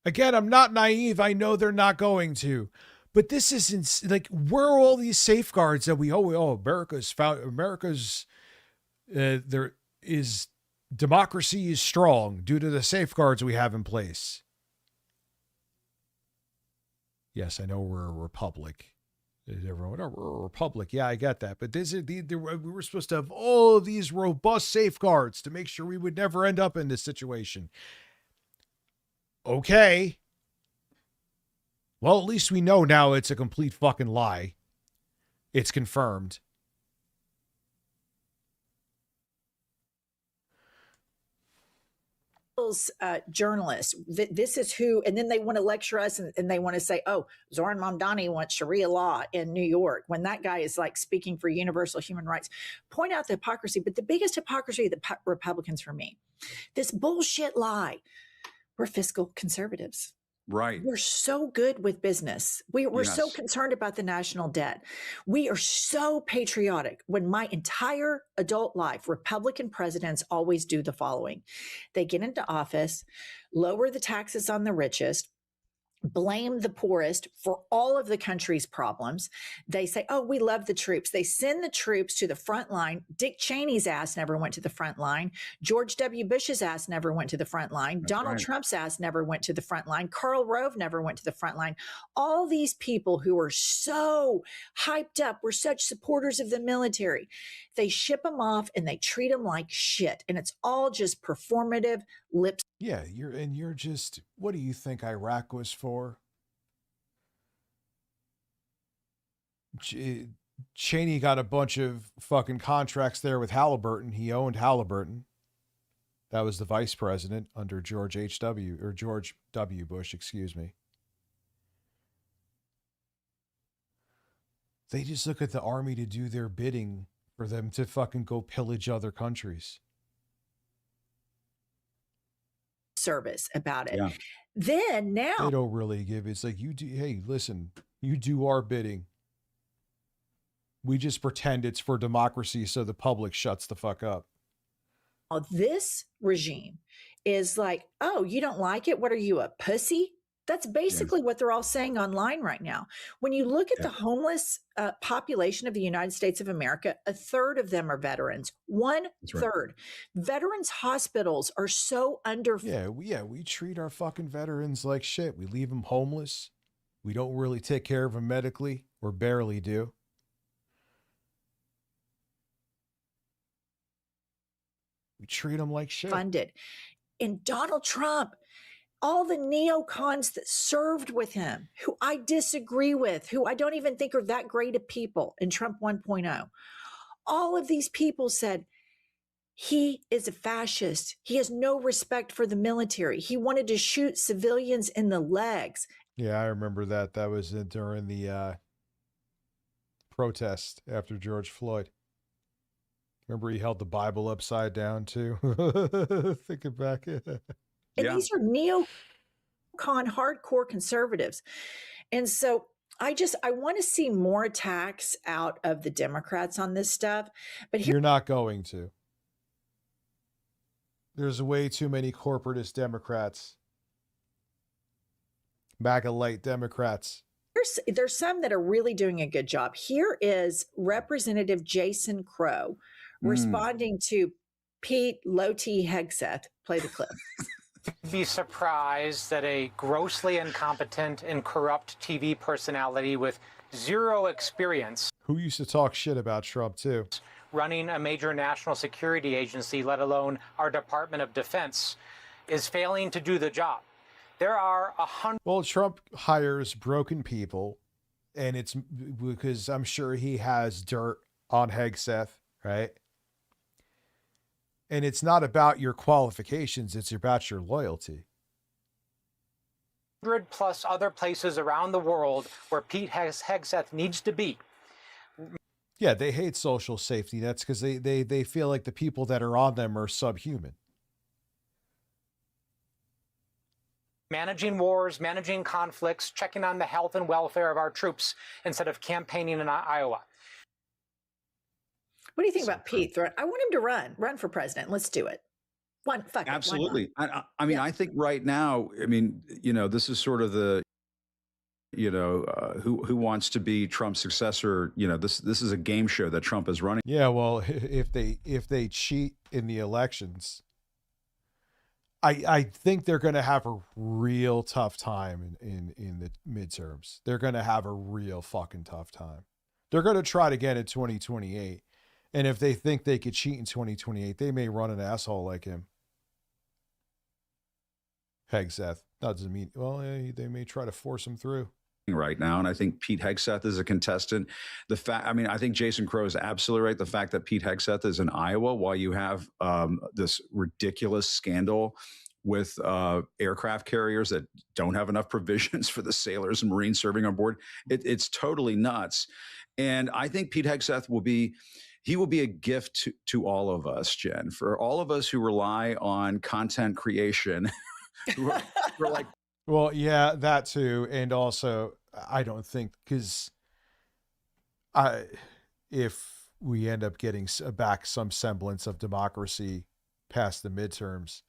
S5: Again, I'm not naive. I know they're not going to. But this isn't, like, where are all these safeguards that we, America's found, there is democracy is strong due to the safeguards we have in place. Yes, I know we're a republic. Everyone, oh, we're a republic. Yeah, I get that. But we were supposed to have all of these robust safeguards to make sure we would never end up in this situation. Okay. Well, at least we know now it's a complete fucking lie. It's confirmed.
S16: Journalists, this is who, and then they want to lecture us and they want to say, oh, Zoran Mamdani wants Sharia law in New York, when that guy is like speaking for universal human rights. Point out the hypocrisy, but the biggest hypocrisy of the Republicans for me, this bullshit lie, we're fiscal conservatives.
S10: Right.
S16: We're so good with business. We're so concerned about the national debt. We are so patriotic. When my entire adult life, Republican presidents always do the following. They get into office, lower the taxes on the richest, blame the poorest for all of the country's problems. They say, oh, we love the troops. They send the troops to the front line. Dick Cheney's ass never went to the front line. George W. Bush's ass never went to the front line. That's Donald Trump's ass never went to the front line. Karl Rove never went to the front line. All these people who are so hyped up, were such supporters of the military. They ship them off and they treat them like shit. And it's all just performative lip.
S5: Yeah, you're just, what do you think Iraq was for? Cheney got a bunch of fucking contracts there with Halliburton. He owned Halliburton. That was the vice president under George W. Bush, excuse me. They just look at the army to do their bidding for them to fucking go pillage other countries.
S16: Service about it. Yeah. Then now
S5: they don't really give. It's like, you do. Hey, listen, you do our bidding. We just pretend it's for democracy so the public shuts the fuck up.
S16: This regime is like, oh, you don't like it? What are you, a pussy? That's basically what they're all saying online right now. When you look at the homeless population of the United States of America, a third of them are veterans. One third. Veterans hospitals are so under.
S5: We treat our fucking veterans like shit. We leave them homeless. We don't really take care of them medically, or barely do. We treat them like shit.
S16: Funded. And Donald Trump, all the neocons that served with him, who I disagree with, who I don't even think are that great of people in Trump 1.0, all of these people said, he is a fascist. He has no respect for the military. He wanted to shoot civilians in the legs.
S5: Yeah, I remember that. That was during the protest after George Floyd. Remember he held the Bible upside down too? Thinking back.
S16: And these are neocon hardcore conservatives. And so I want to see more attacks out of the Democrats on this stuff. But
S5: you're not going to. There's way too many corporatist Democrats. MAGA-lite Democrats.
S16: There's some that are really doing a good job. Here is Representative Jason Crow responding to Pete Low-T Hegseth. Play the clip.
S20: Be surprised that a grossly incompetent and corrupt TV personality with zero experience,
S5: who used to talk shit about Trump too,
S20: running a major national security agency, let alone our Department of Defense, is failing to do the job. There are 100.
S5: Well, Trump hires broken people, and it's because I'm sure he has dirt on Hegseth, right? And it's not about your qualifications, it's about your loyalty.
S20: 100+ other places around the world where Pete Hegseth needs to be.
S5: Yeah, they hate social safety nets because they feel like the people that are on them are subhuman.
S20: Managing wars, managing conflicts, checking on the health and welfare of our troops instead of campaigning in Iowa.
S16: What do you think about Pete? I want him to run for president. Let's do it.
S10: Absolutely. I mean, I think right now, I mean, this is sort of the, who wants to be Trump's successor. This is a game show that Trump is running.
S5: Yeah, well, if they cheat in the elections, I think they're going to have a real tough time in the midterms. They're going to have a real fucking tough time. They're going to try it again in 2028. And if they think they could cheat in 2028, they may run an asshole like him. Hegseth. Doesn't mean, well, they may try to force him through.
S10: Right now, and I think Pete Hegseth is a contestant. I think Jason Crow is absolutely right. The fact that Pete Hegseth is in Iowa while you have this ridiculous scandal with aircraft carriers that don't have enough provisions for the sailors and Marines serving on board, it's totally nuts. And I think Pete Hegseth will be a gift to all of us, Jen, for all of us who rely on content creation. We're like,
S5: well, yeah, that too. And also, I don't think, because if we end up getting back some semblance of democracy past the midterms,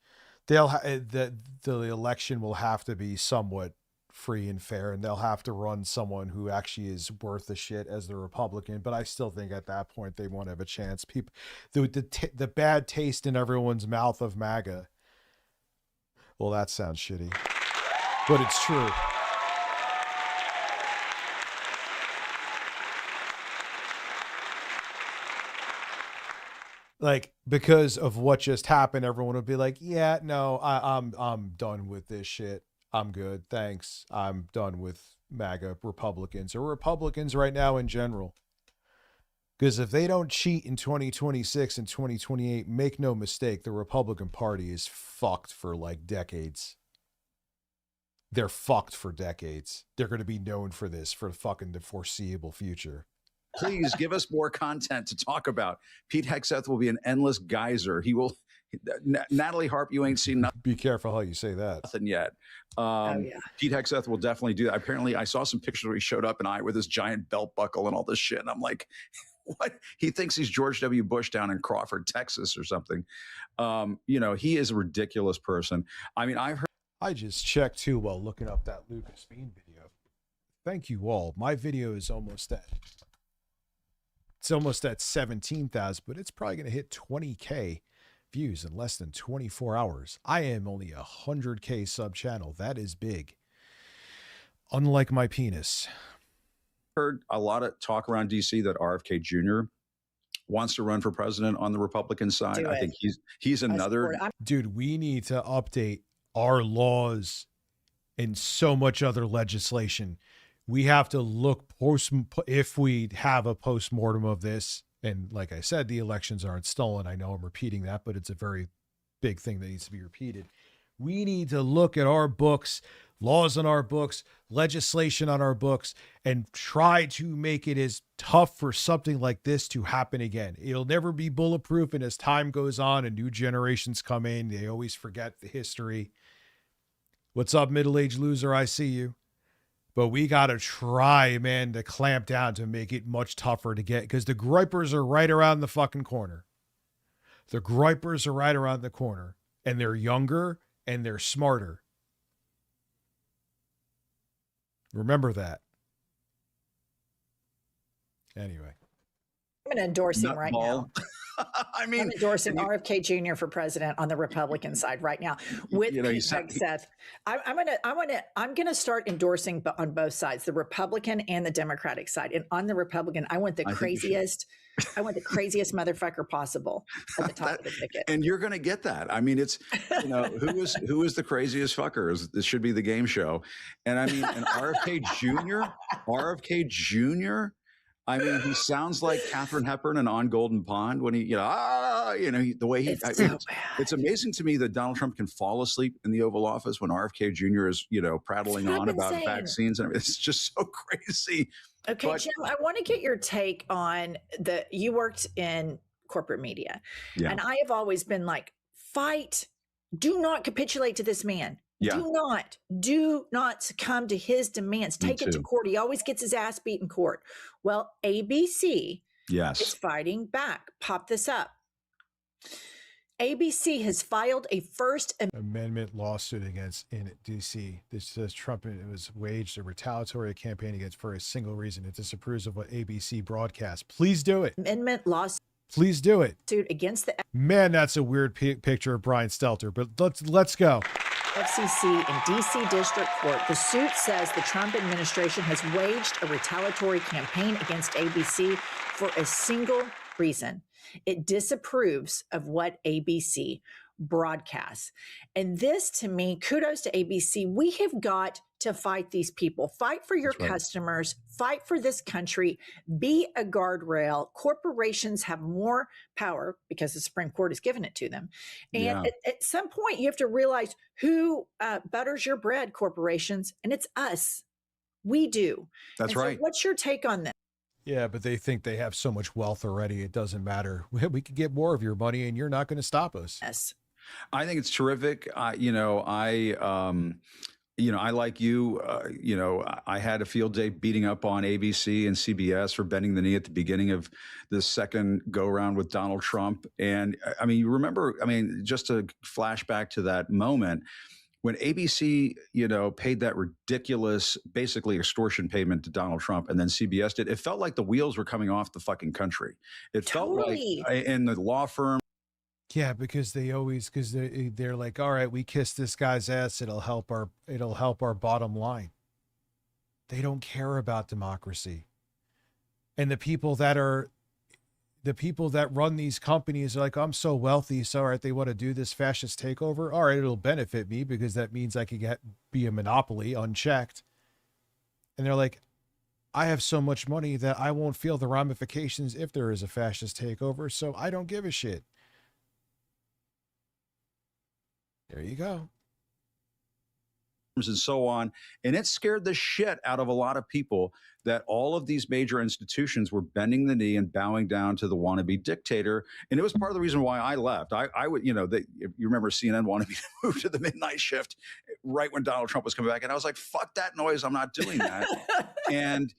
S5: the election will have to be somewhat free and fair, and they'll have to run someone who actually is worth a shit as the Republican. But I still think at that point they won't have a chance. People, the bad taste in everyone's mouth of MAGA. Well, that sounds shitty, but it's true. Like, because of what just happened, everyone would be like, yeah, no, I'm done with this shit. I'm good. Thanks. I'm done with MAGA Republicans or Republicans right now in general. Because if they don't cheat in 2026 and 2028, make no mistake, the Republican Party is fucked for like decades. They're fucked for decades. They're going to be known for this for fucking the foreseeable future.
S10: please give us more content to talk about. Pete Hegseth will be an endless geyser. He will. Natalie Harp, you ain't seen nothing.
S5: Be careful how you say that.
S10: Nothing yet. Pete Hegseth will definitely do that. Apparently, I saw some pictures where he showed up in Iowa with his giant belt buckle and all this shit. And I'm like, what? He thinks he's George W. Bush down in Crawford, Texas or something. He is a ridiculous person. I mean, I've heard.
S5: I just checked too while looking up that Lucas Bean video. Thank you all. My video is almost at 17,000, but it's probably going to hit 20K views in less than 24 hours. I am only 100K sub channel. That is big. Unlike my penis.
S10: Heard a lot of talk around DC that RFK Jr. wants to run for president on the Republican side. I think he's another.
S5: Dude, we need to update our laws and so much other legislation. We have to look if we have a post-mortem of this. And like I said, the elections aren't stolen. I know I'm repeating that, but it's a very big thing that needs to be repeated. We need to look at our books, laws on our books, legislation on our books, and try to make it as tough for something like this to happen again. It'll never be bulletproof. And as time goes on and new generations come in, they always forget the history. What's up, middle-aged loser? I see you. But we got to try, man, to clamp down to make it much tougher to get, because the gripers are right around the fucking corner. The gripers are right around the corner, and they're younger and they're smarter. Remember that. Anyway.
S16: I'm going to endorse him right now.
S10: I mean,
S16: I'm endorsing RFK Jr. for president on the Republican side right now with Pete Hegseth. I'm gonna start endorsing on both sides, the Republican and the Democratic side. And on the Republican, I want the craziest motherfucker possible at the top of the ticket.
S10: And you're going to get that. I mean, it's, who is the craziest fucker? This should be the game show. And I mean, an RFK Jr. I mean, he sounds like Katharine Hepburn and On Golden Pond when he, the way he, it's amazing to me that Donald Trump can fall asleep in the Oval Office when RFK Jr. is, prattling on about vaccines. And it's just so crazy.
S16: Okay, Jim, I want to get your take on you worked in corporate media.
S10: Yeah.
S16: And I have always been like, fight, do not capitulate to this man.
S10: Yeah.
S16: Do not succumb to his demands. Take it to court. He always gets his ass beat in court. Well, ABC is fighting back. Pop this up. ABC has filed a First
S5: Amendment lawsuit in DC. This says Trump was waged a retaliatory campaign against for a single reason. It disapproves of what ABC broadcasts. Please do it.
S16: Amendment lawsuit.
S5: Please do it.
S16: Suit against the
S5: Man, that's a weird picture of Brian Stelter, but let's go.
S16: FCC in DC District Court. The suit says the Trump administration has waged a retaliatory campaign against ABC for a single reason. It disapproves of what ABC broadcasts. And this, to me, kudos to ABC. We have got to fight these people. Fight for your customers. Fight for this country. Be a guardrail. Corporations have more power because the Supreme Court has given it to them. And at some point, you have to realize who butters your bread, corporations, and it's us. We do.
S10: That's
S16: and so
S10: right.
S16: what's your take on this?
S5: Yeah, but they think they have so much wealth already. It doesn't matter. We could get more of your money and you're not going to stop us.
S16: Yes.
S10: I think it's terrific. I like you, I had a field day beating up on ABC and CBS for bending the knee at the beginning of the second go around with Donald Trump. And I mean, you remember, just to flash back to that moment when ABC, paid that ridiculous, basically extortion payment to Donald Trump, and then CBS did, it felt like the wheels were coming off the fucking country. It felt like in the law firm.
S5: Yeah, because they're like, all right, we kiss this guy's ass. It'll help our bottom line. They don't care about democracy. And the people that run these companies are like, I'm so wealthy. So, all right, they want to do this fascist takeover. All right, it'll benefit me because that means I could be a monopoly unchecked. And they're like, I have so much money that I won't feel the ramifications if there is a fascist takeover. So I don't give a shit. There you go.
S10: And so on. And it scared the shit out of a lot of people that all of these major institutions were bending the knee and bowing down to the wannabe dictator. And it was part of the reason why I left. I would, if you remember CNN wanted me to move to the midnight shift right when Donald Trump was coming back. And I was like, fuck that noise. I'm not doing that. And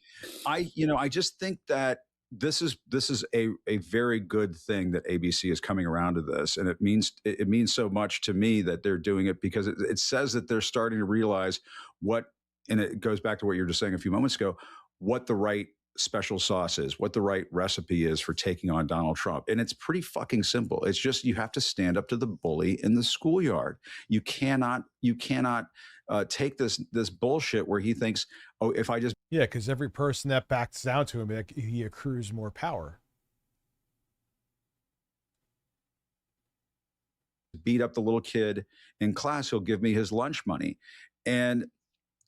S10: I just think that this is a very good thing that ABC is coming around to this, and it means so much to me that they're doing it because it says that they're starting to realize what, and it goes back to what you were just saying a few moments ago, what the right special sauce is, what the right recipe is for taking on Donald Trump. And it's pretty fucking simple. It's just you have to stand up to the bully in the schoolyard. You cannot take this bullshit where he thinks, oh, if I just
S5: because every person that backs down to him, he accrues more power.
S10: Beat up the little kid in class, he'll give me his lunch money. And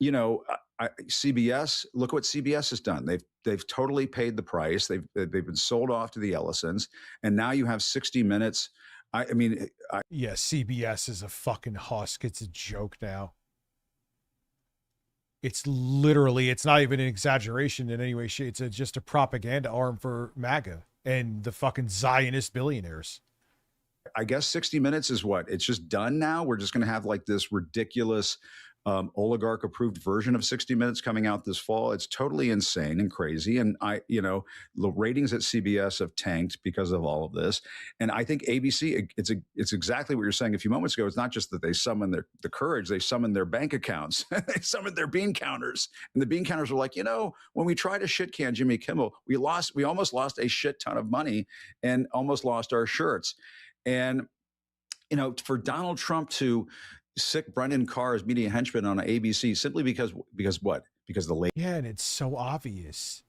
S10: CBS, look what CBS has done. They've totally paid the price. They've been sold off to the Ellisons, and now you have 60 Minutes.
S5: CBS is a fucking husk. It's a joke now. It's not even an exaggeration in any way, shape. It's just a propaganda arm for MAGA and the fucking Zionist billionaires.
S10: I guess 60 Minutes is what? It's just done now? We're just going to have like this ridiculous oligarch-approved version of 60 Minutes coming out this fall. It's totally insane and crazy. And the ratings at CBS have tanked because of all of this. And I think ABC, it's exactly what you're saying a few moments ago. It's not just that they summon the courage, they summon their bank accounts, they summoned their bean counters. And the bean counters were like, when we tried to shit can Jimmy Kimmel, we almost lost a shit ton of money and almost lost our shirts. And, for Donald Trump to sick Brendan Carr as media henchman on ABC simply because what? Because the late.
S5: Yeah, and it's so obvious.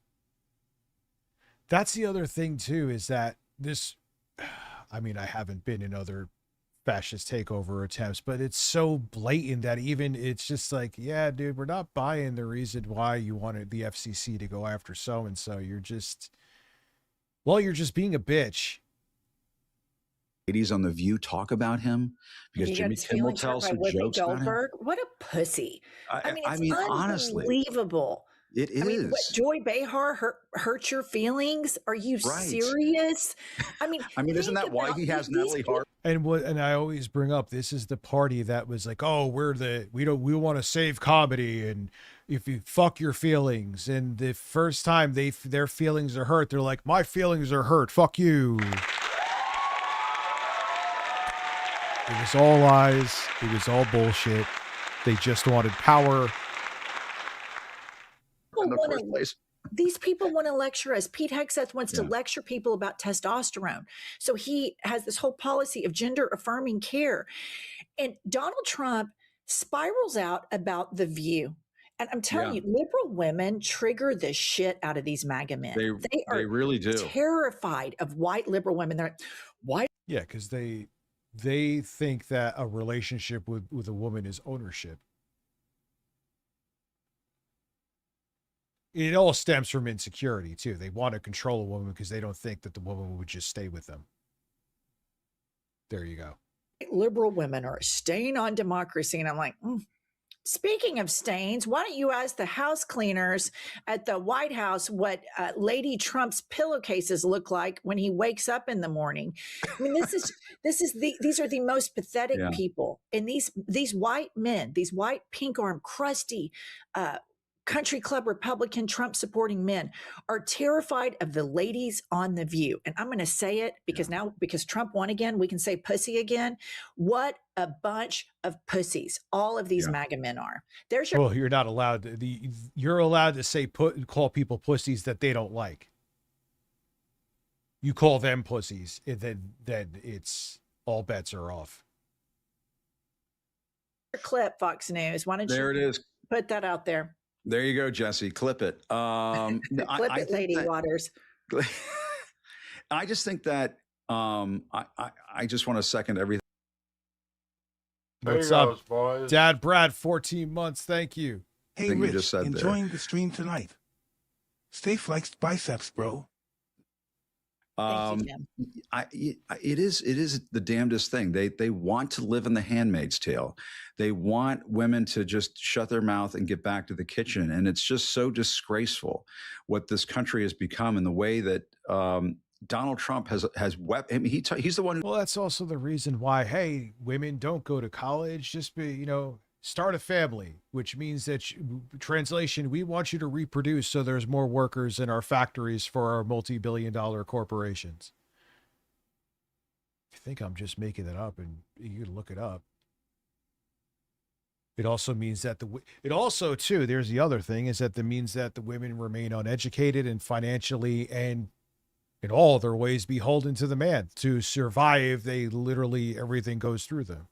S5: That's the other thing too, is that this, I haven't been in other fascist takeover attempts, but it's so blatant that even it's just like, yeah, dude, we're not buying the reason why you wanted the FCC to go after so-and-so. You're just being a bitch.
S10: Ladies on The View talk about him because Jimmy Kimmel tells some jokes about him.
S16: What a pussy. It's
S10: honestly,
S16: unbelievable.
S10: It is.
S16: What, Joy Behar hurt your feelings? Are you serious?
S10: Isn't that why he has Natalie Hart?
S5: And I always bring up, this is the party that was like, oh, we want to save comedy, and if you fuck your feelings, and the first time their feelings are hurt, they're like, my feelings are hurt, fuck you. It was all lies. It was all bullshit. They just wanted power.
S16: These people want to lecture us. Pete Hegseth wants to lecture people about testosterone. So he has this whole policy of gender affirming care. And Donald Trump spirals out about The View. And I'm telling you, liberal women trigger the shit out of these MAGA men. They are
S10: really do.
S16: terrified of white liberal women. They're like, why?
S5: Yeah, because they think that a relationship with a woman is ownership. It all stems from insecurity too. They want to control a woman because they don't think that the woman would just stay with them. There you go.
S16: Liberal women are a stain on democracy. And I'm like, speaking of stains, why don't you ask the house cleaners at the White House what Lady Trump's pillowcases look like when he wakes up in the morning? I mean, these are the most pathetic people. And these white men, these white pink arm, crusty, country club Republican Trump supporting men are terrified of the ladies on The View. And I'm going to say it because now, because Trump won again, we can say pussy again. What a bunch of pussies all of these MAGA men are. There's your
S5: Well, you're not allowed to, you're allowed to say call people pussies that they don't like. You call them pussies, and then it's all bets are off.
S16: clip, Fox News. Why don't
S10: There it is.
S16: Put that out there?
S10: There you go, Jesse. Clip it.
S16: Clip it, Lady Waters.
S10: I just think that I just want to second everything.
S5: What's up, boys? Dad Brad, 14 months. Thank you.
S7: Hey, Rich, enjoying the stream tonight. Stay flexed biceps, bro.
S10: It is the damnedest thing. They want to live in the Handmaid's Tale. They want women to just shut their mouth and get back to the kitchen. And it's just so disgraceful what this country has become, and the way that Donald Trump has he's the one who.
S5: Well, that's also the reason why, hey, women don't go to college. Just be, start a family, which means that translation, we want you to reproduce so there's more workers in our factories for our multi-billion-dollar corporations. I think I'm just making that up, and you can look it up. It also means that there's the other thing, is that means that the women remain uneducated and financially and in all other ways beholden to the man. To survive, everything goes through them.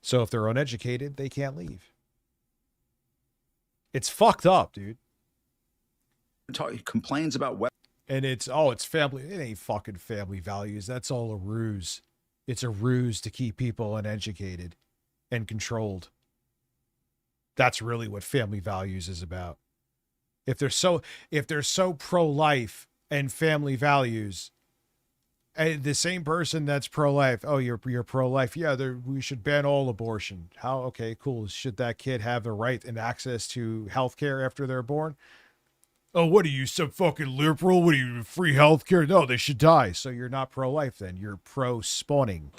S5: So if they're uneducated, they can't leave. It's fucked up, dude.
S10: Complains about
S5: and it's family. It ain't fucking family values. That's all a ruse. It's a ruse to keep people uneducated and controlled. That's really what family values is about. If they're so pro-life and family values, and the same person that's pro-life, oh, you're pro-life, yeah, we should ban all abortion. How? Okay, cool. Should that kid have the right and access to health care after they're born? Oh, what are you, some fucking liberal? What are you, free health care? No, they should die. So you're not pro-life then. You're pro-spawning.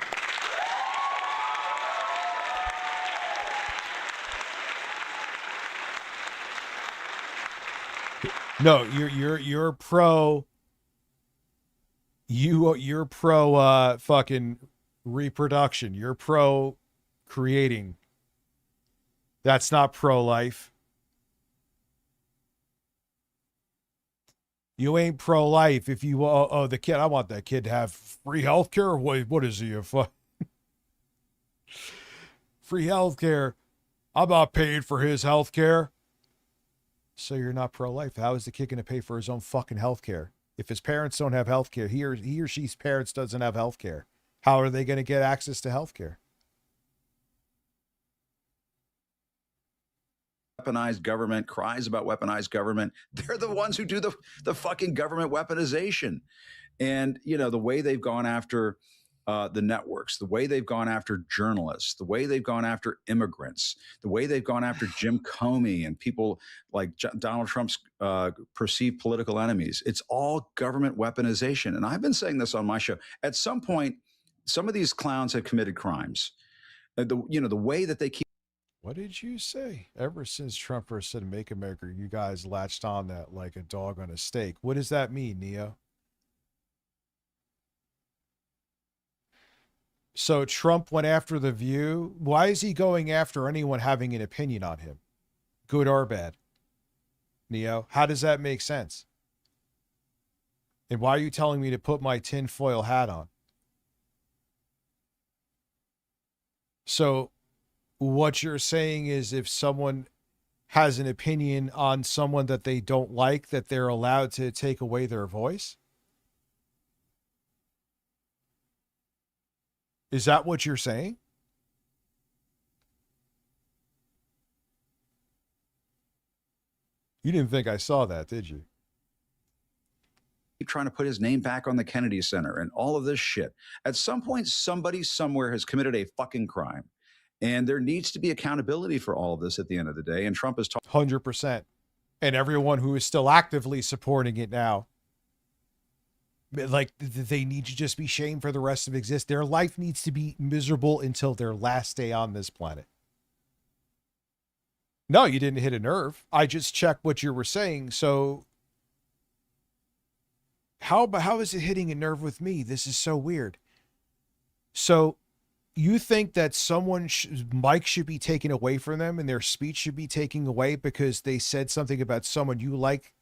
S5: No, you're pro. You're pro fucking reproduction. You're pro creating. That's not pro-life. You ain't pro-life if you the kid. I want that kid to have free health care. What is he? Free health care. I'm not paying for his health care. So you're not pro-life. How is the kid going to pay for his own fucking health care? If his parents don't have health care, he or she's parents doesn't have health care, how are they going to get access to health care?
S10: Weaponized government, cries about weaponized government. They're the ones who do the fucking government weaponization. And, the way they've gone after the networks, the way they've gone after journalists, the way they've gone after immigrants, the way they've gone after Jim Comey and people like Donald Trump's perceived political enemies. It's all government weaponization. And I've been saying this on my show. At some point, some of these clowns have committed crimes. The way that they keep.
S5: What did you say? Ever since Trump first said "Make America," you guys latched on that like a dog on a stake. What does that mean, Neo? So Trump went after The View. Why is he going after anyone having an opinion on him, good or bad? Neo? How does that make sense? And why are you telling me to put my tinfoil hat on? So what you're saying is if someone has an opinion on someone that they don't like, that they're allowed to take away their voice? Is that what you're saying? You didn't think I saw that, did you?
S10: Trying to put his name back on the Kennedy Center and all of this shit. At some point, somebody somewhere has committed a fucking crime. And there needs to be accountability for all of this at the end of the day. And Trump is talking
S5: 100%. And everyone who is still actively supporting it now, like, they need to just be shamed for the rest of existence. Their life needs to be miserable until their last day on this planet. No, you didn't hit a nerve. I just checked what you were saying. So how is it hitting a nerve with me? This is so weird. So you think that someone's mic should be taken away from them and their speech should be taken away because they said something about someone you like?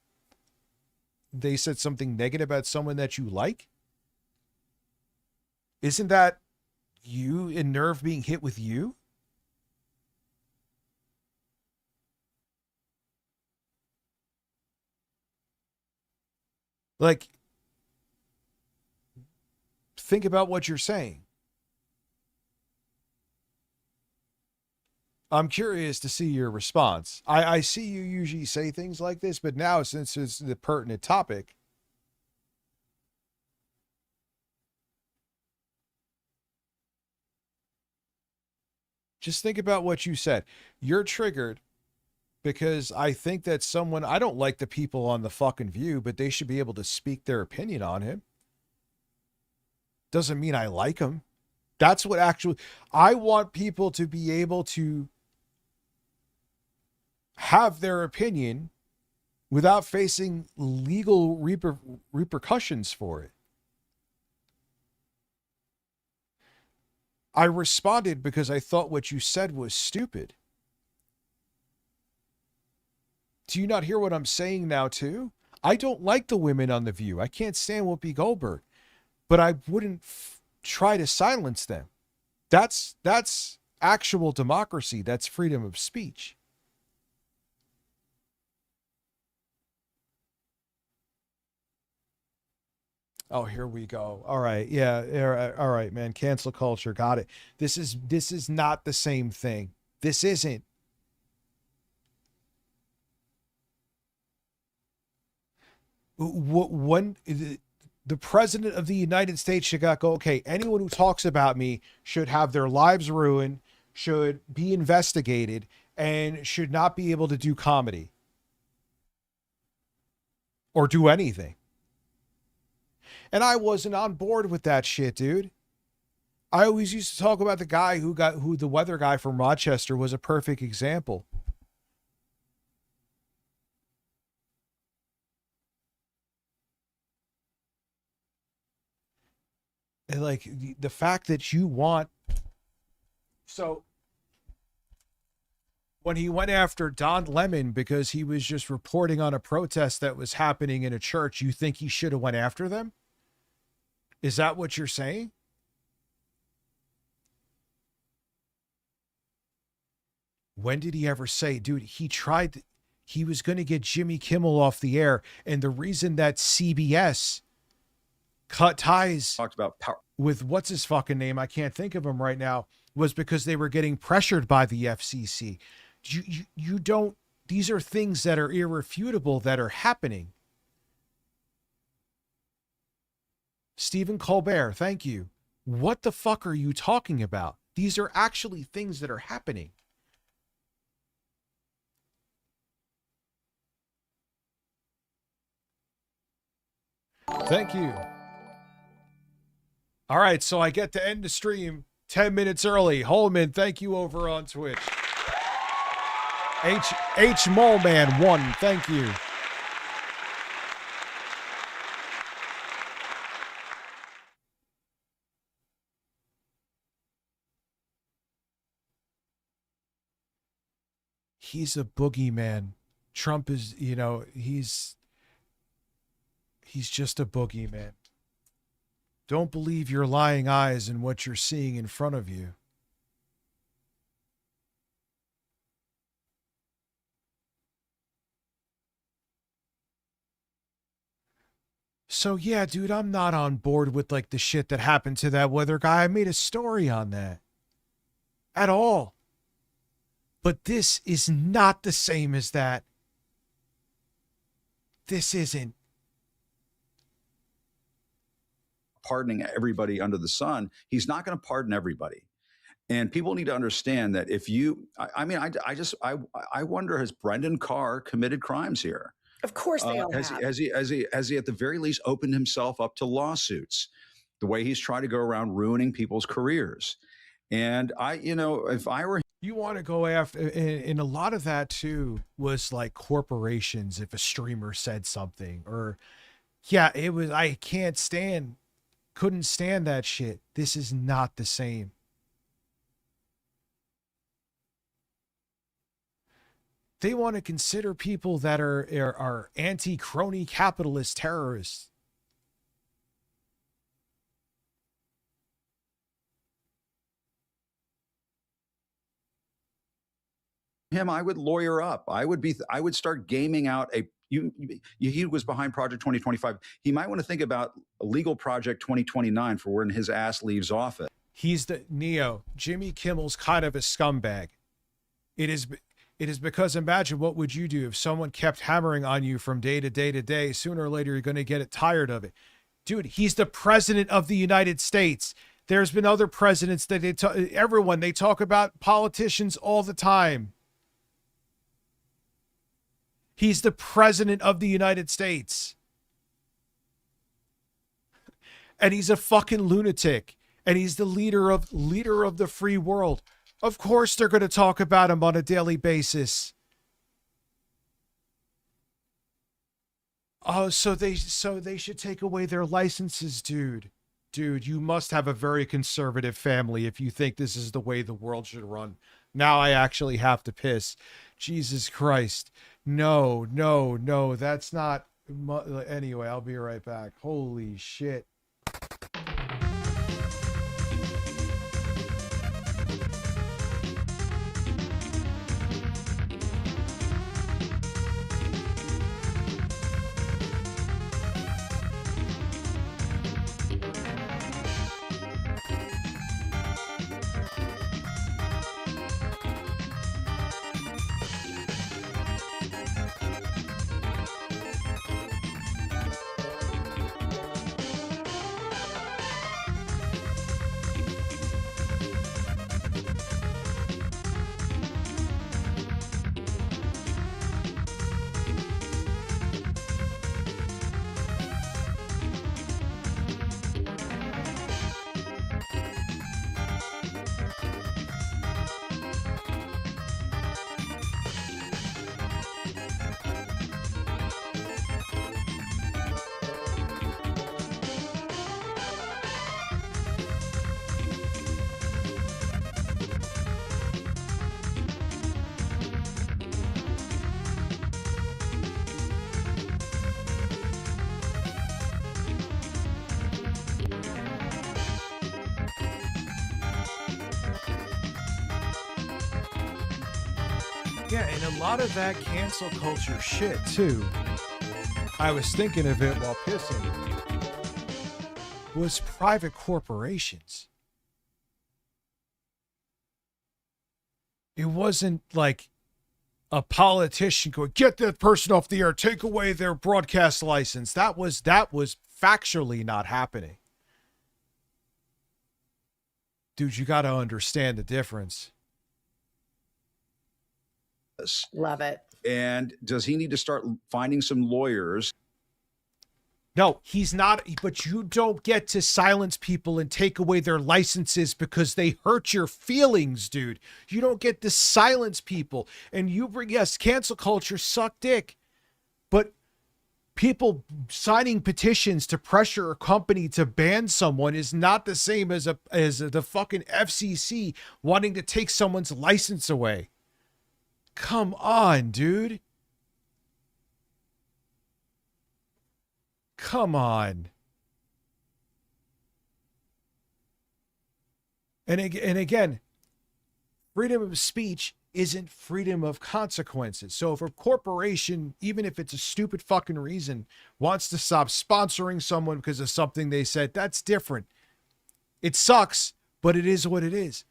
S5: They said something negative about someone that you like? Isn't that you, a nerve being hit with you? Like, think about what you're saying. I'm curious to see your response. I see you usually say things like this, but now since it's the pertinent topic, just think about what you said. You're triggered because I think that someone, I don't like the people on the fucking View, but they should be able to speak their opinion on him. Doesn't mean I like him. That's what actually, I want people to be able to have their opinion without facing legal repercussions for it. I responded because I thought what you said was stupid. Do you not hear what I'm saying now too? I don't like the women on The View. I can't stand Whoopi Goldberg, but I wouldn't try to silence them. That's actual democracy. That's freedom of speech. Oh, here we go. All right. Yeah. All right, man. Cancel culture. Got it. This is not the same thing. This isn't. When the president of the United States should go, okay, anyone who talks about me should have their lives ruined, should be investigated, and should not be able to do comedy or do anything. And I wasn't on board with that shit, dude. I always used to talk about the guy who the weather guy from Rochester was a perfect example. And like the fact that you want, so when he went after Don Lemon because he was just reporting on a protest that was happening in a church, you think he should have went after them? Is that what you're saying? When did he ever say, dude, he was going to get Jimmy Kimmel off the air. And the reason that CBS cut ties
S10: talked about power
S5: with what's his fucking name, I can't think of him right now, was because they were getting pressured by the FCC. You don't, these are things that are irrefutable that are happening. Stephen Colbert, thank you. What the fuck are you talking about? These are actually things that are happening. Thank you. All right, so I get to end the stream 10 minutes early. Holman, thank you over on Twitch. H Moleman 1, thank you. He's a boogeyman. Trump is, you know, he's just a boogeyman. Don't believe your lying eyes and what you're seeing in front of you. So yeah, dude, I'm not on board with like the shit that happened to that weather guy. I made a story on that. At all. But this is not the same as that. This isn't.
S10: Pardoning everybody under the sun. He's not going to pardon everybody. And people need to understand that if you, I wonder, has Brendan Carr committed crimes here?
S16: Of course they all
S10: has
S16: have.
S10: he at the very least opened himself up to lawsuits? The way he's trying to go around ruining people's careers. And if I were,
S5: you want to go after, and a lot of that too was like corporations. If a streamer said something, or yeah, it was, I couldn't stand that shit. This is not the same. They want to consider people that are anti-crony capitalist terrorists.
S10: I would lawyer up. I would start gaming out he was behind Project 2025. He might want to think about a legal Project 2029 for when his ass leaves office.
S5: He's the Neo. Jimmy Kimmel's kind of a scumbag. It is because imagine what would you do if someone kept hammering on you from day to day to day. Sooner or later, you're going to get tired of it. Dude, he's the president of the United States. There's been other presidents that they talk about politicians all the time. He's the president of the United States. And he's a fucking lunatic. And he's the leader of the free world. Of course they're going to talk about him on a daily basis. Oh, so they should take away their licenses, dude. Dude, you must have a very conservative family if you think this is the way the world should run. Now I actually have to piss. Jesus Christ. No, that's not. Anyway, I'll be right back. Holy shit. Yeah, and a lot of that cancel culture shit, too, I was thinking of it while pissing, was private corporations. It wasn't like a politician going, get that person off the air, take away their broadcast license. That was factually not happening. Dude, you got to understand the difference.
S16: Love it.
S10: And does he need to start finding some lawyers?
S5: No, he's not. But you don't get to silence people and take away their licenses because they hurt your feelings, dude. You don't get to silence people. And yes, cancel culture suck dick. But people signing petitions to pressure a company to ban someone is not the same as the fucking FCC wanting to take someone's license away. Come on, dude. Come on. And again, freedom of speech isn't freedom of consequences. So if a corporation, even if it's a stupid fucking reason, wants to stop sponsoring someone because of something they said, that's different. It sucks, but it is what it is.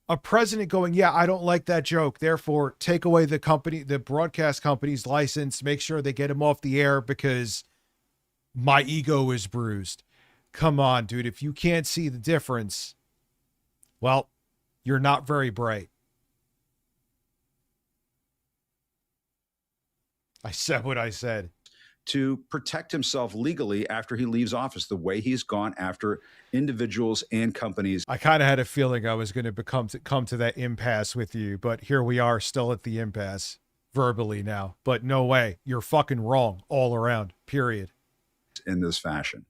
S5: A president going, yeah, I don't like that joke, therefore take away the broadcast company's license, make sure they get him off the air because my ego is bruised. Come on, dude. If you can't see the difference, well, you're not very bright. I said what I said.
S10: To protect himself legally after he leaves office, the way he's gone after individuals and companies.
S5: I kind of had a feeling I was going to come to that impasse with you, but here we are still at the impasse verbally now. But no way. You're fucking wrong all around, period.
S10: In this fashion.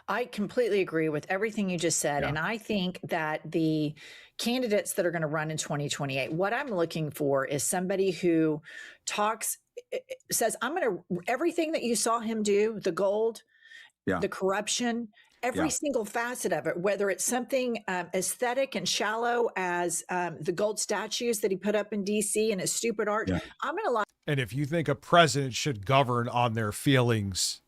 S16: I completely agree with everything you just said.
S10: Yeah.
S16: And I think that the candidates that are going to run in 2028, what I'm looking for is somebody who says, I'm going to, everything that you saw him do, the gold, the corruption, every single facet of it, whether it's something aesthetic and shallow as the gold statues that he put up in DC and his stupid art, I'm going to lie.
S5: And if you think a president should govern on their feelings,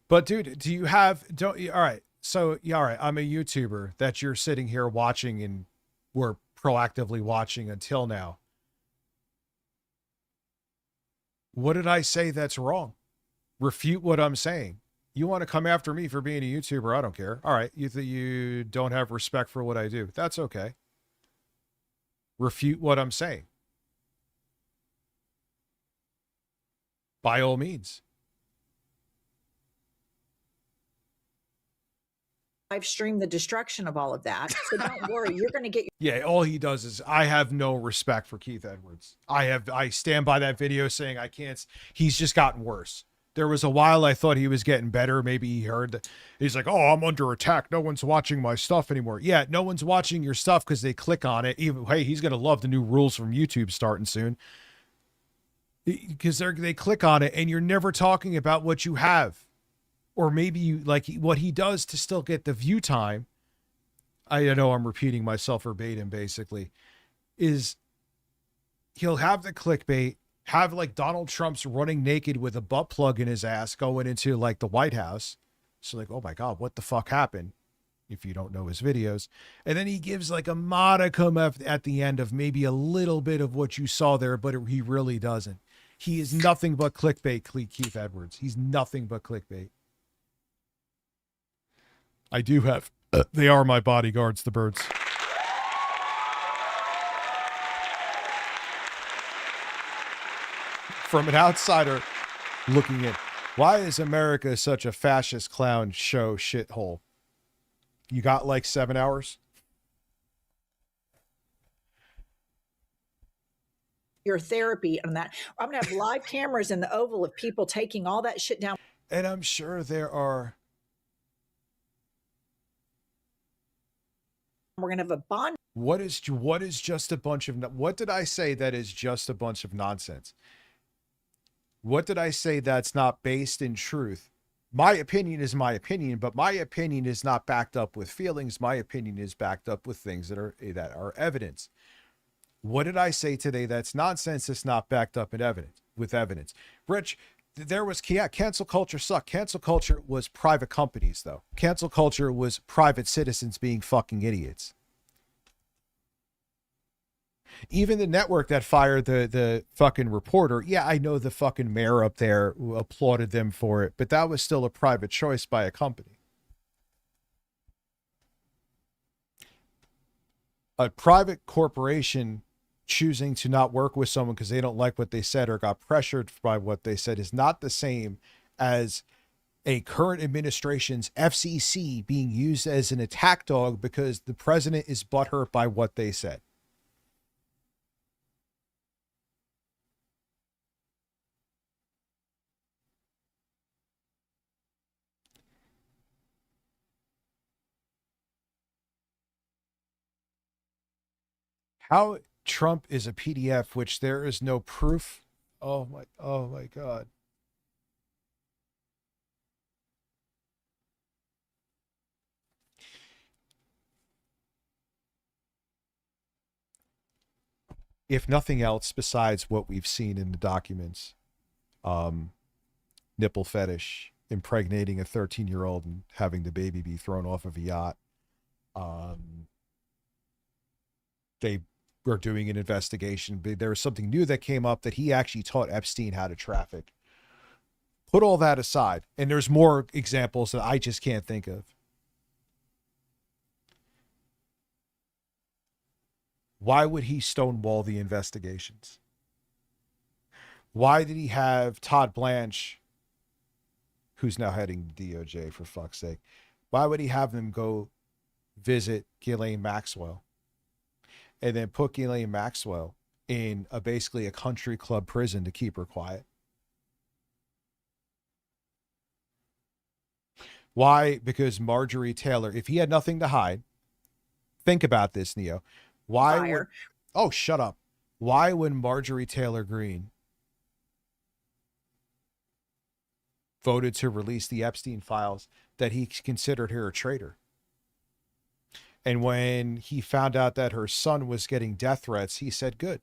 S5: but dude, all right. So, yeah, all right. I'm a YouTuber that you're sitting here watching and we're proactively watching until now. What did I say that's wrong? Refute what I'm saying. You want to come after me for being a YouTuber? I don't care. All right. You don't have respect for what I do. That's okay. Refute what I'm saying. By all means.
S16: Live stream the destruction of all of that. So don't worry, you're going to get
S5: Yeah, all he does is, I have no respect for Keith Edwards. I stand by that video saying I can't. He's just gotten worse. There was a while I thought he was getting better. Maybe he heard that he's like, oh, I'm under attack. No one's watching my stuff anymore. Yeah, no one's watching your stuff because they click on it. Even, hey, he's going to love the new rules from YouTube starting soon. Because they click on it and you're never talking about what you have. Or maybe you like what he does to still get the view time. I know I'm repeating myself verbatim, basically, is he'll have the clickbait, have like Donald Trump's running naked with a butt plug in his ass going into like the White House. So like, oh my God, what the fuck happened? If you don't know his videos. And then he gives like a modicum at the end of maybe a little bit of what you saw there, but he really doesn't. He is nothing but clickbait, Keith Edwards. He's nothing but clickbait. I do have, they are my bodyguards, the birds. From an outsider looking in, why is America such a fascist clown show shithole? You got like 7 hours?
S16: your therapy on that. I'm going to have live cameras in the Oval of people taking all that shit down.
S5: And I'm sure there are.
S16: We're going to have a bond.
S5: What is just a bunch of, what did I say that is just a bunch of nonsense? What did I say that's not based in truth? My opinion is my opinion, but my opinion is not backed up with feelings. My opinion is backed up with things that are evidence. What did I say today that's nonsense that's not backed up in evidence with evidence? Rich, there was, cancel culture sucked. Cancel culture was private companies, though. Cancel culture was private citizens being fucking idiots. Even the network that fired the fucking reporter, yeah, I know the fucking mayor up there applauded them for it, but that was still a private choice by a company. A private corporation choosing to not work with someone because they don't like what they said or got pressured by what they said is not the same as a current administration's FCC being used as an attack dog because the president is butthurt by what they said. How Trump is a PDF, which there is no proof. Oh my God. If nothing else besides what we've seen in the documents, nipple fetish, impregnating a 13-year-old and having the baby be thrown off of a yacht. They were doing an investigation. There was something new that came up that he actually taught Epstein how to traffic. Put all that aside, and there's more examples that I just can't think of. Why would he stonewall the investigations? Why did he have Todd Blanche, who's now heading the DOJ, for fuck's sake? Why would he have them go visit Ghislaine Maxwell and then put Ghislaine Maxwell in basically a country club prison to keep her quiet? Why? Because Marjorie Taylor, if he had nothing to hide, think about this, Neo. Why would, oh, shut up. Why would Marjorie Taylor Greene voted to release the Epstein files that he considered her a traitor? And when he found out that her son was getting death threats, he said, good.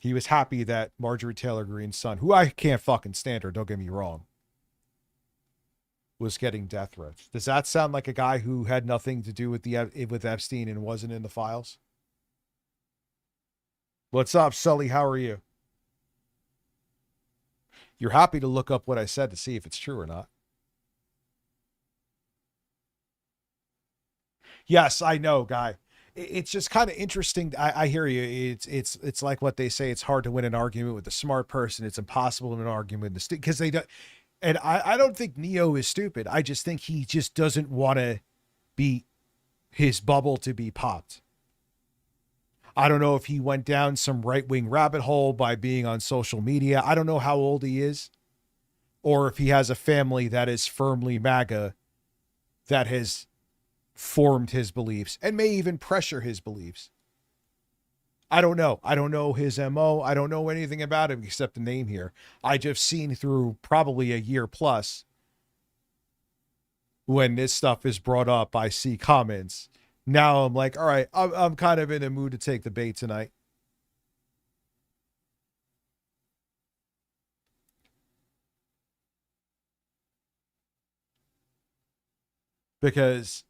S5: He was happy that Marjorie Taylor Greene's son, who I can't fucking stand her, don't get me wrong, was getting death threats. Does that sound like a guy who had nothing to do with with Epstein and wasn't in the files? What's up, Sully? How are you? You're happy to look up what I said to see if it's true or not. Yes, I know, Guy. It's just kind of interesting. I hear you. It's like what they say. It's hard to win an argument with a smart person. It's impossible to win an argument with because they don't. And I don't think Neo is stupid. I just think he just doesn't want to be his bubble to be popped. I don't know if he went down some right-wing rabbit hole by being on social media. I don't know how old he is, or if he has a family that is firmly MAGA that has formed his beliefs and may even pressure his beliefs. I don't know. I don't know his MO. I don't know anything about him except the name here. I just seen through probably a year plus when this stuff is brought up, I see comments. Now I'm like, all right, I'm kind of in a mood to take the bait tonight. Because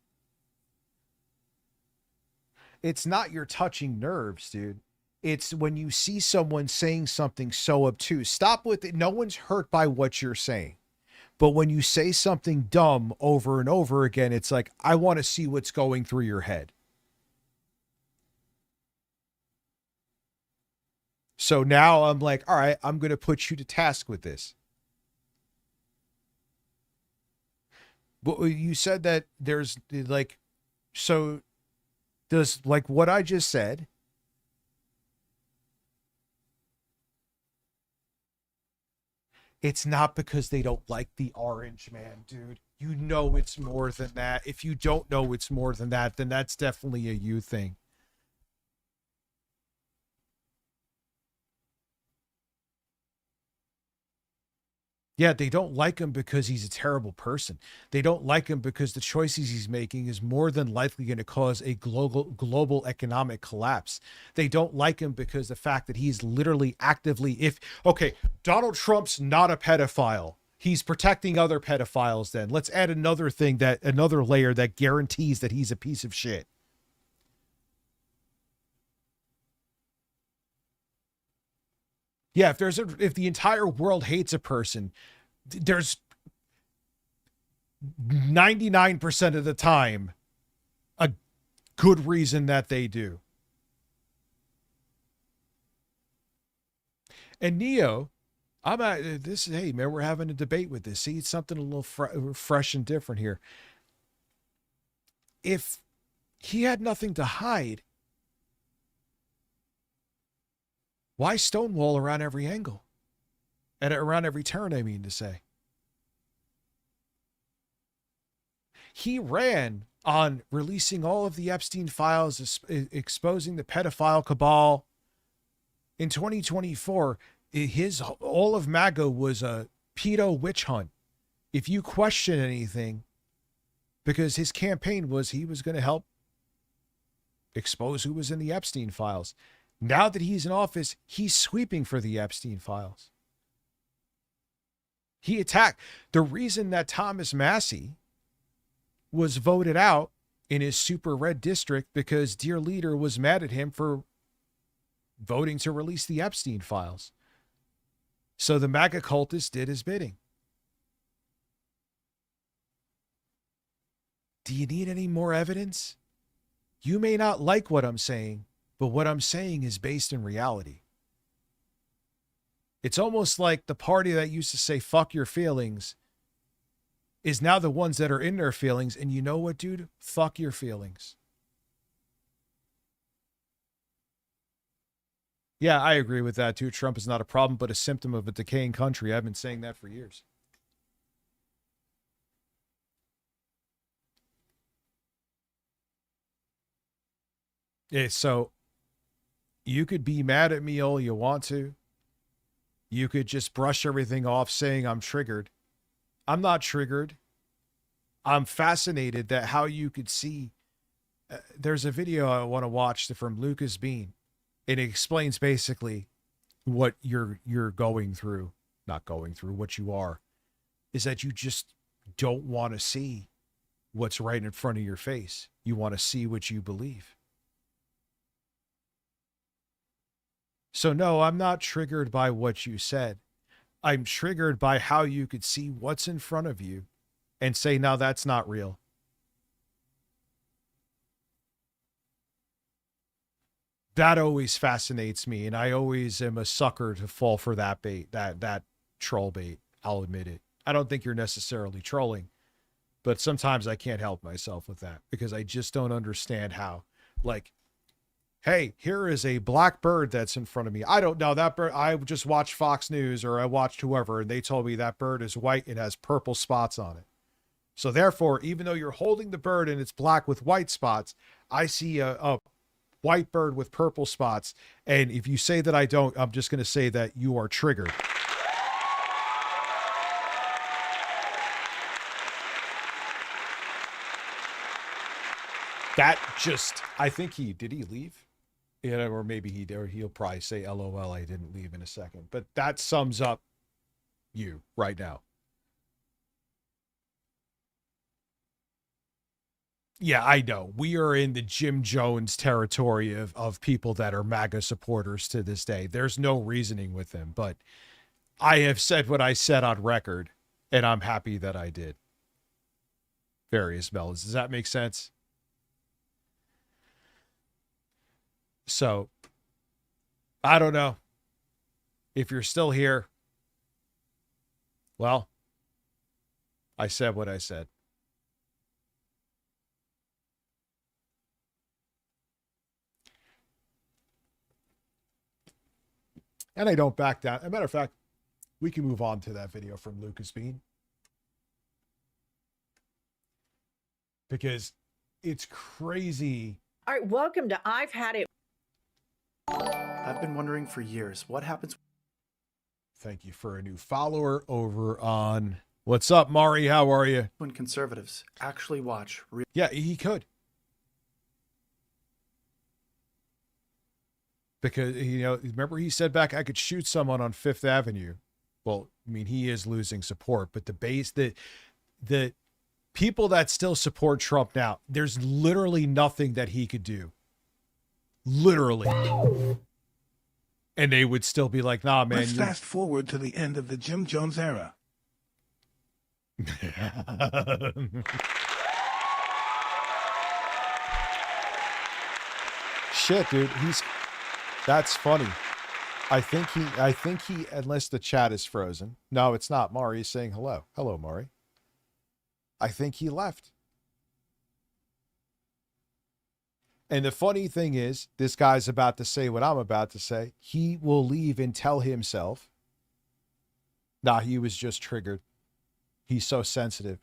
S5: it's not your touching nerves, dude. It's when you see someone saying something so obtuse. Stop with it. No one's hurt by what you're saying. But when you say something dumb over and over again, it's like, I want to see what's going through your head. So now I'm like, all right, I'm going to put you to task with this. But you said that there's like, so does like what I just said, it's not because they don't like the Orange Man, dude. You know it's more than that. If you don't know it's more than that, then that's definitely a you thing. Yeah, they don't like him because he's a terrible person. They don't like him because the choices he's making is more than likely going to cause a global economic collapse. They don't like him because the fact that he's literally actively, okay, Donald Trump's not a pedophile. He's protecting other pedophiles then. Let's add another thing, another layer that guarantees that he's a piece of shit. Yeah, if the entire world hates a person, there's 99% of the time a good reason that they do. And Neo, hey man, we're having a debate with this. See, it's something a little fresh and different here. If he had nothing to hide, why stonewall around every angle? And around every turn, I mean to say. He ran on releasing all of the Epstein files, exposing the pedophile cabal. In 2024, all of MAGA was a pedo witch hunt. If you question anything, because his campaign was he was going to help expose who was in the Epstein files. Now that he's in office, he's sweeping for the Epstein files. He attacked. The reason that Thomas Massie was voted out in his super red district because Dear Leader was mad at him for voting to release the Epstein files. So the MAGA cultist did his bidding. Do you need any more evidence? You may not like what I'm saying, but what I'm saying is based in reality. It's almost like the party that used to say, fuck your feelings, is now the ones that are in their feelings. And you know what, dude? Fuck your feelings. Yeah, I agree with that too. Trump is not a problem, but a symptom of a decaying country. I've been saying that for years. Yeah, so you could be mad at me all you want to. You could just brush everything off saying I'm triggered. I'm not triggered. I'm fascinated that how you could see. There's a video I want to watch from Lucas Bean. It explains basically what you're going through, not going through, what you are, is that you just don't want to see what's right in front of your face. You want to see what you believe. So no, I'm not triggered by what you said. I'm triggered by how you could see what's in front of you and say, no, that's not real. That always fascinates me, and I always am a sucker to fall for that bait, that troll bait. I'll admit it. I don't think you're necessarily trolling, but sometimes I can't help myself with that because I just don't understand how, like, hey, here is a black bird that's in front of me. I don't know that bird. I just watched Fox News or I watched whoever, and they told me that bird is white and has purple spots on it. So therefore, even though you're holding the bird and it's black with white spots, I see a white bird with purple spots. And if you say that I don't, I'm just going to say that you are triggered. That just, I think did he leave? Yeah, or maybe he'll probably say, LOL, I didn't leave in a second. But that sums up you right now. Yeah, I know. We are in the Jim Jones territory of people that are MAGA supporters to this day. There's no reasoning with them, but I have said what I said on record, and I'm happy that I did. Various melons. Does that make sense? So, I don't know. If you're still here, well, I said what I said. And I don't back down. As a matter of fact, we can move on to that video from Lucas Bean. Because it's crazy.
S16: All right, welcome to I've Had It.
S17: I've been wondering for years, what happens?
S5: Thank you for a new follower over on... What's up, Mari? How are you?
S17: When conservatives actually watch...
S5: Yeah, he could. Because, you know, remember he said back, I could shoot someone on Fifth Avenue. Well, I mean, he is losing support, but the base, the people that still support Trump now, there's literally nothing that he could do. Literally. And they would still be like, nah, man.
S7: Let's fast forward to the end of the Jim Jones era.
S5: Shit, dude. That's funny. I think he, unless the chat is frozen. No, it's not. Mari's saying hello. Hello, Mari. I think he left. And the funny thing is, this guy's about to say what I'm about to say. He will leave and tell himself, nah, he was just triggered. He's so sensitive.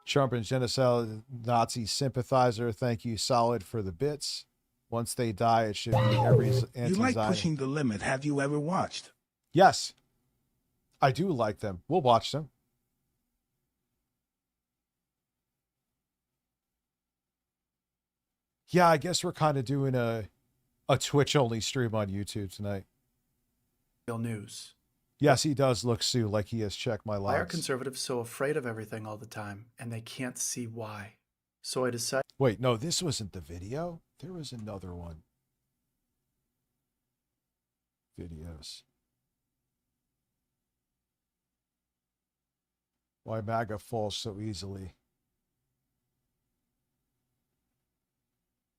S5: Trump and genocide Nazi sympathizer. Thank you, Solid, for the bits. Once they die, it should be every anti-Zionist.
S7: You like Pushing the Limit. Have you ever watched?
S5: Yes, I do like them. We'll watch them. Yeah, I guess we're kind of doing a Twitch-only stream on YouTube tonight.
S17: Real news.
S5: Yes, he does look Sue like he has checked my
S17: Why are
S5: logs.
S17: conservatives so afraid of everything all the time, and they can't see why? So I decided.
S5: Wait, no, this wasn't the video. There was another one. Videos. Why MAGA falls so easily.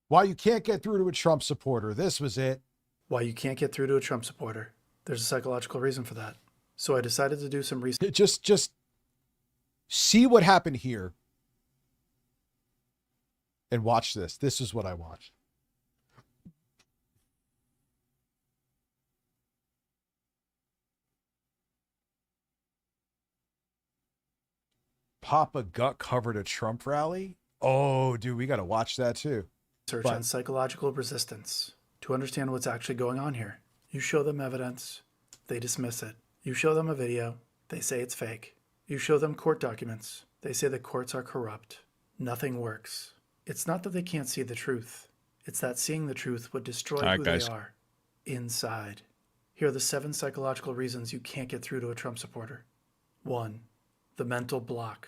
S5: Why you can't get through to a Trump supporter. This was it.
S17: Why you can't get through to a Trump supporter. There's a psychological reason for that. So I decided to do some research.
S5: Just see what happened here. And watch this. This is what I watched. Papa Gut covered a Trump rally. Oh, dude, we got to watch that too.
S17: Research on psychological resistance to understand what's actually going on here. You show them evidence, they dismiss it. You show them a video, they say it's fake. You show them court documents, they say the courts are corrupt. Nothing works. It's not that they can't see the truth. It's that seeing the truth would destroy who they are inside. Here are the 7 psychological reasons you can't get through to a Trump supporter. 1. The mental block.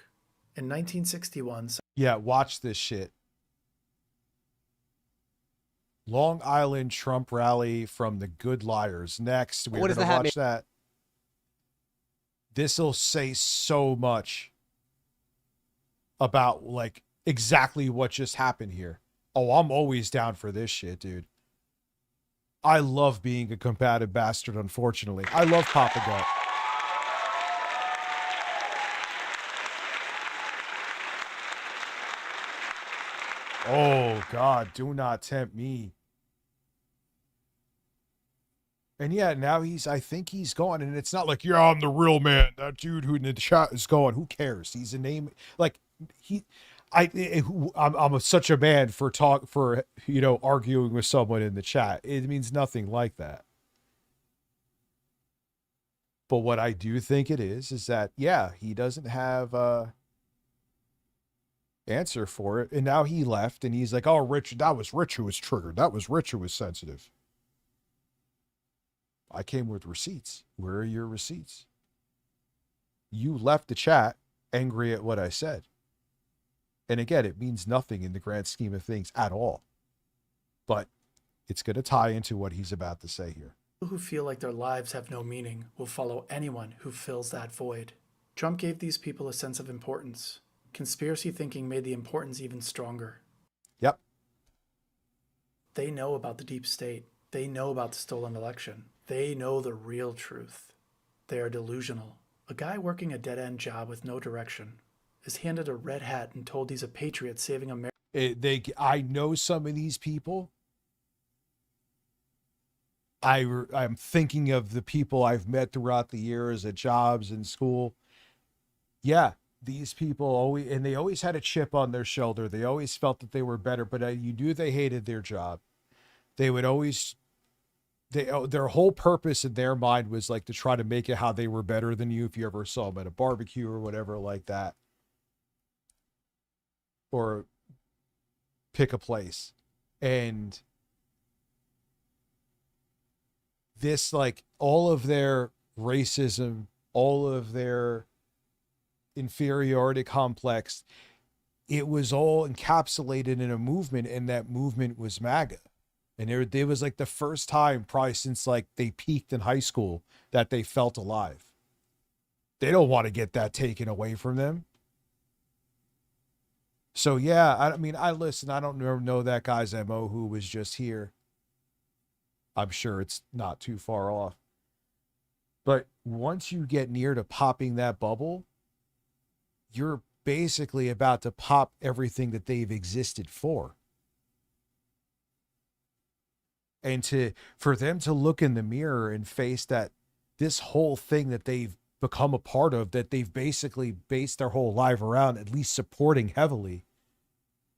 S17: In 1961,
S5: yeah, watch this shit. Long Island Trump rally from the Good Liars. Next, we're going to watch that. This will say so much about like exactly what just happened here. Oh, I'm always down for this shit, dude. I love being a combative bastard, unfortunately. I love Papa Gut. Oh, God, do not tempt me. And yeah, now I think he's gone. And it's not like, yeah, I'm the real man. That dude who in the chat is gone. Who cares? He's a name. Like, I'm such a man for arguing with someone in the chat. It means nothing like that. But what I do think it is that, yeah, he doesn't have answer for it. And now he left and he's like, oh, that was Rich who was triggered. That was Rich who was sensitive. I came with receipts. Where are your receipts? You left the chat angry at what I said. And again, it means nothing in the grand scheme of things at all. But it's going to tie into what he's about to say here.
S17: People who feel like their lives have no meaning will follow anyone who fills that void. Trump gave these people a sense of importance. Conspiracy thinking made the importance even stronger.
S5: Yep.
S17: They know about the deep state. They know about the stolen election. They know the real truth. They are delusional. A guy working a dead-end job with no direction is handed a red hat and told he's a patriot saving America.
S5: I know some of these people. I'm thinking of the people I've met throughout the years at jobs and school. Yeah, these people they always had a chip on their shoulder. They always felt that they were better, but you knew they hated their job. They would always, their whole purpose in their mind was like to try to make it how they were better than you if you ever saw them at a barbecue or whatever like that. Or pick a place. And this, like, all of their racism, all of their inferiority complex, it was all encapsulated in a movement, and that movement was MAGA. And it was like the first time probably since like they peaked in high school that they felt alive. They don't want to get that taken away from them. So yeah, I mean, I don't know that guy's MO who was just here. I'm sure it's not too far off. But once you get near to popping that bubble, you're basically about to pop everything that they've existed for. And for them to look in the mirror and face that this whole thing that they've become a part of, that they've basically based their whole life around, at least supporting heavily,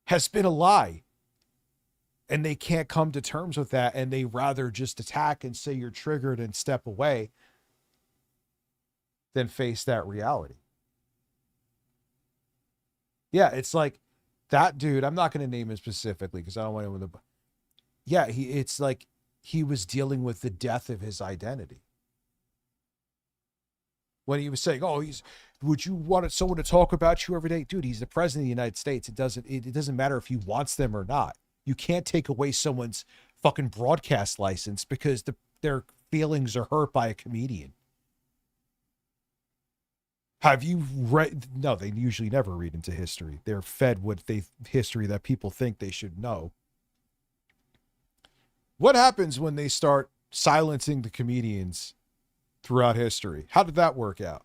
S5: has been a lie. And they can't come to terms with that, and they rather just attack and say you're triggered and step away than face that reality. Yeah, it's like that dude, I'm not going to name him specifically because I don't want him to. Yeah, it's like he was dealing with the death of his identity. When he was saying, "Oh, would you want someone to talk about you every day?" Dude, he's the president of the United States. It doesn't matter if he wants them or not. You can't take away someone's fucking broadcast license because their feelings are hurt by a comedian. Have you read? No, they usually never read into history. They're fed history that people think they should know. What happens when they start silencing the comedians throughout history? How did that work out?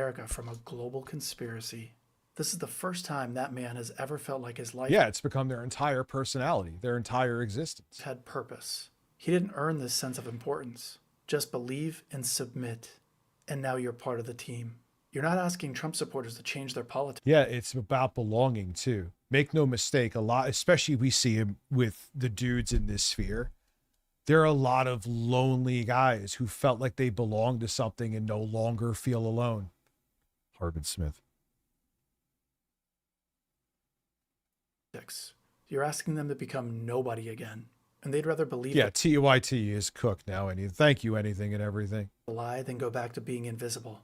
S17: America from a global conspiracy. This is the first time that man has ever felt like his life.
S5: Yeah, it's become their entire personality, their entire existence.
S17: Had purpose. He didn't earn this sense of importance. Just believe and submit. And now you're part of the team. You're not asking Trump supporters to change their politics.
S5: Yeah, it's about belonging too. Make no mistake, a lot, especially we see him with the dudes in this sphere. There are a lot of lonely guys who felt like they belonged to something and no longer feel alone. Harbin Smith.
S17: You're asking them to become nobody again. And they'd rather believe
S5: Yeah, TYT is cooked now. And thank you, anything and everything.
S17: a lie than go back to being invisible.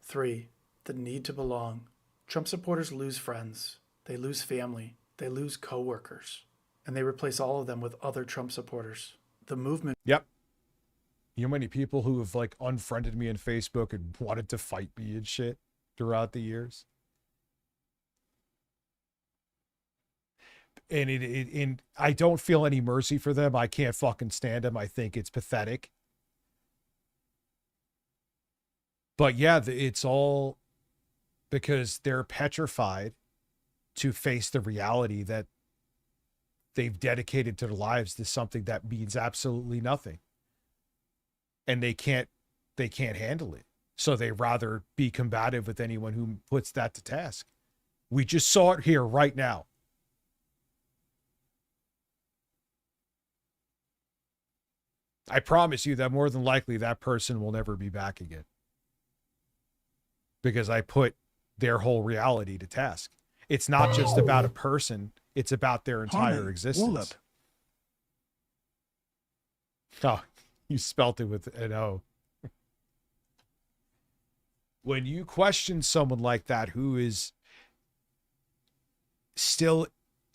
S17: 3, the need to belong. Trump supporters lose friends. They lose family. They lose coworkers. And they replace all of them with other Trump supporters. The movement.
S5: Yep. You know how many people who have like unfriended me on Facebook and wanted to fight me and shit throughout the years? And I don't feel any mercy for them. I can't fucking stand them. I think it's pathetic. But yeah, it's all because they're petrified to face the reality that they've dedicated to their lives to something that means absolutely nothing. And they can't handle it. So they rather be combative with anyone who puts that to task. We just saw it here right now. I promise you that more than likely that person will never be back again. Because I put their whole reality to task. It's not just about a person, it's about their entire existence. Oh, you spelt it with an O. When you question someone like that who is still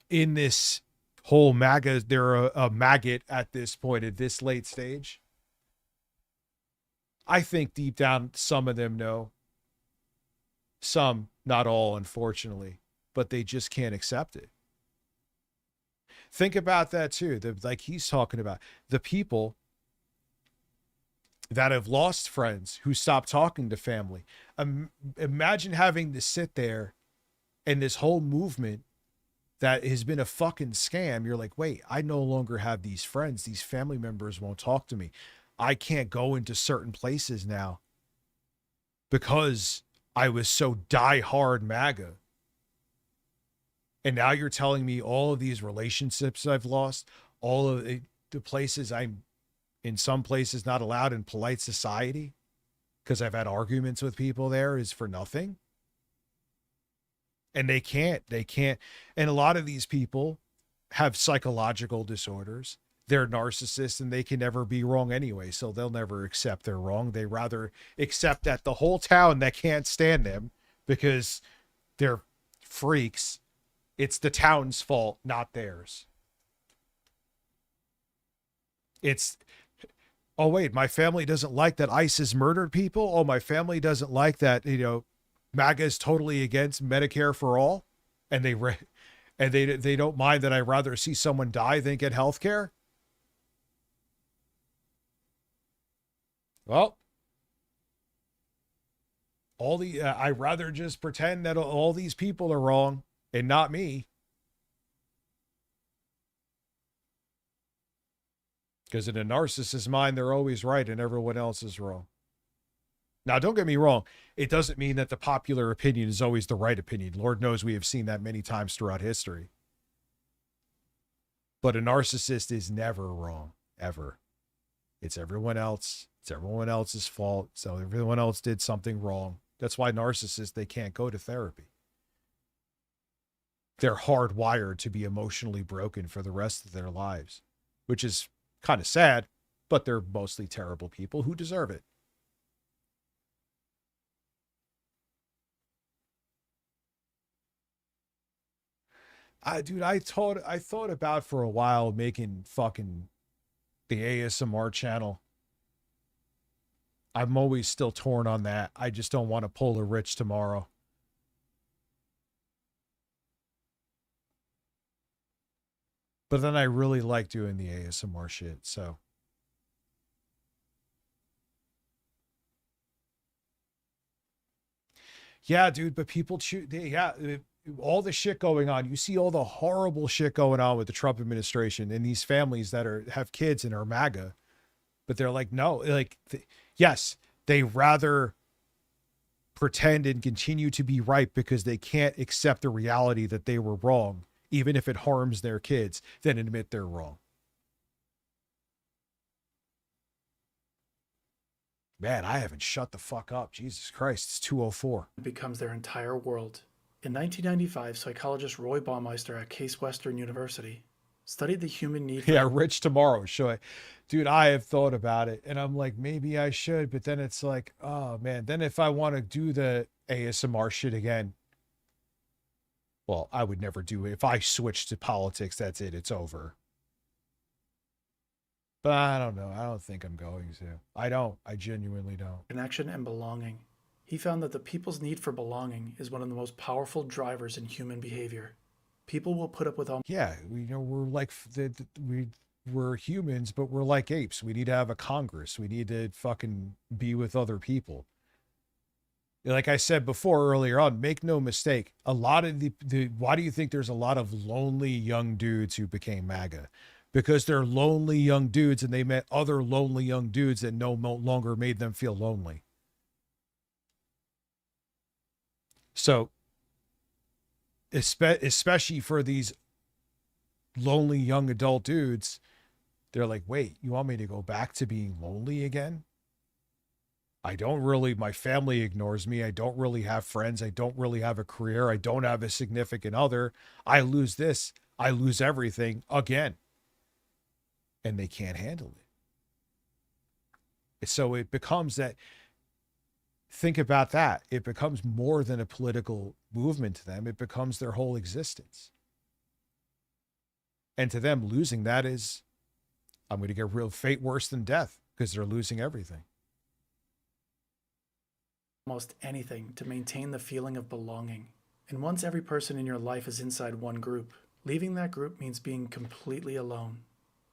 S5: in this whole MAGA, they're a maggot at this point, at this late stage. I think deep down, some of them know. Some, not all, unfortunately, but they just can't accept it. Think about that too. Like he's talking about the people that have lost friends, who stopped talking to family. Imagine having to sit there and this whole movement that has been a fucking scam. You're like, wait, I no longer have these friends. These family members won't talk to me. I can't go into certain places now because I was so diehard MAGA. And now you're telling me all of these relationships I've lost, all of the places I'm in some places not allowed in polite society because I've had arguments with people there is for nothing. And they can't. And a lot of these people have psychological disorders. They're narcissists and they can never be wrong anyway. So they'll never accept they're wrong. They rather accept that the whole town that can't stand them because they're freaks. It's the town's fault, not theirs. It's, oh wait, my family doesn't like that ISIS murdered people. Oh, my family doesn't like that, MAGA is totally against Medicare for all, and they don't mind that I'd rather see someone die than get health care. Well, I'd rather just pretend that all these people are wrong and not me. Because in a narcissist's mind, they're always right and everyone else is wrong. Now, don't get me wrong. It doesn't mean that the popular opinion is always the right opinion. Lord knows we have seen that many times throughout history. But a narcissist is never wrong, ever. It's everyone else. It's everyone else's fault. So everyone else did something wrong. That's why narcissists, they can't go to therapy. They're hardwired to be emotionally broken for the rest of their lives, which is kind of sad, but they're mostly terrible people who deserve it. Dude, I thought about for a while making fucking the ASMR channel. I'm always still torn on that. I just don't want to pull a Rich tomorrow. But then I really like doing the ASMR shit, so. Yeah, dude, but people choose, all the shit going on. You see all the horrible shit going on with the Trump administration and these families that have kids and are MAGA, but they're like, no, like, yes, they rather pretend and continue to be right because they can't accept the reality that they were wrong, even if it harms their kids, than admit they're wrong. Man, I haven't shut the fuck up. Jesus Christ, it's 2:04.
S17: It becomes their entire world. In 1995, psychologist Roy Baumeister at Case Western University studied the human need for...
S5: Yeah, Rich tomorrow. Dude, I have thought about it, and I'm like, maybe I should, but then it's like, oh man, then if I want to do the ASMR shit again, well, I would never do it. If I switch to politics, that's it. It's over. But I don't know. I don't think I'm going to. I don't. I genuinely don't.
S17: Connection and belonging. He found that the people's need for belonging is one of the most powerful drivers in human behavior. People will put up with all...
S5: Yeah, we're like, we're humans, but we're like apes. We need to have a Congress. We need to fucking be with other people. Like I said before earlier on, make no mistake, a lot of why do you think there's a lot of lonely young dudes who became MAGA? Because they're lonely young dudes and they met other lonely young dudes that no longer made them feel lonely. So, especially for these lonely young adult dudes, they're like, wait, you want me to go back to being lonely again? My family ignores me. I don't really have friends. I don't really have a career. I don't have a significant other. I lose this. I lose everything again. And they can't handle it. So it becomes that, think about that. It becomes more than a political movement to them. It becomes their whole existence. And to them, losing that is, I'm going to get real fate worse than death because they're losing everything.
S17: Almost anything to maintain the feeling of belonging. And once every person in your life is inside one group, leaving that group means being completely alone.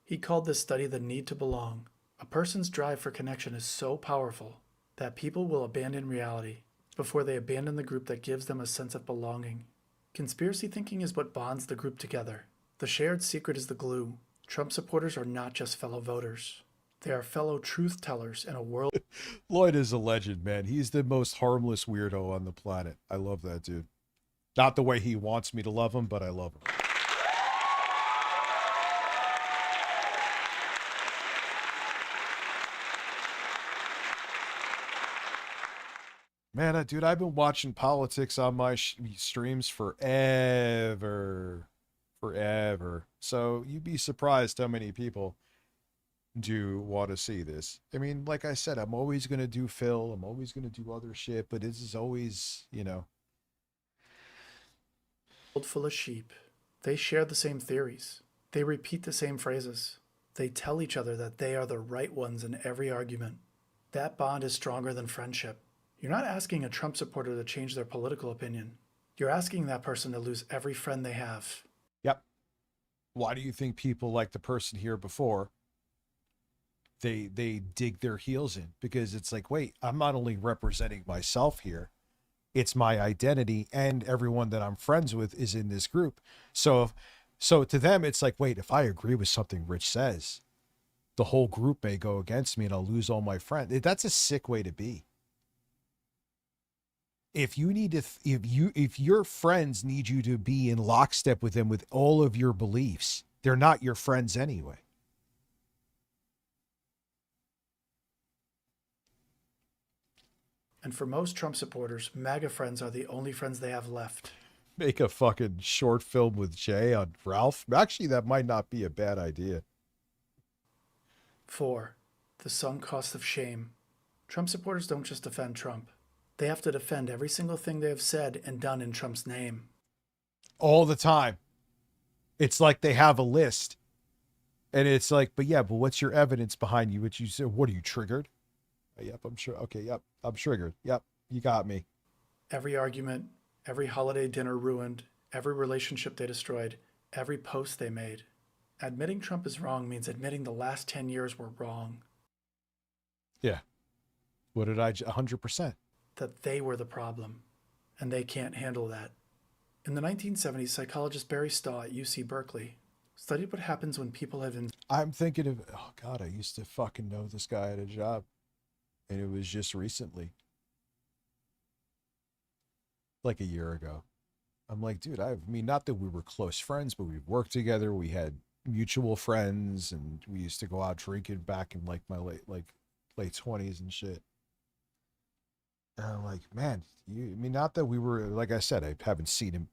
S17: He called this study the need to belong. A person's drive for connection is so powerful that people will abandon reality before they abandon the group that gives them a sense of belonging. Conspiracy thinking is what bonds the group together. The shared secret is the glue. Trump supporters are not just fellow voters. They are fellow truth tellers in a world...
S5: Lloyd is a legend, man. He's the most harmless weirdo on the planet. I love that dude. Not the way he wants me to love him, but I love him. Man, dude, I've been watching politics on my streams forever. So you'd be surprised how many people do want to see this. I mean, like I said, I'm always going to do Phil. I'm always going to do other shit, but this is always, you know.
S17: World full of sheep. They share the same theories. They repeat the same phrases. They tell each other that they are the right ones in every argument. That bond is stronger than friendship. You're not asking a Trump supporter to change their political opinion. You're asking that person to lose every friend they have.
S5: Yep. Why do you think people like the person here before, they dig their heels in? Because it's like, wait, I'm not only representing myself here, it's my identity, and everyone that I'm friends with is in this group. So to them, it's like, wait, if I agree with something Rich says, the whole group may go against me and I'll lose all my friends. That's a sick way to be. If you need to, if your friends need you to be in lockstep with them with all of your beliefs, they're not your friends anyway.
S17: And for most Trump supporters, MAGA friends are the only friends they have left.
S5: Make a fucking short film with Jay on Ralph. Actually, that might not be a bad idea.
S17: 4. The sunk cost of shame. Trump supporters don't just defend Trump. They have to defend every single thing they have said and done in Trump's name.
S5: All the time. It's like they have a list. And it's like, but what's your evidence behind you? What you said, what are you, triggered? Yep, I'm sure. Okay, yep, I'm triggered. Yep, you got me.
S17: Every argument, every holiday dinner ruined, every relationship they destroyed, every post they made. Admitting Trump is wrong means admitting the last 10 years were wrong.
S5: Yeah. What did I, 100%.
S17: That they were the problem, and they can't handle that. In the 1970s, psychologist Barry Stahl at UC Berkeley studied what happens when people have been...
S5: I'm thinking of, oh God, I used to fucking know this guy at a job. And it was just recently. Like a year ago. I'm like, dude, I mean, not that we were close friends, but we've worked together. We had mutual friends and we used to go out drinking back in like my late 20s and shit. And I'm like, man, I mean, not that we were, like I said, I haven't seen him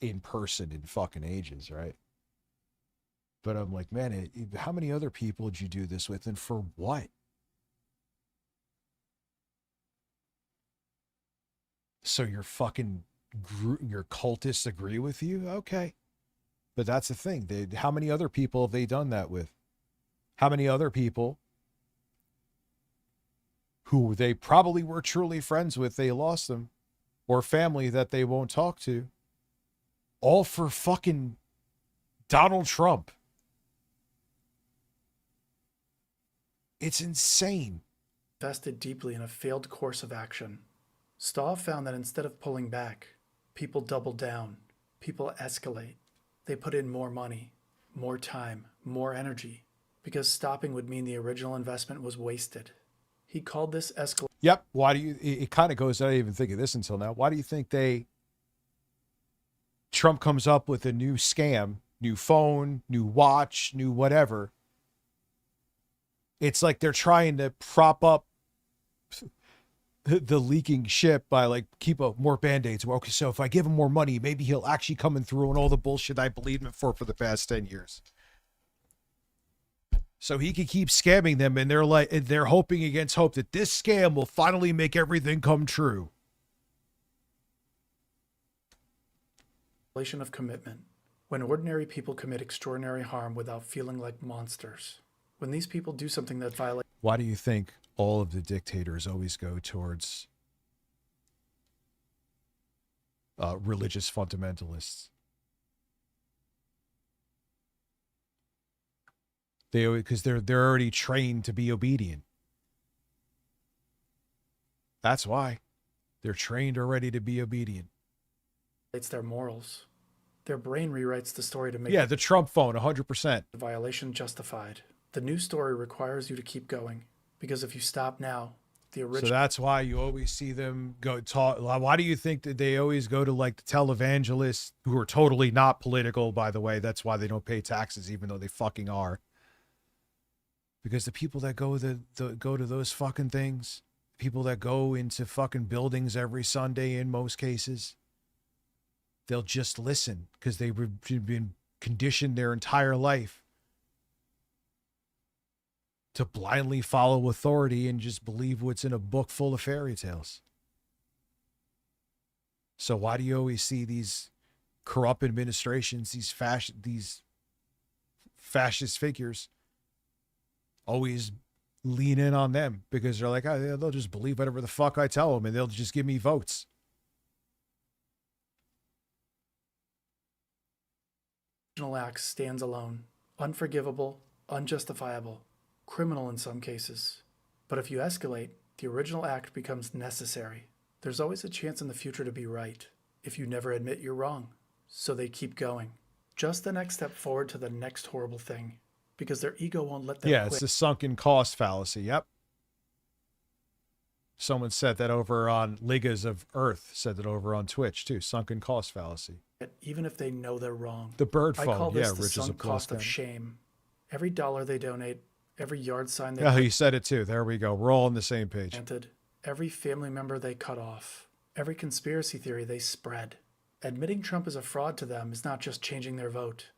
S5: in person in fucking ages, right? But I'm like, man, how many other people did you do this with and for what? So your cultists agree with you? Okay. But that's the thing. How many other people have they done that with? How many other people who they probably were truly friends with, they lost them, or family that they won't talk to, all for fucking Donald Trump? It's insane.
S17: Invested deeply in a failed course of action. Stahl found that instead of pulling back, people double down, people escalate. They put in more money, more time, more energy, because stopping would mean the original investment was wasted. He called this escalation.
S5: Yep. Why do you, it kind of goes, I didn't even think of this until now. Why do you think Trump comes up with a new scam, new phone, new watch, new whatever? It's like they're trying to prop up the leaking ship by like keep up more band-aids. Well, okay, so if I give him more money, maybe he'll actually come through on all the bullshit I believed him for the past 10 years. So he can keep scamming them, and they're hoping against hope that this scam will finally make everything come true.
S17: Of commitment. When ordinary people commit extraordinary harm without feeling like monsters. When these people do something that violates...
S5: Why do you think all of the dictators always go towards religious fundamentalists? Because they're already trained to be obedient. That's why. They're trained already to be obedient.
S17: It's their morals. Their brain rewrites the story to make...
S5: Yeah, the Trump phone, 100%.
S17: The violation justified. The new story requires you to keep going. Because if you stop now, the original...
S5: So that's why you always see them go talk... Why do you think that they always go to like the televangelists, who are totally not political, by the way? That's why they don't pay taxes, even though they fucking are. Because the people that go to those fucking things, people that go into fucking buildings every Sunday in most cases, they'll just listen because they've been conditioned their entire life to blindly follow authority and just believe what's in a book full of fairy tales. So why do you always see these corrupt administrations, these fascist figures, always lean in on them? Because they're like, oh, they'll just believe whatever the fuck I tell them and they'll just give me votes.
S17: Act stands alone, unforgivable, unjustifiable, criminal in some cases. But if you escalate, the original act becomes necessary. There's always a chance in the future to be right, if you never admit you're wrong. So they keep going. Just the next step forward to the next horrible thing. because their ego won't let them
S5: Yeah,
S17: quit.
S5: it's the sunken cost fallacy. Yep. Someone said that over on Ligas of Earth, said that over on Twitch too. Sunken cost fallacy.
S17: Even if they know they're wrong.
S5: The bird
S17: I
S5: phone,
S17: call this
S5: yeah,
S17: the
S5: Rich is a
S17: sunk
S5: plus
S17: cost of
S5: 10.
S17: shame. Every dollar they donate, every yard sign they
S5: Oh, you said it too. There we go. We're all on the same page.
S17: planted, every family member they cut off, every conspiracy theory they spread. Admitting Trump is a fraud to them is not just changing their vote.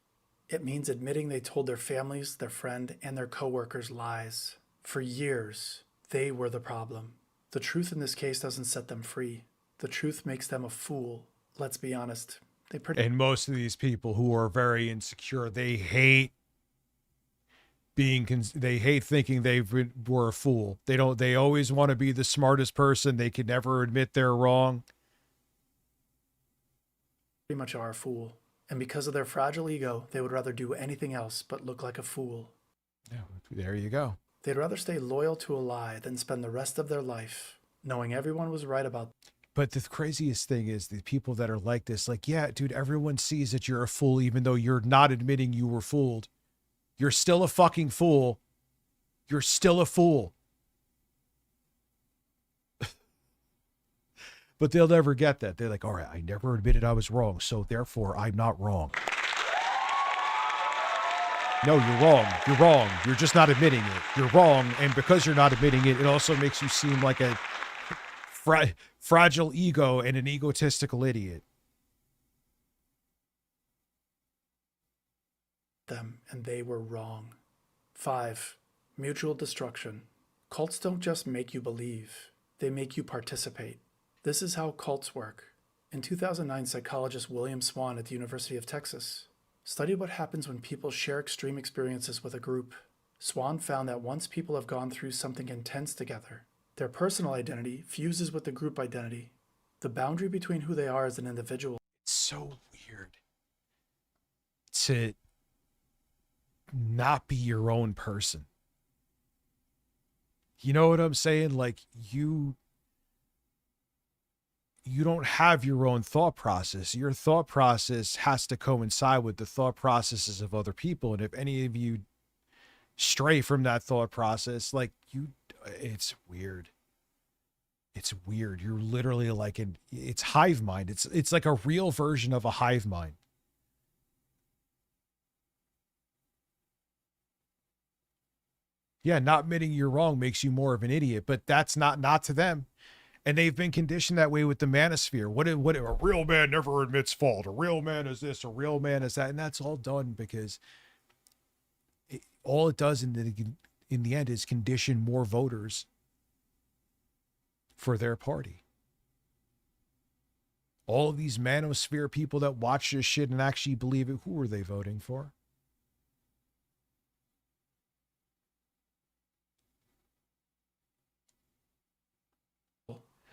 S17: It means admitting they told their families, their friend, and their coworkers lies. For years, they were the problem. The truth in this case doesn't set them free. The truth makes them a fool. Let's be honest.
S5: And most of these people who are very insecure, they hate they hate thinking were a fool. They always want to be the smartest person. They can never admit they're wrong.
S17: Pretty much are a fool. And because of their fragile ego, they would rather do anything else but look like a fool.
S5: Yeah, there you go.
S17: They'd rather stay loyal to a lie than spend the rest of their life knowing everyone was right about.
S5: But the craziest thing is the people that are like this, like, yeah, dude, everyone sees that you're a fool, even though you're not admitting you were fooled. You're still a fucking fool. You're still a fool. But they'll never get that. They're like, all right, I never admitted I was wrong, so therefore I'm not wrong. No, you're wrong. You're wrong. You're just not admitting it. You're wrong. And because you're not admitting it, it also makes you seem like a fragile ego and an egotistical idiot.
S17: Them, and they were wrong. 5. Mutual destruction. Cults don't just make you believe, they make you participate. This is how cults work. In 2009, psychologist William Swan at the University of Texas studied what happens when people share extreme experiences with a group. Swan found that once people have gone through something intense together, their personal identity fuses with the group identity. The boundary between who they are as an individual.
S5: It's so weird to not be your own person. You know what I'm saying? Like, you don't have your own thought process. Your thought process has to coincide with the thought processes of other people. And if any of you stray from that thought process, like, it's weird. It's weird. You're literally like it's hive mind. It's like a real version of a hive mind. Yeah, not admitting you're wrong makes you more of an idiot, but that's not to them. And they've been conditioned that way with the manosphere. What a real man never admits fault. A real man is this, a real man is that. And that's all done because all it does in the end is condition more voters for their party. All of these manosphere people that watch this shit and actually believe it, who are they voting for?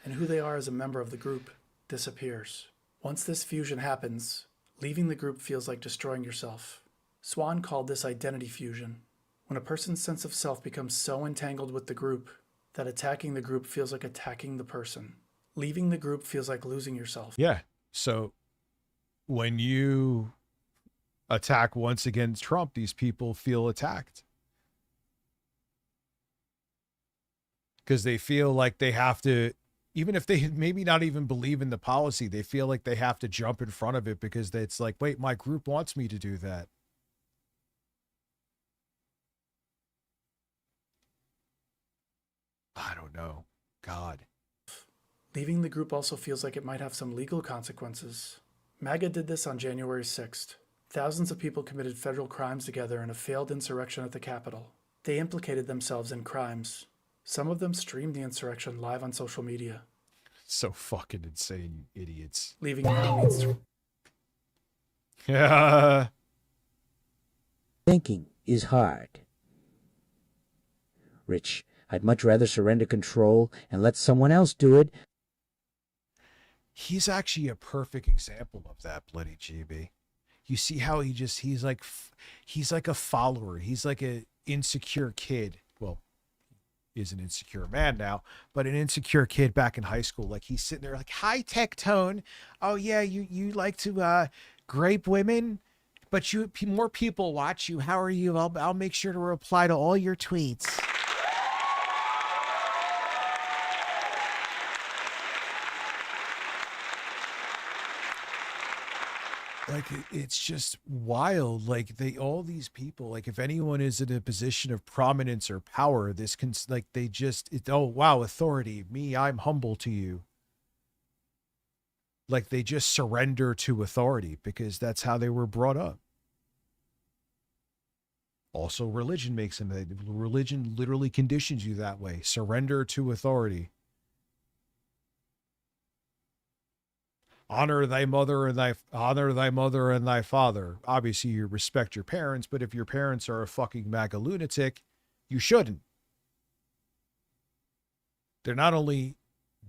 S17: And who they are as a member of the group disappears. Once this fusion happens, leaving the group feels like destroying yourself. Swan called this identity fusion. When a person's sense of self becomes so entangled with the group that attacking the group feels like attacking the person. Leaving the group feels like losing yourself.
S5: Yeah. So when you attack once against Trump, these people feel attacked. Because they feel like they have to, even if they maybe not even believe in the policy, they feel like they have to jump in front of it because it's like, wait, my group wants me to do that. I don't know. God.
S17: Leaving the group also feels like it might have some legal consequences. MAGA did this on January 6th. Thousands of people committed federal crimes together in a failed insurrection at the Capitol. They implicated themselves in crimes. Some of them streamed the insurrection live on social media.
S5: So fucking insane, you idiots.
S17: Leaving now means to...
S5: Yeah.
S9: Thinking is hard. Rich, I'd much rather surrender control and let someone else do it.
S5: He's actually a perfect example of that, Bloody GB. You see how he's like a follower. He's like an insecure kid. Well, is an insecure man now, but an insecure kid back in high school. Like, he's sitting there like, high tech tone. Oh yeah, you like to grape women, But more people watch you. How are you? I'll make sure to reply to all your tweets. Like, it's just wild. Like, all these people, like, if anyone is in a position of prominence or power, this can, like, oh, wow, authority. Me, I'm humble to you. Like, they just surrender to authority because that's how they were brought up. Also, religion makes them, religion literally conditions you that way. Surrender to authority. Honor thy mother and thy father. Obviously, you respect your parents, but if your parents are a fucking MAGA lunatic, you shouldn't. They're not only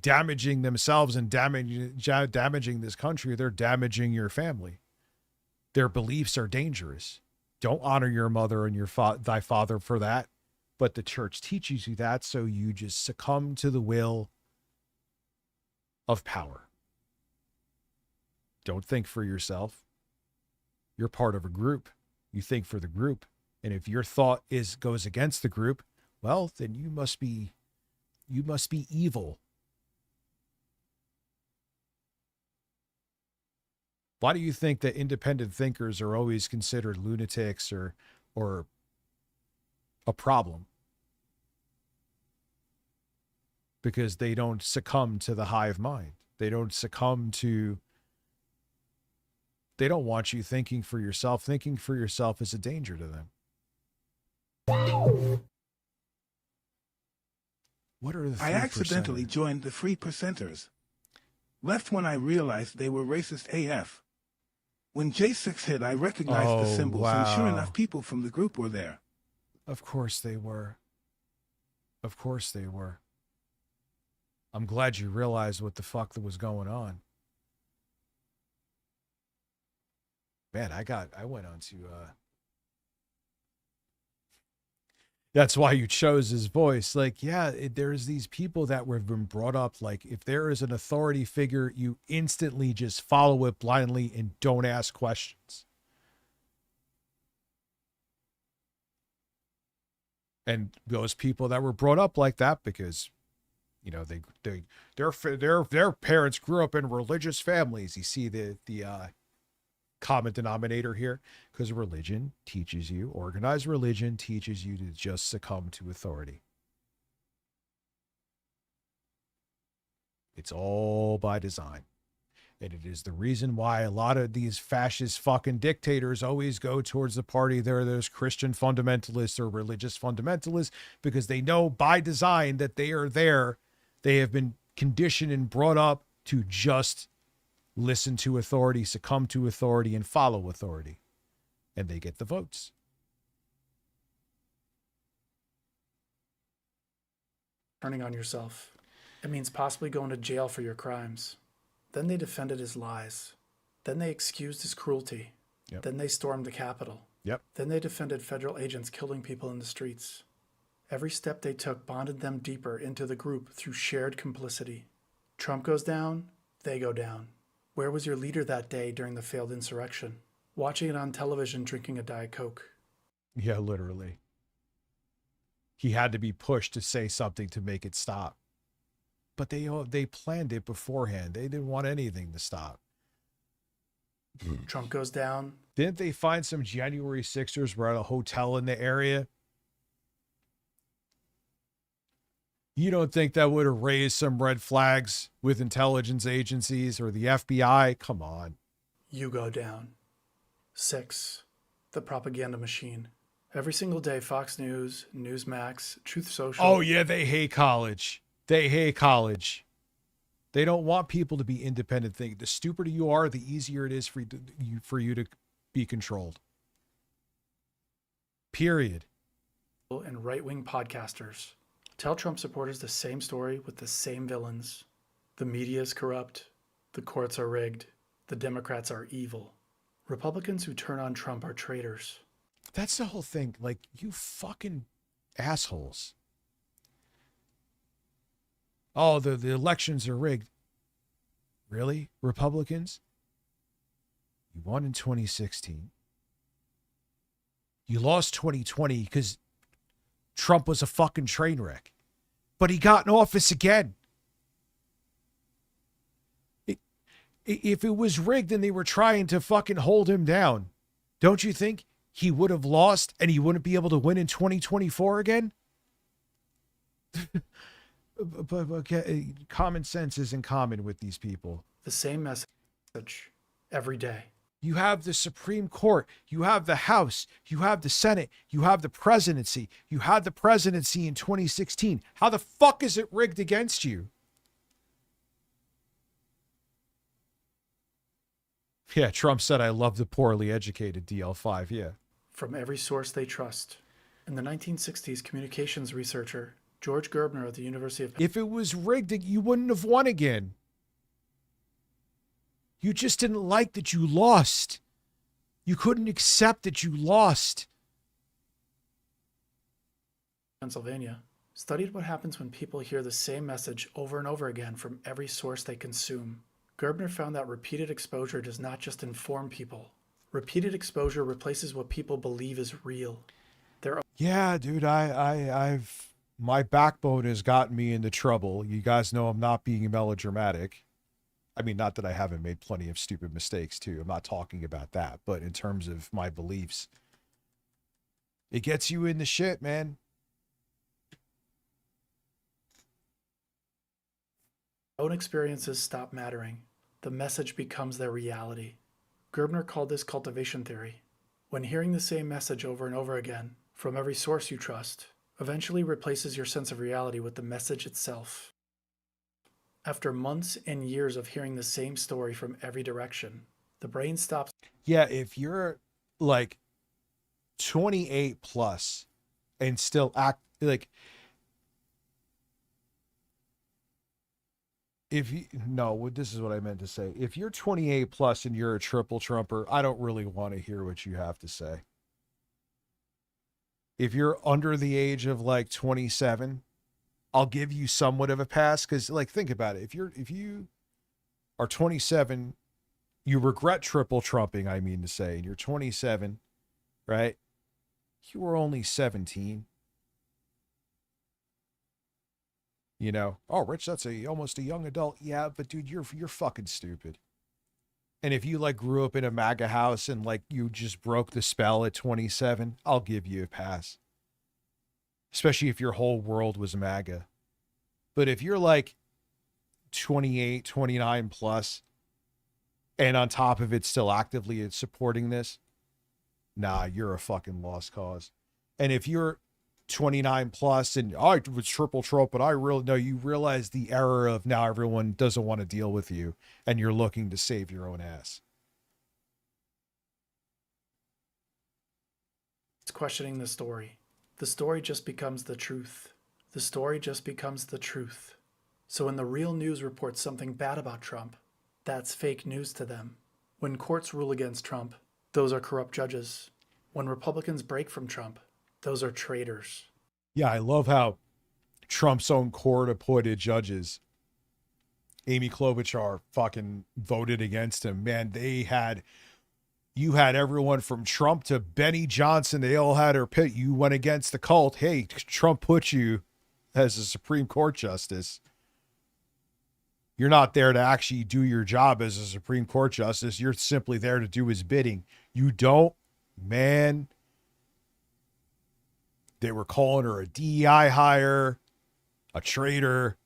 S5: damaging themselves and damaging this country, they're damaging your family. Their beliefs are dangerous. Don't honor your mother and thy father for that, but the church teaches you that, so you just succumb to the will of power. Don't think for yourself. You're part of a group. You think for the group. And if your thought goes against the group, well, then you must be evil. Why do you think that independent thinkers are always considered lunatics or a problem? Because they don't succumb to the hive mind. They don't want you thinking for yourself. Thinking for yourself is a danger to them. What are the 3%?
S7: I accidentally joined the 3%ers. Left when I realized they were racist AF. When J6 hit, I recognized the symbols, and sure enough, people from the group were there.
S5: Of course they were. Of course they were. I'm glad you realized what the fuck that was going on. Man, I went on to, that's why you chose his voice. Like, yeah, there's these people that have been brought up. Like, if there is an authority figure, you instantly just follow it blindly and don't ask questions. And those people that were brought up like that, because, you know, their parents grew up in religious families. You see the common denominator here, because religion teaches you, organized religion teaches you to just succumb to authority. It's all by design. And it is the reason why a lot of these fascist fucking dictators always go towards the party. There's Christian fundamentalists or religious fundamentalists, because they know by design that they are there. They have been conditioned and brought up to just listen to authority, succumb to authority, and follow authority. And they get the votes.
S17: Turning on yourself. It means possibly going to jail for your crimes. Then they defended his lies. Then they excused his cruelty.
S5: Yep.
S17: Then they stormed the Capitol.
S5: Yep.
S17: Then they defended federal agents killing people in the streets. Every step they took bonded them deeper into the group through shared complicity. Trump goes down, they go down. Where was your leader that day during the failed insurrection? Watching it on television, drinking a Diet Coke.
S5: Yeah, literally. He had to be pushed to say something to make it stop. But they planned it beforehand. They didn't want anything to stop.
S17: Trump goes down.
S5: Didn't they find some January 6ers were at a hotel in the area? You don't think that would have raised some red flags with intelligence agencies or the FBI? Come on.
S17: You go down. 6. The propaganda machine. Every single day, Fox News, Newsmax, Truth Social.
S5: Oh, yeah, they hate college. They hate college. They don't want people to be independent thinking. The stupider you are, the easier it is for you to be controlled. Period.
S17: And right-wing podcasters. Tell Trump supporters the same story with the same villains. The media is corrupt. The courts are rigged. The Democrats are evil. Republicans who turn on Trump are traitors.
S5: That's the whole thing. Like, you fucking assholes. Oh, the elections are rigged. Really? Republicans? You won in 2016. You lost 2020 because Trump was a fucking train wreck. But he got in office again. If it was rigged and they were trying to fucking hold him down, don't you think he would have lost and he wouldn't be able to win in 2024 again? but okay, common sense isn't common with these people.
S17: The same message every day.
S5: You have the Supreme Court, you have the House, you have the Senate, you have the presidency. You had the presidency in 2016. How the fuck is it rigged against you? Yeah, Trump said, I love the poorly educated DL5. Yeah.
S17: From every source they trust. In the 1960s, communications researcher George Gerbner at the University of...
S5: If it was rigged, you wouldn't have won again. You just didn't like that you lost. You couldn't accept that you lost.
S17: Pennsylvania studied what happens when people hear the same message over and over again from every source they consume. Gerbner found that repeated exposure does not just inform people. Repeated exposure replaces what people believe is real.
S5: Yeah, dude, I've my backbone has gotten me into trouble. You guys know I'm not being melodramatic. I mean, not that I haven't made plenty of stupid mistakes too. I'm not talking about that, but in terms of my beliefs, it gets you in the shit, man.
S17: Own experiences stop mattering. The message becomes their reality. Gerbner called this cultivation theory. When hearing the same message over and over again from every source you trust, eventually replaces your sense of reality with the message itself. After months and years of hearing the same story from every direction, the brain stops.
S5: Yeah, if you're like 28 plus and still act like, if you, no, this is what I meant to say. If you're 28 plus and you're a triple Trumper, I don't really want to hear what you have to say. If you're under the age of like 27, I'll give you somewhat of a pass. Cause like, think about it. If you are 27, you regret triple trumping, I mean to say, and you're 27, right? You were only 17. You know, oh, Rich, that's almost a young adult. Yeah, but dude, you're fucking stupid. And if you like grew up in a MAGA house and like you just broke the spell at 27, I'll give you a pass. Especially if your whole world was MAGA. But if you're like 28, 29 plus, and on top of it still actively supporting this, nah, you're a fucking lost cause. And if you're 29 plus and I was triple Trump, but I really know you realize the error of now everyone doesn't want to deal with you and you're looking to save your own ass.
S17: It's questioning the story. The story just becomes the truth. The story just becomes the truth. So when the real news reports something bad about Trump, that's fake news to them. When courts rule against Trump, those are corrupt judges. When Republicans break from Trump, those are traitors.
S5: Yeah, I love how Trump's own court-appointed judges, Amy Klobuchar, fucking voted against him. Man, you had everyone from Trump to Benny Johnson. They all had her pit. You went against the cult. Hey, Trump put you as a Supreme Court justice. You're not there to actually do your job as a Supreme Court justice. You're simply there to do his bidding. You don't, man. They were calling her a DEI hire, a traitor.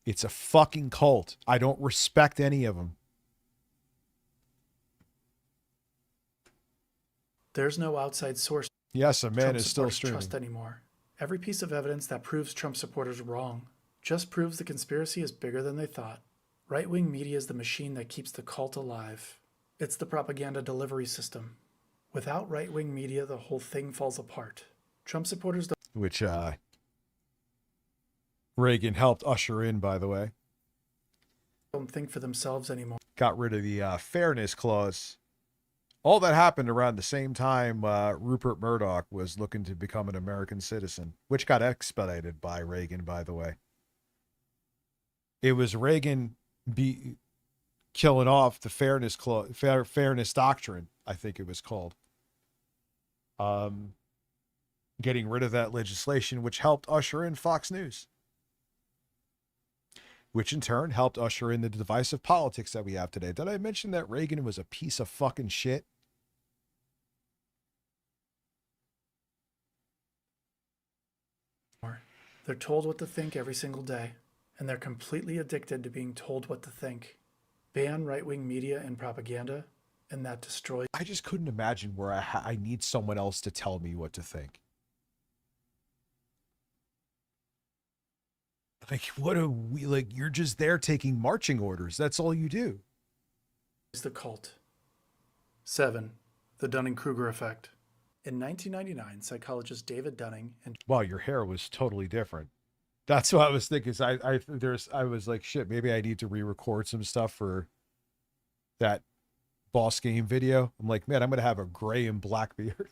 S5: It's a fucking cult. I don't respect any of them.
S17: There's no outside source.
S5: Yes, a man
S17: Trump
S5: is still
S17: supporters
S5: streaming.
S17: trust anymore. Every piece of evidence that proves Trump supporters wrong just proves the conspiracy is bigger than they thought. Right-wing media is the machine that keeps the cult alive. It's the propaganda delivery system. Without right-wing media, the whole thing falls apart. Trump supporters
S5: Which Reagan helped usher in, by the way.
S17: don't think for themselves anymore.
S5: Got rid of the fairness clause. All that happened around the same time Rupert Murdoch was looking to become an American citizen, which got expedited by Reagan, by the way. It was Reagan killing off the fairness clause, fairness doctrine, I think it was called. getting rid of that legislation, which helped usher in Fox News, which in turn helped usher in the divisive politics that we have today. Did I mention that Reagan was a piece of fucking shit?
S17: They're told what to think every single day, and they're completely addicted to being told what to think. Ban right-wing media and propaganda, and that destroys.
S5: I just couldn't imagine where I need someone else to tell me what to think. Like, what are we, like, you're just there taking marching orders. That's all you do.
S17: The cult. 7. The Dunning-Kruger effect. In 1999, psychologist David Dunning and
S5: Wow, your hair was totally different. That's what I was thinking. I was like, shit, maybe I need to re-record some stuff for that boss game video. I'm like, man, I'm gonna have a gray and black beard.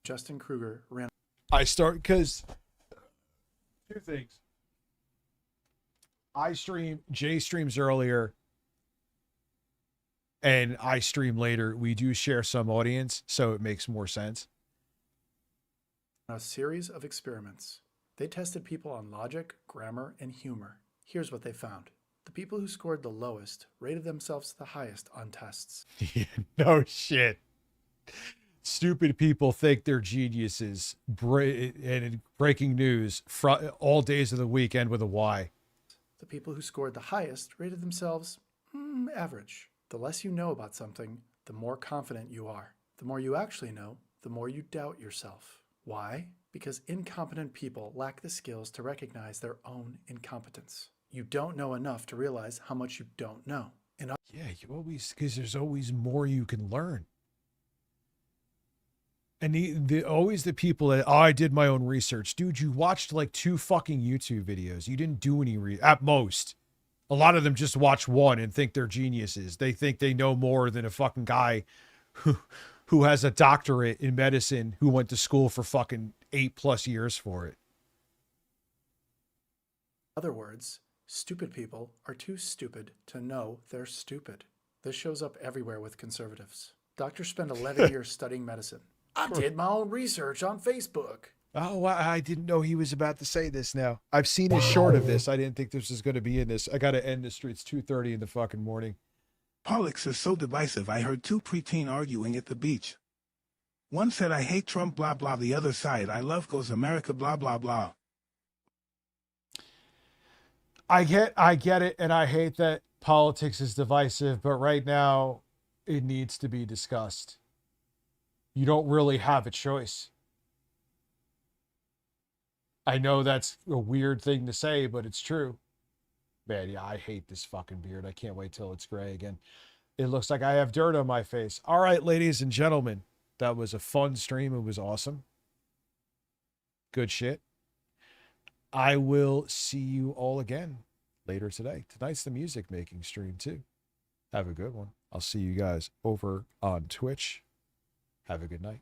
S17: Justin Kruger ran.
S5: Because two things. Jay streams earlier, and I stream later. We do share some audience, so it makes more sense.
S17: A series of experiments. They tested people on logic, grammar, and humor. Here's what they found. The people who scored the lowest rated themselves the highest on tests.
S5: No shit. Stupid people think they're geniuses. And breaking news, all days of the week end with a Y.
S17: The people who scored the highest rated themselves average. The less you know about something, the more confident you are. The more you actually know, the more you doubt yourself. Why? Because incompetent people lack the skills to recognize their own incompetence. You don't know enough to realize how much you don't know.
S5: Yeah, because there's always more you can learn. And always the people that, I did my own research. Dude, you watched like 2 fucking YouTube videos. You didn't do any at most. A lot of them just watch one and think they're geniuses. They think they know more than a fucking guy who has a doctorate in medicine, who went to school for fucking 8+ years for it.
S17: In other words, stupid people are too stupid to know they're stupid. This shows up everywhere with conservatives. Doctors spend 11 years studying medicine. I did my own research on Facebook.
S5: Oh, I didn't know he was about to say this now. I've seen a short of this. I didn't think this was going to be in this. I got to end the streets 2:30 in the fucking morning.
S7: Politics is so divisive. I heard 2 preteen arguing at the beach. One said, I hate Trump, blah, blah. The other side, I love goes America, blah, blah, blah.
S5: I get it, and I hate that politics is divisive, but right now it needs to be discussed. You don't really have a choice. I know that's a weird thing to say, but it's true. Man, yeah, I hate this fucking beard. I can't wait till it's gray again. It looks like I have dirt on my face. All right, ladies and gentlemen, that was a fun stream. It was awesome. Good shit. I will see you all again later today. Tonight's the music making stream too. Have a good one. I'll see you guys over on Twitch. Have a good night.